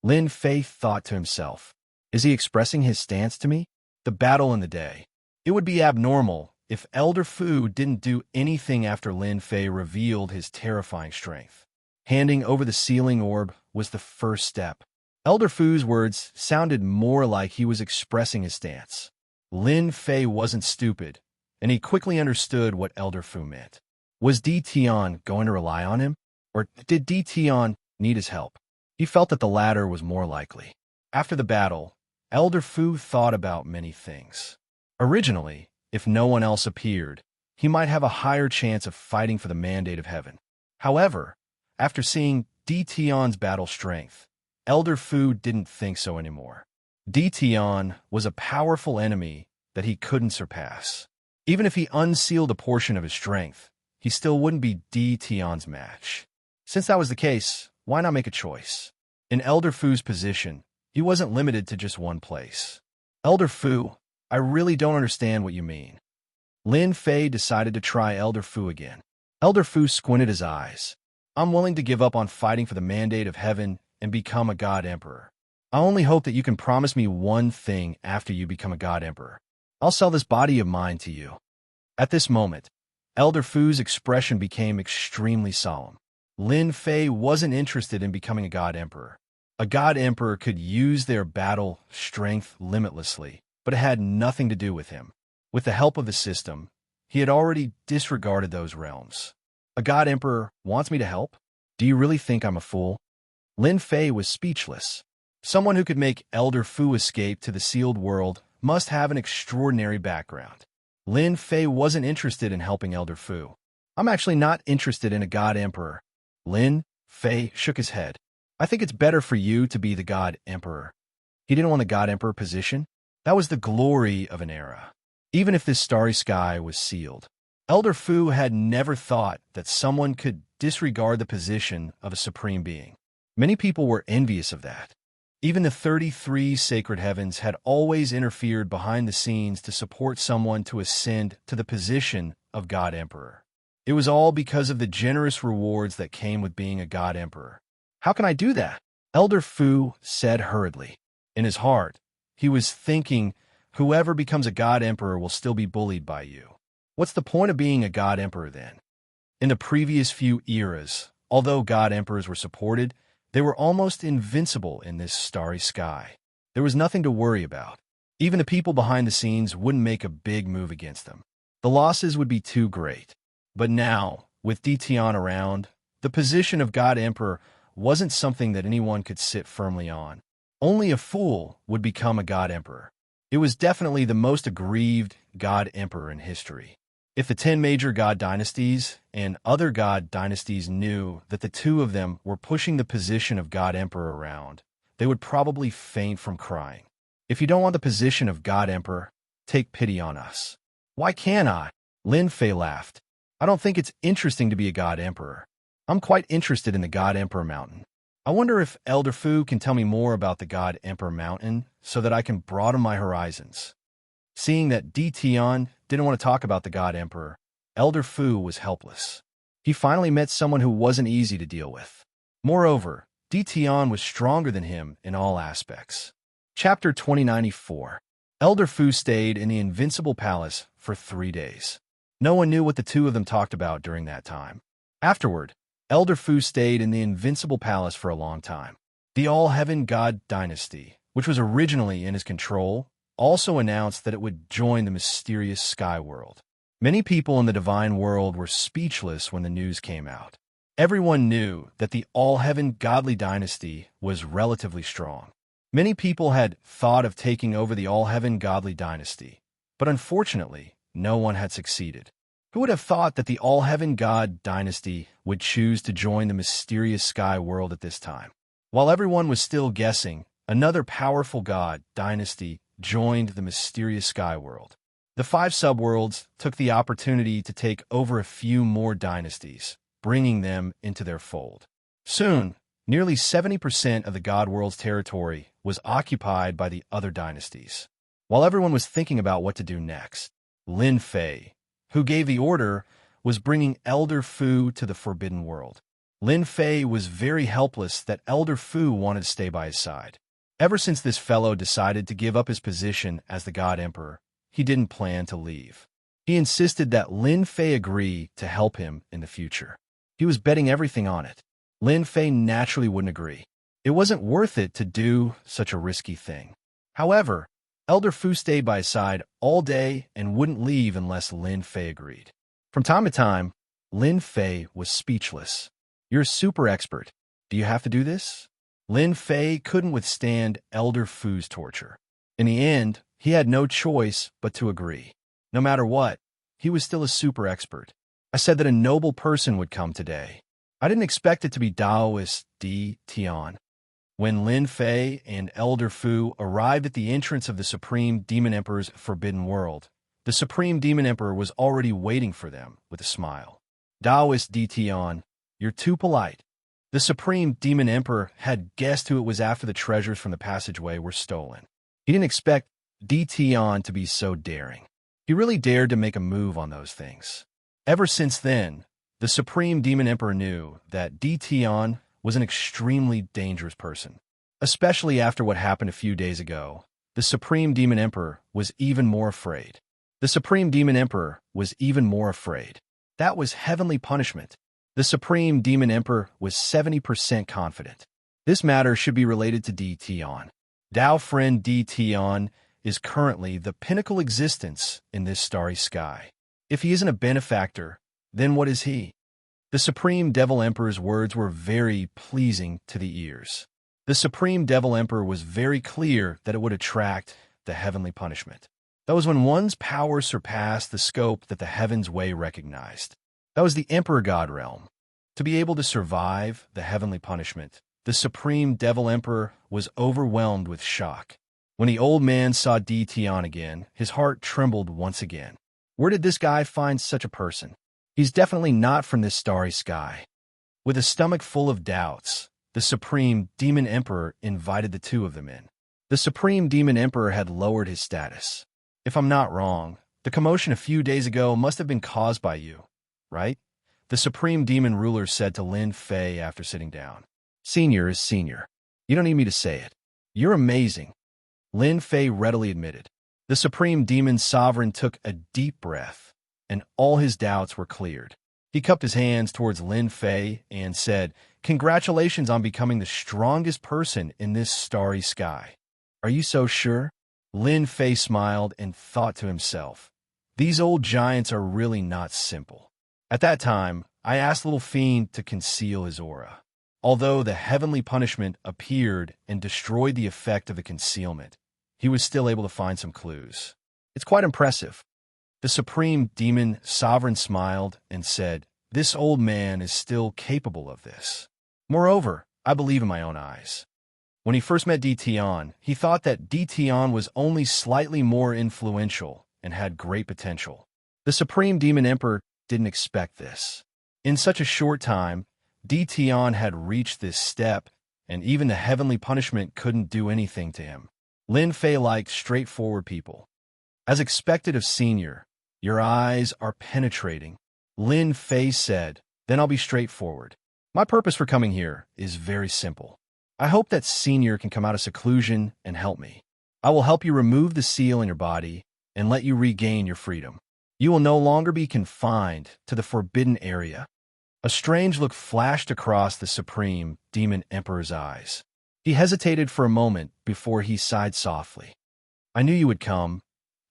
Lin Fei thought to himself, is he expressing his stance to me? The battle in the day. It would be abnormal if Elder Fu didn't do anything after Lin Fei revealed his terrifying strength. Handing over the sealing orb was the first step. Elder Fu's words sounded more like he was expressing his stance. Lin Fei wasn't stupid, and he quickly understood what Elder Fu meant. Was Di Tian going to rely on him? Or did Di Tian need his help? He felt that the latter was more likely. After the battle, Elder Fu thought about many things. Originally, if no one else appeared, he might have a higher chance of fighting for the mandate of heaven. However, after seeing Di Tian's battle strength, Elder Fu didn't think so anymore. Di Tian was a powerful enemy that he couldn't surpass. Even if he unsealed a portion of his strength, he still wouldn't be Di Tian's match. Since that was the case, why not make a choice? In Elder Fu's position, he wasn't limited to just one place. Elder Fu, I really don't understand what you mean. Lin Fei decided to try Elder Fu again. Elder Fu squinted his eyes. I'm willing to give up on fighting for the mandate of heaven and become a God Emperor. I only hope that you can promise me one thing after you become a God Emperor. I'll sell this body of mine to you. At this moment, Elder Fu's expression became extremely solemn. Lin Fei wasn't interested in becoming a God Emperor. A God Emperor could use their battle strength limitlessly, but it had nothing to do with him. With the help of the system, he had already disregarded those realms. A God Emperor wants me to help? Do you really think I'm a fool? Lin Fei was speechless. Someone who could make Elder Fu escape to the sealed world must have an extraordinary background. Lin Fei wasn't interested in helping Elder Fu. I'm actually not interested in a God Emperor. Lin Fei shook his head. I think it's better for you to be the God Emperor. He didn't want the God Emperor position. That was the glory of an era. Even if this starry sky was sealed, Elder Fu had never thought that someone could disregard the position of a supreme being. Many people were envious of that. Even the 33 sacred heavens had always interfered behind the scenes to support someone to ascend to the position of God Emperor. It was all because of the generous rewards that came with being a God Emperor. How can I do that? Elder Fu said hurriedly. In his heart, he was thinking, whoever becomes a God Emperor will still be bullied by you. What's the point of being a God Emperor then? In the previous few eras, although God Emperors were supported, they were almost invincible in this starry sky. There was nothing to worry about. Even the people behind the scenes wouldn't make a big move against them. The losses would be too great. But now, with Di Tian around, the position of God Emperor wasn't something that anyone could sit firmly on. Only a fool would become a God Emperor. It was definitely the most aggrieved God Emperor in history. If the 10 major God dynasties and other God dynasties knew that the two of them were pushing the position of God Emperor around, they would probably faint from crying. If you don't want the position of God Emperor, take pity on us. Why can't I? Lin Fei laughed. I don't think it's interesting to be a God Emperor. I'm quite interested in the God Emperor Mountain. I wonder if Elder Fu can tell me more about the God Emperor Mountain so that I can broaden my horizons. Seeing that Di Tian didn't want to talk about the God Emperor, Elder Fu was helpless. He finally met someone who wasn't easy to deal with. Moreover, Di Tian was stronger than him in all aspects. Chapter 2094. Elder Fu stayed in the Invincible Palace for 3 days. No one knew what the two of them talked about during that time. Afterward, Elder Fu stayed in the Invincible Palace for a long time. The All-Heaven God Dynasty, which was originally in his control, also announced that it would join the mysterious Sky World. Many people in the divine world were speechless when the news came out. Everyone knew that the all-heaven godly dynasty was relatively strong. Many people had thought of taking over the all-heaven godly dynasty, but unfortunately, no one had succeeded. Who would have thought that the all-heaven god dynasty would choose to join the mysterious sky world at this time? While everyone was still guessing, another powerful god dynasty joined the mysterious sky world. The 5 subworlds took the opportunity to take over a few more dynasties, bringing them into their fold. Soon, nearly 70% of the god world's territory was occupied by the other dynasties. While everyone was thinking about what to do next, Lin Fei, who gave the order, was bringing Elder Fu to the Forbidden World. Lin Fei was very helpless that Elder Fu wanted to stay by his side. Ever since this fellow decided to give up his position as the God Emperor, he didn't plan to leave. He insisted that Lin Fei agree to help him in the future. He was betting everything on it. Lin Fei naturally wouldn't agree. It wasn't worth it to do such a risky thing. However, Elder Fu stayed by his side all day and wouldn't leave unless Lin Fei agreed. From time to time, Lin Fei was speechless. You're a super expert. Do you have to do this? Lin Fei couldn't withstand Elder Fu's torture. In the end, he had no choice but to agree. No matter what, he was still a super expert. I said that a noble person would come today. I didn't expect it to be Taoist Di Tian. When Lin Fei and Elder Fu arrived at the entrance of the Supreme Demon Emperor's Forbidden World, the Supreme Demon Emperor was already waiting for them with a smile. Taoist Di Tian, you're too polite. The Supreme Demon Emperor had guessed who it was after the treasures from the passageway were stolen. He didn't expect Di Tian to be so daring. He really dared to make a move on those things. Ever since then, the Supreme Demon Emperor knew that Di Tian was an extremely dangerous person. Especially after what happened a few days ago, the Supreme Demon Emperor was even more afraid. The Supreme Demon Emperor was even more afraid. That was heavenly punishment. The Supreme Demon Emperor was 70% confident. This matter should be related to Di Tian. Dao friend Di Tian is currently the pinnacle existence in this starry sky. If he isn't a benefactor, then what is he? The Supreme Devil Emperor's words were very pleasing to the ears. The Supreme Devil Emperor was very clear that it would attract the heavenly punishment. That was when one's power surpassed the scope that the heavens way recognized. That was the Emperor God realm. To be able to survive the heavenly punishment, the Supreme Devil Emperor was overwhelmed with shock. When the old man saw Di Tian again, his heart trembled once again. Where did this guy find such a person? He's definitely not from this starry sky. With a stomach full of doubts, the Supreme Demon Emperor invited the two of them in. The Supreme Demon Emperor had lowered his status. If I'm not wrong, the commotion a few days ago must have been caused by you, right? The Supreme Demon Ruler said to Lin Fei after sitting down. Senior is senior. You don't need me to say it. You're amazing. Lin Fei readily admitted. The Supreme Demon Sovereign took a deep breath, and all his doubts were cleared. He cupped his hands towards Lin Fei and said, "Congratulations on becoming the strongest person in this starry sky. Are you so sure?" Lin Fei smiled and thought to himself, "These old giants are really not simple." At that time, I asked Little Fiend to conceal his aura. Although the heavenly punishment appeared and destroyed the effect of the concealment, he was still able to find some clues. It's quite impressive. The Supreme Demon Sovereign smiled and said, "This old man is still capable of this. Moreover, I believe in my own eyes." When he first met Di Tian, he thought that Di Tian was only slightly more influential and had great potential. The Supreme Demon Emperor didn't expect this. In such a short time, Di Tian had reached this step, and even the heavenly punishment couldn't do anything to him. Lin Fei liked straightforward people. As expected of Senior, your eyes are penetrating. Lin Fei said, "Then I'll be straightforward. My purpose for coming here is very simple. I hope that Senior can come out of seclusion and help me. I will help you remove the seal in your body and let you regain your freedom. You will no longer be confined to the forbidden area." A strange look flashed across the Supreme Demon Emperor's eyes. He hesitated for a moment before he sighed softly. "I knew you would come,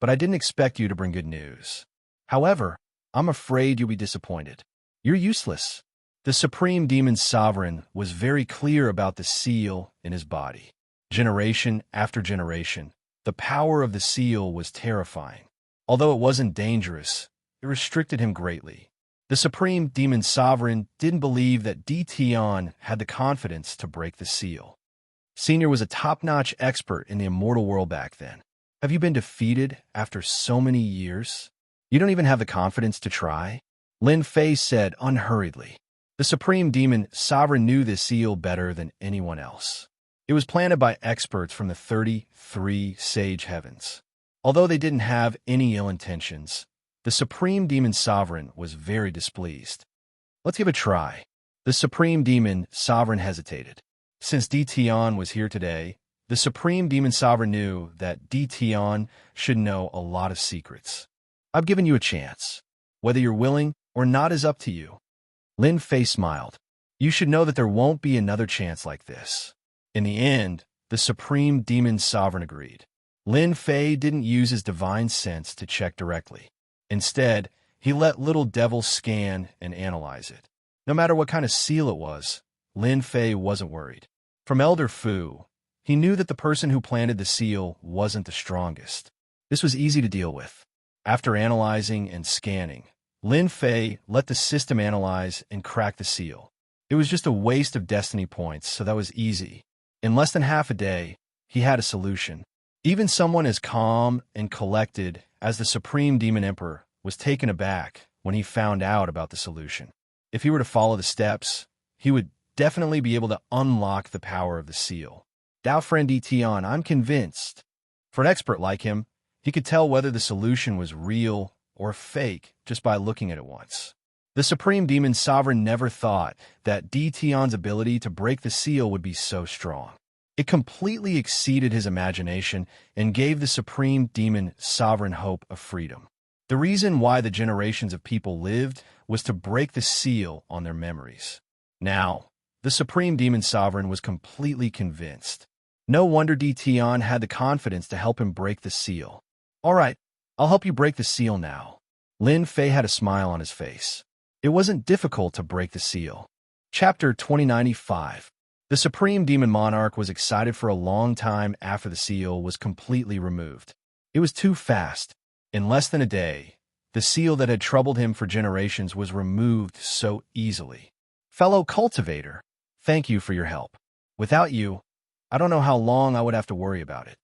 but I didn't expect you to bring good news. However, I'm afraid you'll be disappointed. You're useless. The Supreme Demon Sovereign was very clear about the seal in his body. Generation after generation, the power of the seal was terrifying. Although it wasn't dangerous, it restricted him greatly. The Supreme Demon Sovereign didn't believe that Tion had the confidence to break the seal. Senior was a top-notch expert in the immortal world back then. Have you been defeated after so many years? You don't even have the confidence to try? Lin Fei said unhurriedly. The Supreme Demon Sovereign knew this seal better than anyone else. It was planted by experts from the 33 Sage Heavens. Although they didn't have any ill intentions, the Supreme Demon Sovereign was very displeased. Let's give it a try. The Supreme Demon Sovereign hesitated. Since Tion was here today, the Supreme Demon Sovereign knew that Tion should know a lot of secrets. I've given you a chance. Whether you're willing or not is up to you. Lin Fei smiled. You should know that there won't be another chance like this. In the end, the Supreme Demon Sovereign agreed. Lin Fei didn't use his divine sense to check directly. Instead, he let Little Devil scan and analyze it. No matter what kind of seal it was, Lin Fei wasn't worried. From Elder Fu, he knew that the person who planted the seal wasn't the strongest. This was easy to deal with. After analyzing and scanning, Lin Fei let the system analyze and crack the seal. It was just a waste of destiny points, so that was easy. In less than half a day, he had a solution. Even someone as calm and collected as the Supreme Demon Emperor was taken aback when he found out about the solution. If he were to follow the steps, he would definitely be able to unlock the power of the seal. Dao Friend Tion, I'm convinced. For an expert like him, he could tell whether the solution was real or fake just by looking at it once. The Supreme Demon Sovereign never thought that Tion's ability to break the seal would be so strong. It completely exceeded his imagination and gave the Supreme Demon Sovereign hope of freedom. The reason why the generations of people lived was to break the seal on their memories. Now, the Supreme Demon Sovereign was completely convinced. No wonder Tion had the confidence to help him break the seal. All right, I'll help you break the seal now. Lin Fei had a smile on his face. It wasn't difficult to break the seal. Chapter 2095. The Supreme Demon Monarch was excited for a long time after the seal was completely removed. It was too fast. In less than a day, the seal that had troubled him for generations was removed so easily. Fellow cultivator, thank you for your help. Without you, I don't know how long I would have to worry about it.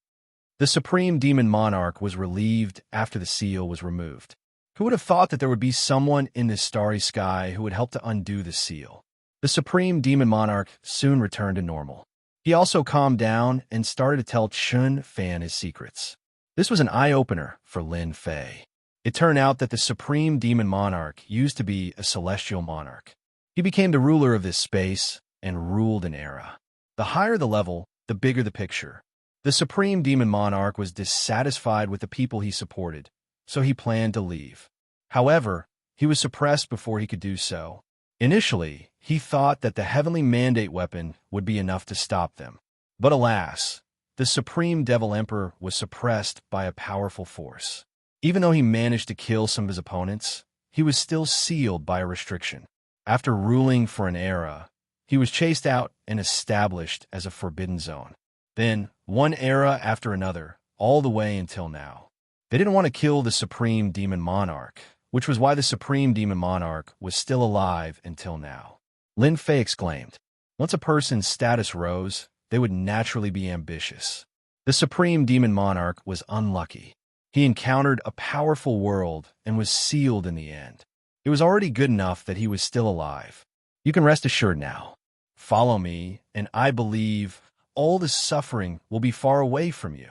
The Supreme Demon Monarch was relieved after the seal was removed. Who would have thought that there would be someone in this starry sky who would help to undo the seal? The Supreme Demon Monarch soon returned to normal. He also calmed down and started to tell Chun Fan his secrets. This was an eye-opener for Lin Fei. It turned out that the Supreme Demon Monarch used to be a celestial monarch. He became the ruler of this space and ruled an era. The higher the level, the bigger the picture. The Supreme Demon Monarch was dissatisfied with the people he supported, so he planned to leave. However, he was suppressed before he could do so. Initially, he thought that the Heavenly Mandate weapon would be enough to stop them. But alas, the Supreme Devil Emperor was suppressed by a powerful force. Even though he managed to kill some of his opponents, he was still sealed by a restriction. After ruling for an era, he was chased out and established as a forbidden zone. Then, one era after another, all the way until now. They didn't want to kill the Supreme Demon Monarch, which was why the Supreme Demon Monarch was still alive until now. Lin Fei exclaimed. Once a person's status rose, they would naturally be ambitious. The Supreme Demon Monarch was unlucky. He encountered a powerful world and was sealed in the end. It was already good enough that he was still alive. You can rest assured now. Follow me, and I believe all the suffering will be far away from you.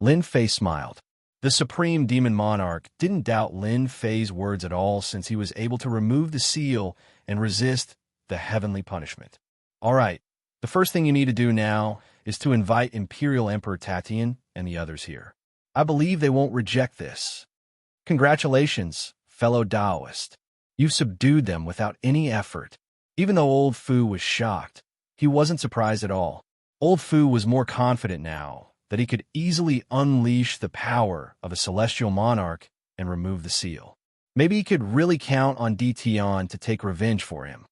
Lin Fei smiled. The Supreme Demon Monarch didn't doubt Lin Fei's words at all since he was able to remove the seal and resist the heavenly punishment. All right, the first thing you need to do now is to invite Imperial Emperor Tatian and the others here. I believe they won't reject this. Congratulations, fellow Taoist. You've subdued them without any effort. Even though Old Fu was shocked, he wasn't surprised at all. Old Fu was more confident now that he could easily unleash the power of a celestial monarch and remove the seal. Maybe he could really count on Dtion to take revenge for him.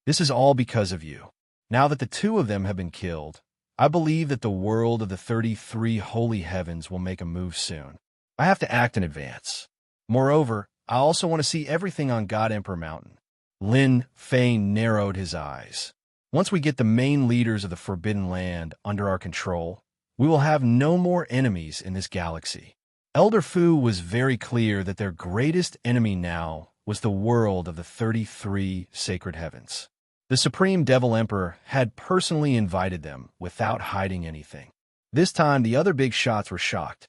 This is all because of you. Now that the two of them have been killed, I believe that the world of the 33 holy heavens will make a move soon. I have to act in advance. Moreover, I also want to see everything on God Emperor Mountain. Lin Fei narrowed his eyes. Once we get the main leaders of the Forbidden Land under our control, we will have no more enemies in this galaxy. Elder Fu was very clear that their greatest enemy now was the world of the 33 sacred heavens. The Supreme Devil Emperor had personally invited them without hiding anything. This time, the other big shots were shocked.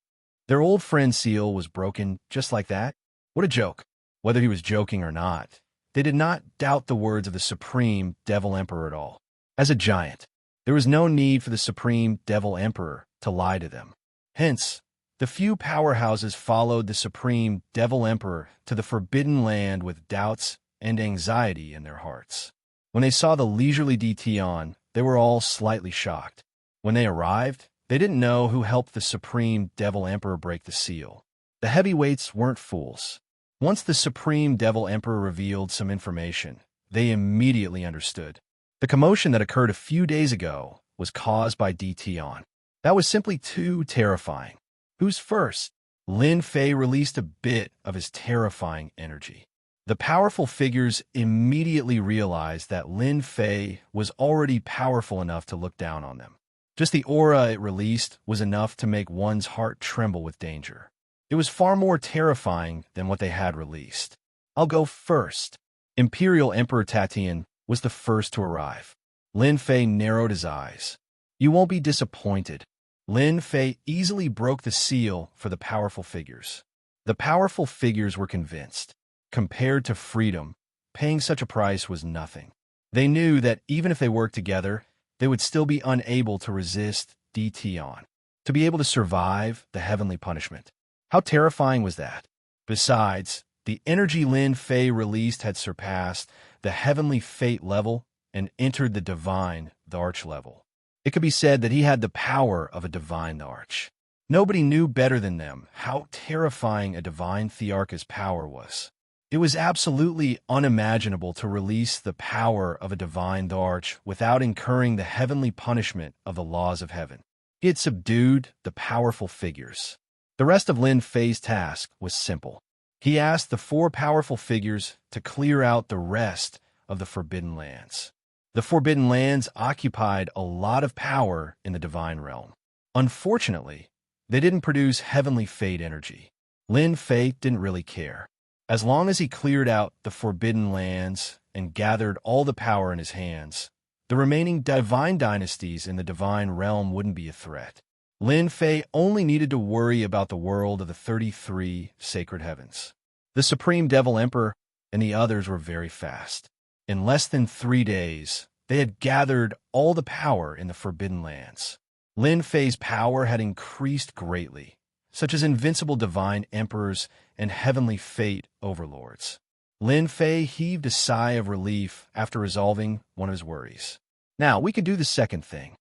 Their old friend Seal was broken just like that? What a joke. Whether he was joking or not, they did not doubt the words of the Supreme Devil Emperor at all. As a giant, there was no need for the Supreme Devil Emperor to lie to them. Hence, the few powerhouses followed the Supreme Devil Emperor to the Forbidden Land with doubts and anxiety in their hearts. When they saw the leisurely Dtion, they were all slightly shocked. When they arrived, they didn't know who helped the Supreme Devil Emperor break the seal. The heavyweights weren't fools. Once the Supreme Devil Emperor revealed some information, they immediately understood. The commotion that occurred a few days ago was caused by Dtion. That was simply too terrifying. Who's first? Lin Fei released a bit of his terrifying energy. The powerful figures immediately realized that Lin Fei was already powerful enough to look down on them. Just the aura it released was enough to make one's heart tremble with danger. It was far more terrifying than what they had released. I'll go first. Imperial Emperor Tatian was the first to arrive. Lin Fei narrowed his eyes. You won't be disappointed. Lin Fei easily broke the seal for the powerful figures. The powerful figures were convinced. Compared to freedom, paying such a price was nothing. They knew that even if they worked together, they would still be unable to resist Dtion, to be able to survive the heavenly punishment. How terrifying was that? Besides, the energy Lin Fei released had surpassed the heavenly fate level and entered the divine, the arch level. It could be said that he had the power of a divine arch. Nobody knew better than them how terrifying a divine Thearch's power was. It was absolutely unimaginable to release the power of a divine arch without incurring the heavenly punishment of the laws of heaven. He had subdued the powerful figures. The rest of Lin Fei's task was simple. He asked the four powerful figures to clear out the rest of the Forbidden Lands. The Forbidden Lands occupied a lot of power in the divine realm. Unfortunately, they didn't produce heavenly fate energy. Lin Fei didn't really care. As long as he cleared out the Forbidden Lands and gathered all the power in his hands, the remaining divine dynasties in the divine realm wouldn't be a threat. Lin Fei only needed to worry about the world of the 33 sacred heavens. The Supreme Devil Emperor and the others were very fast. In less than 3 days, they had gathered all the power in the Forbidden Lands. Lin Fei's power had increased greatly, such as invincible divine emperors and heavenly fate overlords. Lin Fei heaved a sigh of relief after resolving one of his worries. Now, we can do the second thing.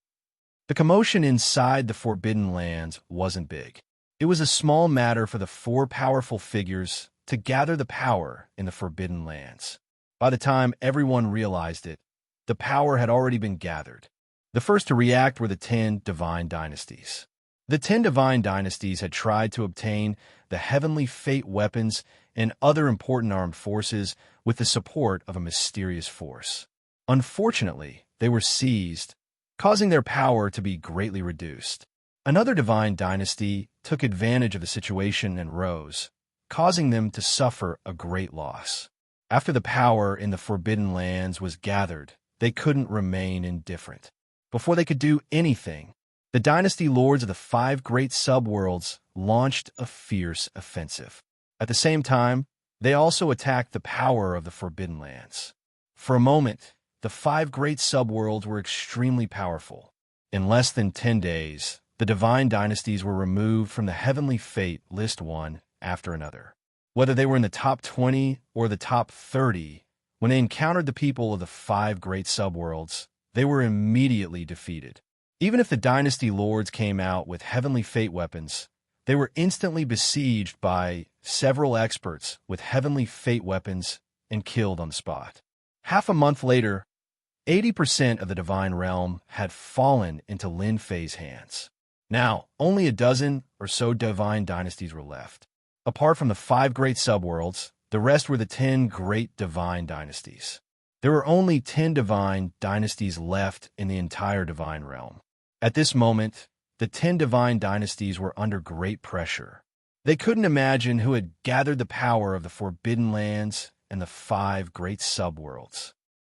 The commotion inside the Forbidden Lands wasn't big. It was a small matter for the four powerful figures to gather the power in the Forbidden Lands. By the time everyone realized it, the power had already been gathered. The first to react were the 10 divine dynasties. The 10 divine dynasties had tried to obtain the heavenly fate weapons and other important armed forces with the support of a mysterious force. Unfortunately, they were seized, causing their power to be greatly reduced. Another divine dynasty took advantage of the situation and rose, causing them to suffer a great loss. After the power in the Forbidden Lands was gathered, they couldn't remain indifferent. Before they could do anything, the dynasty lords of the 5 great subworlds launched a fierce offensive. At the same time, they also attacked the power of the Forbidden Lands. For a moment, the 5 great subworlds were extremely powerful. In less than 10 days, the divine dynasties were removed from the heavenly fate list one after another. Whether they were in the top 20 or the top 30, when they encountered the people of the 5 great subworlds, they were immediately defeated. Even if the dynasty lords came out with heavenly fate weapons, they were instantly besieged by several experts with heavenly fate weapons and killed on the spot. Half a month later, 80% of the divine realm had fallen into Lin Fei's hands. Now, only a dozen or so divine dynasties were left. Apart from the 5 great subworlds, the rest were the 10 great divine dynasties. There were only 10 divine dynasties left in the entire divine realm. At this moment, the 10 divine dynasties were under great pressure. They couldn't imagine who had gathered the power of the Forbidden Lands and the 5 great subworlds.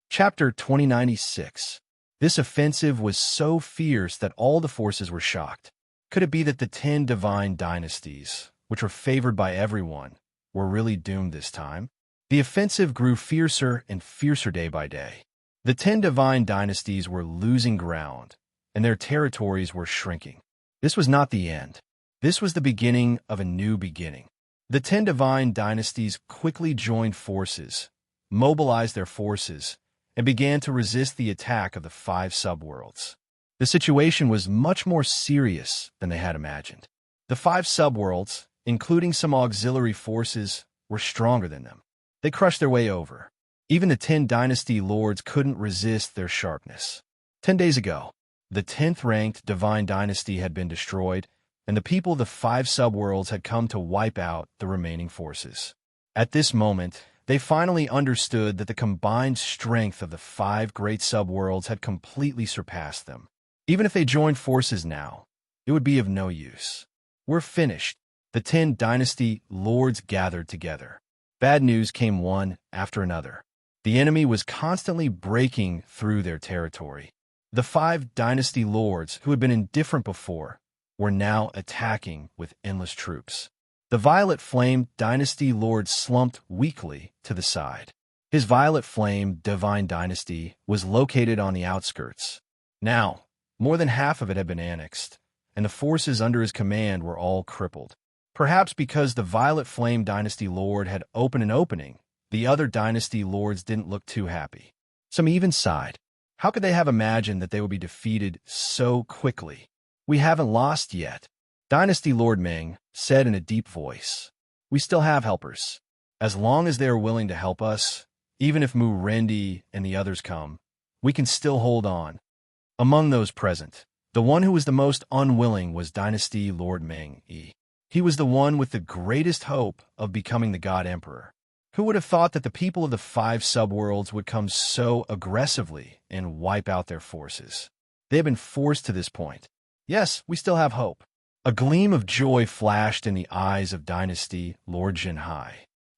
Chapter 2096. This offensive was so fierce that all the forces were shocked. Could it be that the 10 divine dynasties, which were favored by everyone, were really doomed this time? The offensive grew fiercer and fiercer day by day. The 10 divine dynasties were losing ground, and their territories were shrinking. This was not the end. This was the beginning of a new beginning. The 10 divine dynasties quickly joined forces, mobilized their forces, and began to resist the attack of the 5 subworlds. The situation was much more serious than they had imagined. The 5 subworlds, including some auxiliary forces, were stronger than them. They crushed their way over. Even the 10 dynasty lords couldn't resist their sharpness. 10 days ago, the 10th ranked divine dynasty had been destroyed, and the people of the 5 subworlds had come to wipe out the remaining forces. At this moment, they finally understood that the combined strength of the 5 great subworlds had completely surpassed them. Even if they joined forces now, it would be of no use. We're finished. The 10 dynasty lords gathered together. Bad news came one after another. The enemy was constantly breaking through their territory. The 5 dynasty lords, who had been indifferent before, were now attacking with endless troops. The Violet Flame dynasty lord slumped weakly to the side. His Violet Flame divine dynasty was located on the outskirts. Now, more than half of it had been annexed, and the forces under his command were all crippled. Perhaps because the Violet Flame dynasty lord had opened an opening, the other dynasty lords didn't look too happy. Some even sighed. How could they have imagined that they would be defeated so quickly? We haven't lost yet, Dynasty Lord Ming said in a deep voice. We still have helpers. As long as they are willing to help us, even if Mu Rendi and the others come, we can still hold on. Among those present, the one who was the most unwilling was Dynasty Lord Ming Yi. He was the one with the greatest hope of becoming the God Emperor. Who would have thought that the people of the 5 subworlds would come so aggressively and wipe out their forces? They have been forced to this point. Yes, we still have hope. A gleam of joy flashed in the eyes of Dynasty Lord Jinhai.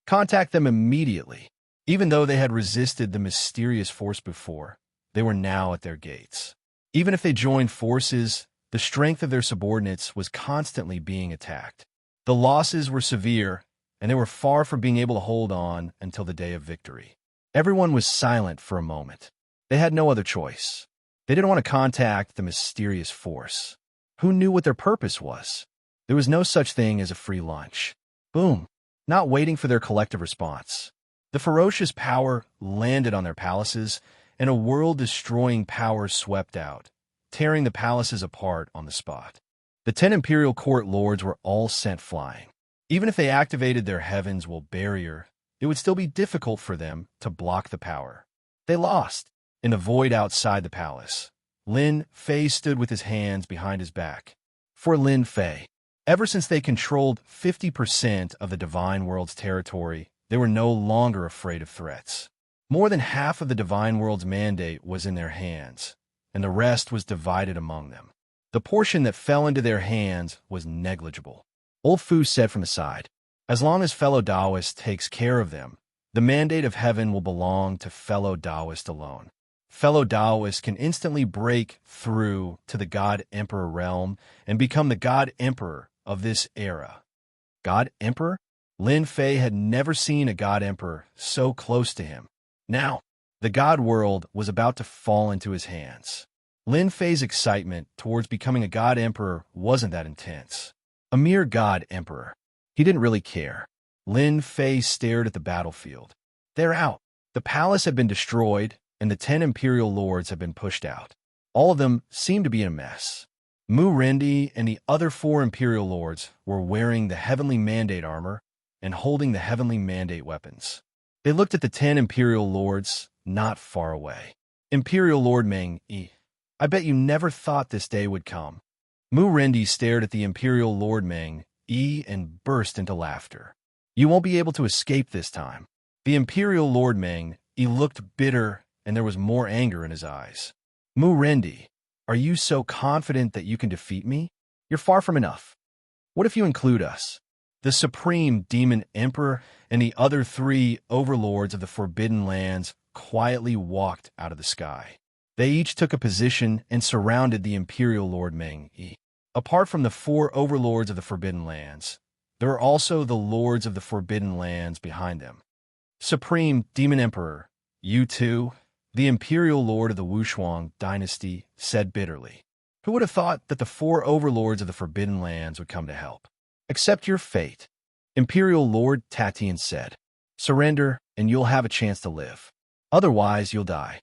Contact them immediately. Even though they had resisted the mysterious force before, they were now at their gates. Even if they joined forces, the strength of their subordinates was constantly being attacked. The losses were severe, and they were far from being able to hold on until the day of victory. Everyone was silent for a moment. They had no other choice. They didn't want to contact the mysterious force. Who knew what their purpose was? There was no such thing as a free lunch. Boom. Not waiting for their collective response. The ferocious power landed on their palaces, and a world-destroying power swept out, tearing the palaces apart on the spot. The 10 imperial court lords were all sent flying. Even if they activated their heavens will barrier, it would still be difficult for them to block the power. They lost. In the void outside the palace, Lin Fei stood with his hands behind his back. For Lin Fei, ever since they controlled 50% of the Divine World's territory, they were no longer afraid of threats. More than half of the Divine World's mandate was in their hands, and the rest was divided among them. The portion that fell into their hands was negligible. Old Fu said from the side, as long as fellow Taoist takes care of them, the mandate of heaven will belong to fellow Taoist alone. Fellow Taoists can instantly break through to the God Emperor realm and become the God Emperor of this era. God Emperor? Lin Fei had never seen a God Emperor so close to him. Now, the God world was about to fall into his hands. Lin Fei's excitement towards becoming a God Emperor wasn't that intense. A mere God Emperor. He didn't really care. Lin Fei stared at the battlefield. They're out. The palace had been destroyed, and the 10 imperial lords had been pushed out. All of them seemed to be in a mess. Mu Rendi and the other 4 imperial lords were wearing the heavenly mandate armor, and holding the heavenly mandate weapons. They looked at the 10 Imperial Lords not far away. Imperial Lord Meng-yi, I bet you never thought this day would come. Mu Rendi stared at the Imperial Lord Meng-yi and burst into laughter. You won't be able to escape this time. The Imperial Lord Meng-yi looked bitter, and there was more anger in his eyes. Mu Rendi, are you so confident that you can defeat me? You're far from enough. What if you include us? The Supreme Demon Emperor and the other 3 overlords of the Forbidden Lands quietly walked out of the sky. They each took a position and surrounded the Imperial Lord Meng-yi. Apart from the 4 overlords of the Forbidden Lands, there are also the lords of the Forbidden Lands behind them. Supreme Demon Emperor, you too? The Imperial Lord of the Wushuang dynasty said bitterly. Who would have thought that the 4 overlords of the Forbidden Lands would come to help? Accept your fate, Imperial Lord Tatian said. Surrender, and you'll have a chance to live. Otherwise, you'll die.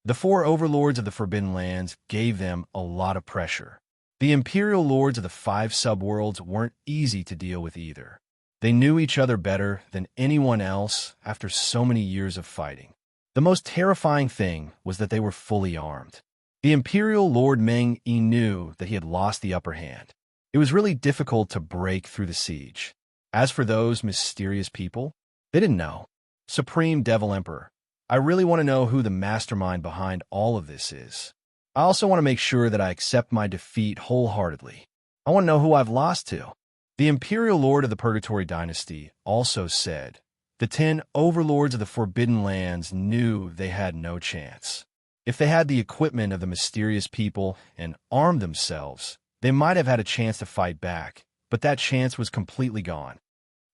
The 4 overlords of the Forbidden Lands gave them a lot of pressure. The Imperial Lords of the 5 subworlds weren't easy to deal with either. They knew each other better than anyone else after so many years of fighting. The most terrifying thing was that they were fully armed. The Imperial Lord Meng-yi knew that he had lost the upper hand. It was really difficult to break through the siege. As for those mysterious people, they didn't know. Supreme Devil Emperor, I really want to know who the mastermind behind all of this is. I also want to make sure that I accept my defeat wholeheartedly. I want to know who I've lost to. The Imperial Lord of the Purgatory Dynasty also said, the 10 overlords of the Forbidden Lands knew they had no chance. If they had the equipment of the mysterious people and armed themselves, they might have had a chance to fight back, but that chance was completely gone.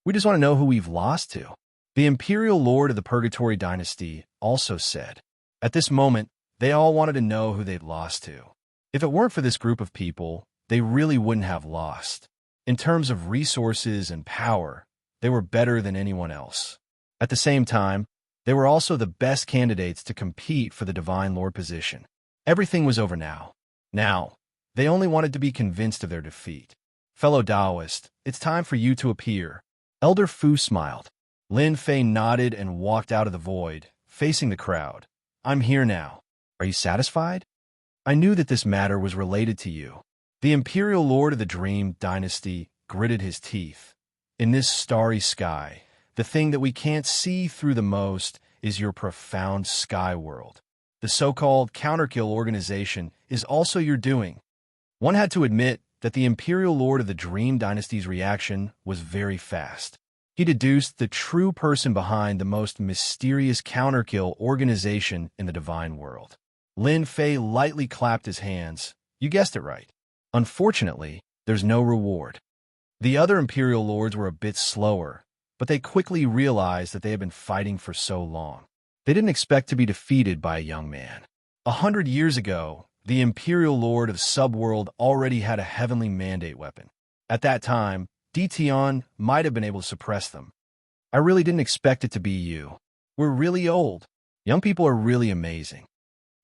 We just want to know who we've lost to. The Imperial Lord of the Purgatory Dynasty also said. At this moment, they all wanted to know who they'd lost to. If it weren't for this group of people, they really wouldn't have lost. In terms of resources and power, they were better than anyone else. At the same time, they were also the best candidates to compete for the Divine Lord position. Everything was over now. Now, they only wanted to be convinced of their defeat. Fellow Taoist, it's time for you to appear. Elder Fu smiled. Lin Fei nodded and walked out of the void, facing the crowd. I'm here now. Are you satisfied? I knew that this matter was related to you. The Imperial Lord of the Dream Dynasty gritted his teeth. In this starry sky, the thing that we can't see through the most is your profound sky world. The so-called counterkill organization is also your doing. One had to admit that the Imperial Lord of the Dream Dynasty's reaction was very fast. He deduced the true person behind the most mysterious counterkill organization in the divine world. Lin Fei lightly clapped his hands. You guessed it right. Unfortunately, there's no reward. The other Imperial Lords were a bit slower, but they quickly realized that they had been fighting for so long. They didn't expect to be defeated by a young man. 100 years ago, the Imperial Lord of Subworld already had a heavenly mandate weapon. At that time, Dition might have been able to suppress them. I really didn't expect it to be you. We're really old. Young people are really amazing.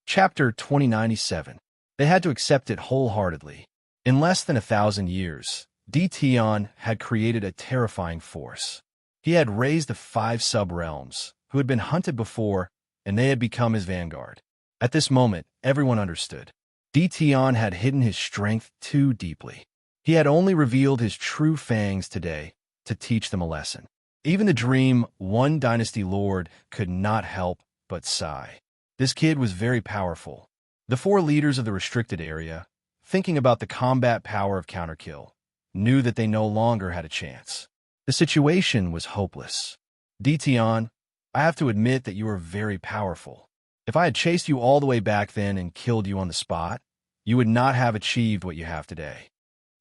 Chapter 2097. They had to accept it wholeheartedly. In less than 1,000 years, Dition had created a terrifying force. He had raised the 5 sub-realms, who had been hunted before, and they had become his vanguard. At this moment, everyone understood. Dition had hidden his strength too deeply. He had only revealed his true fangs today to teach them a lesson. Even the Dream One Dynasty Lord could not help but sigh. This kid was very powerful. The 4 leaders of the restricted area, thinking about the combat power of Counterkill, knew that they no longer had a chance. The situation was hopeless. Dition, I have to admit that you are very powerful. If I had chased you all the way back then and killed you on the spot, you would not have achieved what you have today.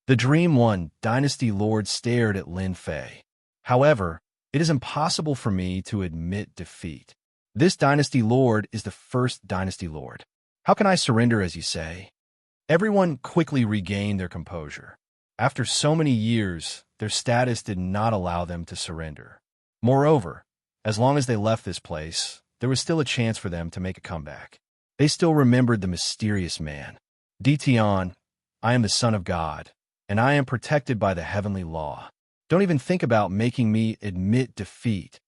The Dream One Dynasty Lord stared at Lin Fei. However, it is impossible for me to admit defeat. This Dynasty Lord is the first Dynasty Lord. How can I surrender, as you say? Everyone quickly regained their composure. After so many years, their status did not allow them to surrender. Moreover, as long as they left this place, there was still a chance for them to make a comeback. They still remembered the mysterious man. Dition, I am the son of God, and I am protected by the heavenly law. Don't even think about making me admit defeat.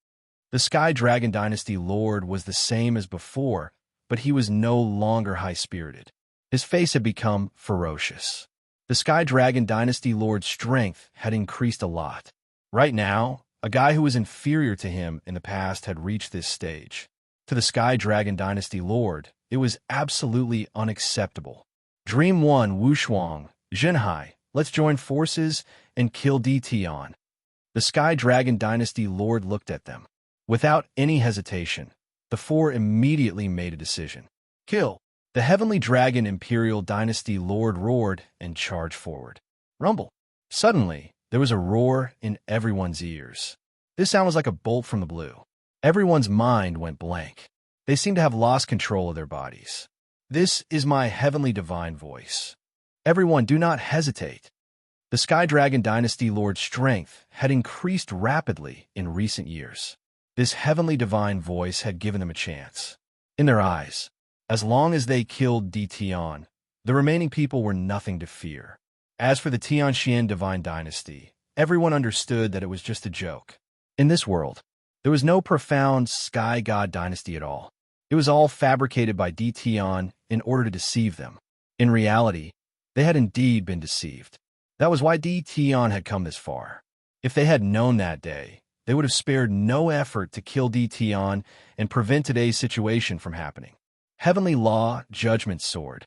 The Sky Dragon Dynasty Lord was the same as before, but he was no longer high-spirited. His face had become ferocious. The Sky Dragon Dynasty Lord's strength had increased a lot. Right now, a guy who was inferior to him in the past had reached this stage. To the Sky Dragon Dynasty Lord, it was absolutely unacceptable. Dream 1, Wushuang, Zhenhai, let's join forces and kill Tion. The Sky Dragon Dynasty Lord looked at them. Without any hesitation, the four immediately made a decision. Kill! The Heavenly Dragon Imperial Dynasty Lord roared and charged forward. Rumble! Suddenly, there was a roar in everyone's ears. This sound was like a bolt from the blue. Everyone's mind went blank. They seemed to have lost control of their bodies. This is my heavenly divine voice. Everyone, do not hesitate. The Sky Dragon Dynasty Lord's strength had increased rapidly in recent years. This heavenly divine voice had given them a chance. In their eyes, as long as they killed Tion, the remaining people were nothing to fear. As for the Tianxian Divine Dynasty, everyone understood that it was just a joke. In this world, there was no profound Sky God Dynasty at all. It was all fabricated by Tion in order to deceive them. In reality, they had indeed been deceived. That was why Tion had come this far. If they had known that day, they would have spared no effort to kill Tion and prevent today's situation from happening. Heavenly Law, Judgment Sword.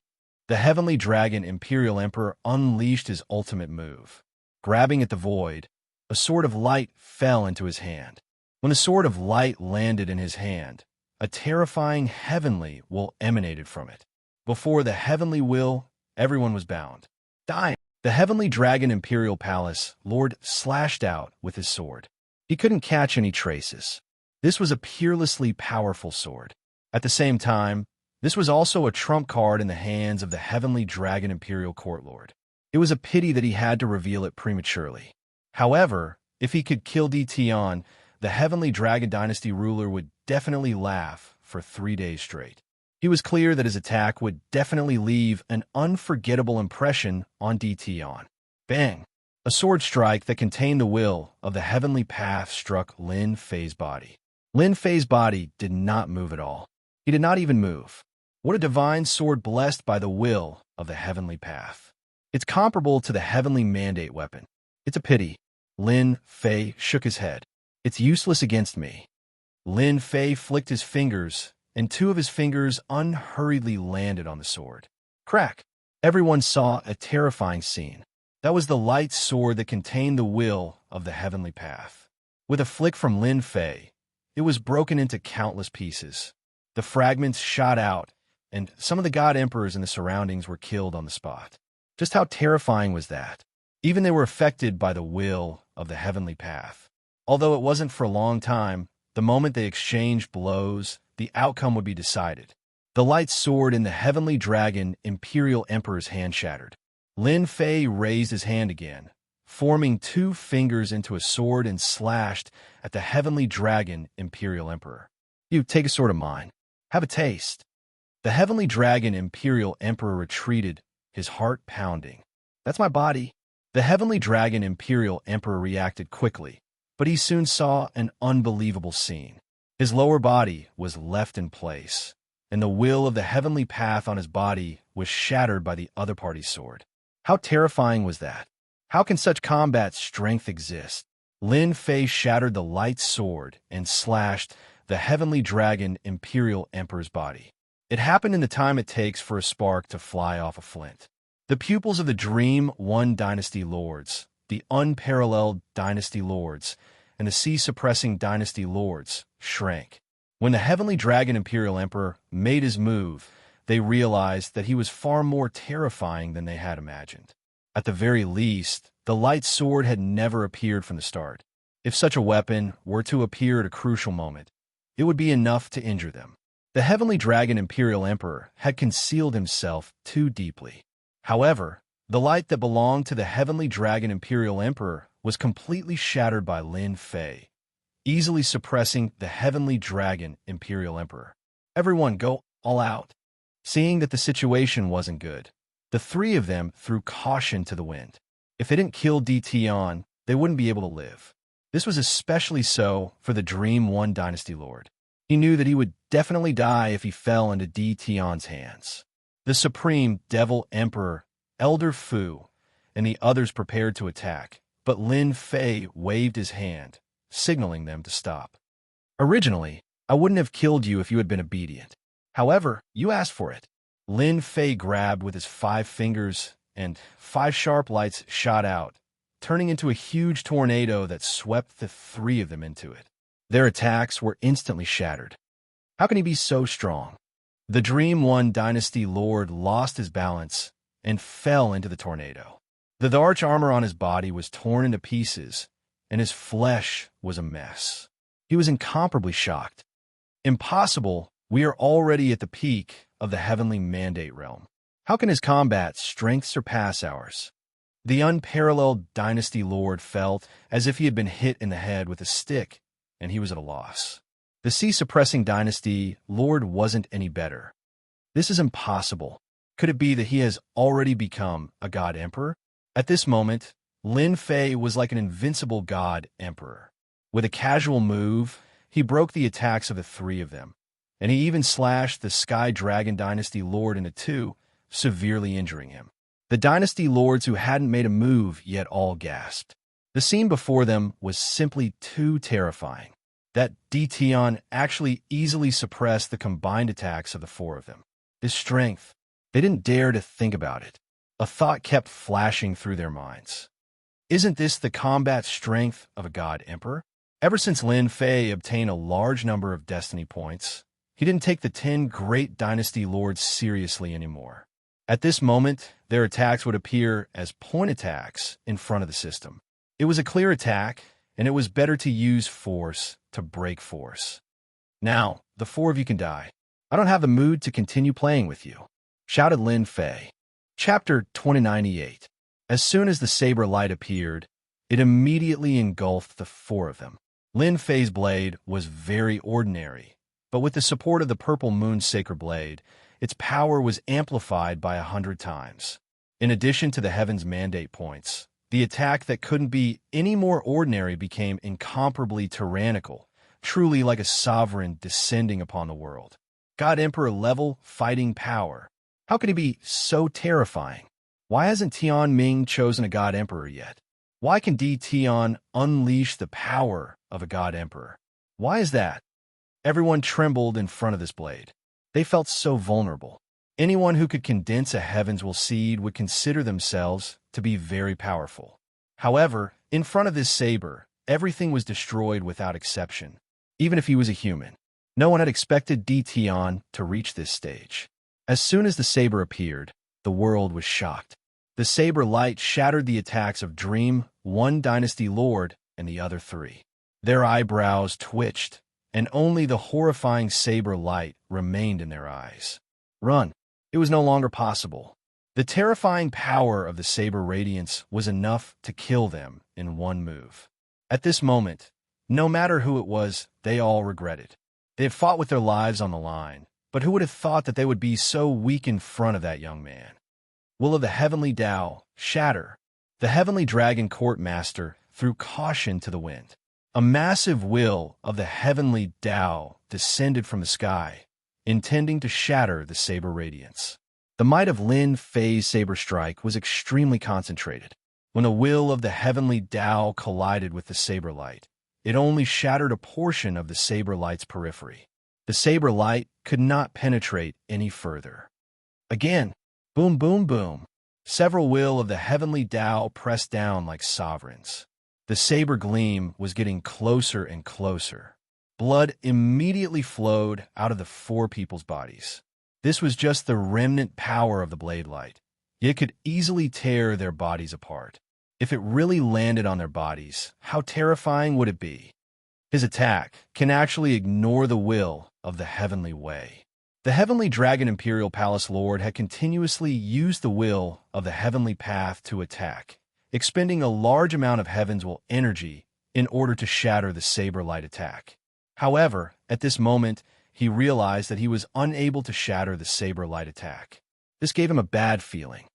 The Heavenly Dragon Imperial Emperor unleashed his ultimate move. Grabbing at the void, a sword of light fell into his hand. When the sword of light landed in his hand, a terrifying heavenly will emanated from it. Before the heavenly will, everyone was bound. Dying. The Heavenly Dragon Imperial Palace Lord slashed out with his sword. He couldn't catch any traces. This was a peerlessly powerful sword. At the same time, this was also a trump card in the hands of the Heavenly Dragon Imperial Court Lord. It was a pity that he had to reveal it prematurely. However, if he could kill Tion, the Heavenly Dragon Dynasty ruler would definitely laugh for 3 days straight. He was clear that his attack would definitely leave an unforgettable impression on Tion. Bang! A sword strike that contained the will of the heavenly path struck Lin Fei's body. Lin Fei's body did not move at all. He did not even move. What a divine sword blessed by the will of the heavenly path. It's comparable to the heavenly mandate weapon. It's a pity. Lin Fei shook his head. It's useless against me. Lin Fei flicked his fingers, and 2 of his fingers unhurriedly landed on the sword. Crack! Everyone saw a terrifying scene. That was the light sword that contained the will of the heavenly path. With a flick from Lin Fei, it was broken into countless pieces. The fragments shot out, and some of the god emperors in the surroundings were killed on the spot. Just how terrifying was that? Even they were affected by the will of the heavenly path. Although it wasn't for a long time, the moment they exchanged blows, the outcome would be decided. The light sword in the Heavenly Dragon Imperial Emperor's hand shattered. Lin Fei raised his hand again, forming 2 fingers into a sword and slashed at the Heavenly Dragon Imperial Emperor. You take a sword of mine. Have a taste. The Heavenly Dragon Imperial Emperor retreated, his heart pounding. That's my body. The Heavenly Dragon Imperial Emperor reacted quickly, but he soon saw an unbelievable scene. His lower body was left in place, and the will of the heavenly path on his body was shattered by the other party's sword. How terrifying was that? How can such combat strength exist? Lin Fei shattered the light sword and slashed the Heavenly Dragon Imperial Emperor's body. It happened in the time it takes for a spark to fly off a flint. The pupils of the Dream 1 Dynasty Lords, the Unparalleled Dynasty Lords, and the Sea-Suppressing Dynasty Lords shrank. When the Heavenly Dragon Imperial Emperor made his move, they realized that he was far more terrifying than they had imagined. At the very least, the light sword had never appeared from the start. If such a weapon were to appear at a crucial moment, it would be enough to injure them. The Heavenly Dragon Imperial Emperor had concealed himself too deeply. However, the light that belonged to the Heavenly Dragon Imperial Emperor was completely shattered by Lin Fei, easily suppressing the Heavenly Dragon Imperial Emperor. Everyone go all out. Seeing that the situation wasn't good, the 3 of them threw caution to the wind. If they didn't kill Tion, they wouldn't be able to live. This was especially so for the Dream One Dynasty Lord. He knew that he would definitely die if he fell into Di Tian's hands. The Supreme Devil Emperor, Elder Fu, and the others prepared to attack, but Lin Fei waved his hand, signaling them to stop. Originally, I wouldn't have killed you if you had been obedient. However, you asked for it. Lin Fei grabbed with his 5 fingers, and 5 sharp lights shot out, turning into a huge tornado that swept the 3 of them into it. Their attacks were instantly shattered. How can he be so strong? The Dream One Dynasty Lord lost his balance and fell into the tornado. The arch armor on his body was torn into pieces, and his flesh was a mess. He was incomparably shocked. Impossible, we are already at the peak of the heavenly mandate realm. How can his combat strength surpass ours? The unparalleled Dynasty Lord felt as if he had been hit in the head with a stick, and he was at a loss. The Sea-suppressing Dynasty Lord wasn't any better. This is impossible. Could it be that he has already become a God Emperor? At this moment, Lin Fei was like an invincible God Emperor. With a casual move, he broke the attacks of the 3 of them, and he even slashed the Sky Dragon Dynasty Lord into 2, severely injuring him. The Dynasty Lords who hadn't made a move yet all gasped. The scene before them was simply too terrifying. That Di Tian actually easily suppressed the combined attacks of the 4 of them. His strength, they didn't dare to think about it. A thought kept flashing through their minds. Isn't this the combat strength of a God Emperor? Ever since Lin Fei obtained a large number of destiny points, he didn't take the 10 great Dynasty Lords seriously anymore. At this moment, their attacks would appear as point attacks in front of the system. It was a clear attack, and it was better to use force to break force. Now, the 4 of you can die. I don't have the mood to continue playing with you, shouted Lin Fei. Chapter 2098. As soon as the saber light appeared, it immediately engulfed the 4 of them. Lin Fei's blade was very ordinary, but with the support of the Purple Moon Sacred Blade, its power was amplified by 100 times. In addition to the Heaven's Mandate points, the attack that couldn't be any more ordinary became incomparably tyrannical, truly like a sovereign descending upon the world. God Emperor level fighting power. How could he be so terrifying? Why hasn't Tian Ming chosen a God Emperor yet? Why can Di Tian unleash the power of a God Emperor? Why is that? Everyone trembled in front of this blade. They felt so vulnerable. Anyone who could condense a Heaven's Will seed would consider themselves to be very powerful. However, in front of this saber, everything was destroyed without exception, even if he was a human. No one had expected Di Tian to reach this stage. As soon as the saber appeared, the world was shocked. The saber light shattered the attacks of Dream One Dynasty Lord and the other 3. Their eyebrows twitched, and only the horrifying saber light remained in their eyes. Run. It was no longer possible. The terrifying power of the saber radiance was enough to kill them in one move. At this moment, no matter who it was, they all regretted. They had fought with their lives on the line, but who would have thought that they would be so weak in front of that young man? Will of the Heavenly Tao, shatter. The Heavenly Dragon Court Master threw caution to the wind. A massive will of the Heavenly Tao descended from the sky, intending to shatter the saber radiance. The might of Lin Fei's saber strike was extremely concentrated. When the will of the Heavenly Tao collided with the saber light, it only shattered a portion of the saber light's periphery. The saber light could not penetrate any further. Again, boom, boom, boom. Several will of the Heavenly Tao pressed down like sovereigns. The saber gleam was getting closer and closer. Blood immediately flowed out of the 4 people's bodies. This was just the remnant power of the blade light. It could easily tear their bodies apart. If it really landed on their bodies, how terrifying would it be? His attack can actually ignore the will of the Heavenly Way. The Heavenly Dragon Imperial Palace Lord had continuously used the will of the Heavenly Path to attack, expending a large amount of Heaven's Will energy in order to shatter the saber light attack. However, at this moment, he realized that he was unable to shatter the saber light attack. This gave him a bad feeling.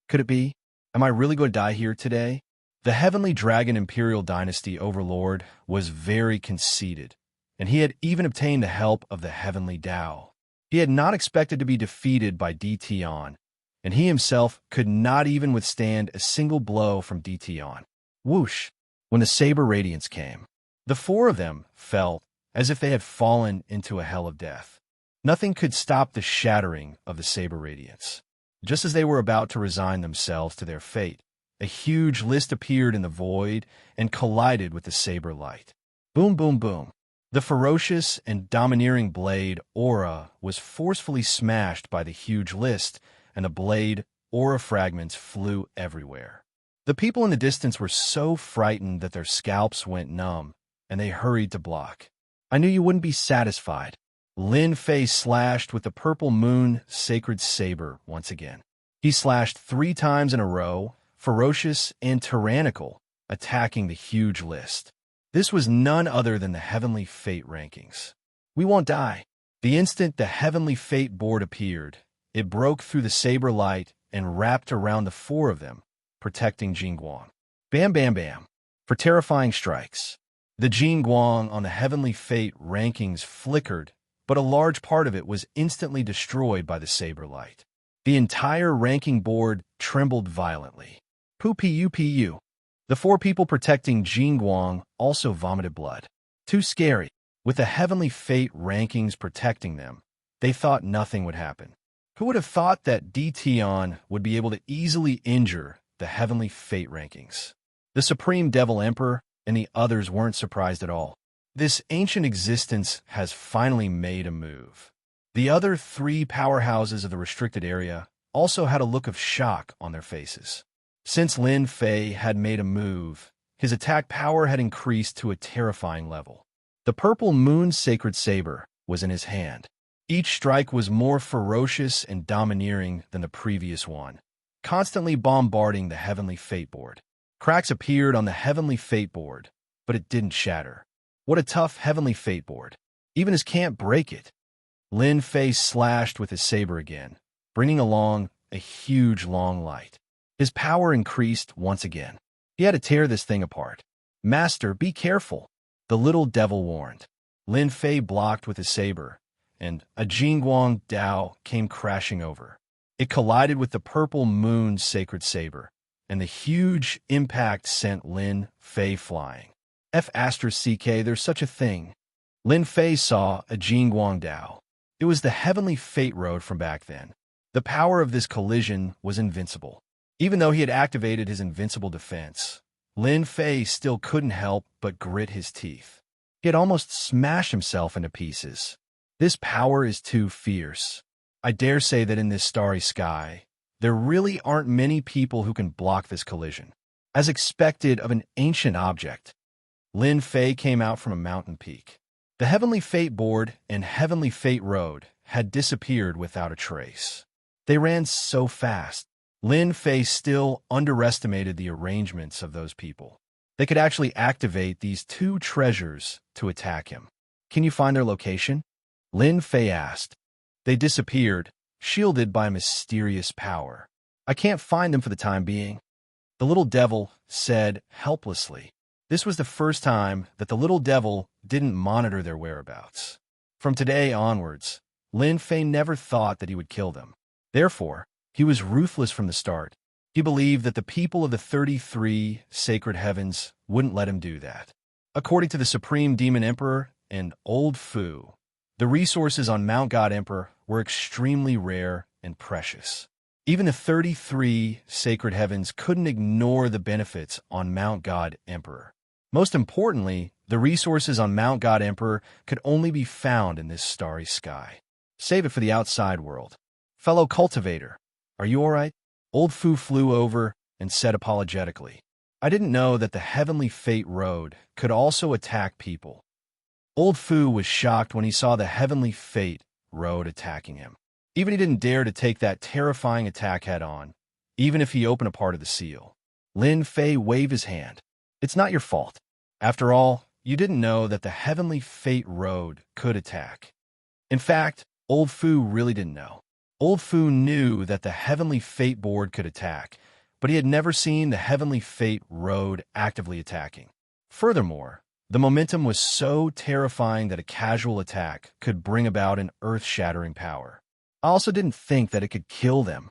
Could it be? Am I really going to die here today? The Heavenly Dragon Imperial Dynasty Overlord was very conceited, and he had even obtained the help of the Heavenly Tao. He had not expected to be defeated by Dtion, and he himself could not even withstand a single blow from Dtion. Whoosh! When the Saber Radiance came, the four of them felt as if they had fallen into a hell of death. Nothing could stop the shattering of the Saber Radiance. Just as they were about to resign themselves to their fate, a huge list appeared in the void and collided with the Saber Light. Boom, boom, boom. The ferocious and domineering blade aura was forcefully smashed by the huge list, and the blade aura fragments flew everywhere. The people in the distance were so frightened that their scalps went numb, and they hurried to block. I knew you wouldn't be satisfied. Lin Fei slashed with the purple moon sacred saber once again. He slashed 3 times in a row, ferocious and tyrannical, attacking the huge list. This was none other than the Heavenly Fate rankings. We won't die. The instant the Heavenly Fate board appeared, it broke through the saber light and wrapped around the 4 of them, protecting Jingguang. Bam, bam, bam. For terrifying strikes. The Jingguang on the Heavenly Fate rankings flickered, but a large part of it was instantly destroyed by the saber light. The entire ranking board trembled violently. Pu. The 4 people protecting Jingguang also vomited blood. Too scary. With the Heavenly Fate rankings protecting them, they thought nothing would happen. Who would have thought that Dtion would be able to easily injure the Heavenly Fate rankings? The Supreme Devil Emperor and the others weren't surprised at all. This ancient existence has finally made a move. The other 3 powerhouses of the restricted area also had a look of shock on their faces. Since Lin Fei had made a move, his attack power had increased to a terrifying level. The purple moon sacred saber was in his hand. Each strike was more ferocious and domineering than the previous one, constantly bombarding the Heavenly Fate board. Cracks appeared on the Heavenly Fate board, but it didn't shatter. What a tough Heavenly Fate board. Even his can't break it. Lin Fei slashed with his saber again, bringing along a huge long light. His power increased once again. He had to tear this thing apart. Master, be careful, the little devil warned. Lin Fei blocked with his saber, and a Jingguang Dao came crashing over. It collided with the purple moon sacred saber, and the huge impact sent Lin Fei flying. F***, there's such a thing. Lin Fei saw a Jingguang Dao. It was the Heavenly Fate Road from back then. The power of this collision was invincible. Even though he had activated his invincible defense, Lin Fei still couldn't help but grit his teeth. He had almost smashed himself into pieces. This power is too fierce. I dare say that in this starry sky, there really aren't many people who can block this collision. As expected of an ancient object, Lin Fei came out from a mountain peak. The Heavenly Fate board and Heavenly Fate Road had disappeared without a trace. They ran so fast. Lin Fei still underestimated the arrangements of those people. They could actually activate these 2 treasures to attack him. Can you find their location? Lin Fei asked. They disappeared, shielded by mysterious power. I can't find them for the time being. The little devil said helplessly. This was the first time that the little devil didn't monitor their whereabouts. From today onwards, Lin Fei never thought that he would kill them. Therefore, he was ruthless from the start. He believed that the people of the 33 sacred heavens wouldn't let him do that. According to the Supreme Demon Emperor and Old Fu, the resources on Mount God Emperor were extremely rare and precious. Even the 33 sacred heavens couldn't ignore the benefits on Mount God Emperor. Most importantly, the resources on Mount God Emperor could only be found in this starry sky. Save it for the outside world. Fellow cultivator, are you all right? Old Fu flew over and said apologetically, I didn't know that the Heavenly Fate Road could also attack people. Old Fu was shocked when he saw the Heavenly Fate Road attacking him. Even he didn't dare to take that terrifying attack head-on, even if he opened a part of the seal. Lin Fei waved his hand. It's not your fault. After all, you didn't know that the Heavenly Fate Road could attack. In fact, Old Fu really didn't know. Old Fu knew that the Heavenly Fate Board could attack, but he had never seen the Heavenly Fate Road actively attacking. Furthermore, the momentum was so terrifying that a casual attack could bring about an earth-shattering power. I also didn't think that it could kill them.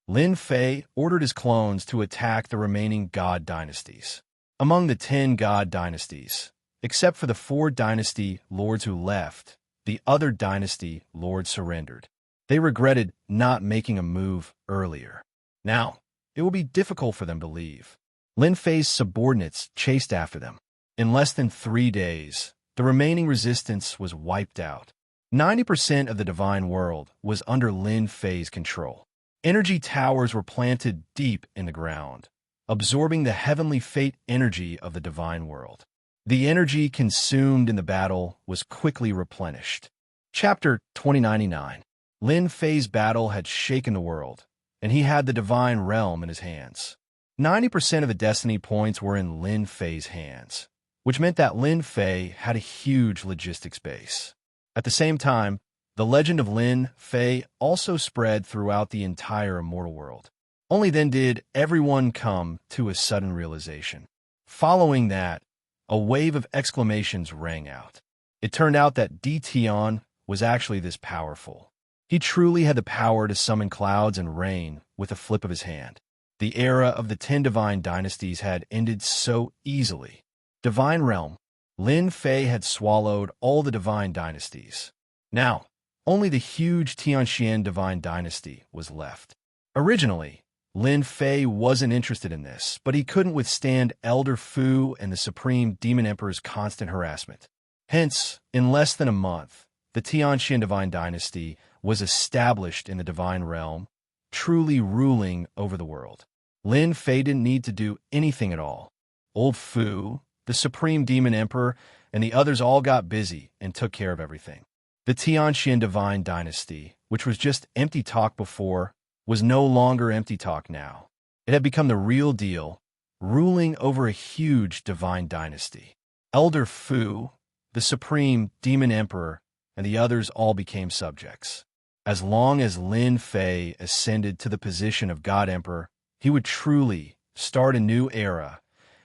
Lin Fei ordered his clones to attack the remaining god dynasties. Among the 10 god dynasties, except for the 4 dynasty lords who left, the other dynasty lords surrendered. They regretted not making a move earlier. Now, it will be difficult for them to leave. Lin Fei's subordinates chased after them. In less than 3 days, the remaining resistance was wiped out. 90% of the divine world was under Lin Fei's control. Energy towers were planted deep in the ground, absorbing the heavenly fate energy of the divine world. The energy consumed in the battle was quickly replenished. Chapter 2099. Lin Fei's battle had shaken the world, and he had the divine realm in his hands. 90% of the destiny points were in Lin Fei's hands, which meant that Lin Fei had a huge logistics base. At the same time, the legend of Lin Fei also spread throughout the entire immortal world. Only then did everyone come to a sudden realization. Following that, a wave of exclamations rang out. It turned out that Tion was actually this powerful. He truly had the power to summon clouds and rain with a flip of his hand. The era of the 10 divine dynasties had ended so easily. Divine realm. Lin Fei had swallowed all the divine dynasties. Now, only the huge Tianxian divine dynasty was left. Originally, Lin Fei wasn't interested in this, but he couldn't withstand Elder Fu and the Supreme Demon Emperor's constant harassment. Hence, in less than a month, the Tianxian divine dynasty was established in the divine realm, truly ruling over the world. Lin Fei didn't need to do anything at all. Old Fu, the Supreme Demon Emperor, and the others all got busy and took care of everything. The Tianxian divine dynasty, which was just empty talk before, was no longer empty talk now. It had become the real deal, ruling over a huge divine dynasty. Elder Fu, the Supreme Demon Emperor, and the others all became subjects. As long as Lin Fei ascended to the position of God Emperor, he would truly start a new era,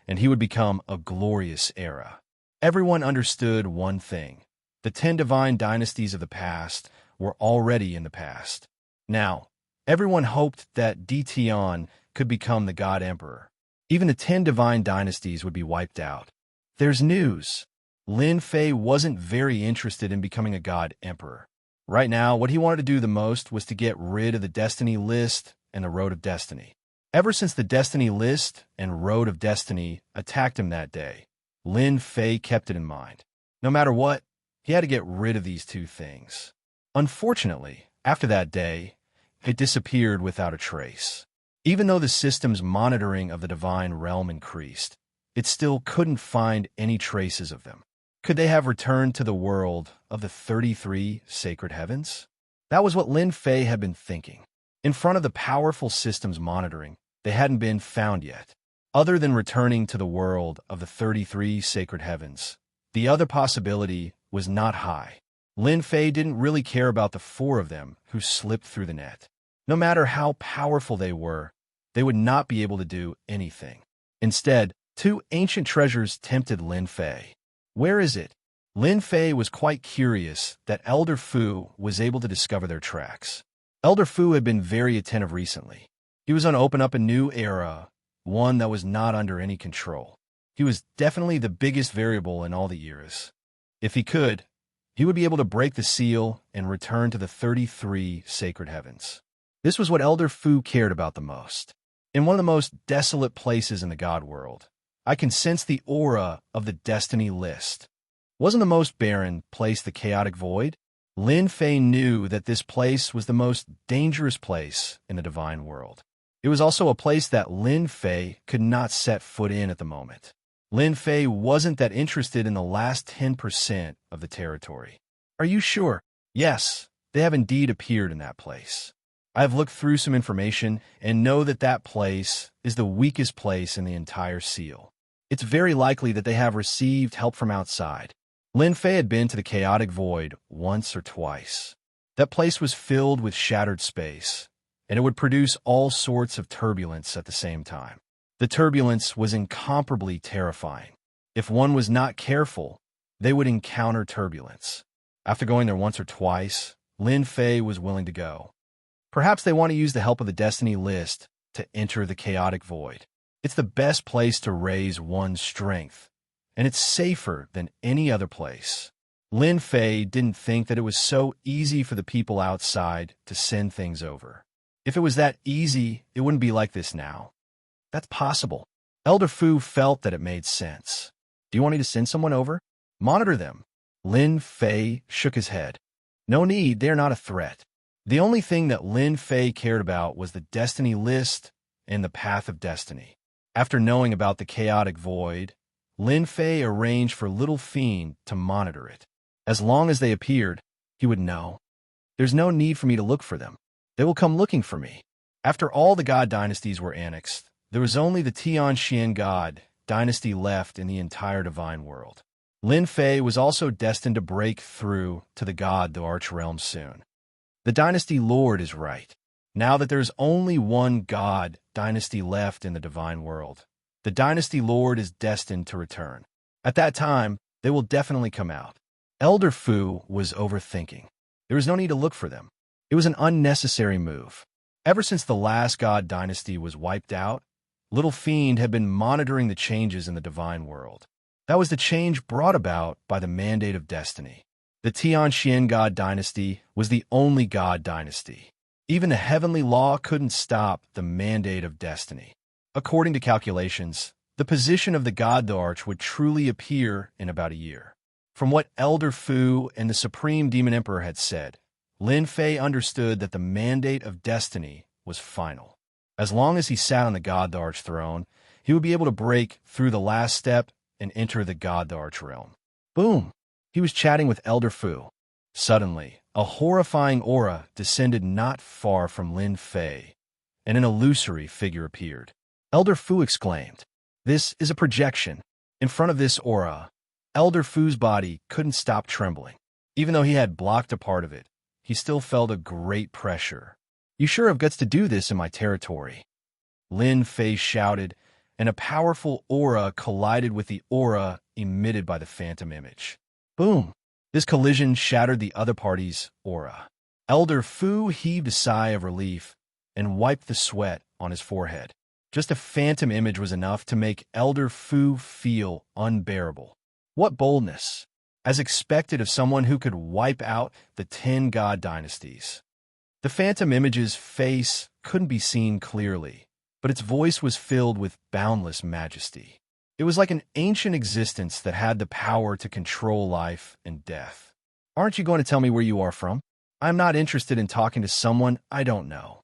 and he would become a glorious era. Everyone understood one thing. The 10 divine dynasties of the past were already in the past. Now, everyone hoped that Tion could become the God Emperor. Even the 10 divine dynasties would be wiped out. There's news. Lin Fei wasn't very interested in becoming a God Emperor. Right now, what he wanted to do the most was to get rid of the Destiny List and the Road of Destiny. Ever since the Destiny List and Road of Destiny attacked him that day, Lin Fei kept it in mind. No matter what, he had to get rid of these 2 things. Unfortunately, after that day, it disappeared without a trace. Even though the system's monitoring of the divine realm increased, it still couldn't find any traces of them. Could they have returned to the world of the 33 sacred heavens? That was what Lin Fei had been thinking. In front of the powerful system's monitoring, they hadn't been found yet. Other than returning to the world of the 33 sacred heavens, the other possibility was not high. Lin Fei didn't really care about the 4 of them who slipped through the net. No matter how powerful they were, they would not be able to do anything. Instead, 2 ancient treasures tempted Lin Fei. Where is it? Lin Fei was quite curious that Elder Fu was able to discover their tracks. Elder Fu had been very attentive recently. He was going to open up a new era, one that was not under any control. He was definitely the biggest variable in all the eras. If he could, he would be able to break the seal and return to the 33 sacred heavens. This was what Elder Fu cared about the most. In one of the most desolate places in the God world, I can sense the aura of the Destiny List. Wasn't the most barren place the chaotic void? Lin Fei knew that this place was the most dangerous place in the divine world. It was also a place that Lin Fei could not set foot in at the moment. Lin Fei wasn't that interested in the last 10% of the territory. Are you sure? Yes, they have indeed appeared in that place. I have looked through some information and know that that place is the weakest place in the entire seal. It's very likely that they have received help from outside. Lin Fei had been to the chaotic void once or twice. That place was filled with shattered space, and it would produce all sorts of turbulence at the same time. The turbulence was incomparably terrifying. If one was not careful, they would encounter turbulence. After going there once or twice, Lin Fei was willing to go. Perhaps they want to use the help of the Destiny List to enter the chaotic void. It's the best place to raise one's strength, and it's safer than any other place. Lin Fei didn't think that it was so easy for the people outside to send things over. If it was that easy, it wouldn't be like this now. That's possible. Elder Fu felt that it made sense. Do you want me to send someone over? Monitor them. Lin Fei shook his head. No need, they're not a threat. The only thing that Lin Fei cared about was the Destiny List and the Path of Destiny. After knowing about the chaotic void, Lin Fei arranged for Little Fiend to monitor it. As long as they appeared, he would know. There's no need for me to look for them. They will come looking for me. After all the god dynasties were annexed, there was only the Tianxian god dynasty left in the entire divine world. Lin Fei was also destined to break through to the god the Archrealm soon. The dynasty lord is right. Now that there's only one god dynasty left in the divine world, the dynasty lord is destined to return. At that time, they will definitely come out. Elder Fu was overthinking. There was no need to look for them. It was an unnecessary move. Ever since the last god dynasty was wiped out, Little Fiend had been monitoring the changes in the divine world. That was the change brought about by the mandate of destiny. The Tianxian god dynasty was the only god dynasty. Even the heavenly law couldn't stop the mandate of destiny. According to calculations, the position of the god the Arch would truly appear in about a year. From what Elder Fu and the Supreme Demon Emperor had said, Lin Fei understood that the mandate of destiny was final. As long as he sat on the god the Arch throne, he would be able to break through the last step and enter the god the Arch realm. Boom! He was chatting with Elder Fu. Suddenly, a horrifying aura descended not far from Lin Fei, and an illusory figure appeared. Elder Fu exclaimed, "This is a projection." In front of this aura, Elder Fu's body couldn't stop trembling. Even though he had blocked a part of it, he still felt a great pressure. "You sure have guts to do this in my territory," Lin Fei shouted, and a powerful aura collided with the aura emitted by the phantom image. Boom! This collision shattered the other party's aura. Elder Fu heaved a sigh of relief and wiped the sweat on his forehead. Just a phantom image was enough to make Elder Fu feel unbearable. What boldness! As expected of someone who could wipe out the 10 god dynasties. The phantom image's face couldn't be seen clearly, but its voice was filled with boundless majesty. It was like an ancient existence that had the power to control life and death. "Aren't you going to tell me where you are from? I'm not interested in talking to someone I don't know,"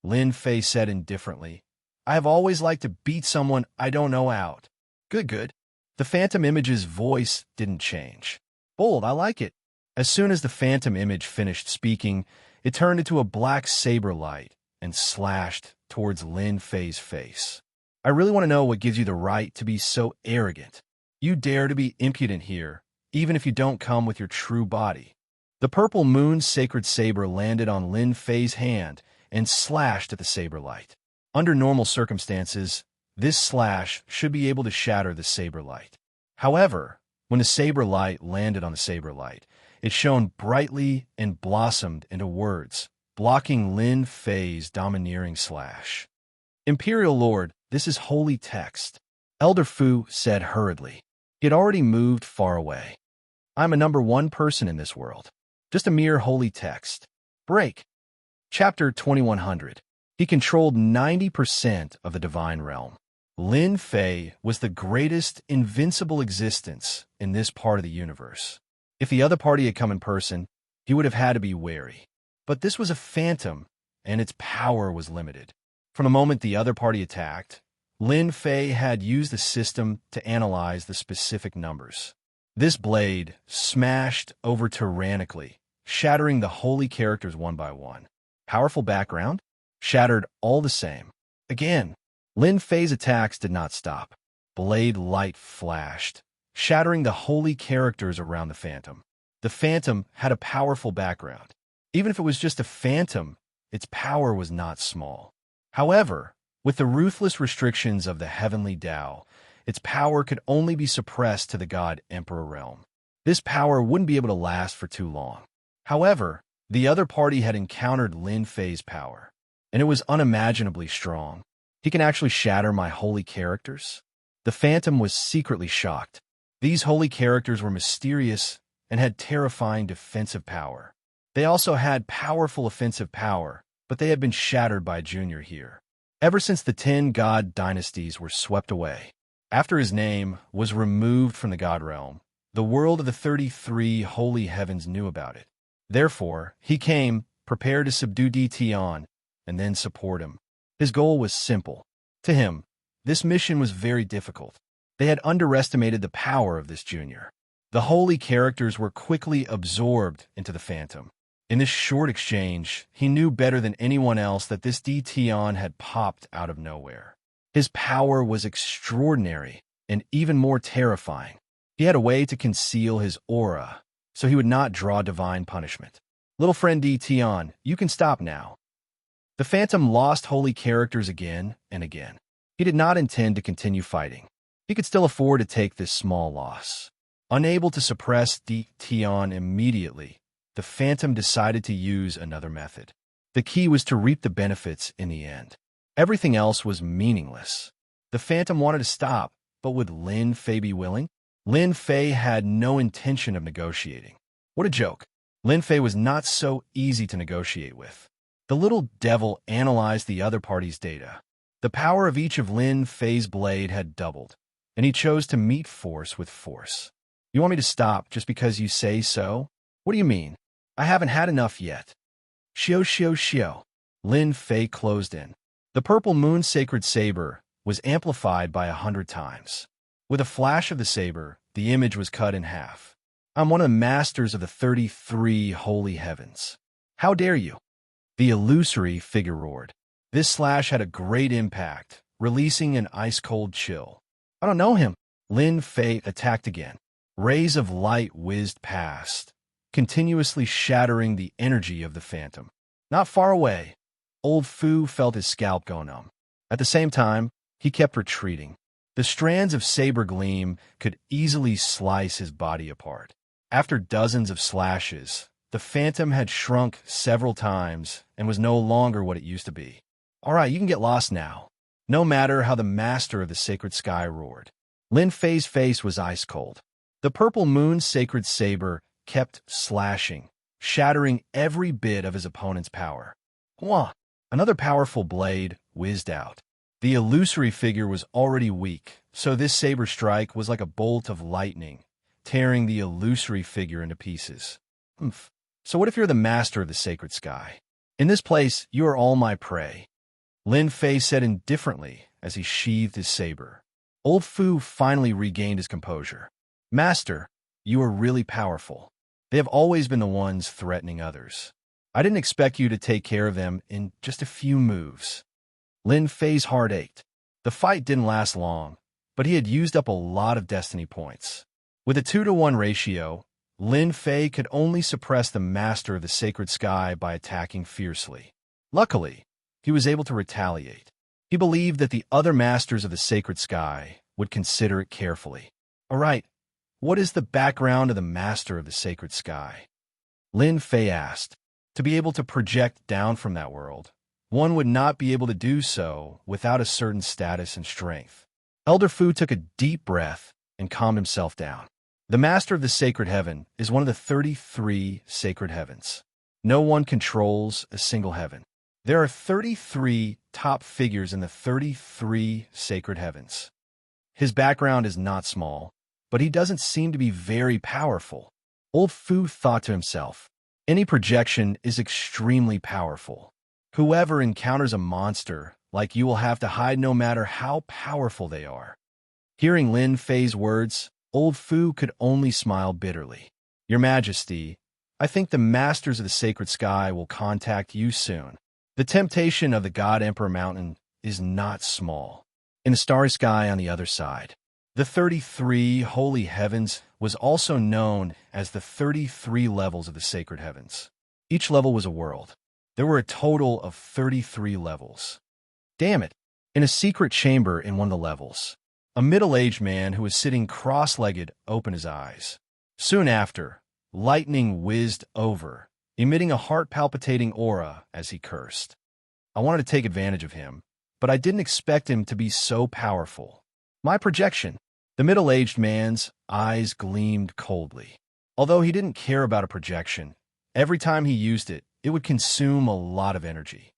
Lin Fei said indifferently. "I have always liked to beat someone I don't know out." Good. The phantom image's voice didn't change. "Bold, I like it." As soon as the phantom image finished speaking, it turned into a black saber light and slashed towards Lin Fei's face. "I really want to know what gives you the right to be so arrogant. You dare to be impudent here, even if you don't come with your true body." The purple moon's sacred saber landed on Lin Fei's hand and slashed at the saber light. Under normal circumstances, this slash should be able to shatter the saber light. However, when the saber light landed on the saber light, it shone brightly and blossomed into words, blocking Lin Fei's domineering slash. "Imperial Lord, this is holy text," Elder Fu said hurriedly. He had already moved far away. "I'm a number 1 person in this world. Just a mere holy text. Break." Chapter 2100. He controlled 90% of the divine realm. Lin Fei was the greatest invincible existence in this part of the universe. If the other party had come in person, he would have had to be wary. But this was a phantom, and its power was limited. From the moment the other party attacked, Lin Fei had used the system to analyze the specific numbers. This blade smashed over tyrannically, shattering the holy characters one by one. Powerful background? Shattered all the same. Again, Lin Fei's attacks did not stop. Blade light flashed, shattering the holy characters around the phantom. The phantom had a powerful background. Even if it was just a phantom, its power was not small. However, with the ruthless restrictions of the heavenly Tao, its power could only be suppressed to the God Emperor realm. This power wouldn't be able to last for too long. However, the other party had encountered Lin Fei's power, and it was unimaginably strong. He can actually shatter my holy characters? The Phantom was secretly shocked. These holy characters were mysterious and had terrifying defensive power. They also had powerful offensive power, but they had been shattered by Junior here. Ever since the 10 god dynasties were swept away, after his name was removed from the god realm, the world of the 33 holy heavens knew about it. Therefore, he came, prepared to subdue Tian, and then support him. His goal was simple. To him, this mission was very difficult. They had underestimated the power of this Junior. The holy characters were quickly absorbed into the Phantom. In this short exchange, he knew better than anyone else that this Tian had popped out of nowhere. His power was extraordinary and even more terrifying. He had a way to conceal his aura, so he would not draw divine punishment. Little friend Tian, you can stop now. The Phantom lost holy characters again and again. He did not intend to continue fighting. He could still afford to take this small loss. Unable to suppress Tian immediately, the Phantom decided to use another method. The key was to reap the benefits in the end. Everything else was meaningless. The Phantom wanted to stop, but would Lin Fei be willing? Lin Fei had no intention of negotiating. What a joke. Lin Fei was not so easy to negotiate with. The little devil analyzed the other party's data. The power of each of Lin Fei's blade had doubled, and he chose to meet force with force. You want me to stop just because you say so? What do you mean? I haven't had enough yet. Xiao. Lin Fei closed in. The purple moon sacred saber was amplified by 100 times. With a flash of the saber, the image was cut in half. I'm one of the masters of the 33 holy heavens. How dare you? The illusory figure roared. This slash had a great impact, releasing an ice-cold chill. I don't know him. Lin Fei attacked again. Rays of light whizzed past, continuously shattering the energy of the Phantom. Not far away, old Fu felt his scalp go numb. At the same time, he kept retreating. The strands of saber gleam could easily slice his body apart. After dozens of slashes, the Phantom had shrunk several times and was no longer what it used to be. All right, you can get lost now. No matter how the master of the sacred sky roared. Lin Fei's face was ice cold. The purple moon sacred saber kept slashing, shattering every bit of his opponent's power. Wah! Another powerful blade whizzed out. The illusory figure was already weak, so this saber strike was like a bolt of lightning, tearing the illusory figure into pieces. Humph. So what if you're the master of the sacred sky? In this place, you are all my prey. Lin Fei said indifferently as he sheathed his saber. Old Fu finally regained his composure. Master, you are really powerful. They have always been the ones threatening others. I didn't expect you to take care of them in just a few moves. Lin Fei's heart ached. The fight didn't last long, but he had used up a lot of destiny points. With a 2-to-1 ratio, Lin Fei could only suppress the master of the sacred sky by attacking fiercely. Luckily, he was able to retaliate. He believed that the other masters of the sacred sky would consider it carefully. All right, what is the background of the master of the sacred sky? Lin Fei asked. To be able to project down from that world, one would not be able to do so without a certain status and strength. Elder Fu took a deep breath and calmed himself down. The master of the sacred heaven is one of the 33 sacred heavens. No one controls a single heaven. There are 33 top figures in the 33 sacred heavens. His background is not small, but he doesn't seem to be very powerful. Old Fu thought to himself, any projection is extremely powerful. Whoever encounters a monster like you will have to hide no matter how powerful they are. Hearing Lin Fei's words, Old Fu could only smile bitterly. Your Majesty, I think the masters of the sacred sky will contact you soon. The temptation of the God Emperor Mountain is not small. In the starry sky on the other side, the 33 holy heavens was also known as the 33 levels of the sacred heavens. Each level was a world. There were a total of 33 levels. Damn it! In a secret chamber in one of the levels, a middle-aged man who was sitting cross-legged opened his eyes. Soon after, lightning whizzed over, emitting a heart-palpitating aura as he cursed. I wanted to take advantage of him, but I didn't expect him to be so powerful. My projection. The middle-aged man's eyes gleamed coldly. Although he didn't care about a projection, every time he used it, it would consume a lot of energy.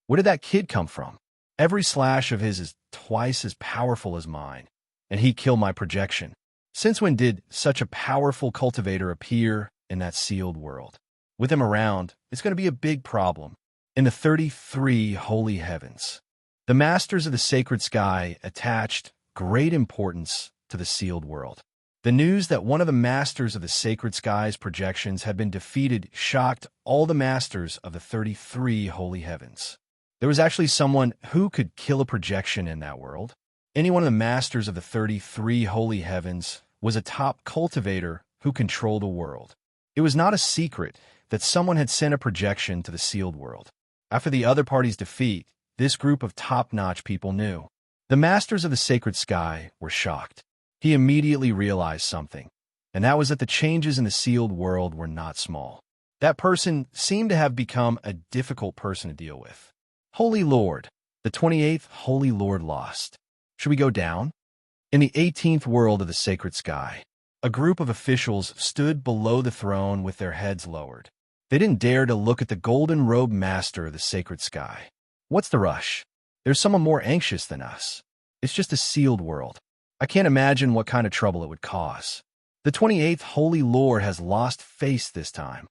Where did that kid come from? Every slash of his is twice as powerful as mine, and he killed my projection. Since when did such a powerful cultivator appear in that sealed world? With him around, it's going to be a big problem. In the 33 holy heavens, the masters of the sacred sky attached great importance to the sealed world. The news that one of the masters of the sacred sky's projections had been defeated shocked all the masters of the 33 holy heavens. There was actually someone who could kill a projection in that world. Any one of the masters of the 33 holy heavens was a top cultivator who controlled a world. It was not a secret that someone had sent a projection to the sealed world. After the other party's defeat, this group of top-notch people knew. The masters of the sacred sky were shocked. He immediately realized something, and that was that the changes in the sealed world were not small. That person seemed to have become a difficult person to deal with. Holy Lord, the 28th Holy Lord lost. Should we go down? In the 18th world of the sacred sky, a group of officials stood below the throne with their heads lowered. They didn't dare to look at the golden-robed master of the sacred sky. What's the rush? There's someone more anxious than us. It's just a sealed world. I can't imagine what kind of trouble it would cause. The 28th Holy Lord has lost face this time.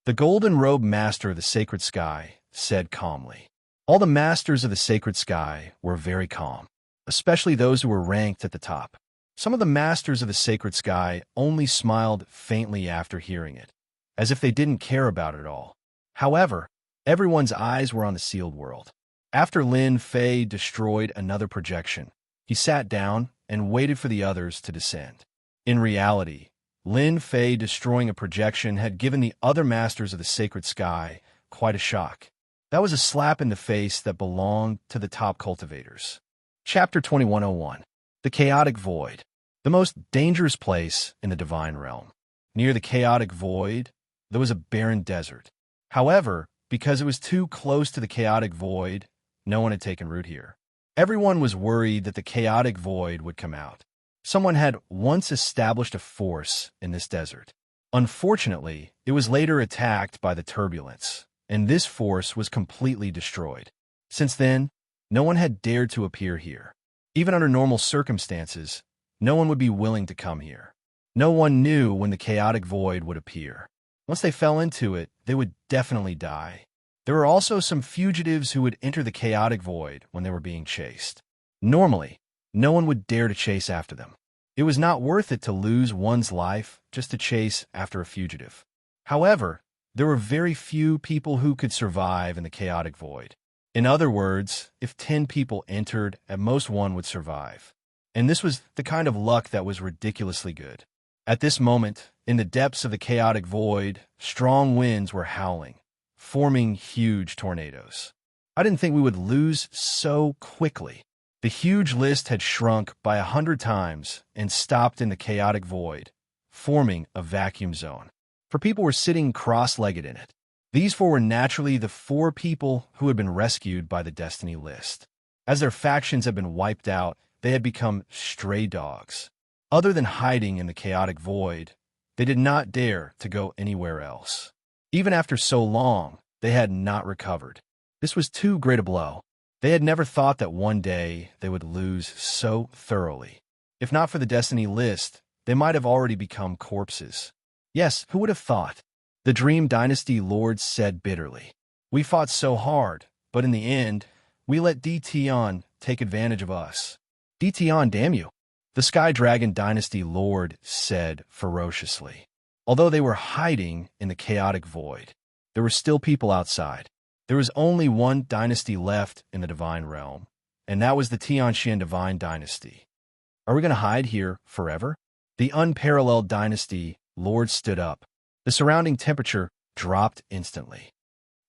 The golden-robed master of the sacred sky said calmly. All the masters of the sacred sky were very calm, especially those who were ranked at the top. Some of the masters of the sacred sky only smiled faintly after hearing it, as if they didn't care about it at all. However, everyone's eyes were on the sealed world. After Lin Fei destroyed another projection, he sat down and waited for the others to descend. In reality, Lin Fei destroying a projection had given the other masters of the sacred sky quite a shock. That was a slap in the face that belonged to the top cultivators. Chapter 2101. The Chaotic Void. The most dangerous place in the divine realm. Near the chaotic void, there was a barren desert. However, because it was too close to the chaotic void, no one had taken root here. Everyone was worried that the chaotic void would come out. Someone had once established a force in this desert. Unfortunately, it was later attacked by the turbulence, and this force was completely destroyed. Since then, no one had dared to appear here. Even under normal circumstances, no one would be willing to come here. No one knew when the chaotic void would appear. Once they fell into it, they would definitely die. There were also some fugitives who would enter the chaotic void when they were being chased. Normally, no one would dare to chase after them. It was not worth it to lose one's life just to chase after a fugitive. However, there were very few people who could survive in the chaotic void. In other words, if 10 people entered, at most one would survive. And this was the kind of luck that was ridiculously good. At this moment, in the depths of the chaotic void, strong winds were howling, forming huge tornadoes. I didn't think we would lose so quickly. The huge list had shrunk by 100 times and stopped in the chaotic void, forming a vacuum zone. For people were sitting cross-legged in it. These four were naturally the 4 people who had been rescued by the Destiny list. As their factions had been wiped out, they had become stray dogs. Other than hiding in the chaotic void, they did not dare to go anywhere else. Even after so long, they had not recovered. This was too great a blow. They had never thought that one day they would lose so thoroughly. If not for the Destiny list, they might have already become corpses. Yes, who would have thought? The Dream Dynasty Lord said bitterly. We fought so hard, but in the end, we let DTon take advantage of us. DTon, damn you! The Sky Dragon Dynasty Lord said ferociously. Although they were hiding in the chaotic void, there were still people outside. There was only one dynasty left in the Divine Realm, and that was the Tianxian Divine Dynasty. Are we going to hide here forever? The Unparalleled Dynasty Lord stood up. The surrounding temperature dropped instantly.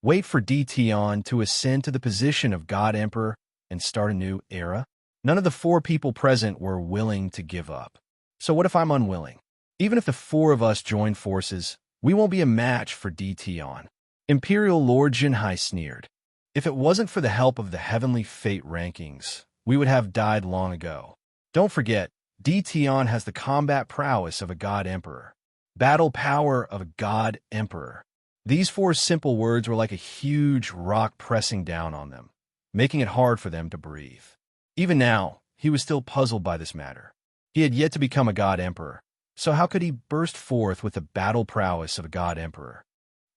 Wait for DTon to ascend to the position of God Emperor and start a new era? None of the 4 people present were willing to give up. So what if I'm unwilling? Even if the 4 of us join forces, we won't be a match for DTon. Imperial Lord Jinhai sneered. If it wasn't for the help of the heavenly fate rankings, we would have died long ago. Don't forget, DTon has the combat prowess of a God Emperor. Battle power of a God Emperor. These 4 simple words were like a huge rock pressing down on them, making it hard for them to breathe. Even now, he was still puzzled by this matter. He had yet to become a God Emperor, so how could he burst forth with the battle prowess of a God Emperor?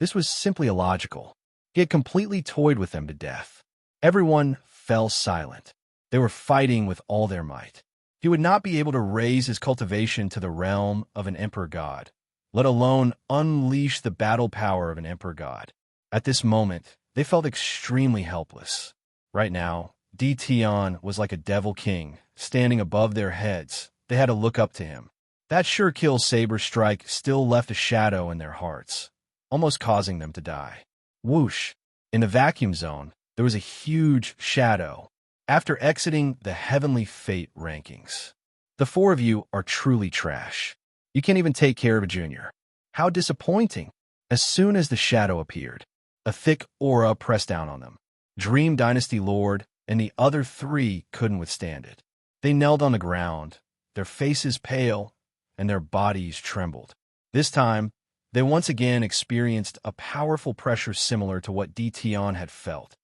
This was simply illogical. He had completely toyed with them to death. Everyone fell silent. They were fighting with all their might. He would not be able to raise his cultivation to the realm of an Emperor God, let alone unleash the battle power of an Emperor God. At this moment, they felt extremely helpless. Right now, DTon was like a devil king, standing above their heads. They had to look up to him. That sure kill saber strike still left a shadow in their hearts, almost causing them to die. Whoosh! In the vacuum zone, there was a huge shadow. After exiting the heavenly fate rankings, the 4 of you are truly trash. You can't even take care of a junior. How disappointing! As soon as the shadow appeared, a thick aura pressed down on them. Dream Dynasty Lord and the other 3 couldn't withstand it. They knelt on the ground, their faces pale, and their bodies trembled. This time, they once again experienced a powerful pressure similar to what DTon had felt.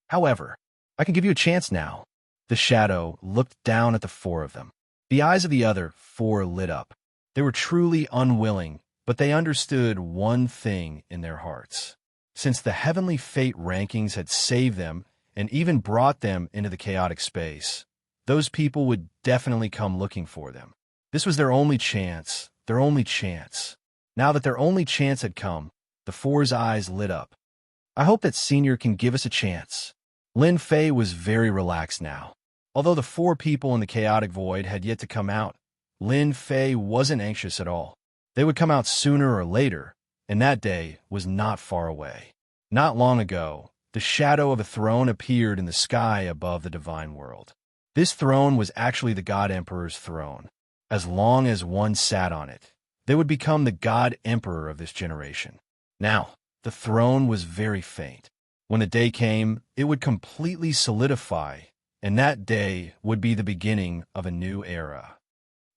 However, I can give you a chance now. The shadow looked down at the 4 of them. The eyes of the other 4 lit up. They were truly unwilling, but they understood one thing in their hearts. Since the heavenly fate rankings had saved them and even brought them into the chaotic space, those people would definitely come looking for them. This was their only chance, their only chance. Now that their only chance had come, the 4's eyes lit up. I hope that Senior can give us a chance. Lin Fei was very relaxed now. Although the 4 people in the chaotic void had yet to come out, Lin Fei wasn't anxious at all. They would come out sooner or later, and that day was not far away. Not long ago, the shadow of a throne appeared in the sky above the divine world. This throne was actually the God Emperor's throne. As long as one sat on it, they would become the God Emperor of this generation. Now, the throne was very faint. When the day came, it would completely solidify, and that day would be the beginning of a new era.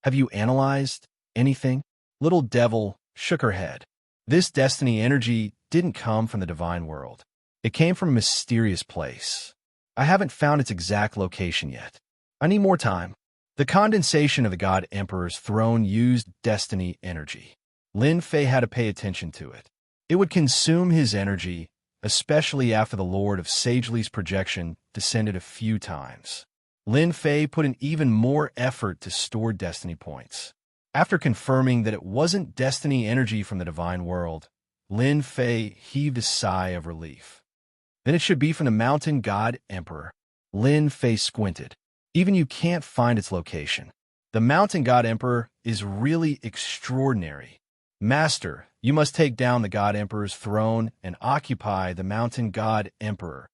Have you analyzed anything? Little Devil shook her head. This destiny energy didn't come from the divine world. It came from a mysterious place. I haven't found its exact location yet. I need more time. The condensation of the God Emperor's throne used destiny energy. Lin Fei had to pay attention to it. It would consume his energy, especially after the Lord of Sagely's projection descended a few times. Lin Fei put in even more effort to store destiny points. After confirming that it wasn't destiny energy from the divine world, Lin Fei heaved a sigh of relief. Then it should be from the mountain God Emperor. Lin Fei squinted. Even you can't find its location. The mountain God Emperor is really extraordinary. Master, you must take down the God Emperor's throne and occupy the mountain God Emperor.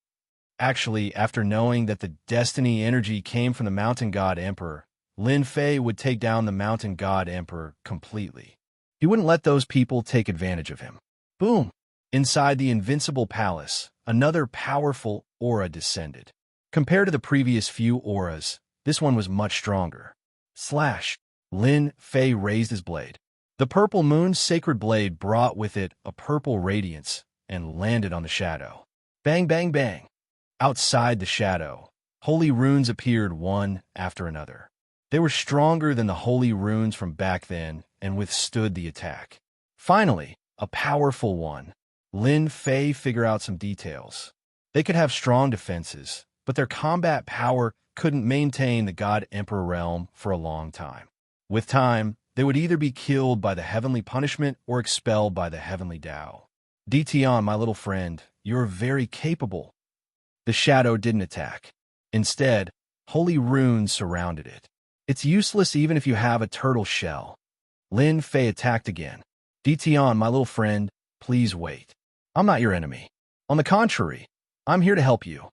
Actually, after knowing that the destiny energy came from the mountain God Emperor, Lin Fei would take down the mountain God Emperor completely. He wouldn't let those people take advantage of him. Boom! Inside the invincible palace, another powerful aura descended. Compared to the previous few auras, this one was much stronger. Slash! Lin Fei raised his blade. The purple moon's sacred blade brought with it a purple radiance and landed on the shadow. Bang, bang, bang! Outside the shadow, holy runes appeared one after another. They were stronger than the holy runes from back then and withstood the attack. Finally, a powerful one. Lin Fei figured out some details. They could have strong defenses, but their combat power couldn't maintain the God Emperor realm for a long time. With time, they would either be killed by the heavenly punishment or expelled by the heavenly Tao. DTon, my little friend, you're very capable. The shadow didn't attack. Instead, holy runes surrounded it. It's useless even if you have a turtle shell. Lin Fei attacked again. DTon, my little friend, please wait. I'm not your enemy. On the contrary, I'm here to help you.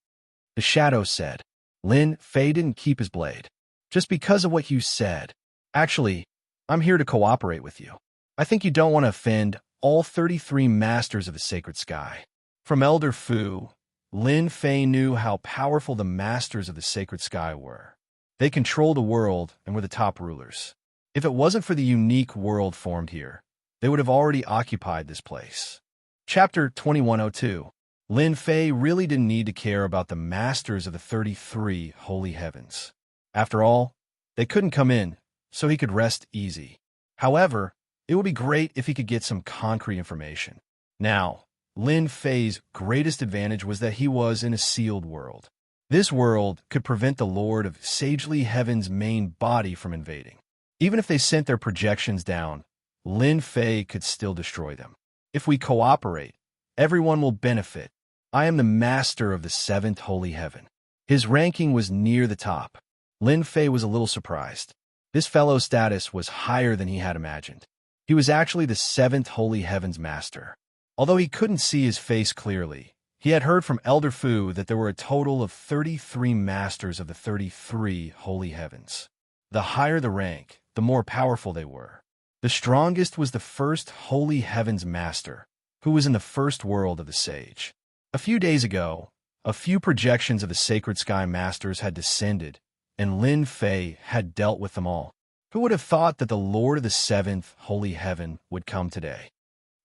The shadow said. Lin Fei didn't keep his blade. Just because of what you said. Actually, I'm here to cooperate with you. I think you don't want to offend all 33 masters of the sacred sky. From Elder Fu, Lin Fei knew how powerful the masters of the sacred sky were. They controlled the world and were the top rulers. If it wasn't for the unique world formed here, they would have already occupied this place. Chapter 2102. Lin Fei really didn't need to care about the masters of the 33 holy heavens. After all, they couldn't come in, so he could rest easy. However, it would be great if he could get some concrete information. Now, Lin Fei's greatest advantage was that he was in a sealed world. This world could prevent the Lord of Sagely Heaven's main body from invading. Even if they sent their projections down, Lin Fei could still destroy them. If we cooperate, everyone will benefit. I am the master of the 7th holy heaven. His ranking was near the top. Lin Fei was a little surprised. This fellow's status was higher than he had imagined. He was actually the 7th holy heaven's master. Although he couldn't see his face clearly, he had heard from Elder Fu that there were a total of 33 masters of the 33 holy heavens. The higher the rank, the more powerful they were. The strongest was the 1st holy heaven's master, who was in the first world of the sage. A few days ago, a few projections of the sacred sky masters had descended, and Lin Fei had dealt with them all. Who would have thought that the Lord of the 7th holy heaven would come today?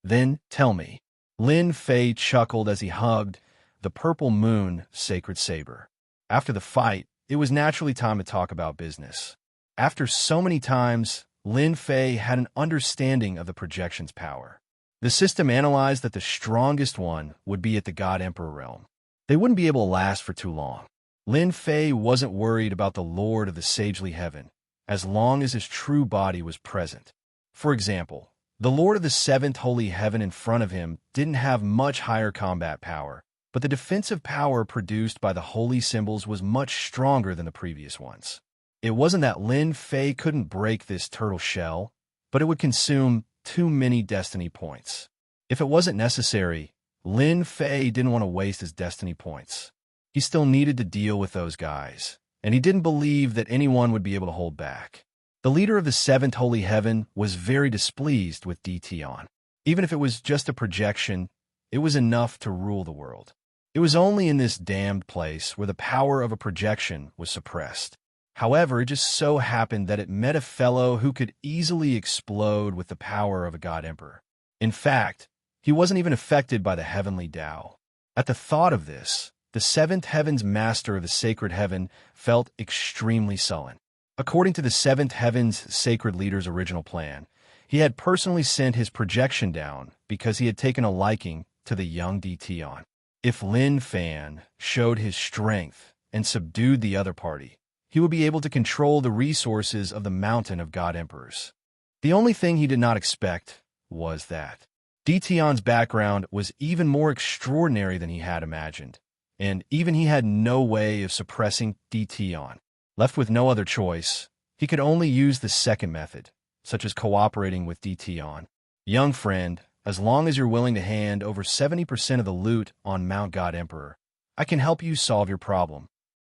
Then tell me. Lin Fei chuckled as he hugged the purple moon sacred saber. After the fight, it was naturally time to talk about business. After so many times, Lin Fei had an understanding of the projection's power. The system analyzed that the strongest one would be at the God Emperor realm. They wouldn't be able to last for too long. Lin Fei wasn't worried about the Lord of the Sagely Heaven, as long as his true body was present. For example, the Lord of the 7th holy heaven in front of him didn't have much higher combat power, but the defensive power produced by the holy symbols was much stronger than the previous ones. It wasn't that Lin Fei couldn't break this turtle shell, but it would consume too many destiny points. If it wasn't necessary, Lin Fei didn't want to waste his destiny points. He still needed to deal with those guys, and he didn't believe that anyone would be able to hold back. The leader of the 7th holy heaven was very displeased with DTon. Even if it was just a projection, it was enough to rule the world. It was only in this damned place where the power of a projection was suppressed. However, it just so happened that it met a fellow who could easily explode with the power of a God Emperor. In fact, he wasn't even affected by the heavenly Tao. At the thought of this, the 7th heaven's master of the sacred heaven felt extremely sullen. According to the 7th heaven's sacred leader's original plan, he had personally sent his projection down because he had taken a liking to the young DTon. If Lin Fan showed his strength and subdued the other party, he would be able to control the resources of the mountain of God Emperors. The only thing he did not expect was that DTon's background was even more extraordinary than he had imagined, and even he had no way of suppressing DTon. Left with no other choice, he could only use the second method, such as cooperating with DTon. Young friend, as long as you're willing to hand over 70% of the loot on Mount God Emperor, I can help you solve your problem.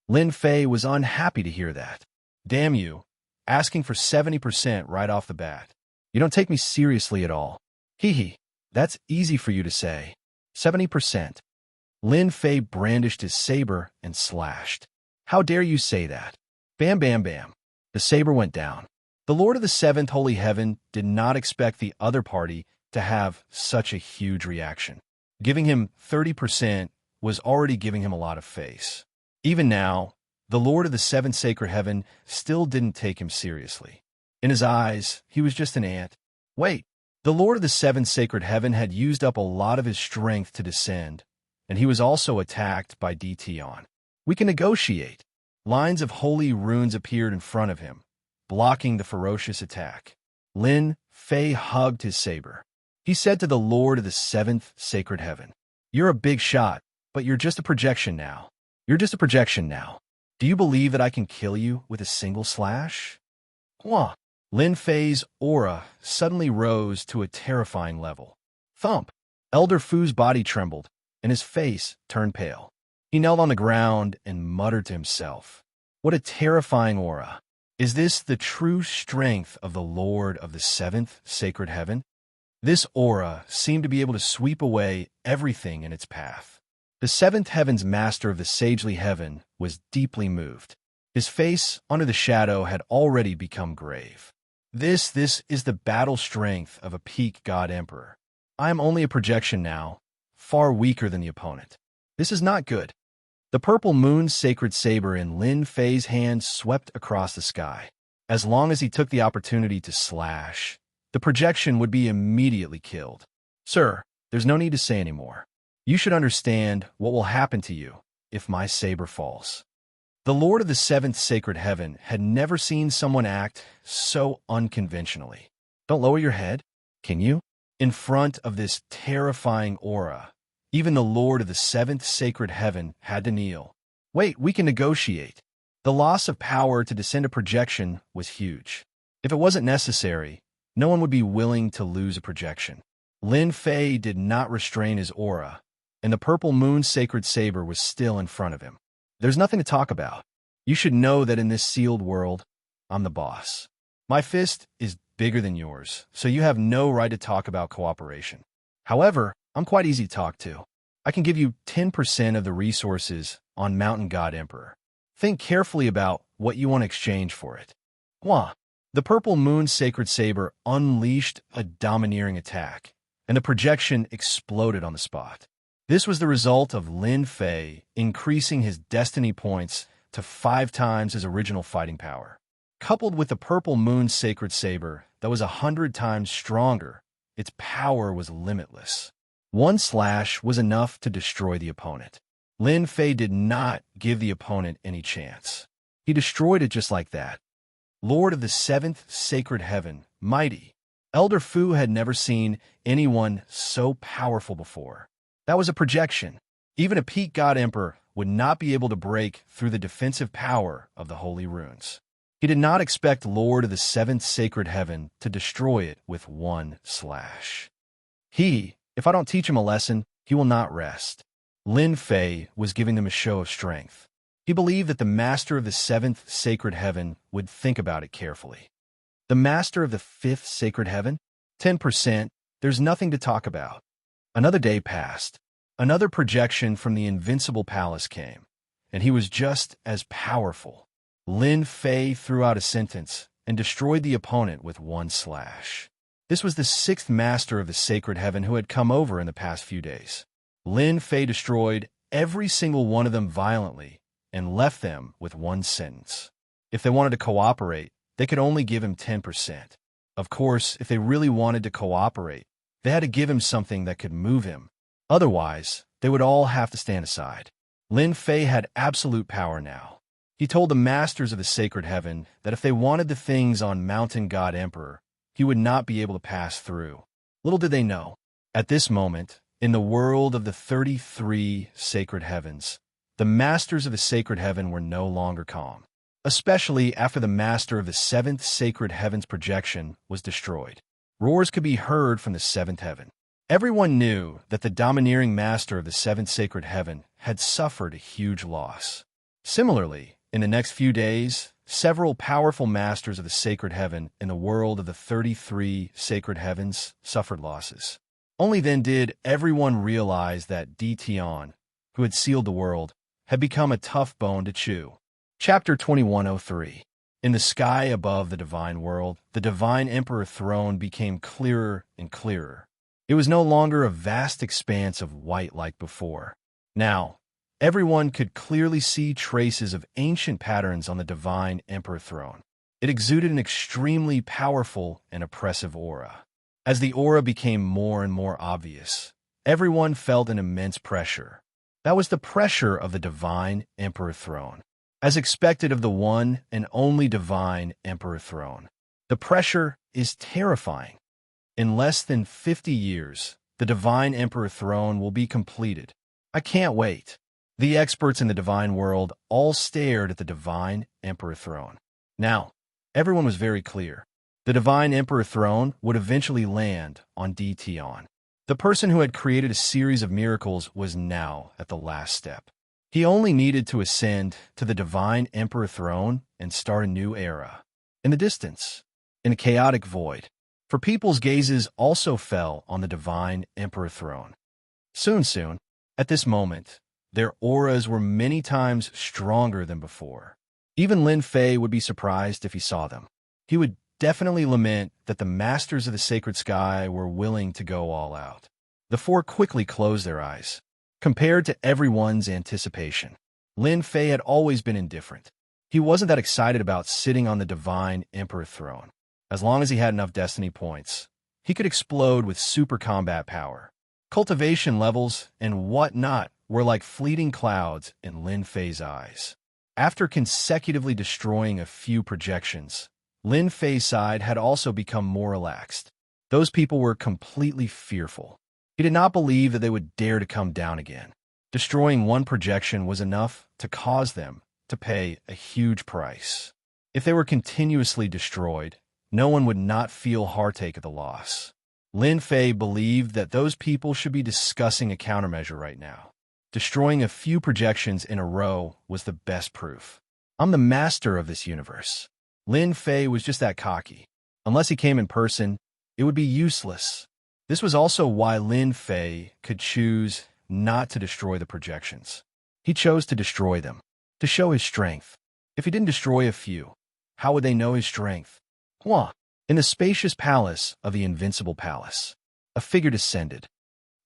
Lin Fei was unhappy to hear that. Damn you, asking for 70% right off the bat. You don't take me seriously at all. Hee hee, that's easy for you to say. 70%. Lin Fei brandished his saber and slashed. How dare you say that? Bam, bam, bam. The saber went down. The Lord of the 7th holy heaven did not expect the other party to have such a huge reaction. Giving him 30% was already giving him a lot of face. Even now, the Lord of the 7th sacred heaven still didn't take him seriously. In his eyes, he was just an ant. Wait, the Lord of the 7th sacred heaven had used up a lot of his strength to descend, and he was also attacked by DTon. We can negotiate. Lines of holy runes appeared in front of him, blocking the ferocious attack. Lin Fei hugged his saber. He said to the Lord of the 7th sacred heaven, "You're a big shot, but you're just a projection now. You're just a projection now. Do you believe that I can kill you with a single slash?" Wah! Lin Fei's aura suddenly rose to a terrifying level. Thump! Elder Fu's body trembled, and his face turned pale. He knelt on the ground and muttered to himself, "What a terrifying aura! Is this the true strength of the Lord of the seventh sacred heaven?" This aura seemed to be able to sweep away everything in its path. The seventh heaven's master of the sagely heaven was deeply moved. His face, under the shadow, had already become grave. This is the battle strength of a peak god emperor. I am only a projection now, far weaker than the opponent. This is not good. The purple moon's sacred saber in Lin Fei's hand swept across the sky. As long as he took the opportunity to slash, the projection would be immediately killed. "Sir, there's no need to say any more. You should understand what will happen to you if my saber falls." The Lord of the seventh sacred heaven had never seen someone act so unconventionally. Don't lower your head, can you? In front of this terrifying aura, even the Lord of the seventh sacred heaven had to kneel. Wait, we can negotiate. The loss of power to descend a projection was huge. If it wasn't necessary, no one would be willing to lose a projection. Lin Fei did not restrain his aura, and the purple moon's sacred saber was still in front of him. There's nothing to talk about. You should know that in this sealed world, I'm the boss. My fist is bigger than yours, so you have no right to talk about cooperation. However, I'm quite easy to talk to. I can give you 10% of the resources on Mountain God Emperor. Think carefully about what you want to exchange for it. Wah! The purple moon's sacred saber unleashed a domineering attack, and the projection exploded on the spot. This was the result of Lin Fei increasing his destiny points to 5 times his original fighting power. Coupled with the purple moon's sacred saber that was 100 times stronger, its power was limitless. One slash was enough to destroy the opponent. Lin Fei did not give the opponent any chance. He destroyed it just like that. Lord of the seventh sacred heaven, mighty. Elder Fu had never seen anyone so powerful before. That was a projection. Even a peak god emperor would not be able to break through the defensive power of the holy runes. He did not expect Lord of the seventh sacred heaven to destroy it with one slash. If I don't teach him a lesson, he will not rest. Lin Fei was giving them a show of strength. He believed that the master of the seventh sacred heaven would think about it carefully. The master of the fifth sacred heaven? 10%, there's nothing to talk about. Another day passed. Another projection from the invincible palace came, and he was just as powerful. Lin Fei threw out a sentence and destroyed the opponent with one slash. This was the 6th master of the sacred heaven who had come over in the past few days. Lin Fei destroyed every single one of them violently and left them with one sentence. If they wanted to cooperate, they could only give him 10%. Of course, if they really wanted to cooperate, they had to give him something that could move him. Otherwise, they would all have to stand aside. Lin Fei had absolute power now. He told the masters of the sacred heaven that if they wanted the things on Mountain God Emperor, he would not be able to pass through. Little did they know, at this moment, in the world of the 33 sacred heavens, the masters of the sacred heaven were no longer calm, especially after the master of the 7th sacred heaven's projection was destroyed. Roars could be heard from the 7th heaven. Everyone knew that the domineering master of the 7th sacred heaven had suffered a huge loss. Similarly, in the next few days, several powerful masters of the sacred heaven in the world of the 33 sacred heavens suffered losses. Only then did everyone realize that Di Tian, who had sealed the world, had become a tough bone to chew. Chapter 2103. In the sky above the divine world, the divine emperor throne became clearer and clearer. It was no longer a vast expanse of white like before. Now, everyone could clearly see traces of ancient patterns on the divine emperor throne. It exuded an extremely powerful and oppressive aura. As the aura became more and more obvious, everyone felt an immense pressure. That was the pressure of the divine emperor throne, as expected of the one and only divine emperor throne. The pressure is terrifying. In less than 50 years, the divine emperor throne will be completed. I can't wait. The experts in the divine world all stared at the divine emperor throne. Now, everyone was very clear. The divine emperor throne would eventually land on Di Tian. The person who had created a series of miracles was now at the last step. He only needed to ascend to the divine emperor throne and start a new era. In the distance, in a chaotic void, for people's gazes also fell on the divine emperor throne. Soon, at this moment, their auras were many times stronger than before. Even Lin Fei would be surprised if he saw them. He would definitely lament that the masters of the sacred sky were willing to go all out. The four quickly closed their eyes. Compared to everyone's anticipation, Lin Fei had always been indifferent. He wasn't that excited about sitting on the divine emperor throne. As long as he had enough destiny points, he could explode with super combat power. Cultivation levels and whatnot were like fleeting clouds in Lin Fei's eyes. After consecutively destroying a few projections, Lin Fei's side had also become more relaxed. Those people were completely fearful. He did not believe that they would dare to come down again. Destroying one projection was enough to cause them to pay a huge price. If they were continuously destroyed, no one would not feel heartache at the loss. Lin Fei believed that those people should be discussing a countermeasure right now. Destroying a few projections in a row was the best proof. I'm the master of this universe. Lin Fei was just that cocky. Unless he came in person, it would be useless. This was also why Lin Fei could choose not to destroy the projections. He chose to destroy them, to show his strength. If he didn't destroy a few, how would they know his strength? In the spacious palace of the Invincible Palace, a figure descended.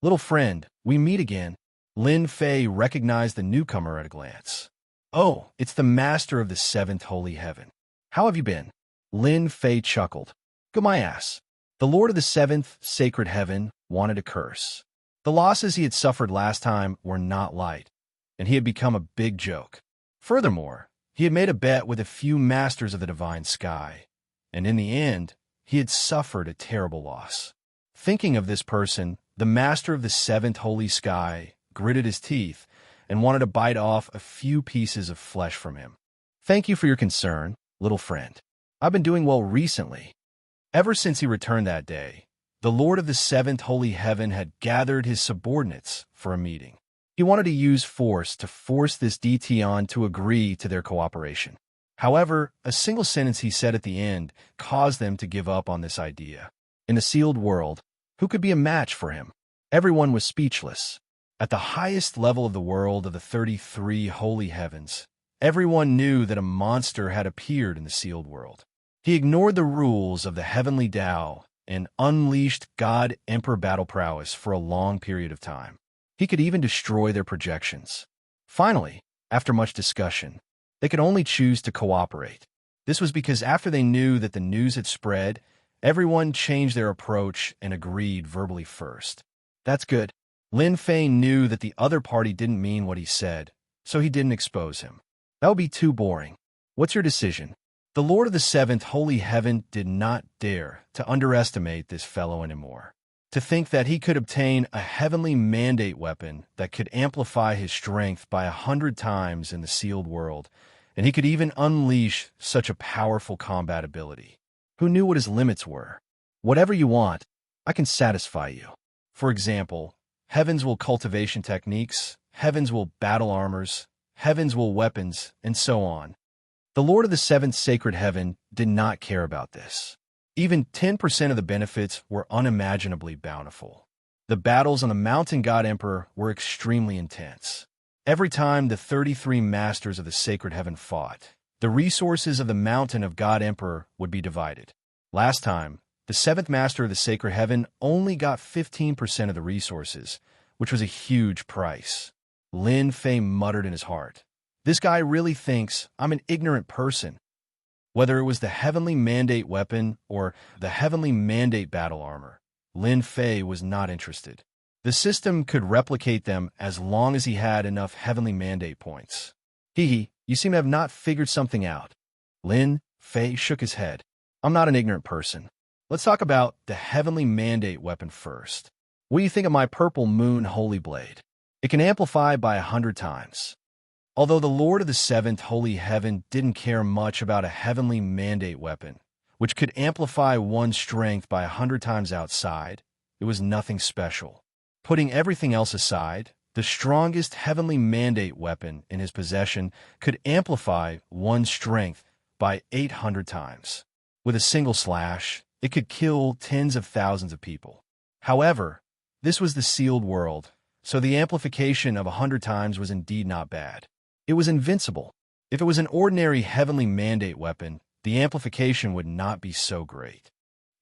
Little friend, we meet again. Lin Fei recognized the newcomer at a glance. Oh, it's the master of the seventh holy heaven. How have you been? Lin Fei chuckled. Go my ass. The Lord of the seventh sacred heaven wanted a curse. The losses he had suffered last time were not light, and he had become a big joke. Furthermore, he had made a bet with a few masters of the divine sky, and in the end, he had suffered a terrible loss. Thinking of this person, the master of the seventh holy sky gritted his teeth and wanted to bite off a few pieces of flesh from him. Thank you for your concern, little friend. I've been doing well recently. Ever since he returned that day, the Lord of the seventh holy heaven had gathered his subordinates for a meeting. He wanted to use force to force this DT to agree to their cooperation. However, a single sentence he said at the end caused them to give up on this idea. In the sealed world, who could be a match for him? Everyone was speechless. At the highest level of the world of the 33 holy heavens, everyone knew that a monster had appeared in the sealed world. He ignored the rules of the heavenly Tao and unleashed God Emperor battle prowess for a long period of time. He could even destroy their projections. Finally, after much discussion, they could only choose to cooperate. This was because after they knew that the news had spread, everyone changed their approach and agreed verbally first. That's good. Lin Fei knew that the other party didn't mean what he said, so he didn't expose him. That would be too boring. What's your decision? The Lord of the seventh holy heaven did not dare to underestimate this fellow anymore. To think that he could obtain a heavenly mandate weapon that could amplify his strength by 100 times in the sealed world, and he could even unleash such a powerful combat ability. Who knew what his limits were? Whatever you want, I can satisfy you. For example, heavens will cultivation techniques, heavens will battle armors, heavens will weapons, and so on. The Lord of the seventh sacred heaven did not care about this. Even 10% of the benefits were unimaginably bountiful. The battles on the Mountain God Emperor were extremely intense. Every time the 33 masters of the sacred heaven fought, the resources of the Mountain of God Emperor would be divided. Last time, the seventh master of the sacred heaven only got 15% of the resources, which was a huge price. Lin Fei muttered in his heart, "This guy really thinks I'm an ignorant person." Whether it was the heavenly mandate weapon or the heavenly mandate battle armor, Lin Fei was not interested. The system could replicate them as long as he had enough heavenly mandate points. You seem to have not figured something out. Lin Fei shook his head. I'm not an ignorant person. Let's talk about the heavenly mandate weapon first. What do you think of my purple moon holy blade? It can amplify by 100 times. Although the Lord of the seventh holy heaven didn't care much about a heavenly mandate weapon, which could amplify one's strength by 100 times outside, it was nothing special. Putting everything else aside, the strongest heavenly mandate weapon in his possession could amplify one's strength by 800 times. With a single slash, it could kill tens of thousands of people. However, this was the sealed world, so the amplification of 100 times was indeed not bad. It was invincible. If it was an ordinary heavenly mandate weapon, the amplification would not be so great.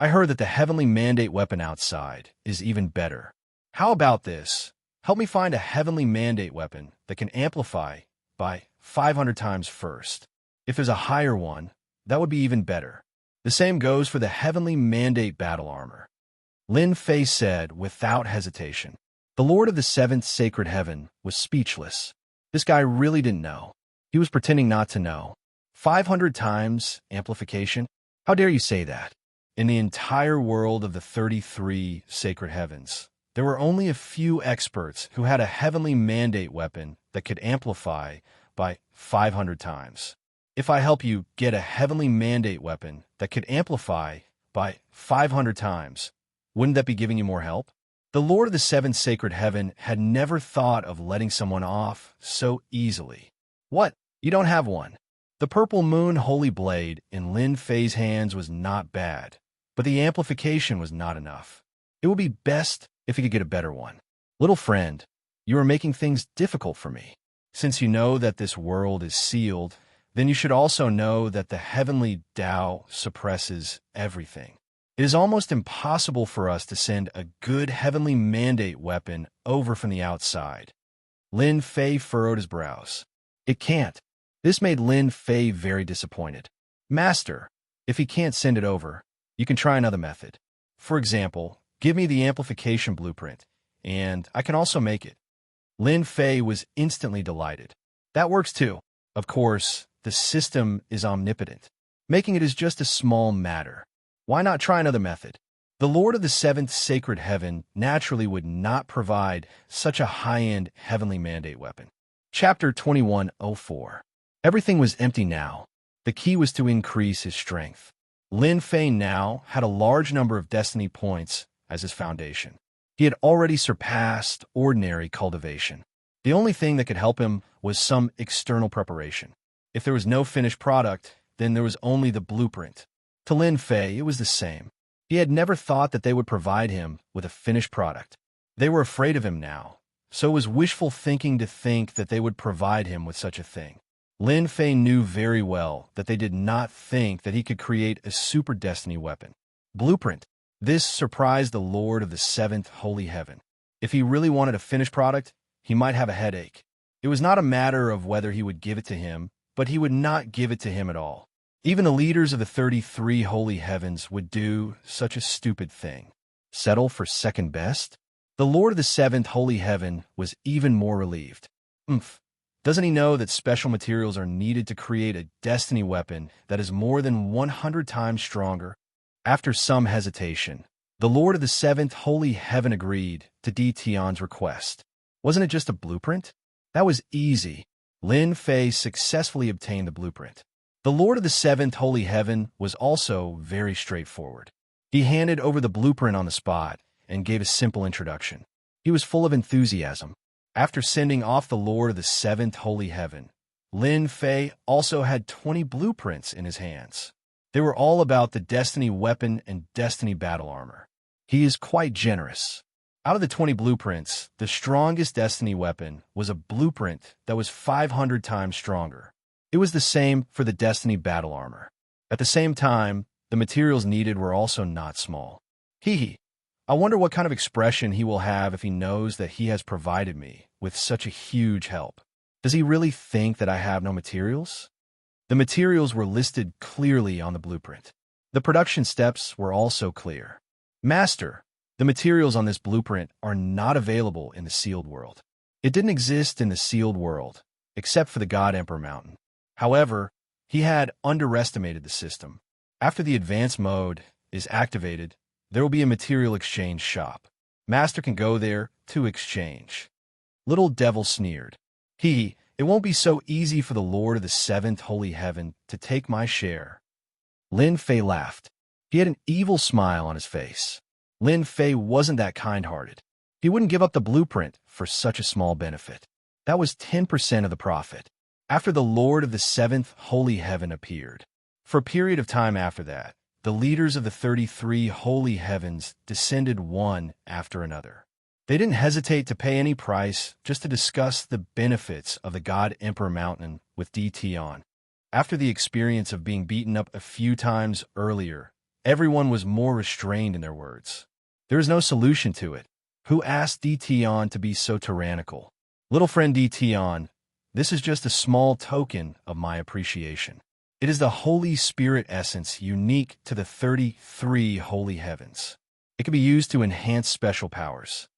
I heard that the heavenly mandate weapon outside is even better. How about this? Help me find a heavenly mandate weapon that can amplify by 500 times first. If there's a higher one, that would be even better. The same goes for the heavenly mandate battle armor. Lin Fei said without hesitation. The Lord of the Seventh Sacred Heaven was speechless. This guy really didn't know. He was pretending not to know. 500 times amplification? How dare you say that? In the entire world of the 33 sacred heavens, there were only a few experts who had a heavenly mandate weapon that could amplify by 500 times. If I help you get a heavenly mandate weapon that could amplify by 500 times, wouldn't that be giving you more help? The Lord of the Seventh Sacred Heaven had never thought of letting someone off so easily. What? You don't have one? The purple moon holy blade in Lin Fei's hands was not bad, but the amplification was not enough. It would be best if he could get a better one. Little friend, you are making things difficult for me. Since you know that this world is sealed, then you should also know that the heavenly Tao suppresses everything. It is almost impossible for us to send a good heavenly mandate weapon over from the outside. Lin Fei furrowed his brows. It can't. This made Lin Fei very disappointed. Master, if he can't send it over, you can try another method. For example, give me the amplification blueprint, and I can also make it. Lin Fei was instantly delighted. That works too. Of course, the system is omnipotent. Making it is just a small matter. Why not try another method? The Lord of the Seventh Sacred Heaven naturally would not provide such a high-end heavenly mandate weapon. Chapter 2104. Everything was empty now. The key was to increase his strength. Lin Fei now had a large number of destiny points as his foundation. He had already surpassed ordinary cultivation. The only thing that could help him was some external preparation. If there was no finished product, then there was only the blueprint. To Lin Fei, it was the same. He had never thought that they would provide him with a finished product. They were afraid of him now, so it was wishful thinking to think that they would provide him with such a thing. Lin Fei knew very well that they did not think that he could create a super destiny weapon. Blueprint. This surprised the Lord of the Seventh Holy Heaven. If he really wanted a finished product, he might have a headache. It was not a matter of whether he would give it to him, but he would not give it to him at all. Even the leaders of the 33 holy heavens would do such a stupid thing. Settle for second best? The Lord of the Seventh Holy Heaven was even more relieved. Doesn't he know that special materials are needed to create a destiny weapon that is more than 100 times stronger? After some hesitation, the Lord of the Seventh Holy Heaven agreed to Di Tian's request. Wasn't it just a blueprint? That was easy. Lin Fei successfully obtained the blueprint. The Lord of the Seventh Holy Heaven was also very straightforward. He handed over the blueprint on the spot and gave a simple introduction. He was full of enthusiasm. After sending off the Lord of the Seventh Holy Heaven, Lin Fei also had 20 blueprints in his hands. They were all about the Destiny weapon and Destiny battle armor. He is quite generous. Out of the 20 blueprints, the strongest Destiny weapon was a blueprint that was 500 times stronger. It was the same for the Destiny battle armor. At the same time, the materials needed were also not small. I wonder what kind of expression he will have if he knows that he has provided me with such a huge help. Does he really think that I have no materials? The materials were listed clearly on the blueprint. The production steps were also clear. Master, the materials on this blueprint are not available in the sealed world. It didn't exist in the sealed world, except for the God Emperor Mountain. However, he had underestimated the system. After the advanced mode is activated, there will be a material exchange shop. Master can go there to exchange. Little Devil sneered. It won't be so easy for the Lord of the Seventh Holy Heaven to take my share. Lin Fei laughed. He had an evil smile on his face. Lin Fei wasn't that kind-hearted. He wouldn't give up the blueprint for such a small benefit. That was 10% of the profit. After the Lord of the Seventh Holy Heaven appeared. For a period of time after that, the leaders of the 33 Holy Heavens descended one after another. They didn't hesitate to pay any price just to discuss the benefits of the God Emperor Mountain with DT. After the experience of being beaten up a few times earlier, everyone was more restrained in their words. There is no solution to it. Who asked DT to be so tyrannical? Little friend DT, this is just a small token of my appreciation. It is the Holy Spirit essence unique to the 33 Holy Heavens. It can be used to enhance special powers.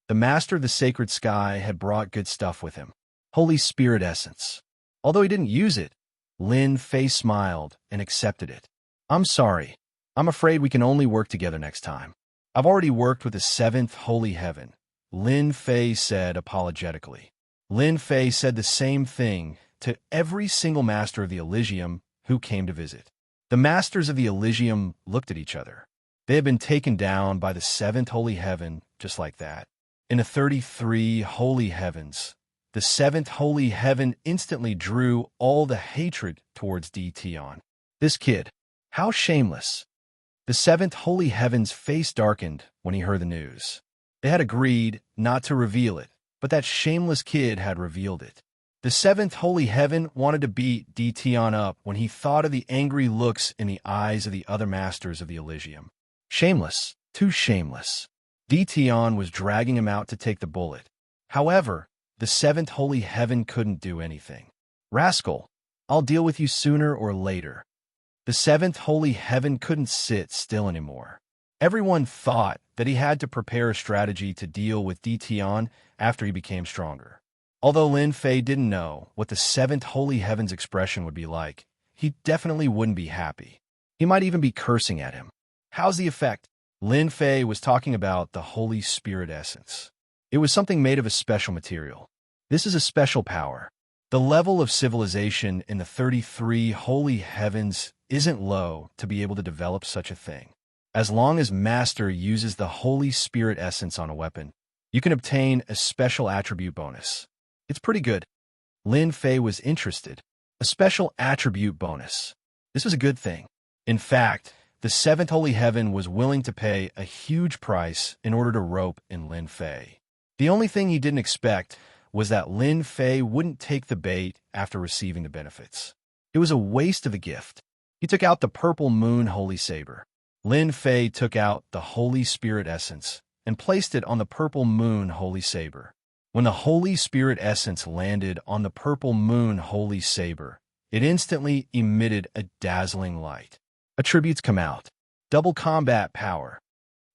The Master of the Sacred Sky had brought good stuff with him. Holy Spirit essence. Although he didn't use it, Lin Fei smiled and accepted it. I'm sorry. I'm afraid we can only work together next time. I've already worked with the 7th Holy Heaven, Lin Fei said apologetically. Lin Fei said the same thing to every single Master of the Elysium who came to visit. The Masters of the Elysium looked at each other. They had been taken down by the 7th Holy Heaven just like that. In the 33 Holy Heavens, the 7th Holy Heaven instantly drew all the hatred towards DT. This kid, how shameless. The 7th Holy Heaven's face darkened when he heard the news. They had agreed not to reveal it, but that shameless kid had revealed it. The 7th Holy Heaven wanted to beat DT up when he thought of the angry looks in the eyes of the other Masters of the Elysium. Shameless, too shameless. DT was dragging him out to take the bullet. However, the 7th Holy Heaven couldn't do anything. Rascal, I'll deal with you sooner or later. The 7th Holy Heaven couldn't sit still anymore. Everyone thought that he had to prepare a strategy to deal with DT after he became stronger. Although Lin Fei didn't know what the 7th Holy Heaven's expression would be like, he definitely wouldn't be happy. He might even be cursing at him. How's the effect? Lin Fei was talking about the Holy Spirit essence. It was something made of a special material. This is a special power. The level of civilization in the 33 Holy Heavens isn't low to be able to develop such a thing. As long as Master uses the Holy Spirit essence on a weapon, you can obtain a special attribute bonus. It's pretty good. Lin Fei was interested. A special attribute bonus. This was a good thing. In fact, the 7th Holy Heaven was willing to pay a huge price in order to rope in Lin Fei. The only thing he didn't expect was that Lin Fei wouldn't take the bait after receiving the benefits. It was a waste of a gift. He took out the Purple Moon Holy Saber. Lin Fei took out the Holy Spirit essence and placed it on the Purple Moon Holy Saber. When the Holy Spirit essence landed on the Purple Moon Holy Saber, it instantly emitted a dazzling light. Attributes come out. Double combat power.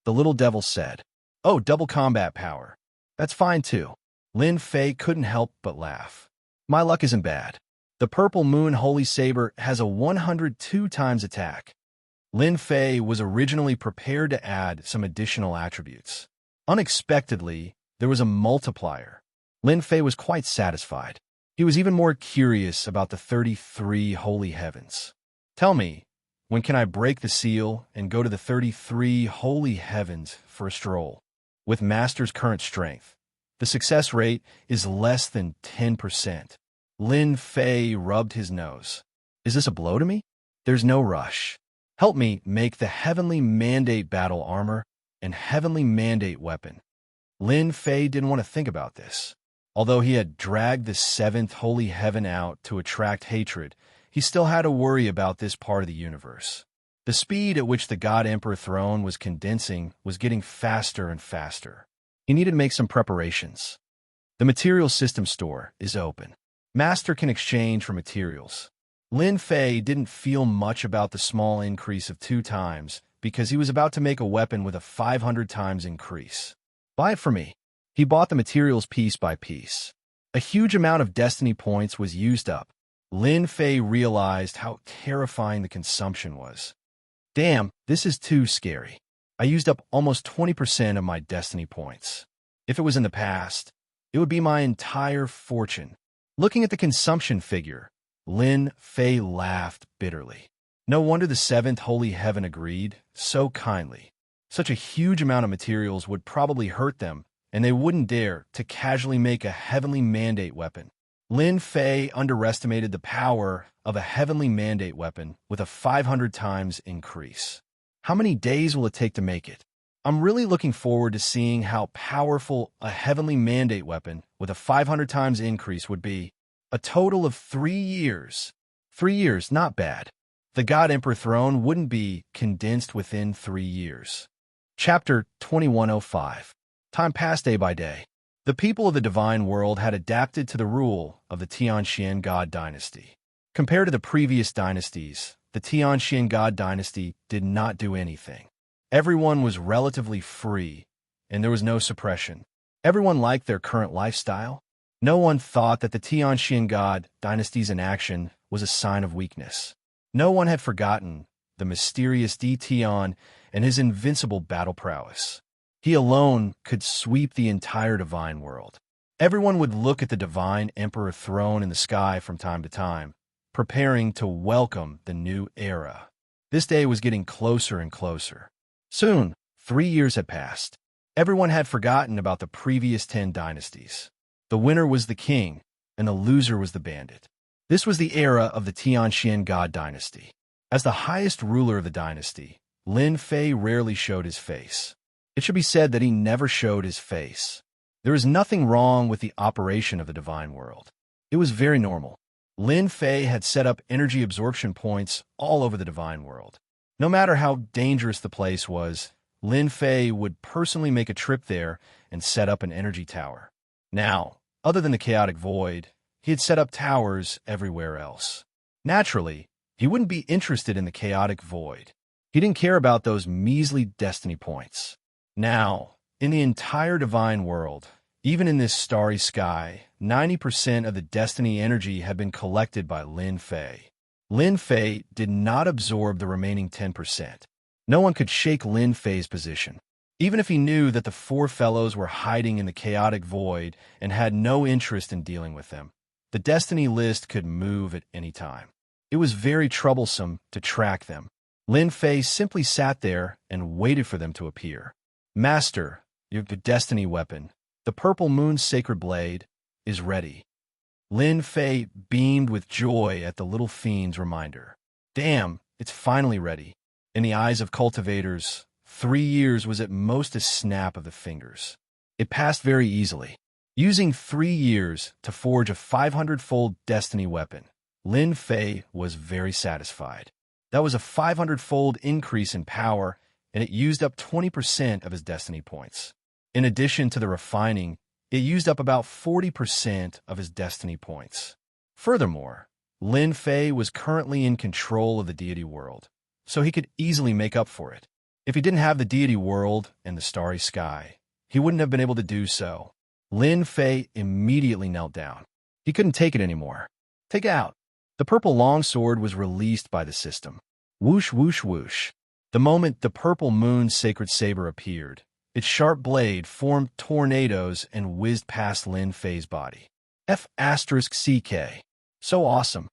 The little devil said, "Oh, double combat power. That's fine too." Lin Fei couldn't help but laugh. My luck isn't bad. The Purple Moon Holy Saber has a 102 times attack. Lin Fei was originally prepared to add some additional attributes. Unexpectedly, there was a multiplier. Lin Fei was quite satisfied. He was even more curious about the 33 Holy Heavens. Tell me, when can I break the seal and go to the 33 Holy Heavens for a stroll? With Master's current strength, the success rate is less than 10%. Lin Fei rubbed his nose. Is this a blow to me? There's no rush. Help me make the Heavenly Mandate battle armor and Heavenly Mandate weapon. Lin Fei didn't want to think about this. Although he had dragged the 7th Holy Heaven out to attract hatred, he still had to worry about this part of the universe. The speed at which the God Emperor throne was condensing was getting faster and faster. He needed to make some preparations. The material system store is open. Master can exchange for materials. Lin Fei didn't feel much about the small increase of 2 times because he was about to make a weapon with a 500 times increase. Buy it for me. He bought the materials piece by piece. A huge amount of destiny points was used up. Lin Fei realized how terrifying the consumption was. Damn, this is too scary. I used up almost 20% of my destiny points. If it was in the past, it would be my entire fortune. Looking at the consumption figure, Lin Fei laughed bitterly. No wonder the 7th Holy Heaven agreed so kindly. Such a huge amount of materials would probably hurt them, and they wouldn't dare to casually make a heavenly mandate weapon. Lin Fei underestimated the power of a heavenly mandate weapon with a 500 times increase. How many days will it take to make it? I'm really looking forward to seeing how powerful a heavenly mandate weapon with a 500 times increase would be. A total of 3 years. 3 years, not bad. The God Emperor throne wouldn't be condensed within 3 years. Chapter 2105. Time passed day by day. The people of the divine world had adapted to the rule of the Tianxian God dynasty. Compared to the previous dynasties, the Tianxian God dynasty did not do anything. Everyone was relatively free, and there was no suppression. Everyone liked their current lifestyle. No one thought that the Tianxian God dynasty's inaction was a sign of weakness. No one had forgotten the mysterious Di Tian and his invincible battle prowess. He alone could sweep the entire divine world. Everyone would look at the divine emperor throne in the sky from time to time, preparing to welcome the new era. This day was getting closer and closer. Soon, 3 years had passed. Everyone had forgotten about the previous 10 dynasties. The winner was the king, and the loser was the bandit. This was the era of the Tianxian God dynasty. As the highest ruler of the dynasty, Lin Fei rarely showed his face. It should be said that he never showed his face. There is nothing wrong with the operation of the divine world. It was very normal. Lin Fei had set up energy absorption points all over the divine world. No matter how dangerous the place was, Lin Fei would personally make a trip there and set up an energy tower. Now, other than the chaotic void, he had set up towers everywhere else. Naturally, he wouldn't be interested in the chaotic void. He didn't care about those measly destiny points. Now, in the entire divine world, even in this starry sky, 90% of the destiny energy had been collected by Lin Fei. Lin Fei did not absorb the remaining 10%. No one could shake Lin Fei's position. Even if he knew that the 4 fellows were hiding in the chaotic void and had no interest in dealing with them, the destiny list could move at any time. It was very troublesome to track them. Lin Fei simply sat there and waited for them to appear. Master, your destiny weapon, the purple moon's sacred blade, is ready. Lin Fei beamed with joy at the little fiend's reminder. Damn, it's finally ready. In the eyes of cultivators, 3 years was at most a snap of the fingers. It passed very easily. Using 3 years to forge a 500-fold destiny weapon, Lin Fei was very satisfied. That was a 500-fold increase in power, and it used up 20% of his destiny points. In addition to the refining, it used up about 40% of his destiny points. Furthermore, Lin Fei was currently in control of the deity world, so he could easily make up for it. If he didn't have the deity world and the starry sky, he wouldn't have been able to do so. Lin Fei immediately knelt down. He couldn't take it anymore. Take it out. The purple longsword was released by the system. Whoosh, whoosh, whoosh. The moment the purple moon's sacred saber appeared, its sharp blade formed tornadoes and whizzed past Lin Fei's body. F***CK. So awesome.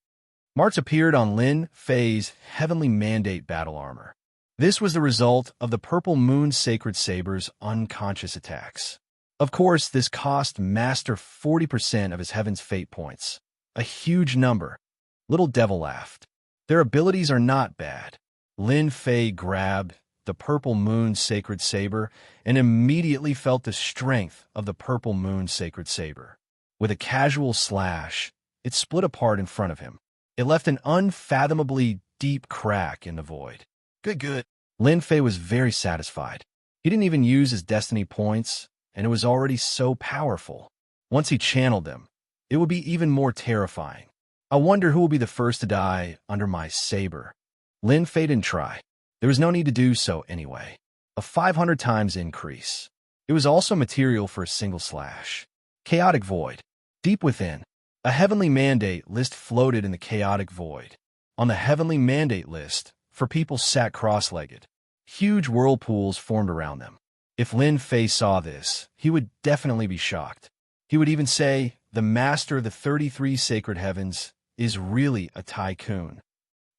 Marks appeared on Lin Fei's heavenly mandate battle armor. This was the result of the purple moon's sacred saber's unconscious attacks. Of course, this cost Master 40% of his Heaven's Fate points. A huge number. Little Devil laughed. Their abilities are not bad. Lin Fei grabbed the purple moon's sacred saber and immediately felt the strength of the purple moon's sacred saber. With a casual slash, it split apart in front of him. It left an unfathomably deep crack in the void. Good. Lin Fei was very satisfied. He didn't even use his destiny points, and it was already so powerful. Once he channeled them, it would be even more terrifying. I wonder who will be the first to die under my saber. Lin Fei didn't try. There was no need to do so anyway. A 500 times increase. It was also material for a single slash. Chaotic void. Deep within, a heavenly mandate list floated in the chaotic void. On the heavenly mandate list, for people sat cross-legged. Huge whirlpools formed around them. If Lin Fei saw this, he would definitely be shocked. He would even say, the master of the 33 sacred heavens is really a tycoon.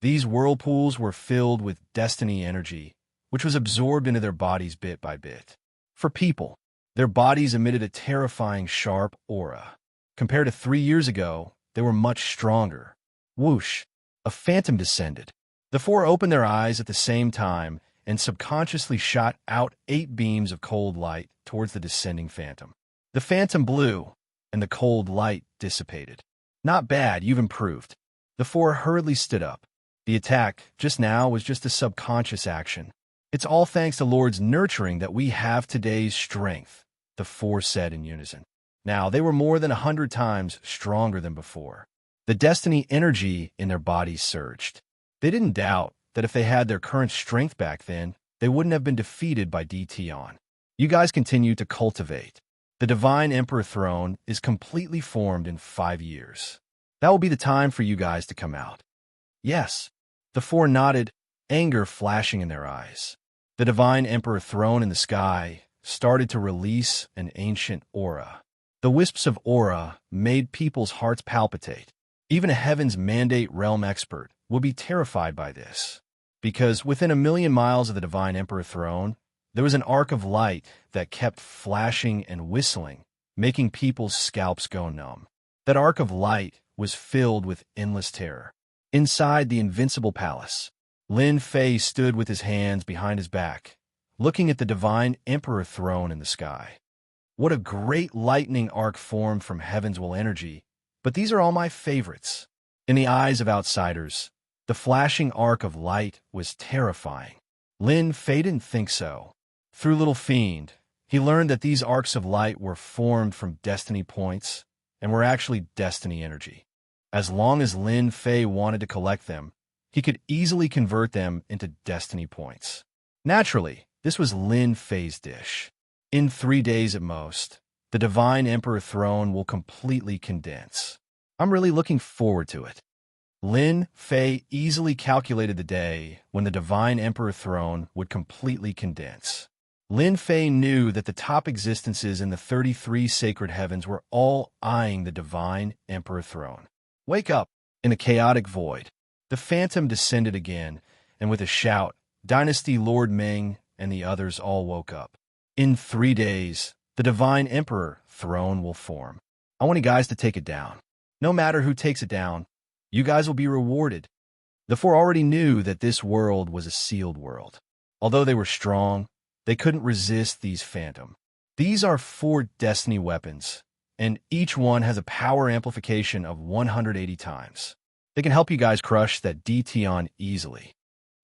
These whirlpools were filled with destiny energy, which was absorbed into their bodies bit by bit. For people, their bodies emitted a terrifying sharp aura. Compared to 3 years ago, they were much stronger. Whoosh! A phantom descended. The four opened their eyes at the same time and subconsciously shot out 8 beams of cold light towards the descending phantom. The phantom blew, and the cold light dissipated. Not bad, you've improved. The four hurriedly stood up. The attack just now was just a subconscious action. It's all thanks to Lord's nurturing that we have today's strength, the four said in unison. Now, they were more than 100 times stronger than before. The destiny energy in their bodies surged. They didn't doubt that if they had their current strength back then, they wouldn't have been defeated by Dtion. You guys continue to cultivate. The Divine Emperor throne is completely formed in 5 years. That will be the time for you guys to come out. Yes. The four nodded, anger flashing in their eyes. The Divine Emperor throne in the sky started to release an ancient aura. The wisps of aura made people's hearts palpitate. Even a Heaven's Mandate realm expert would be terrified by this, because within 1,000,000 miles of the Divine Emperor throne, there was an arc of light that kept flashing and whistling, making people's scalps go numb. That arc of light was filled with endless terror. Inside the invincible palace, Lin Fei stood with his hands behind his back, looking at the Divine Emperor throne in the sky. What a great lightning arc formed from Heaven's will energy, but these are all my favorites. In the eyes of outsiders, the flashing arc of light was terrifying. Lin Fei didn't think so. Through Little Fiend, he learned that these arcs of light were formed from destiny points and were actually destiny energy. As long as Lin Fei wanted to collect them, he could easily convert them into destiny points. Naturally, this was Lin Fei's dish. In 3 days at most, the Divine Emperor throne will completely condense. I'm really looking forward to it. Lin Fei easily calculated the day when the Divine Emperor throne would completely condense. Lin Fei knew that the top existences in the 33 sacred heavens were all eyeing the Divine Emperor throne. Wake up! In a chaotic void, the phantom descended again, and with a shout, Dynasty Lord Ming and the others all woke up. In 3 days, the Divine Emperor throne will form. I want you guys to take it down. No matter who takes it down, you guys will be rewarded. The four already knew that this world was a sealed world. Although they were strong, they couldn't resist these phantom. These are 4 destiny weapons, and each one has a power amplification of 180 times. They can help you guys crush that Dtion easily.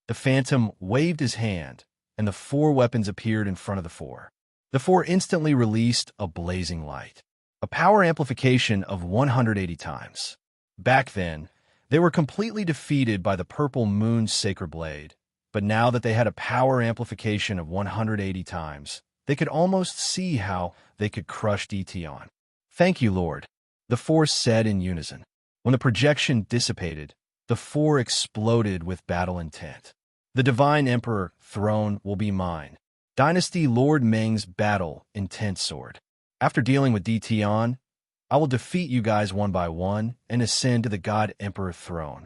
The phantom waved his hand, and the 4 weapons appeared in front of the four. The four instantly released a blazing light, a power amplification of 180 times. Back then, they were completely defeated by the Purple Moon's Sacred Blade, but now that they had a power amplification of 180 times, they could almost see how they could crush Dtion. Thank you, Lord, the four said in unison. When the projection dissipated, the four exploded with battle intent. The Divine Emperor throne will be mine. Dynasty Lord Ming's battle intent sword. After dealing with Dtion, I will defeat you guys one by one and ascend to the God Emperor throne.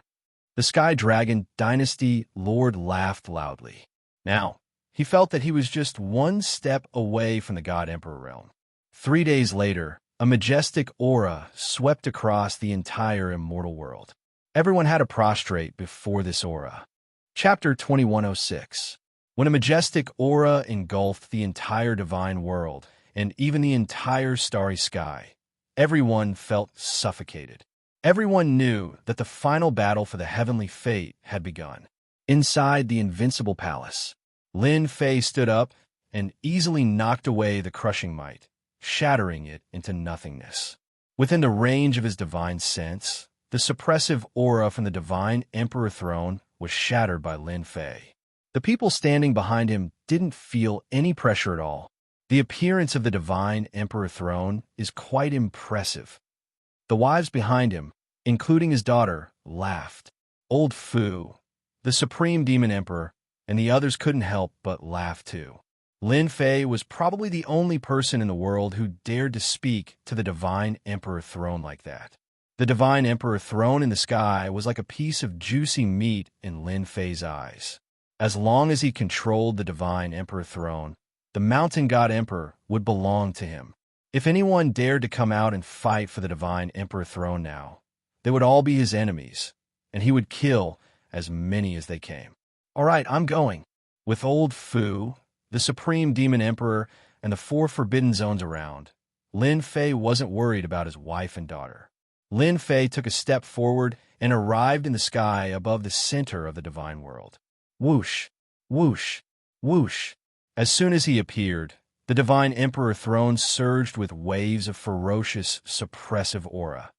The Sky Dragon Dynasty Lord laughed loudly. Now, he felt that he was just one step away from the God Emperor realm. 3 days later, a majestic aura swept across the entire immortal world. Everyone had to prostrate before this aura. Chapter 2106. When a majestic aura engulfed the entire divine world and even the entire starry sky, everyone felt suffocated. Everyone knew that the final battle for the heavenly fate had begun. Inside the invincible palace, Lin Fei stood up and easily knocked away the crushing might, shattering it into nothingness. Within the range of his divine sense, the suppressive aura from the Divine Emperor throne was shattered by Lin Fei. The people standing behind him didn't feel any pressure at all. The appearance of the Divine Emperor throne is quite impressive. The wives behind him, including his daughter, laughed. Old Fu, the Supreme Demon Emperor, and the others couldn't help but laugh too. Lin Fei was probably the only person in the world who dared to speak to the Divine Emperor throne like that. The Divine Emperor throne in the sky was like a piece of juicy meat in Lin Fei's eyes. As long as he controlled the divine emperor throne, the mountain god emperor would belong to him. If anyone dared to come out and fight for the divine emperor throne now, they would all be his enemies, and he would kill as many as they came. All right, I'm going. With old Fu, the supreme demon emperor, and the 4 forbidden zones around, Lin Fei wasn't worried about his wife and daughter. Lin Fei took a step forward and arrived in the sky above the center of the divine world. Whoosh, whoosh, whoosh. As soon as he appeared, the divine emperor throne surged with waves of ferocious, suppressive aura,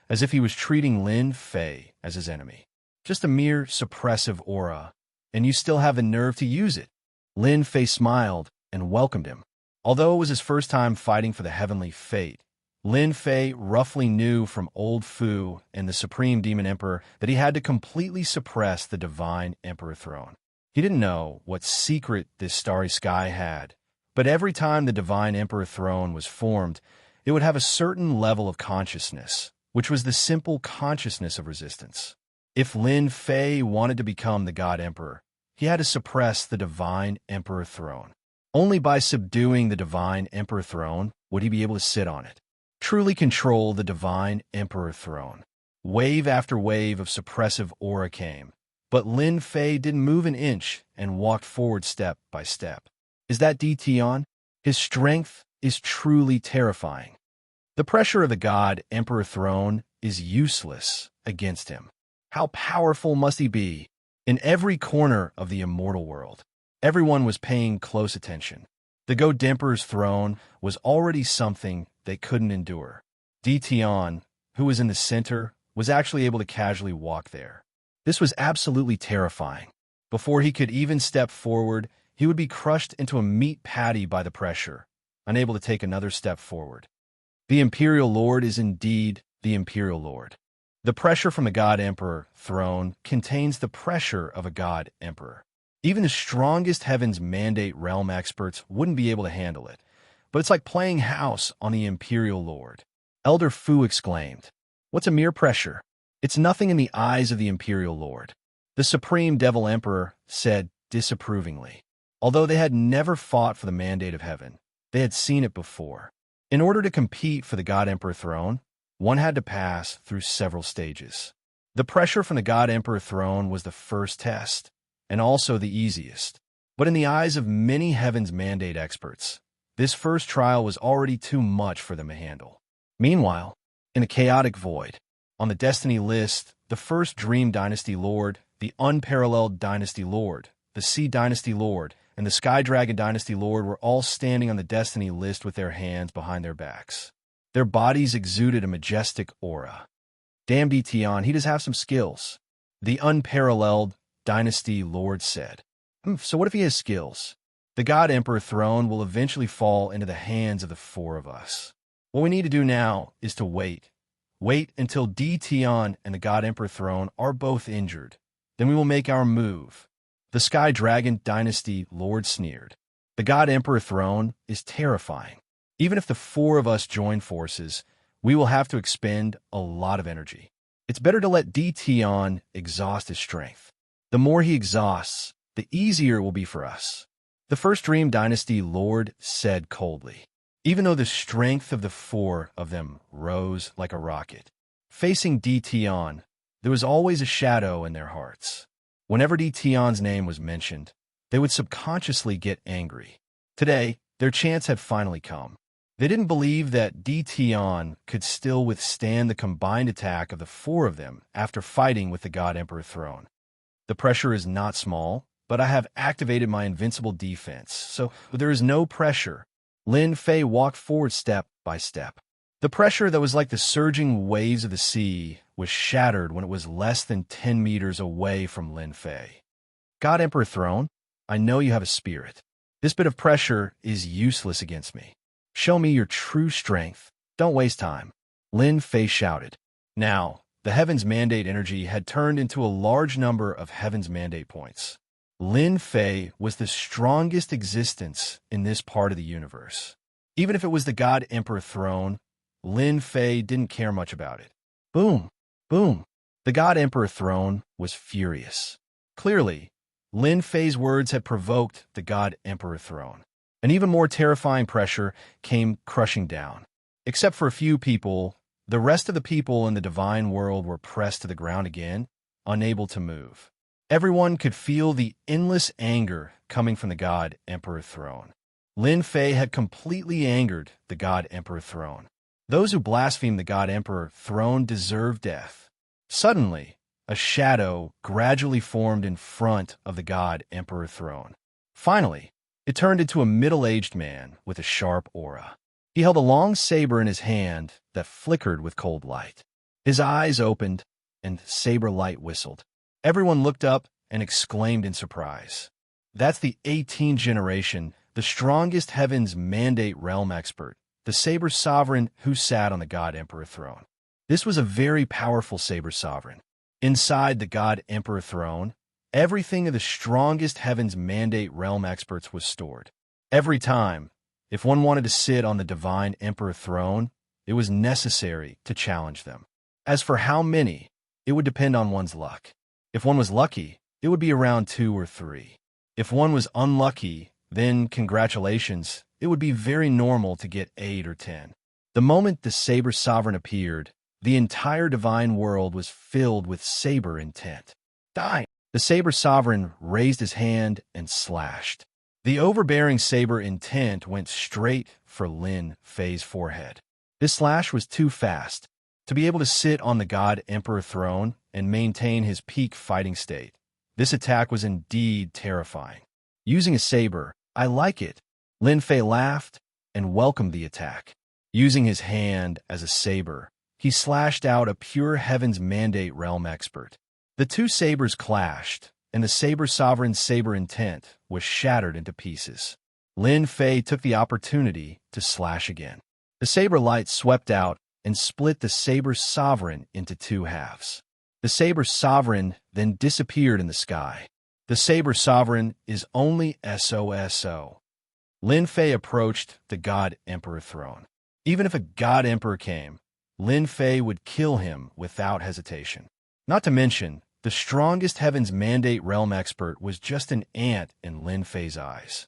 as if he was treating Lin Fei as his enemy. Just a mere suppressive aura, and you still have the nerve to use it. Lin Fei smiled and welcomed him. Although it was his first time fighting for the heavenly fate, Lin Fei roughly knew from old Fu and the Supreme Demon Emperor that he had to completely suppress the Divine Emperor throne. He didn't know what secret this starry sky had, but every time the Divine Emperor throne was formed, it would have a certain level of consciousness, which was the simple consciousness of resistance. If Lin Fei wanted to become the God Emperor, he had to suppress the Divine Emperor throne. Only by subduing the Divine Emperor throne would he be able to sit on it, truly control the Divine Emperor throne. Wave after wave of suppressive aura came, but Lin Fei didn't move an inch and walked forward step by step. Is that Tian? His strength is truly terrifying. The pressure of the God Emperor throne is useless against him. How powerful must he be? In every corner of the immortal world, everyone was paying close attention. The God Emperor's throne was already something they couldn't endure. Tian, who was in the center, was actually able to casually walk there. This was absolutely terrifying. Before he could even step forward, he would be crushed into a meat patty by the pressure, unable to take another step forward. The Imperial Lord is indeed the Imperial Lord. The pressure from the God Emperor throne contains the pressure of a God Emperor. Even the strongest Heaven's Mandate realm experts wouldn't be able to handle it, but it's like playing house on the Imperial Lord. Elder Fu exclaimed, "What's a mere pressure? It's nothing in the eyes of the Imperial Lord." The Supreme Devil Emperor said disapprovingly. Although they had never fought for the Mandate of Heaven, they had seen it before. In order to compete for the God Emperor throne, one had to pass through several stages. The pressure from the God Emperor throne was the first test, and also the easiest. But in the eyes of many Heaven's Mandate experts, this first trial was already too much for them to handle. Meanwhile, in the chaotic void, on the Destiny list, the first Dream Dynasty Lord, the Unparalleled Dynasty Lord, the Sea Dynasty Lord, and the Sky Dragon Dynasty Lord were all standing on the Destiny list with their hands behind their backs. Their bodies exuded a majestic aura. Damn Tian, he does have some skills. The Unparalleled Dynasty Lord said. So what if he has skills? The God Emperor throne will eventually fall into the hands of the 4 of us. What we need to do now is to wait. Wait until Tian and the God Emperor throne are both injured. Then we will make our move. The Sky Dragon Dynasty Lord sneered. The God Emperor throne is terrifying. Even if the 4 of us join forces, we will have to expend a lot of energy. It's better to let Tian exhaust his strength. The more he exhausts, the easier it will be for us. The first Dream Dynasty Lord said coldly, even though the strength of the 4 of them rose like a rocket. Facing Tian, there was always a shadow in their hearts. Whenever Tian's name was mentioned, they would subconsciously get angry. Today, their chance had finally come. They didn't believe that Tian could still withstand the combined attack of the 4 of them after fighting with the God Emperor throne. The pressure is not small, but I have activated my invincible defense, so there is no pressure. Lin Fei walked forward step by step. The pressure that was like the surging waves of the sea was shattered when it was less than 10 meters away from Lin Fei. God Emperor throne, I know you have a spirit. This bit of pressure is useless against me. Show me your true strength. Don't waste time. Lin Fei shouted. Now, the Heaven's Mandate energy had turned into a large number of Heaven's Mandate points. Lin Fei was the strongest existence in this part of the universe. Even if it was the God Emperor throne, Lin Fei didn't care much about it. Boom, boom. The God Emperor throne was furious. Clearly, Lin Fei's words had provoked the God Emperor throne. An even more terrifying pressure came crushing down. Except for a few people, the rest of the people in the divine world were pressed to the ground again, unable to move. Everyone could feel the endless anger coming from the God Emperor throne. Lin Fei had completely angered the God Emperor throne. Those who blasphemed the God Emperor throne deserved death. Suddenly, a shadow gradually formed in front of the God Emperor throne. Finally, it turned into a middle-aged man with a sharp aura. He held a long saber in his hand that flickered with cold light. His eyes opened, and saber light whistled. Everyone looked up and exclaimed in surprise. That's the 18th generation, the strongest heaven's mandate realm expert, the saber sovereign who sat on the God Emperor throne. This was a very powerful saber sovereign. Inside the God Emperor throne, everything of the strongest heaven's mandate realm experts was stored. Every time, if one wanted to sit on the divine Emperor throne, it was necessary to challenge them. As for how many, it would depend on one's luck. If one was lucky, it would be around 2 or 3. If one was unlucky, then congratulations, it would be very normal to get 8 or 10. The moment the saber sovereign appeared, the entire divine world was filled with saber intent. Die! The saber sovereign raised his hand and slashed. The overbearing saber intent went straight for Lin Fei's forehead. This slash was too fast. To be able to sit on the God Emperor throne and maintain his peak fighting state, this attack was indeed terrifying. Using a saber, I like it. Lin Fei laughed and welcomed the attack. Using his hand as a saber, he slashed out a pure heaven's mandate realm expert. The two sabers clashed, and the saber sovereign's saber intent was shattered into pieces. Lin Fei took the opportunity to slash again. The saber light swept out and split the saber sovereign into 2 halves. The saber sovereign then disappeared in the sky. The saber sovereign is only SOSO. Lin Fei approached the God Emperor throne. Even if a God Emperor came, Lin Fei would kill him without hesitation. Not to mention, the strongest heaven's mandate realm expert was just an ant in Lin Fei's eyes.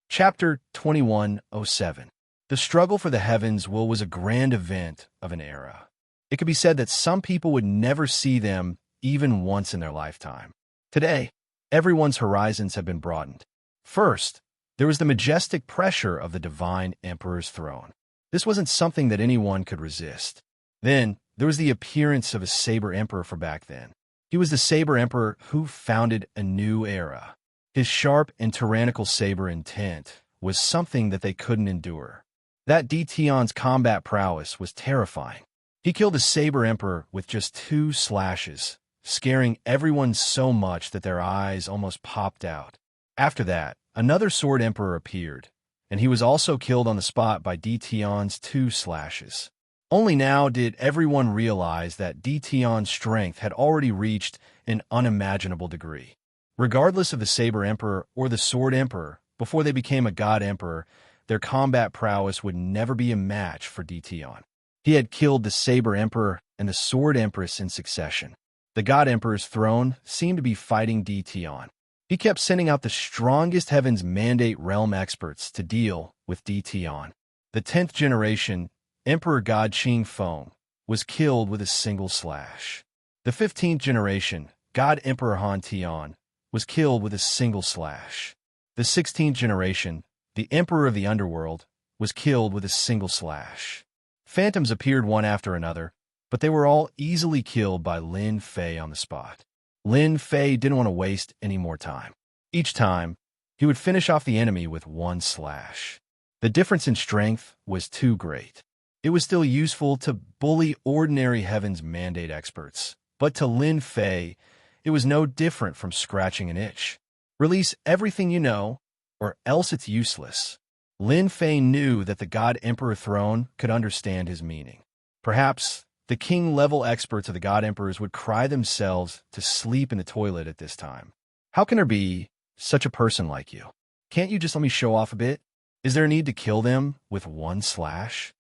Chapter 2107. The struggle for the heavens was a grand event of an era. It could be said that some people would never see them even once in their lifetime. Today, everyone's horizons have been broadened. First, there was the majestic pressure of the divine emperor's throne. This wasn't something that anyone could resist. Then, there was the appearance of a saber emperor for back then. He was the saber emperor who founded a new era. His sharp and tyrannical saber intent was something that they couldn't endure. That Dtion's combat prowess was terrifying. He killed the saber emperor with just 2 slashes, scaring everyone so much that their eyes almost popped out. After that, another sword emperor appeared, and he was also killed on the spot by Dtion's 2 slashes. Only now did everyone realize that Dtion's strength had already reached an unimaginable degree. Regardless of the saber emperor or the sword emperor, before they became a god emperor, their combat prowess would never be a match for Dtion. He had killed the saber emperor and the sword empress in succession. The god emperor's throne seemed to be fighting Dtion. He kept sending out the strongest heaven's mandate realm experts to deal with Dtion. The 10th generation, Emperor God Qing Feng, was killed with a single slash. The 15th generation, God Emperor Han Tian, was killed with a single slash. The 16th generation, the Emperor of the Underworld, was killed with a single slash. Phantoms appeared one after another, but they were all easily killed by Lin Fei on the spot. Lin Fei didn't want to waste any more time. Each time, he would finish off the enemy with 1 slash. The difference in strength was too great. It was still useful to bully ordinary heaven's mandate experts, but to Lin Fei, it was no different from scratching an itch. Release everything you know, or else it's useless. Lin Fei knew that the God Emperor throne could understand his meaning. Perhaps the king-level experts of the God Emperors would cry themselves to sleep in the toilet at this time. How can there be such a person like you? Can't you just let me show off a bit? Is there a need to kill them with 1 slash?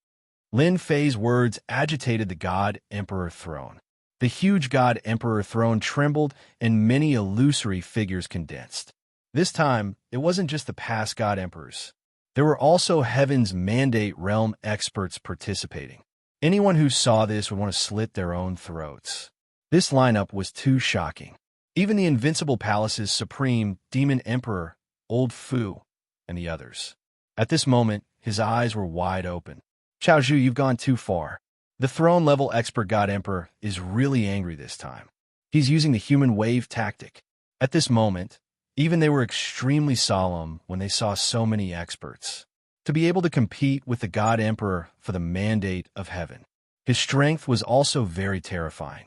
Lin Fei's words agitated the God Emperor throne. The huge god emperor throne trembled and many illusory figures condensed. This time, it wasn't just the past god emperors. There were also Heaven's Mandate realm experts participating. Anyone who saw this would want to slit their own throats. This lineup was too shocking. Even the Invincible Palace's supreme demon emperor, Old Fu, and the others. At this moment, his eyes were wide open. Chao Zhu, you've gone too far. The throne-level expert god emperor is really angry this time. He's using the human wave tactic. At this moment, even they were extremely solemn when they saw so many experts. To be able to compete with the god emperor for the mandate of heaven. His strength was also very terrifying.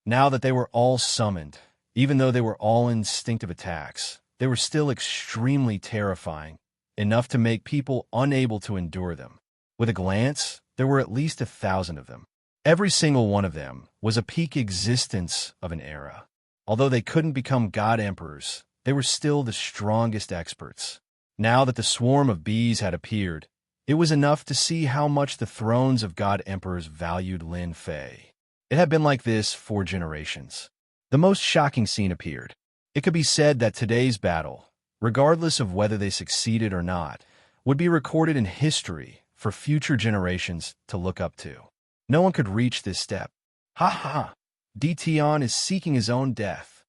Now that they were all summoned, even though they were all instinctive attacks, they were still extremely terrifying, enough to make people unable to endure them. With a glance, there were at least 1,000 of them. Every single one of them was a peak existence of an era. Although they couldn't become god emperors, they were still the strongest experts. Now that the swarm of bees had appeared, it was enough to see how much the thrones of god emperors valued Lin Fei. It had been like this for generations. The most shocking scene appeared. It could be said that today's battle, regardless of whether they succeeded or not, would be recorded in history for future generations to look up to. No one could reach this step. Ha ha! Dition is seeking his own death.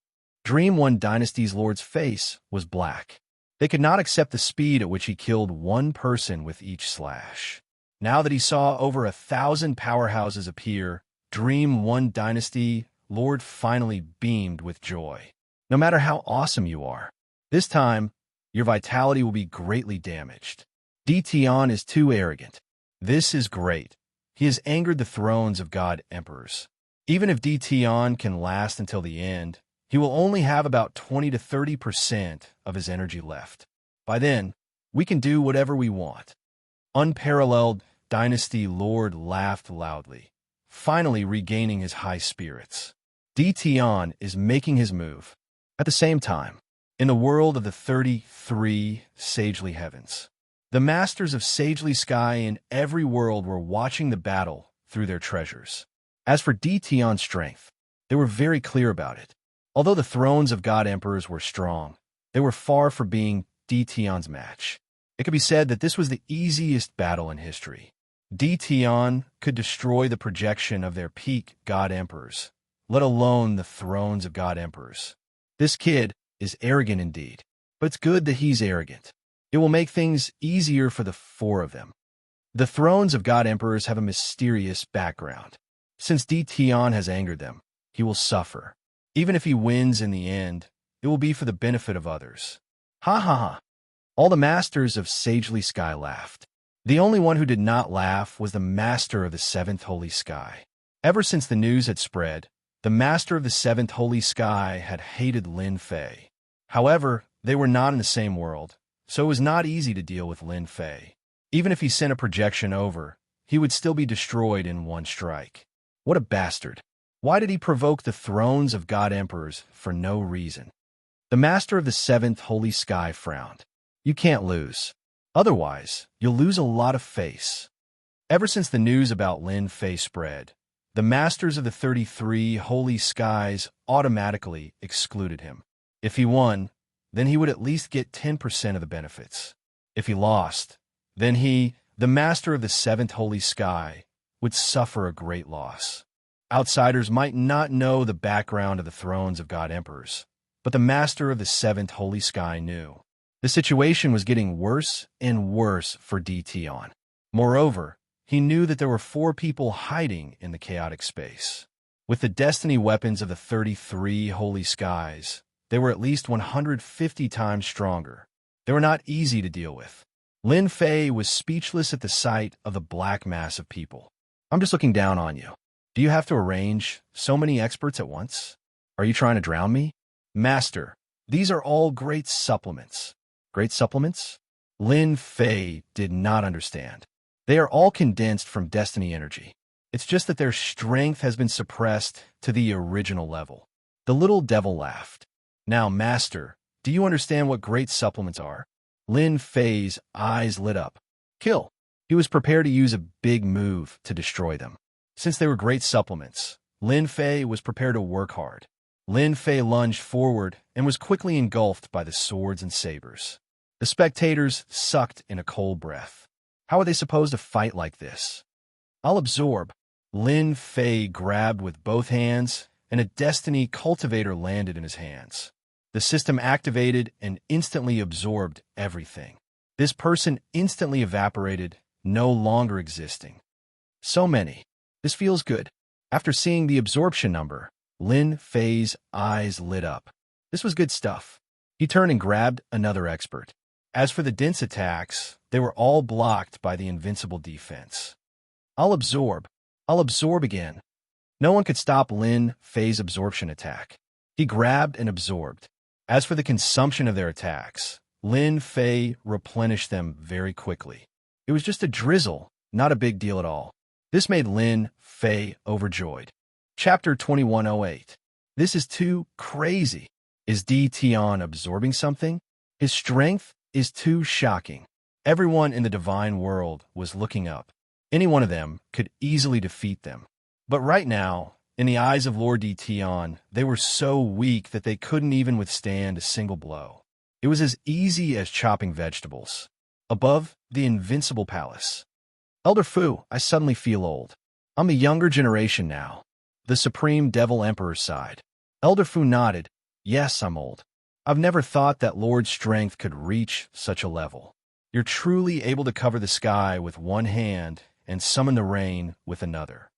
Dream One Dynasty's lord's face was black. They could not accept the speed at which he killed one person with each slash. Now that he saw over 1,000 powerhouses appear, Dream One Dynasty Lord finally beamed with joy. No matter how awesome you are, this time, your vitality will be greatly damaged. Dition is too arrogant. This is great. He has angered the thrones of god emperors. Even if Dition can last until the end, he will only have about 20 to 30% of his energy left. By then, we can do whatever we want. Unparalleled Dynasty Lord laughed loudly, finally regaining his high spirits. Dition is making his move. At the same time, in the world of the 33 Sagely Heavens, the masters of Sagely Sky in every world were watching the battle through their treasures. As for Dition's strength, they were very clear about it. Although the thrones of god emperors were strong, they were far from being Dition's match. It could be said that this was the easiest battle in history. Dition could destroy the projection of their peak god emperors, let alone the thrones of god emperors. This kid is arrogant indeed, but it's good that he's arrogant. It will make things easier for the four of them. The thrones of god emperors have a mysterious background. Since Dition has angered them, he will suffer. Even if he wins in the end, it will be for the benefit of others. Ha ha ha! All the masters of Sagely Sky laughed. The only one who did not laugh was the master of the Seventh Holy Sky. Ever since the news had spread, the master of the Seventh Holy Sky had hated Lin Fei. However, they were not in the same world, so it was not easy to deal with Lin Fei. Even if he sent a projection over, he would still be destroyed in one strike. What a bastard! Why did he provoke the thrones of god emperors for no reason? The master of the Seventh Holy Sky frowned. You can't lose. Otherwise, you'll lose a lot of face. Ever since the news about Lin Fei spread, the masters of the 33 Holy Skies automatically excluded him. If he won, then he would at least get 10% of the benefits. If he lost, then he, the master of the Seventh Holy Sky, would suffer a great loss. Outsiders might not know the background of the thrones of god emperors, but the master of the Seventh Holy Sky knew. The situation was getting worse and worse for Dition. Moreover, he knew that there were 4 people hiding in the chaotic space. With the destiny weapons of the 33 Holy Skies, they were at least 150 times stronger. They were not easy to deal with. Lin Fei was speechless at the sight of the black mass of people. I'm just looking down on you. Do you have to arrange so many experts at once? Are you trying to drown me? Master, these are all great supplements. Great supplements? Lin Fei did not understand. They are all condensed from destiny energy. It's just that their strength has been suppressed to the original level. The little devil laughed. Now, Master, do you understand what great supplements are? Lin Fei's eyes lit up. Kill. He was prepared to use a big move to destroy them. Since they were great supplements, Lin Fei was prepared to work hard. Lin Fei lunged forward and was quickly engulfed by the swords and sabers. The spectators sucked in a cold breath. How are they supposed to fight like this? I'll absorb. Lin Fei grabbed with both hands, and a destiny cultivator landed in his hands. The system activated and instantly absorbed everything. This person instantly evaporated, no longer existing. So many. This feels good. After seeing the absorption number, Lin Fei's eyes lit up. This was good stuff. He turned and grabbed another expert. As for the dense attacks, they were all blocked by the invincible defense. I'll absorb again. No one could stop Lin Fei's absorption attack. He grabbed and absorbed. As for the consumption of their attacks, Lin Fei replenished them very quickly. It was just a drizzle, not a big deal at all. This made Lin Fei overjoyed. Chapter 2108. This is too crazy. Is Di Tian absorbing something? His strength is too shocking. Everyone in the divine world was looking up. Any one of them could easily defeat them. But right now, in the eyes of Lord Di Tian, they were so weak that they couldn't even withstand a single blow. It was as easy as chopping vegetables. Above the invincible palace. Elder Fu, I suddenly feel old. I'm the younger generation now. The Supreme Devil Emperor sighed. Elder Fu nodded. Yes, I'm old. I've never thought that Lord's strength could reach such a level. You're truly able to cover the sky with one hand and summon the rain with another.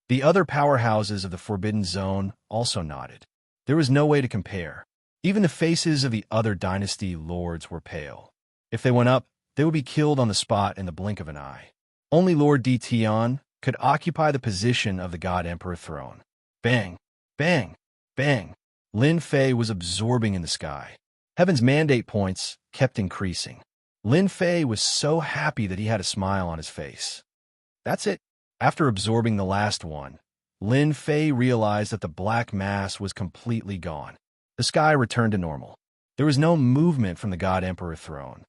The other powerhouses of the Forbidden Zone also nodded. There was no way to compare. Even the faces of the other dynasty lords were pale. If they went up, they would be killed on the spot in the blink of an eye. Only Lord Di Tian could occupy the position of the God Emperor throne. Bang, bang, bang. Lin Fei was absorbing in the sky. Heaven's mandate points kept increasing. Lin Fei was so happy that he had a smile on his face. That's it. After absorbing the last one, Lin Fei realized that the black mass was completely gone. The sky returned to normal. There was no movement from the God Emperor throne.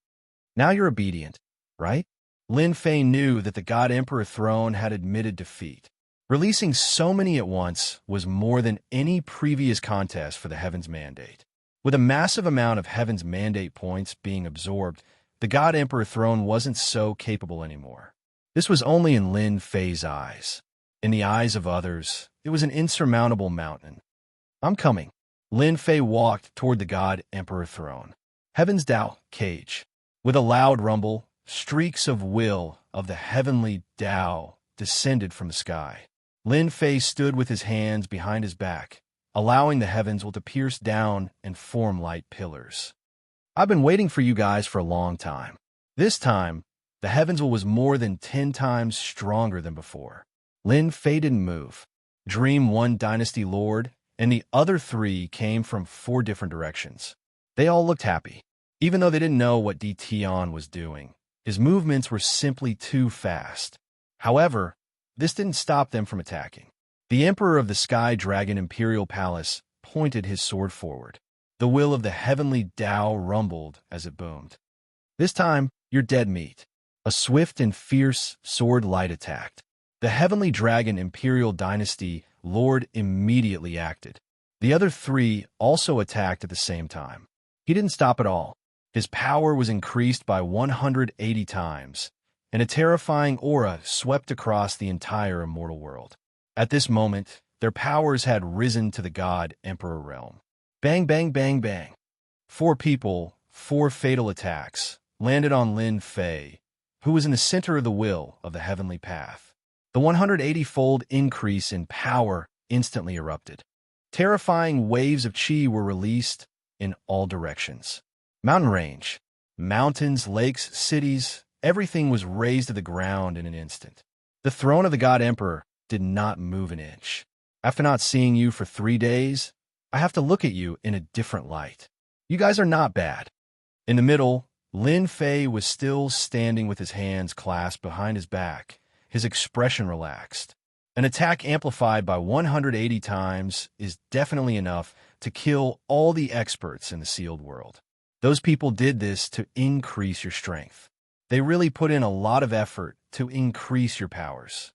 Now you're obedient, right? Lin Fei knew that the God Emperor throne had admitted defeat. Releasing so many at once was more than any previous contest for the Heaven's Mandate. With a massive amount of Heaven's Mandate points being absorbed, the God Emperor throne wasn't so capable anymore. This was only in Lin Fei's eyes. In the eyes of others, it was an insurmountable mountain. I'm coming. Lin Fei walked toward the God Emperor throne. Heaven's Tao cage. With a loud rumble, streaks of will of the heavenly Tao descended from the sky. Lin Fei stood with his hands behind his back, allowing the heavens to pierce down and form light pillars. I've been waiting for you guys for a long time. This time, the heavens was more than 10 times stronger than before. Lin Fei didn't move. Dream One Dynasty Lord and the other 3 came from 4 different directions. They all looked happy. Even though they didn't know what Di Tian was doing, his movements were simply too fast. However, this didn't stop them from attacking. The Emperor of the Sky Dragon Imperial Palace pointed his sword forward. The will of the heavenly Tao rumbled as it boomed. This time, you're dead meat. A swift and fierce sword light attacked. The heavenly dragon Imperial Dynasty Lord immediately acted. The other 3 also attacked at the same time. He didn't stop at all. His power was increased by 180 times, and a terrifying aura swept across the entire immortal world. At this moment, their powers had risen to the God Emperor realm. Bang, bang, bang, bang. 4 people, 4 fatal attacks, landed on Lin Fei, who was in the center of the will of the heavenly path. The 180-fold increase in power instantly erupted. Terrifying waves of chi were released in all directions. Mountain range, mountains, lakes, cities, everything was razed to the ground in an instant. The throne of the God Emperor did not move an inch. After not seeing you for 3 days, I have to look at you in a different light. You guys are not bad. In the middle, Lin Fei was still standing with his hands clasped behind his back, his expression relaxed. An attack amplified by 180 times is definitely enough to kill all the experts in the sealed world. Those people did this to increase your strength. They really put in a lot of effort to increase your powers.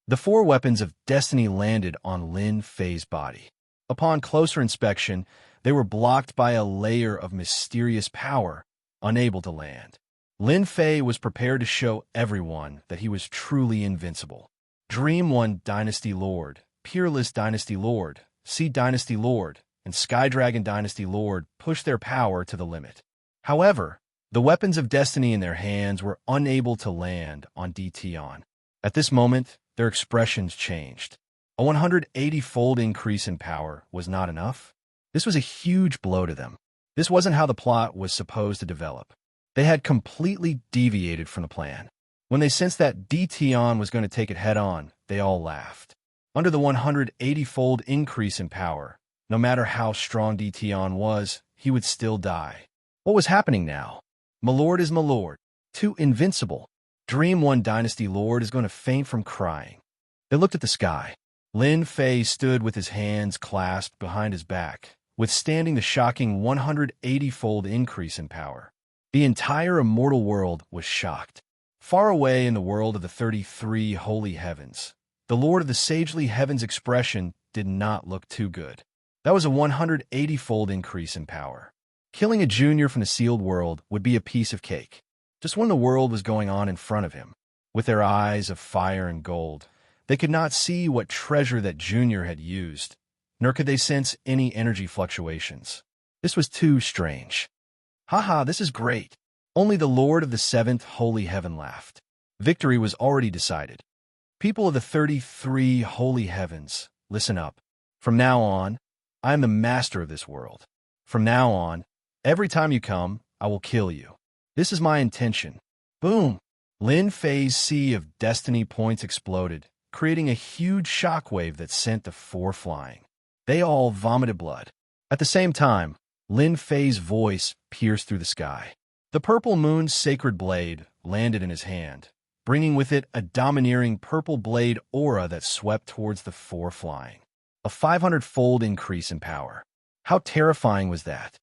The 4 weapons of destiny landed on Lin Fei's body. Upon closer inspection, they were blocked by a layer of mysterious power, unable to land. Lin Fei was prepared to show everyone that he was truly invincible. Dream One Dynasty Lord, Peerless Dynasty Lord, Sea Dynasty Lord, and Sky Dragon Dynasty Lord pushed their power to the limit. However, the weapons of destiny in their hands were unable to land on DTon. At this moment, their expressions changed. A 180-fold increase in power was not enough. This was a huge blow to them. This wasn't how the plot was supposed to develop. They had completely deviated from the plan. When they sensed that DTon was going to take it head-on, they all laughed. Under the 180-fold increase in power, no matter how strong DTon was, he would still die. What was happening now? Milord is Milord. Too invincible. Dream One Dynasty Lord is going to faint from crying. They looked at the sky. Lin Fei stood with his hands clasped behind his back, withstanding the shocking 180-fold increase in power. The entire immortal world was shocked. Far away in the world of the 33 holy heavens, the Lord of the sagely heavens expression did not look too good. That was a 180-fold increase in power. Killing a junior from the sealed world would be a piece of cake. Just when the world was going on in front of him, with their eyes of fire and gold, they could not see what treasure that junior had used, nor could they sense any energy fluctuations. This was too strange. Haha, this is great. Only the Lord of the 7th holy heaven laughed. Victory was already decided. People of the 33 holy heavens, listen up. From now on, I am the master of this world. From now on, every time you come, I will kill you. This is my intention. Boom! Lin Fei's sea of destiny points exploded, creating a huge shockwave that sent the 4 flying. They all vomited blood. At the same time, Lin Fei's voice pierced through the sky. The purple moon's sacred blade landed in his hand, bringing with it a domineering purple blade aura that swept towards the 4 flying. A 500-fold increase in power. How terrifying was that?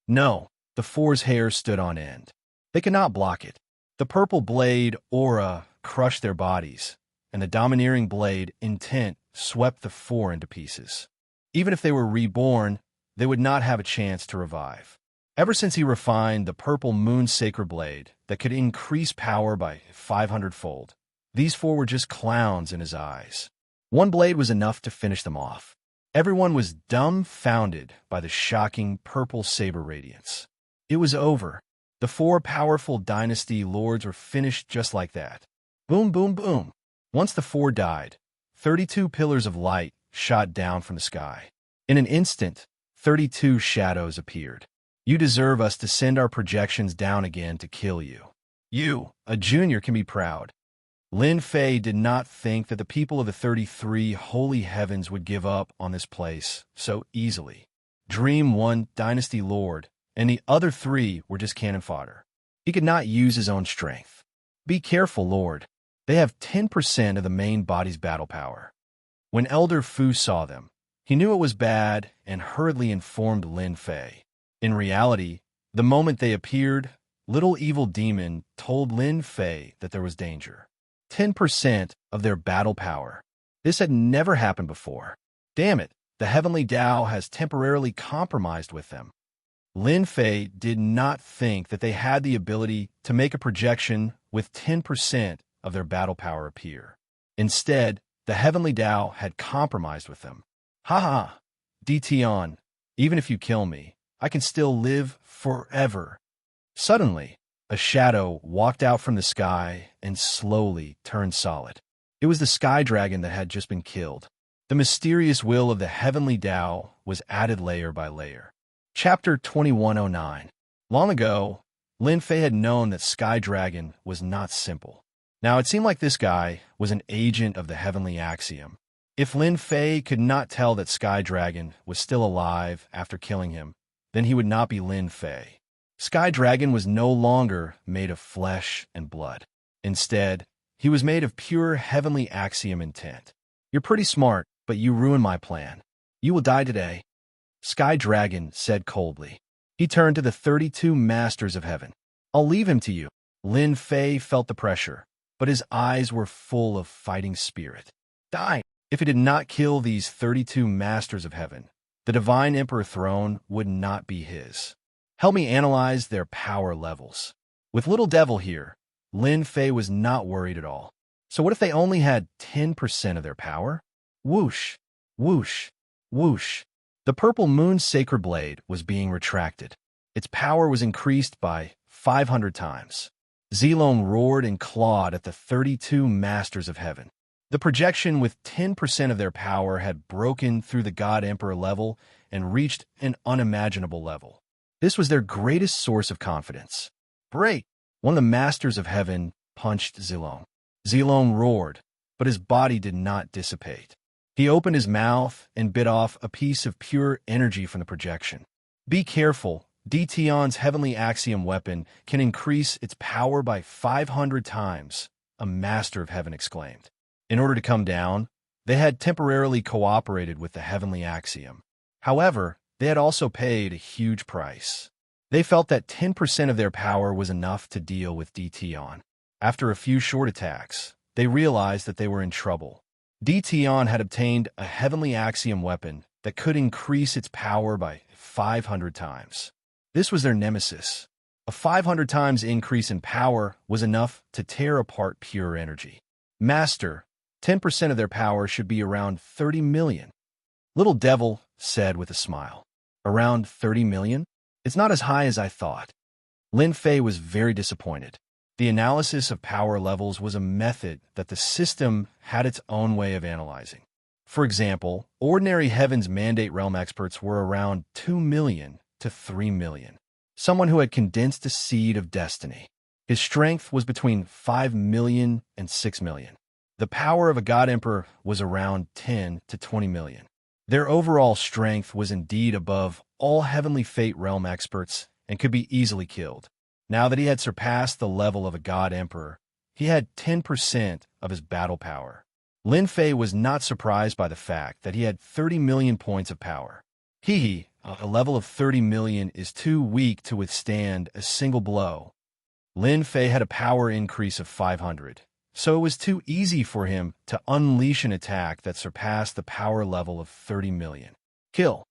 No, the 4's hair stood on end. They could not block it. The purple blade aura crushed their bodies, and the domineering blade intent swept the 4 into pieces. Even if they were reborn, they would not have a chance to revive. Ever since he refined the purple moon's sacred blade that could increase power by 500-fold, these 4 were just clowns in his eyes. One blade was enough to finish them off. Everyone was dumbfounded by the shocking purple saber radiance. It was over. The 4 powerful dynasty lords were finished just like that. Boom, boom, boom. Once the 4 died, 32 pillars of light shot down from the sky. In an instant, 32 shadows appeared. You deserve us to send our projections down again to kill you. You, a junior, can be proud. Lin Fei did not think that the people of the 33 holy heavens would give up on this place so easily. Dream One Dynasty Lord and the other 3 were just cannon fodder. He could not use his own strength. Be careful, Lord. They have 10% of the main body's battle power. When Elder Fu saw them, he knew it was bad and hurriedly informed Lin Fei. In reality, the moment they appeared, Little Evil Demon told Lin Fei that there was danger. 10% of their battle power. This had never happened before. Damn it, the Heavenly Tao has temporarily compromised with them. Lin Fei did not think that they had the ability to make a projection with 10% of their battle power appear. Instead, the Heavenly Tao had compromised with them. Haha, DTon, even if you kill me, I can still live forever. Suddenly, a shadow walked out from the sky and slowly turned solid. It was the Sky Dragon that had just been killed. The mysterious will of the Heavenly Tao was added layer by layer. Chapter 2109. Long ago, Lin Fei had known that Sky Dragon was not simple. Now it seemed like this guy was an agent of the Heavenly Axiom. If Lin Fei could not tell that Sky Dragon was still alive after killing him, then he would not be Lin Fei. Sky Dragon was no longer made of flesh and blood. Instead, he was made of pure Heavenly Axiom intent. You're pretty smart, but you ruined my plan. You will die today. Sky Dragon said coldly. He turned to the 32 Masters of Heaven. I'll leave him to you. Lin Fei felt the pressure, but his eyes were full of fighting spirit. die. If he did not kill these 32 masters of heaven, the divine emperor throne would not be his. Help me analyze their power levels. With little devil here, Lin Fei was not worried at all. So what if they only had 10% of their power? Whoosh, whoosh, whoosh. The purple moon's sacred blade was being retracted. Its power was increased by 500 times. Zilong roared and clawed at the 32 masters of heaven. The projection with 10% of their power had broken through the God Emperor level and reached an unimaginable level. This was their greatest source of confidence. Break! One of the masters of heaven punched Zilong. Zilong roared, but his body did not dissipate. He opened his mouth and bit off a piece of pure energy from the projection. Be careful. Dtion's heavenly axiom weapon can increase its power by 500 times, a master of heaven exclaimed. In order to come down, they had temporarily cooperated with the heavenly axiom. However, they had also paid a huge price. They felt that 10% of their power was enough to deal with Dtion. After a few short attacks, they realized that they were in trouble. Dtion had obtained a heavenly axiom weapon that could increase its power by 500 times. This was their nemesis. A 500 times increase in power was enough to tear apart pure energy. Master, 10% of their power should be around 30 million. Little Devil said with a smile. Around 30 million? It's not as high as I thought. Lin Fei was very disappointed. The analysis of power levels was a method that the system had its own way of analyzing. For example, ordinary Heaven's Mandate Realm experts were around 2 million to 3 million. Someone who had condensed a seed of destiny. His strength was between 5 million and 6 million. The power of a God Emperor was around 10 to 20 million. Their overall strength was indeed above all Heavenly Fate Realm experts and could be easily killed. Now that he had surpassed the level of a God Emperor, he had 10% of his battle power. Lin Fei was not surprised by the fact that he had 30 million points of power. A level of 30 million is too weak to withstand a single blow. Lin Fei had a power increase of 500. So it was too easy for him to unleash an attack that surpassed the power level of 30 million. Kill.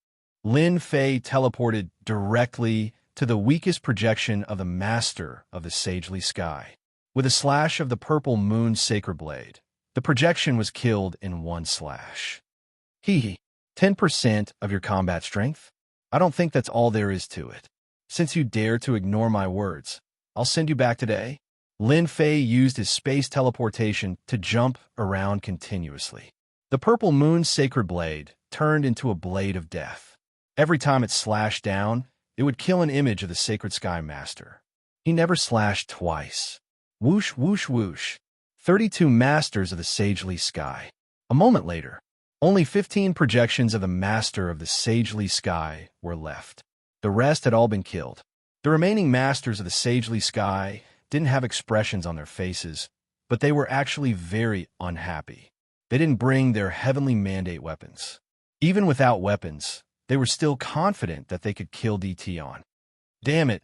Lin Fei teleported directly to the weakest projection of the master of the sagely sky. With a slash of the purple moon's sacred blade, the projection was killed in one slash. 10% of your combat strength? I don't think that's all there is to it. Since you dare to ignore my words, I'll send you back today. Lin Fei used his space teleportation to jump around continuously. The purple moon's sacred blade turned into a blade of death. Every time it slashed down, it would kill an image of the sacred sky master. He never slashed twice. Whoosh, whoosh, whoosh. 32 masters of the sagely sky. A moment later, only 15 projections of the master of the sagely sky were left. The rest had all been killed. The remaining masters of the sagely sky didn't have expressions on their faces, but they were actually very unhappy. They didn't bring their heavenly mandate weapons. Even without weapons, they were still confident that they could kill Dtion. Damn it,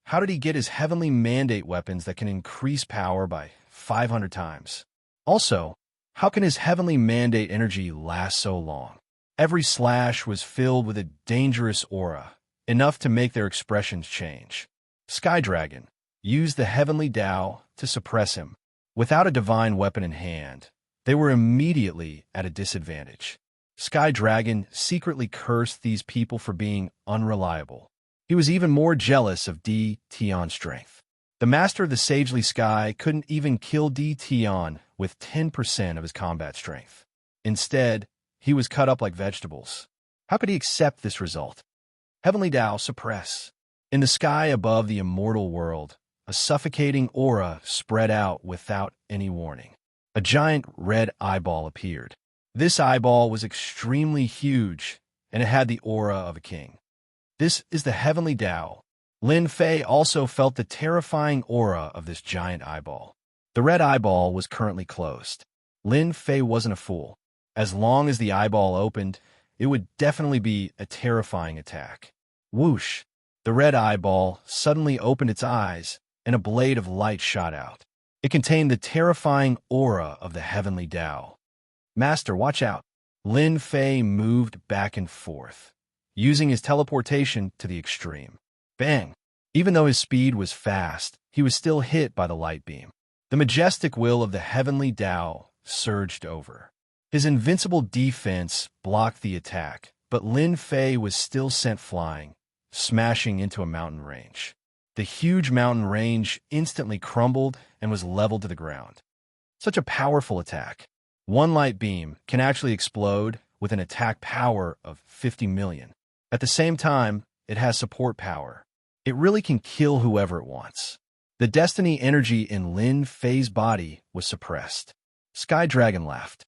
how did he get his heavenly mandate weapons that can increase power by 500 times? Also, how can his heavenly mandate energy last so long? Every slash was filled with a dangerous aura, enough to make their expressions change. Sky Dragon used the heavenly Tao to suppress him. Without a divine weapon in hand, they were immediately at a disadvantage. Sky Dragon secretly cursed these people for being unreliable. He was even more jealous of Dtion's strength. The master of the sagely sky couldn't even kill Dtion with 10% of his combat strength. Instead, he was cut up like vegetables. How could he accept this result? Heavenly Tao suppress. In the sky above the immortal world, a suffocating aura spread out without any warning. A giant red eyeball appeared. This eyeball was extremely huge, and it had the aura of a king. This is the heavenly Tao. Lin Fei also felt the terrifying aura of this giant eyeball. The red eyeball was currently closed. Lin Fei wasn't a fool. As long as the eyeball opened, it would definitely be a terrifying attack. Whoosh! The red eyeball suddenly opened its eyes, and a blade of light shot out. It contained the terrifying aura of the heavenly Tao. Master, watch out. Lin Fei moved back and forth, using his teleportation to the extreme. Bang! Even though his speed was fast, he was still hit by the light beam. The majestic will of the heavenly Tao surged over. His invincible defense blocked the attack, but Lin Fei was still sent flying, smashing into a mountain range. The huge mountain range instantly crumbled and was leveled to the ground. Such a powerful attack. One light beam can actually explode with an attack power of 50 million. At the same time, it has support power. It really can kill whoever it wants. The destiny energy in Lin Fei's body was suppressed. Sky Dragon laughed.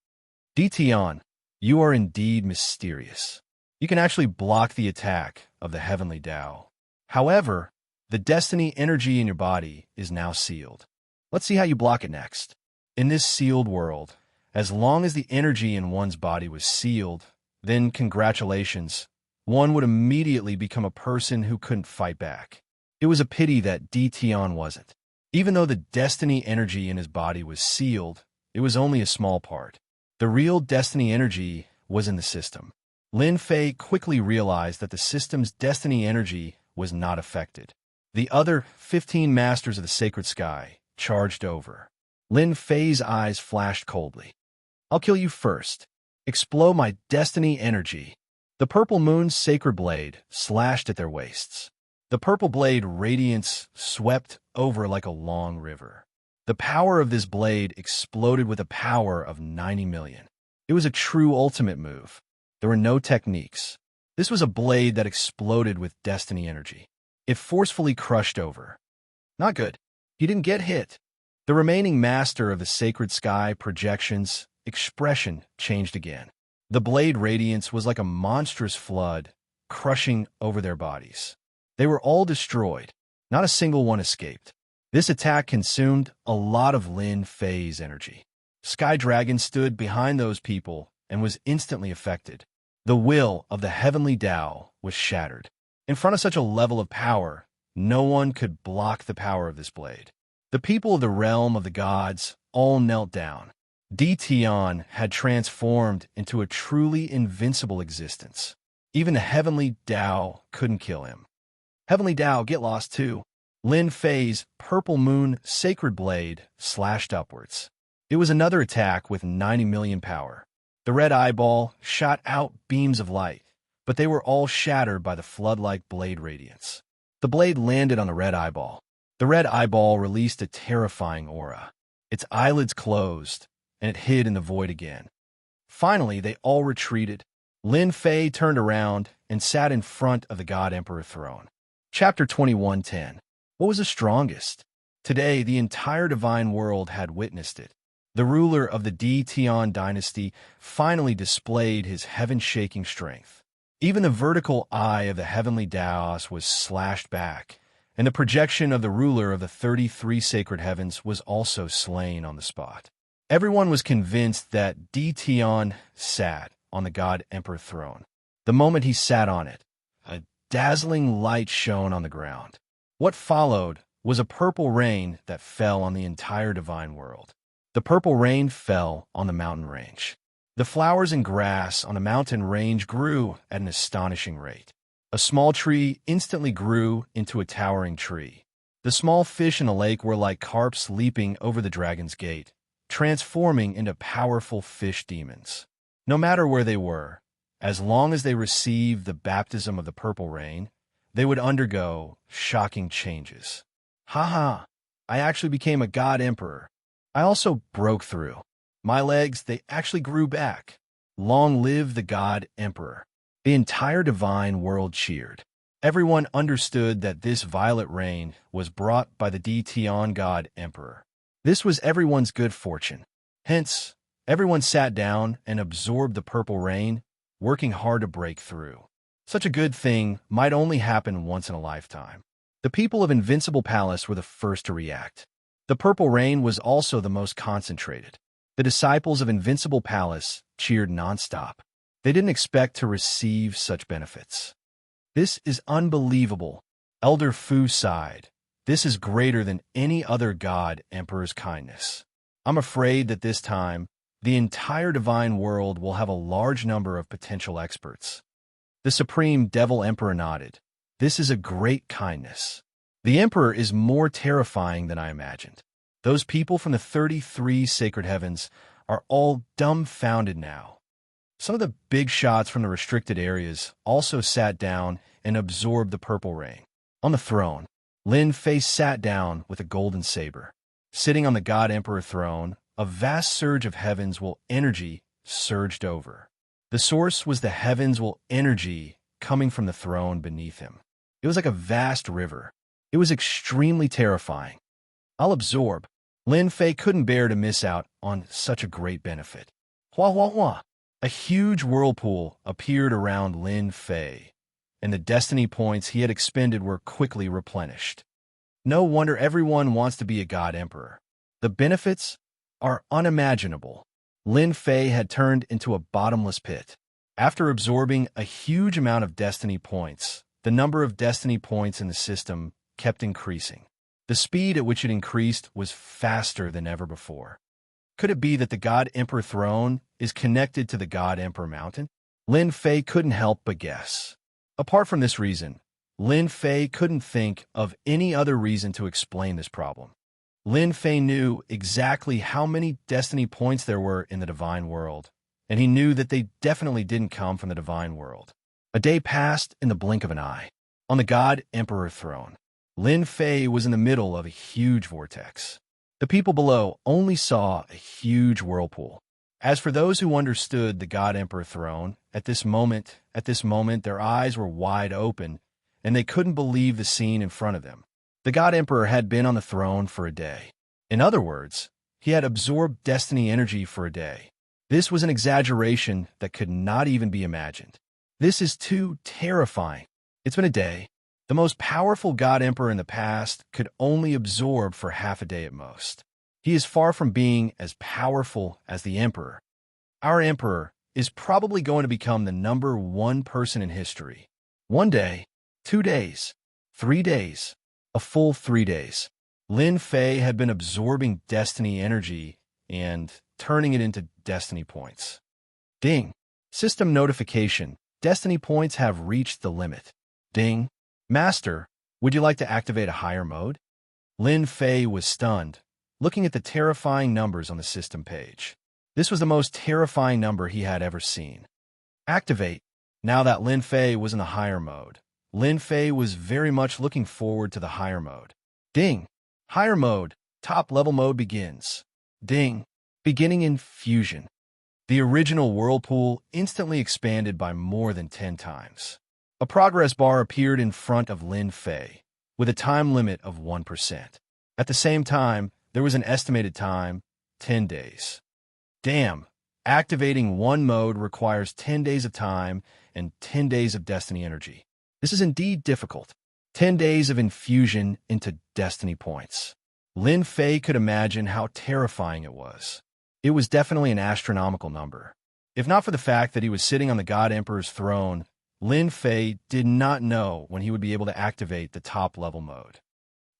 Dition, you are indeed mysterious. You can actually block the attack of the heavenly Tao. However, the destiny energy in your body is now sealed. Let's see how you block it next. In this sealed world, as long as the energy in one's body was sealed, then congratulations, one would immediately become a person who couldn't fight back. It was a pity that Dition wasn't. Even though the destiny energy in his body was sealed, it was only a small part. The real destiny energy was in the system. Lin Fei quickly realized that the system's destiny energy was not affected. The other 15 masters of the sacred sky charged over. Lin Fei's eyes flashed coldly. I'll kill you first. Explode my destiny energy. The purple moon's sacred blade slashed at their waists. The purple blade radiance swept over like a long river. The power of this blade exploded with a power of 90 million. It was a true ultimate move. There were no techniques. This was a blade that exploded with destiny energy. It forcefully crushed over. Not good. He didn't get hit. The remaining master of the sacred sky projections expression changed again. The blade radiance was like a monstrous flood, crushing over their bodies. They were all destroyed. Not a single one escaped. This attack consumed a lot of Lin Fei's energy. Sky Dragon stood behind those people and was instantly affected. The will of the heavenly Tao was shattered. In front of such a level of power, no one could block the power of this blade. The people of the realm of the gods all knelt down. Dition had transformed into a truly invincible existence. Even the heavenly Tao couldn't kill him. Heavenly Tao, get lost too. Lin Fei's purple moon sacred blade slashed upwards. It was another attack with 90 million power. The red eyeball shot out beams of light, but they were all shattered by the flood-like blade radiance. The blade landed on the red eyeball. The red eyeball released a terrifying aura. Its eyelids closed, and it hid in the void again. Finally, they all retreated. Lin Fei turned around and sat in front of the God Emperor throne. Chapter 21:10. What was the strongest? Today, the entire divine world had witnessed it. The ruler of the Dition dynasty finally displayed his heaven-shaking strength. Even the vertical eye of the heavenly Taos was slashed back, and the projection of the ruler of the 33 sacred heavens was also slain on the spot. Everyone was convinced that Dition sat on the God Emperor throne. The moment he sat on it, a dazzling light shone on the ground. What followed was a purple rain that fell on the entire divine world. The purple rain fell on the mountain range. The flowers and grass on the mountain range grew at an astonishing rate. A small tree instantly grew into a towering tree. The small fish in the lake were like carps leaping over the dragon's gate, transforming into powerful fish demons. No matter where they were, as long as they received the baptism of the purple rain, they would undergo shocking changes. Ha! I actually became a god emperor. I also broke through. My legs, they actually grew back. Long live the god emperor. The entire divine world cheered. Everyone understood that this violet rain was brought by the Dition god emperor. This was everyone's good fortune. Hence, everyone sat down and absorbed the purple rain, working hard to break through. Such a good thing might only happen once in a lifetime. The people of Invincible Palace were the first to react. The purple rain was also the most concentrated. The disciples of Invincible Palace cheered nonstop. They didn't expect to receive such benefits. This is unbelievable. Elder Fu sighed. This is greater than any other god emperor's kindness. I'm afraid that this time, the entire divine world will have a large number of potential experts. The Supreme Devil Emperor nodded. This is a great kindness. The Emperor is more terrifying than I imagined. Those people from the 33 sacred heavens are all dumbfounded now. Some of the big shots from the restricted areas also sat down and absorbed the purple ring. On the throne, Lin Fei sat down with a golden saber. Sitting on the God Emperor throne, a vast surge of heavens will energy surged over. The source was the heavens will energy coming from the throne beneath him. It was like a vast river. It was extremely terrifying. I'll absorb. Lin Fei couldn't bear to miss out on such a great benefit. Hua hua hua. A huge whirlpool appeared around Lin Fei, and the destiny points he had expended were quickly replenished. No wonder everyone wants to be a God Emperor. The benefits are unimaginable. Lin Fei had turned into a bottomless pit. After absorbing a huge amount of destiny points, the number of destiny points in the system kept increasing. The speed at which it increased was faster than ever before. Could it be that the God Emperor throne is connected to the God Emperor mountain? Lin Fei couldn't help but guess. Apart from this reason, Lin Fei couldn't think of any other reason to explain this problem. Lin Fei knew exactly how many destiny points there were in the divine world, and he knew that they definitely didn't come from the divine world. A day passed in the blink of an eye. On the God Emperor throne, Lin Fei was in the middle of a huge vortex. The people below only saw a huge whirlpool. As for those who understood the God Emperor throne, at this moment, their eyes were wide open, and they couldn't believe the scene in front of them. The God Emperor had been on the throne for a day. In other words, he had absorbed destiny energy for a day. This was an exaggeration that could not even be imagined. This is too terrifying. It's been a day. The most powerful God Emperor in the past could only absorb for half a day at most. He is far from being as powerful as the Emperor. Our Emperor is probably going to become the #1 person in history. 1 day, 2 days, 3 days, a full 3 days. Lin Fei had been absorbing destiny energy and turning it into destiny points. Ding! System notification. Destiny points have reached the limit. Ding! Master, would you like to activate a higher mode? Lin Fei was stunned, looking at the terrifying numbers on the system page. This was the most terrifying number he had ever seen. Activate. Now that Lin Fei was in the higher mode, Lin Fei was very much looking forward to the higher mode. Ding! Higher mode. Top level mode begins. Ding! Beginning infusion. The original whirlpool instantly expanded by more than 10 times. A progress bar appeared in front of Lin Fei, with a time limit of 1%. At the same time, there was an estimated time, 10 days. Damn! Activating one mode requires 10 days of time and 10 days of destiny energy. This is indeed difficult. 10 days of infusion into destiny points. Lin Fei could imagine how terrifying it was. It was definitely an astronomical number. If not for the fact that he was sitting on the God Emperor's throne, Lin Fei did not know when he would be able to activate the top-level mode.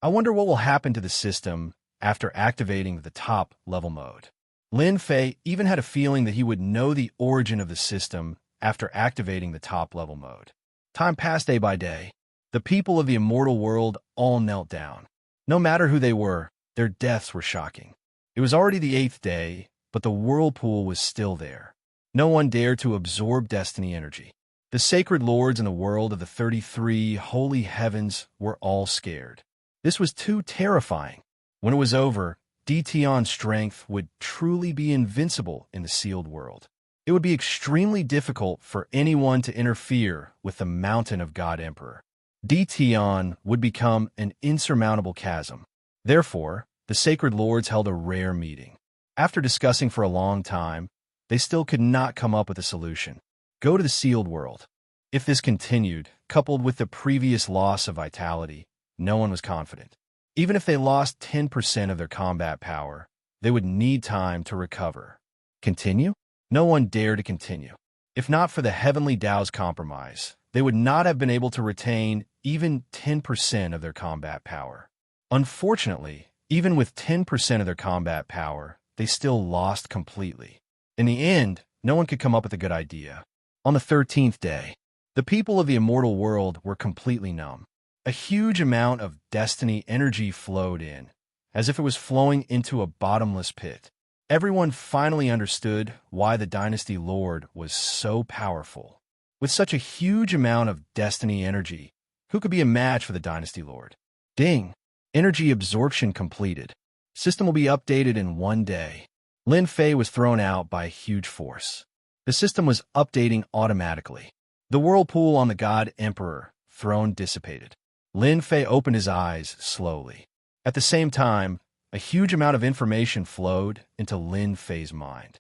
I wonder what will happen to the system after activating the top-level mode. Lin Fei even had a feeling that he would know the origin of the system after activating the top-level mode. Time passed day by day. The people of the immortal world all knelt down. No matter who they were, their deaths were shocking. It was already the 8th day, but the whirlpool was still there. No one dared to absorb destiny energy. The sacred lords in the world of the 33 holy heavens were all scared. This was too terrifying. When it was over, Dtion's strength would truly be invincible in the sealed world. It would be extremely difficult for anyone to interfere with the mountain of God Emperor. Dtion would become an insurmountable chasm. Therefore, the sacred lords held a rare meeting. After discussing for a long time, they still could not come up with a solution. Go to the sealed world. If this continued, coupled with the previous loss of vitality, no one was confident. Even if they lost 10% of their combat power, they would need time to recover. Continue? No one dared to continue. If not for the heavenly Tao's compromise, they would not have been able to retain even 10% of their combat power. Unfortunately, even with 10% of their combat power, they still lost completely. In the end, no one could come up with a good idea. On the 13th day, the people of the immortal world were completely numb. A huge amount of destiny energy flowed in, as if it was flowing into a bottomless pit. Everyone finally understood why the Dynasty Lord was so powerful. With such a huge amount of destiny energy, who could be a match for the Dynasty Lord? Ding! Energy absorption completed. System will be updated in 1 day. Lin Fei was thrown out by a huge force. The system was updating automatically. The whirlpool on the God Emperor throne dissipated. Lin Fei opened his eyes slowly. At the same time, a huge amount of information flowed into Lin Fei's mind.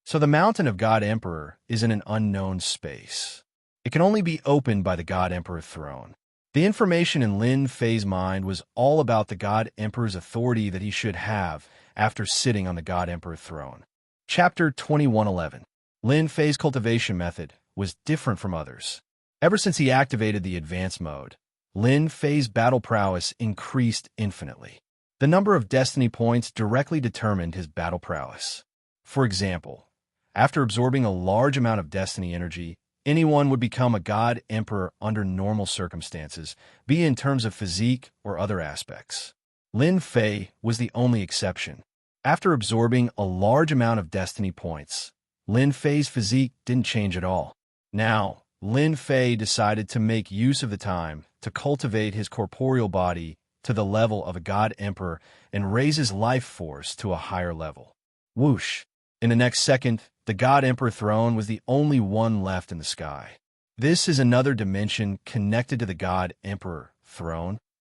So the mountain of God Emperor is in an unknown space. It can only be opened by the God Emperor throne. The information in Lin Fei's mind was all about the God Emperor's authority that he should have after sitting on the God Emperor throne. Chapter 2111. Lin Fei's cultivation method was different from others. Ever since he activated the advanced mode, Lin Fei's battle prowess increased infinitely. The number of destiny points directly determined his battle prowess. For example, after absorbing a large amount of destiny energy, anyone would become a God Emperor under normal circumstances, be it in terms of physique or other aspects. Lin Fei was the only exception. After absorbing a large amount of destiny points, Lin Fei's physique didn't change at all. Now, Lin Fei decided to make use of the time to cultivate his corporeal body to the level of a God Emperor and raise his life force to a higher level. Whoosh! In the next second, the God Emperor throne was the only one left in the sky. This is another dimension connected to the God Emperor throne.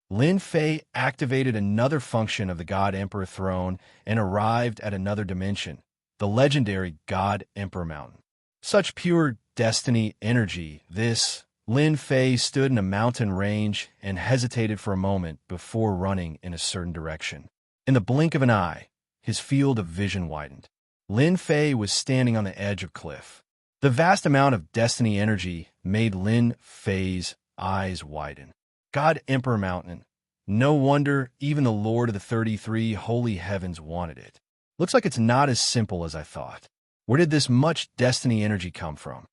Lin Fei activated another function of the God Emperor throne and arrived at another dimension, the legendary God Emperor Mountain. Such pure destiny energy, Lin Fei stood in a mountain range and hesitated for a moment before running in a certain direction. In the blink of an eye, his field of vision widened. Lin Fei was standing on the edge of a cliff. The vast amount of destiny energy made Lin Fei's eyes widen. God Emperor Mountain. No wonder even the Lord of the 33 Holy Heavens wanted it. Looks like it's not as simple as I thought. Where did this much destiny energy come from?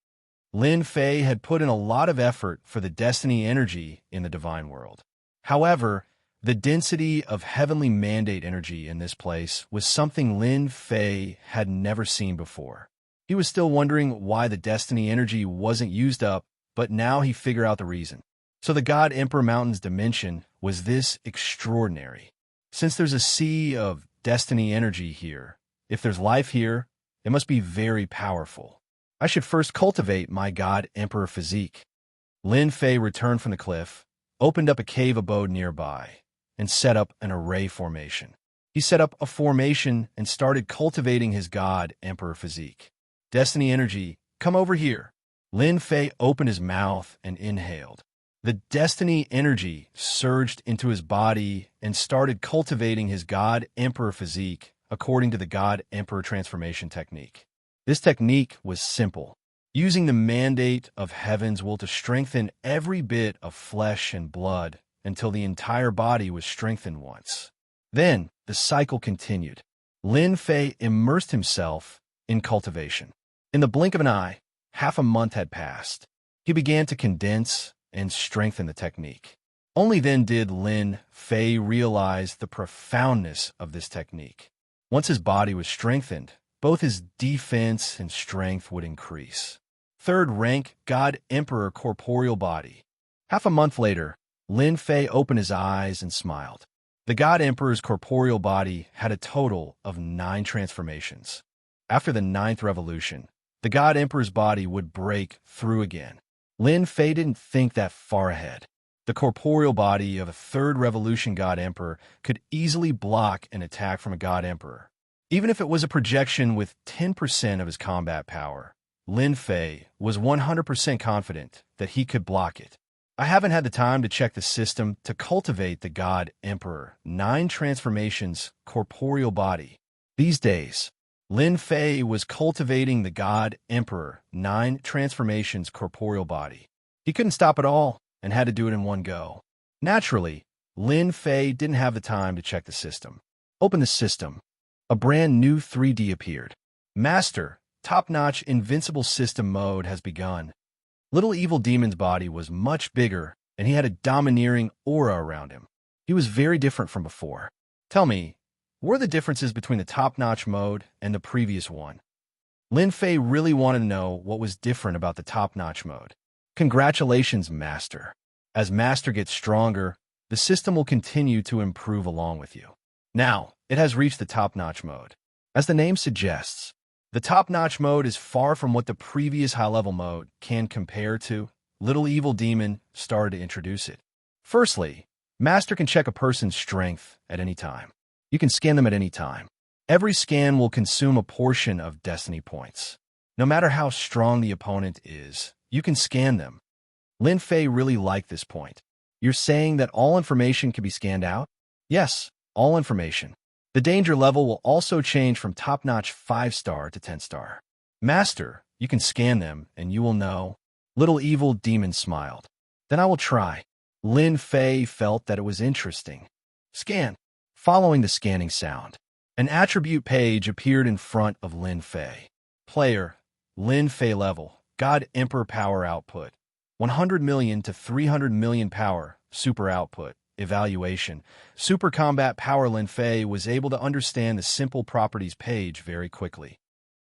Lin Fei had put in a lot of effort for the destiny energy in the divine world. However, the density of heavenly mandate energy in this place was something Lin Fei had never seen before. He was still wondering why the destiny energy wasn't used up, but now he figured out the reason. So the God Emperor Mountain's dimension was this extraordinary. Since there's a sea of destiny energy here, if there's life here, it must be very powerful. I should first cultivate my God Emperor physique. Lin Fei returned from the cliff, opened up a cave abode nearby, and set up an array formation. He set up a formation and started cultivating his God Emperor physique. Destiny energy, come over here. Lin Fei opened his mouth and inhaled. The destiny energy surged into his body and started cultivating his God Emperor physique according to the God Emperor transformation technique. This technique was simple, using the mandate of heaven's will to strengthen every bit of flesh and blood until the entire body was strengthened once. Then, the cycle continued. Lin Fei immersed himself in cultivation. In the blink of an eye, half a month had passed. He began to condense and strengthen the technique. Only then did Lin Fei realize the profoundness of this technique. Once his body was strengthened, both his defense and strength would increase. Third rank God Emperor corporeal body. Half a month later, Lin Fei opened his eyes and smiled. The God Emperor's corporeal body had a total of 9 transformations. After the 9th revolution, the God Emperor's body would break through again. Lin Fei didn't think that far ahead. The corporeal body of a 3rd revolution God Emperor could easily block an attack from a God Emperor. Even if it was a projection with 10% of his combat power, Lin Fei was 100% confident that he could block it. I haven't had the time to check the system to cultivate the God Emperor 9 transformations corporeal body. These days, Lin Fei was cultivating the God Emperor 9 transformations corporeal body. He couldn't stop at all and had to do it in one go. Naturally, Lin Fei didn't have the time to check the system. Open the system. A brand new 3D appeared. Master, top-notch invincible system mode has begun. Little Evil Demon's body was much bigger, and he had a domineering aura around him. He was very different from before. Tell me, what are the differences between the top-notch mode and the previous one? Lin Fei really wanted to know what was different about the top-notch mode. Congratulations, Master. As Master gets stronger, the system will continue to improve along with you. Now, it has reached the top-notch mode. As the name suggests, the top-notch mode is far from what the previous high-level mode can compare to. Little Evil Demon started to introduce it. Firstly, Master can check a person's strength at any time. You can scan them at any time. Every scan will consume a portion of destiny points. No matter how strong the opponent is, you can scan them. Lin Fei really liked this point. You're saying that all information can be scanned out? Yes, all information. The danger level will also change from top-notch 5-star to 10-star. Master, you can scan them, and you will know. Little Evil Demon smiled. Then I will try. Lin Fei felt that it was interesting. Scan. Following the scanning sound, an attribute page appeared in front of Lin Fei. Player, Lin Fei level, God Emperor power output. 100 million to 300 million power, super output. Evaluation. Super combat power. Lin Fei was able to understand the simple properties page very quickly.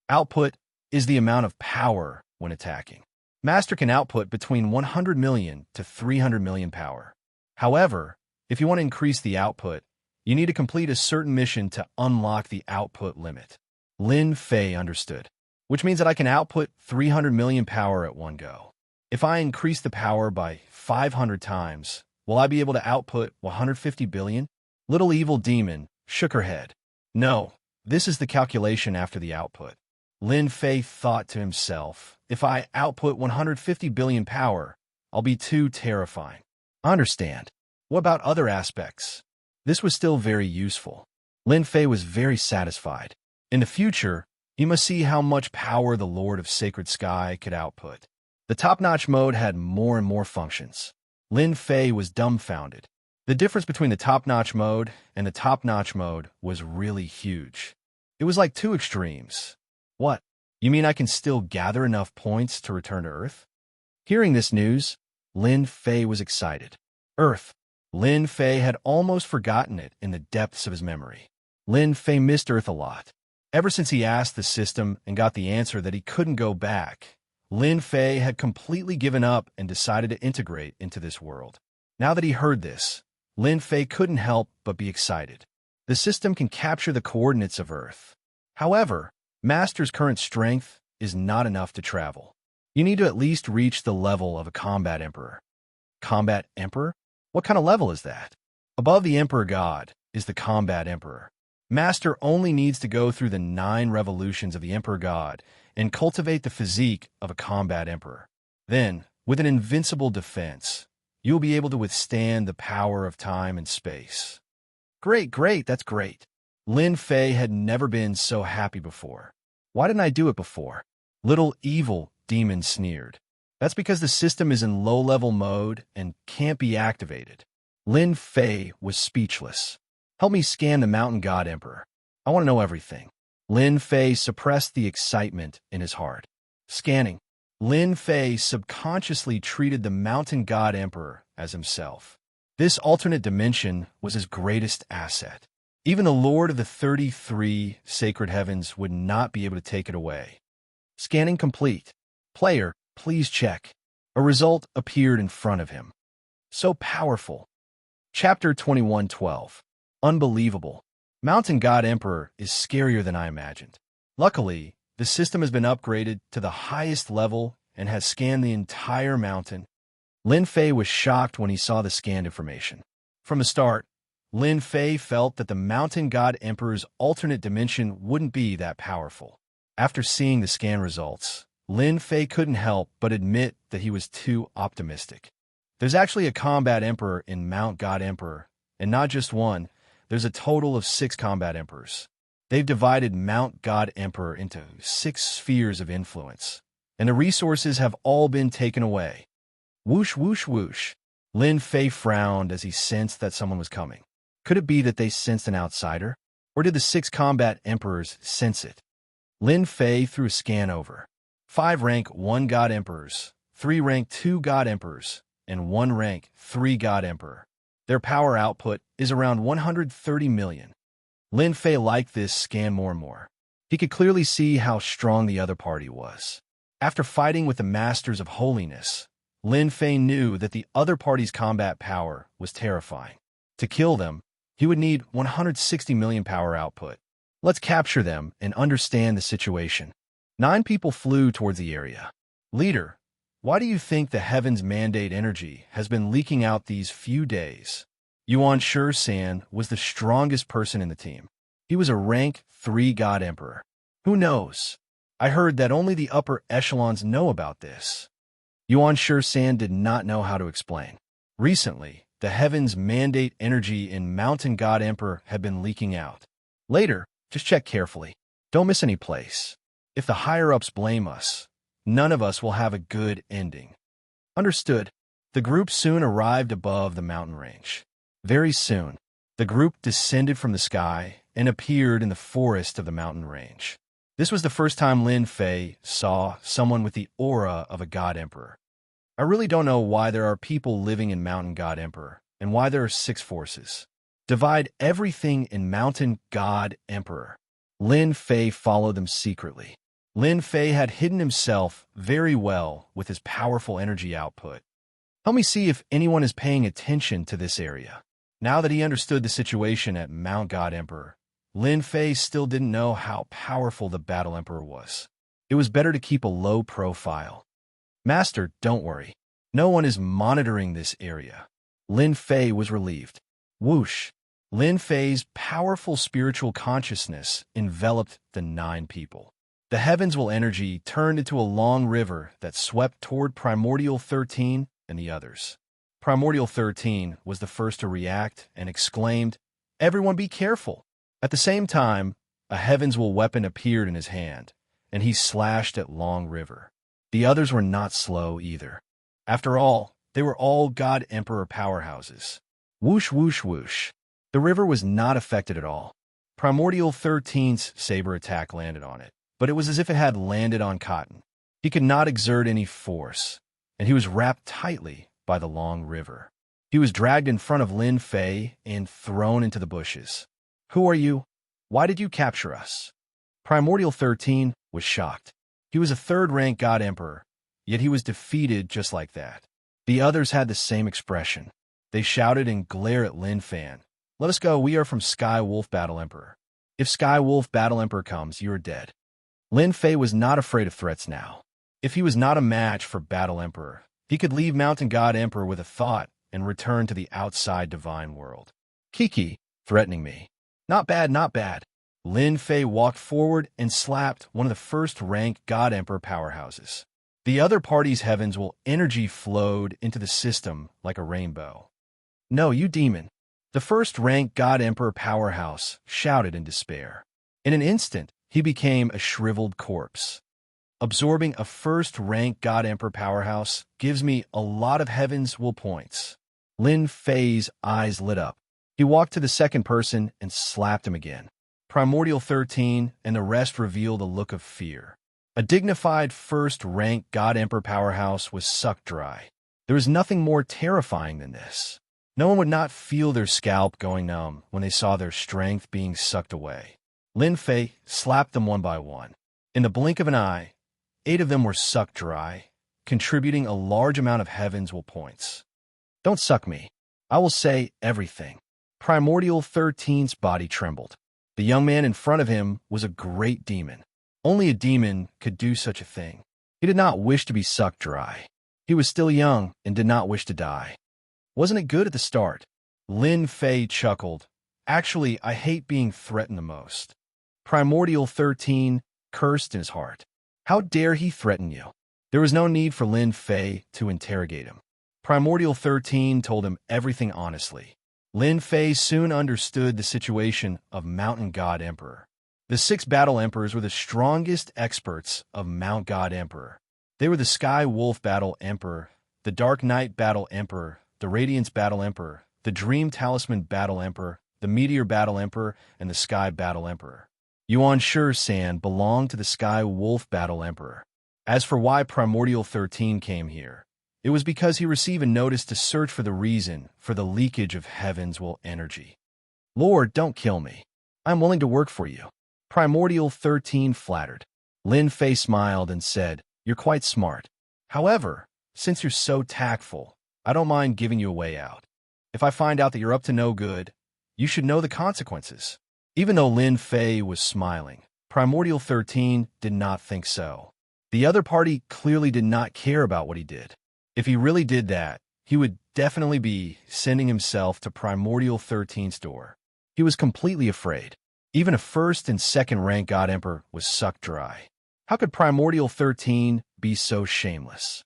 Output is the amount of power when attacking. Master can output between 100 million to 300 million power. However, if you want to increase the output, you need to complete a certain mission to unlock the output limit. Lin Fei understood, which means that I can output 300 million power at one go. If I increase the power by 500 times, will I be able to output 150 billion? Little Evil Demon shook her head. No, this is the calculation after the output. Lin Fei thought to himself, if I output 150 billion power, I'll be too terrifying. I understand. What about other aspects? This was still very useful. Lin Fei was very satisfied. In the future, he must see how much power the Lord of Sacred Sky could output. The top-notch mode had more and more functions. Lin Fei was dumbfounded. The difference between the top-notch mode and the top-notch mode was really huge. It was like two extremes. What? You mean I can still gather enough points to return to Earth? Hearing this news, Lin Fei was excited. Earth. Lin Fei had almost forgotten it in the depths of his memory. Lin Fei missed Earth a lot. Ever since he asked the system and got the answer that he couldn't go back, Lin Fei had completely given up and decided to integrate into this world. Now that he heard this, Lin Fei couldn't help but be excited. The system can capture the coordinates of Earth. However, Master's current strength is not enough to travel. You need to at least reach the level of a Combat Emperor. Combat Emperor? What kind of level is that? Above the Emperor God is the Combat Emperor. Master only needs to go through the 9 revolutions of the Emperor God and cultivate the physique of a Combat Emperor. Then, with an invincible defense, you'll be able to withstand the power of time and space. Great, that's great. Lin Fei had never been so happy before. Why didn't I do it before? Little Evil Demon sneered. That's because the system is in low-level mode and can't be activated. Lin Fei was speechless. Help me scan the Mountain God Emperor. I want to know everything. Lin Fei suppressed the excitement in his heart. Scanning. Lin Fei subconsciously treated the Mountain God Emperor as himself. This alternate dimension was his greatest asset. Even the Lord of the 33 Sacred Heavens would not be able to take it away. Scanning complete. Player, please check. A result appeared in front of him. So powerful. Chapter 21:12. Unbelievable. Mountain God Emperor is scarier than I imagined. Luckily, the system has been upgraded to the highest level and has scanned the entire mountain. Lin Fei was shocked when he saw the scanned information. From the start, Lin Fei felt that the Mountain God Emperor's alternate dimension wouldn't be that powerful. After seeing the scan results, Lin Fei couldn't help but admit that he was too optimistic. There's actually a Combat Emperor in Mount God Emperor, and not just one. There's a total of 6 Combat Emperors. They've divided Mount God Emperor into 6 spheres of influence, and the resources have all been taken away. Whoosh, whoosh, whoosh. Lin Fei frowned as he sensed that someone was coming. Could it be that they sensed an outsider? Or did the 6 Combat Emperors sense it? Lin Fei threw a scan over. 5 rank 1 God Emperors, 3 rank 2 God Emperors, and 1 rank 3 God Emperor. Their power output is around 130 million. Lin Fei liked this scan more and more. He could clearly see how strong the other party was. After fighting with the Masters of Holiness, Lin Fei knew that the other party's combat power was terrifying. To kill them, he would need 160 million power output. Let's capture them and understand the situation. 9 people flew towards the area. Leader, why do you think the Heavens Mandate energy has been leaking out these few days? Yuan San was the strongest person in the team. He was a rank 3 God Emperor. Who knows? I heard that only the upper echelons know about this. Yuan San did not know how to explain. Recently, the Heavens Mandate energy in Mountain God Emperor had been leaking out. Later, just check carefully. Don't miss any place. If the higher-ups blame us, none of us will have a good ending. Understood. The group soon arrived above the mountain range. Very soon, the group descended from the sky and appeared in the forest of the mountain range. This was the first time Lin Fei saw someone with the aura of a God Emperor. I really don't know why there are people living in Mountain God Emperor and why there are 6 forces. Divide everything in Mountain God Emperor. Lin Fei followed them secretly. Lin Fei had hidden himself very well with his powerful energy output. Help me see if anyone is paying attention to this area. Now that he understood the situation at Mount God Emperor, Lin Fei still didn't know how powerful the Battle Emperor was. It was better to keep a low profile. Master, don't worry. No one is monitoring this area. Lin Fei was relieved. Whoosh! Lin Fei's powerful spiritual consciousness enveloped the 9 people. The Heavenswell energy turned into a long river that swept toward Primordial 13 and the others. Primordial 13 was the first to react and exclaimed, "Everyone be careful!" At the same time, a Heavenswell weapon appeared in his hand, and he slashed at Long River. The others were not slow either. After all, they were all God Emperor powerhouses. Whoosh, whoosh, whoosh. The river was not affected at all. Primordial 13's saber attack landed on it, but it was as if it had landed on cotton. He could not exert any force, and he was wrapped tightly by the Long River. He was dragged in front of Lin Fei and thrown into the bushes. Who are you? Why did you capture us? Primordial 13 was shocked. He was a 3rd-rank God Emperor, yet he was defeated just like that. The others had the same expression. They shouted and glared at Lin Fei. Let us go, we are from Sky Wolf Battle Emperor. If Sky Wolf Battle Emperor comes, you are dead. Lin Fei was not afraid of threats now. If he was not a match for Battle Emperor, he could leave Mountain God Emperor with a thought and return to the outside divine world. Kiki, threatening me. Not bad, not bad. Lin Fei walked forward and slapped one of the 1st-rank God Emperor powerhouses. The other party's Heavenswell energy flowed into the system like a rainbow. No, you demon. The 1st-rank God Emperor powerhouse shouted in despair. In an instant, he became a shriveled corpse. Absorbing a 1st-rank God Emperor powerhouse gives me a lot of Heavenswell points. Lin Fei's eyes lit up. He walked to the 2nd person and slapped him again. Primordial 13 and the rest revealed a look of fear. A dignified 1st-rank God Emperor powerhouse was sucked dry. There was nothing more terrifying than this. No one would not feel their scalp going numb when they saw their strength being sucked away. Lin Fei slapped them one by one. In the blink of an eye, 8 of them were sucked dry, contributing a large amount of Heavenswell points. Don't suck me. I will say everything. Primordial 13's body trembled. The young man in front of him was a great demon. Only a demon could do such a thing. He did not wish to be sucked dry. He was still young and did not wish to die. Wasn't it good at the start? Lin Fei chuckled. Actually, I hate being threatened the most. Primordial 13 cursed in his heart. How dare he threaten you? There was no need for Lin Fei to interrogate him. Primordial 13 told him everything honestly. Lin Fei soon understood the situation of Mountain God Emperor. The 6 Battle Emperors were the strongest experts of Mount God Emperor. They were the Sky Wolf Battle Emperor, the Dark Knight Battle Emperor, the Radiance Battle Emperor, the Dream Talisman Battle Emperor, the Meteor Battle Emperor, and the Sky Battle Emperor. Yuan San belonged to the Sky Wolf Battle Emperor. As for why Primordial 13 came here, it was because he received a notice to search for the reason for the leakage of Heaven's will energy. Lord, don't kill me. I'm willing to work for you. Primordial 13 flattered. Lin Fei smiled and said, You're quite smart. However, since you're so tactful, I don't mind giving you a way out. If I find out that you're up to no good, you should know the consequences. Even though Lin Fei was smiling, Primordial 13 did not think so. The other party clearly did not care about what he did. If he really did that, he would definitely be sending himself to Primordial 13's door. He was completely afraid. Even a first and second rank God Emperor was sucked dry. How could Primordial 13 be so shameless?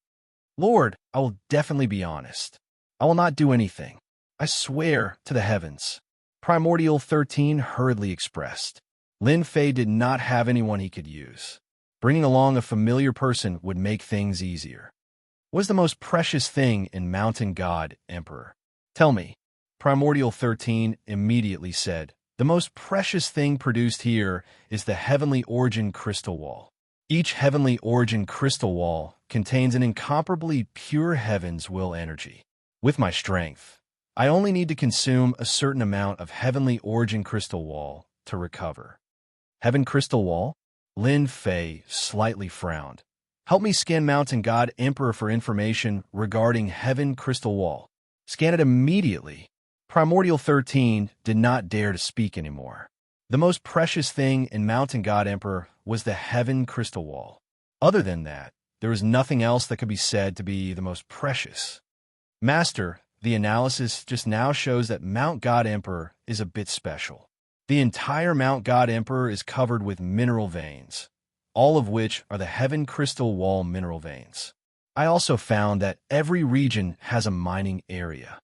Lord, I will definitely be honest. I will not do anything. I swear to the heavens. Primordial 13 hurriedly expressed. Lin Fei did not have anyone he could use. Bringing along a familiar person would make things easier. What is the most precious thing in Mountain God Emperor? Tell me. Primordial 13 immediately said, The most precious thing produced here is the Heavenly Origin Crystal Wall. Each Heavenly Origin Crystal Wall contains an incomparably pure Heaven's will energy. With my strength, I only need to consume a certain amount of Heavenly Origin Crystal Wall to recover. Heaven Crystal Wall? Lin Fei slightly frowned. Help me scan Mountain God Emperor for information regarding Heaven Crystal Wall. Scan it immediately. Primordial 13 did not dare to speak anymore. The most precious thing in Mountain God Emperor was the Heaven Crystal Wall. Other than that, there was nothing else that could be said to be the most precious. Master, the analysis just now shows that Mount God Emperor is a bit special. The entire Mount God Emperor is covered with mineral veins, all of which are the Heaven Crystal Wall mineral veins. I also found that every region has a mining area.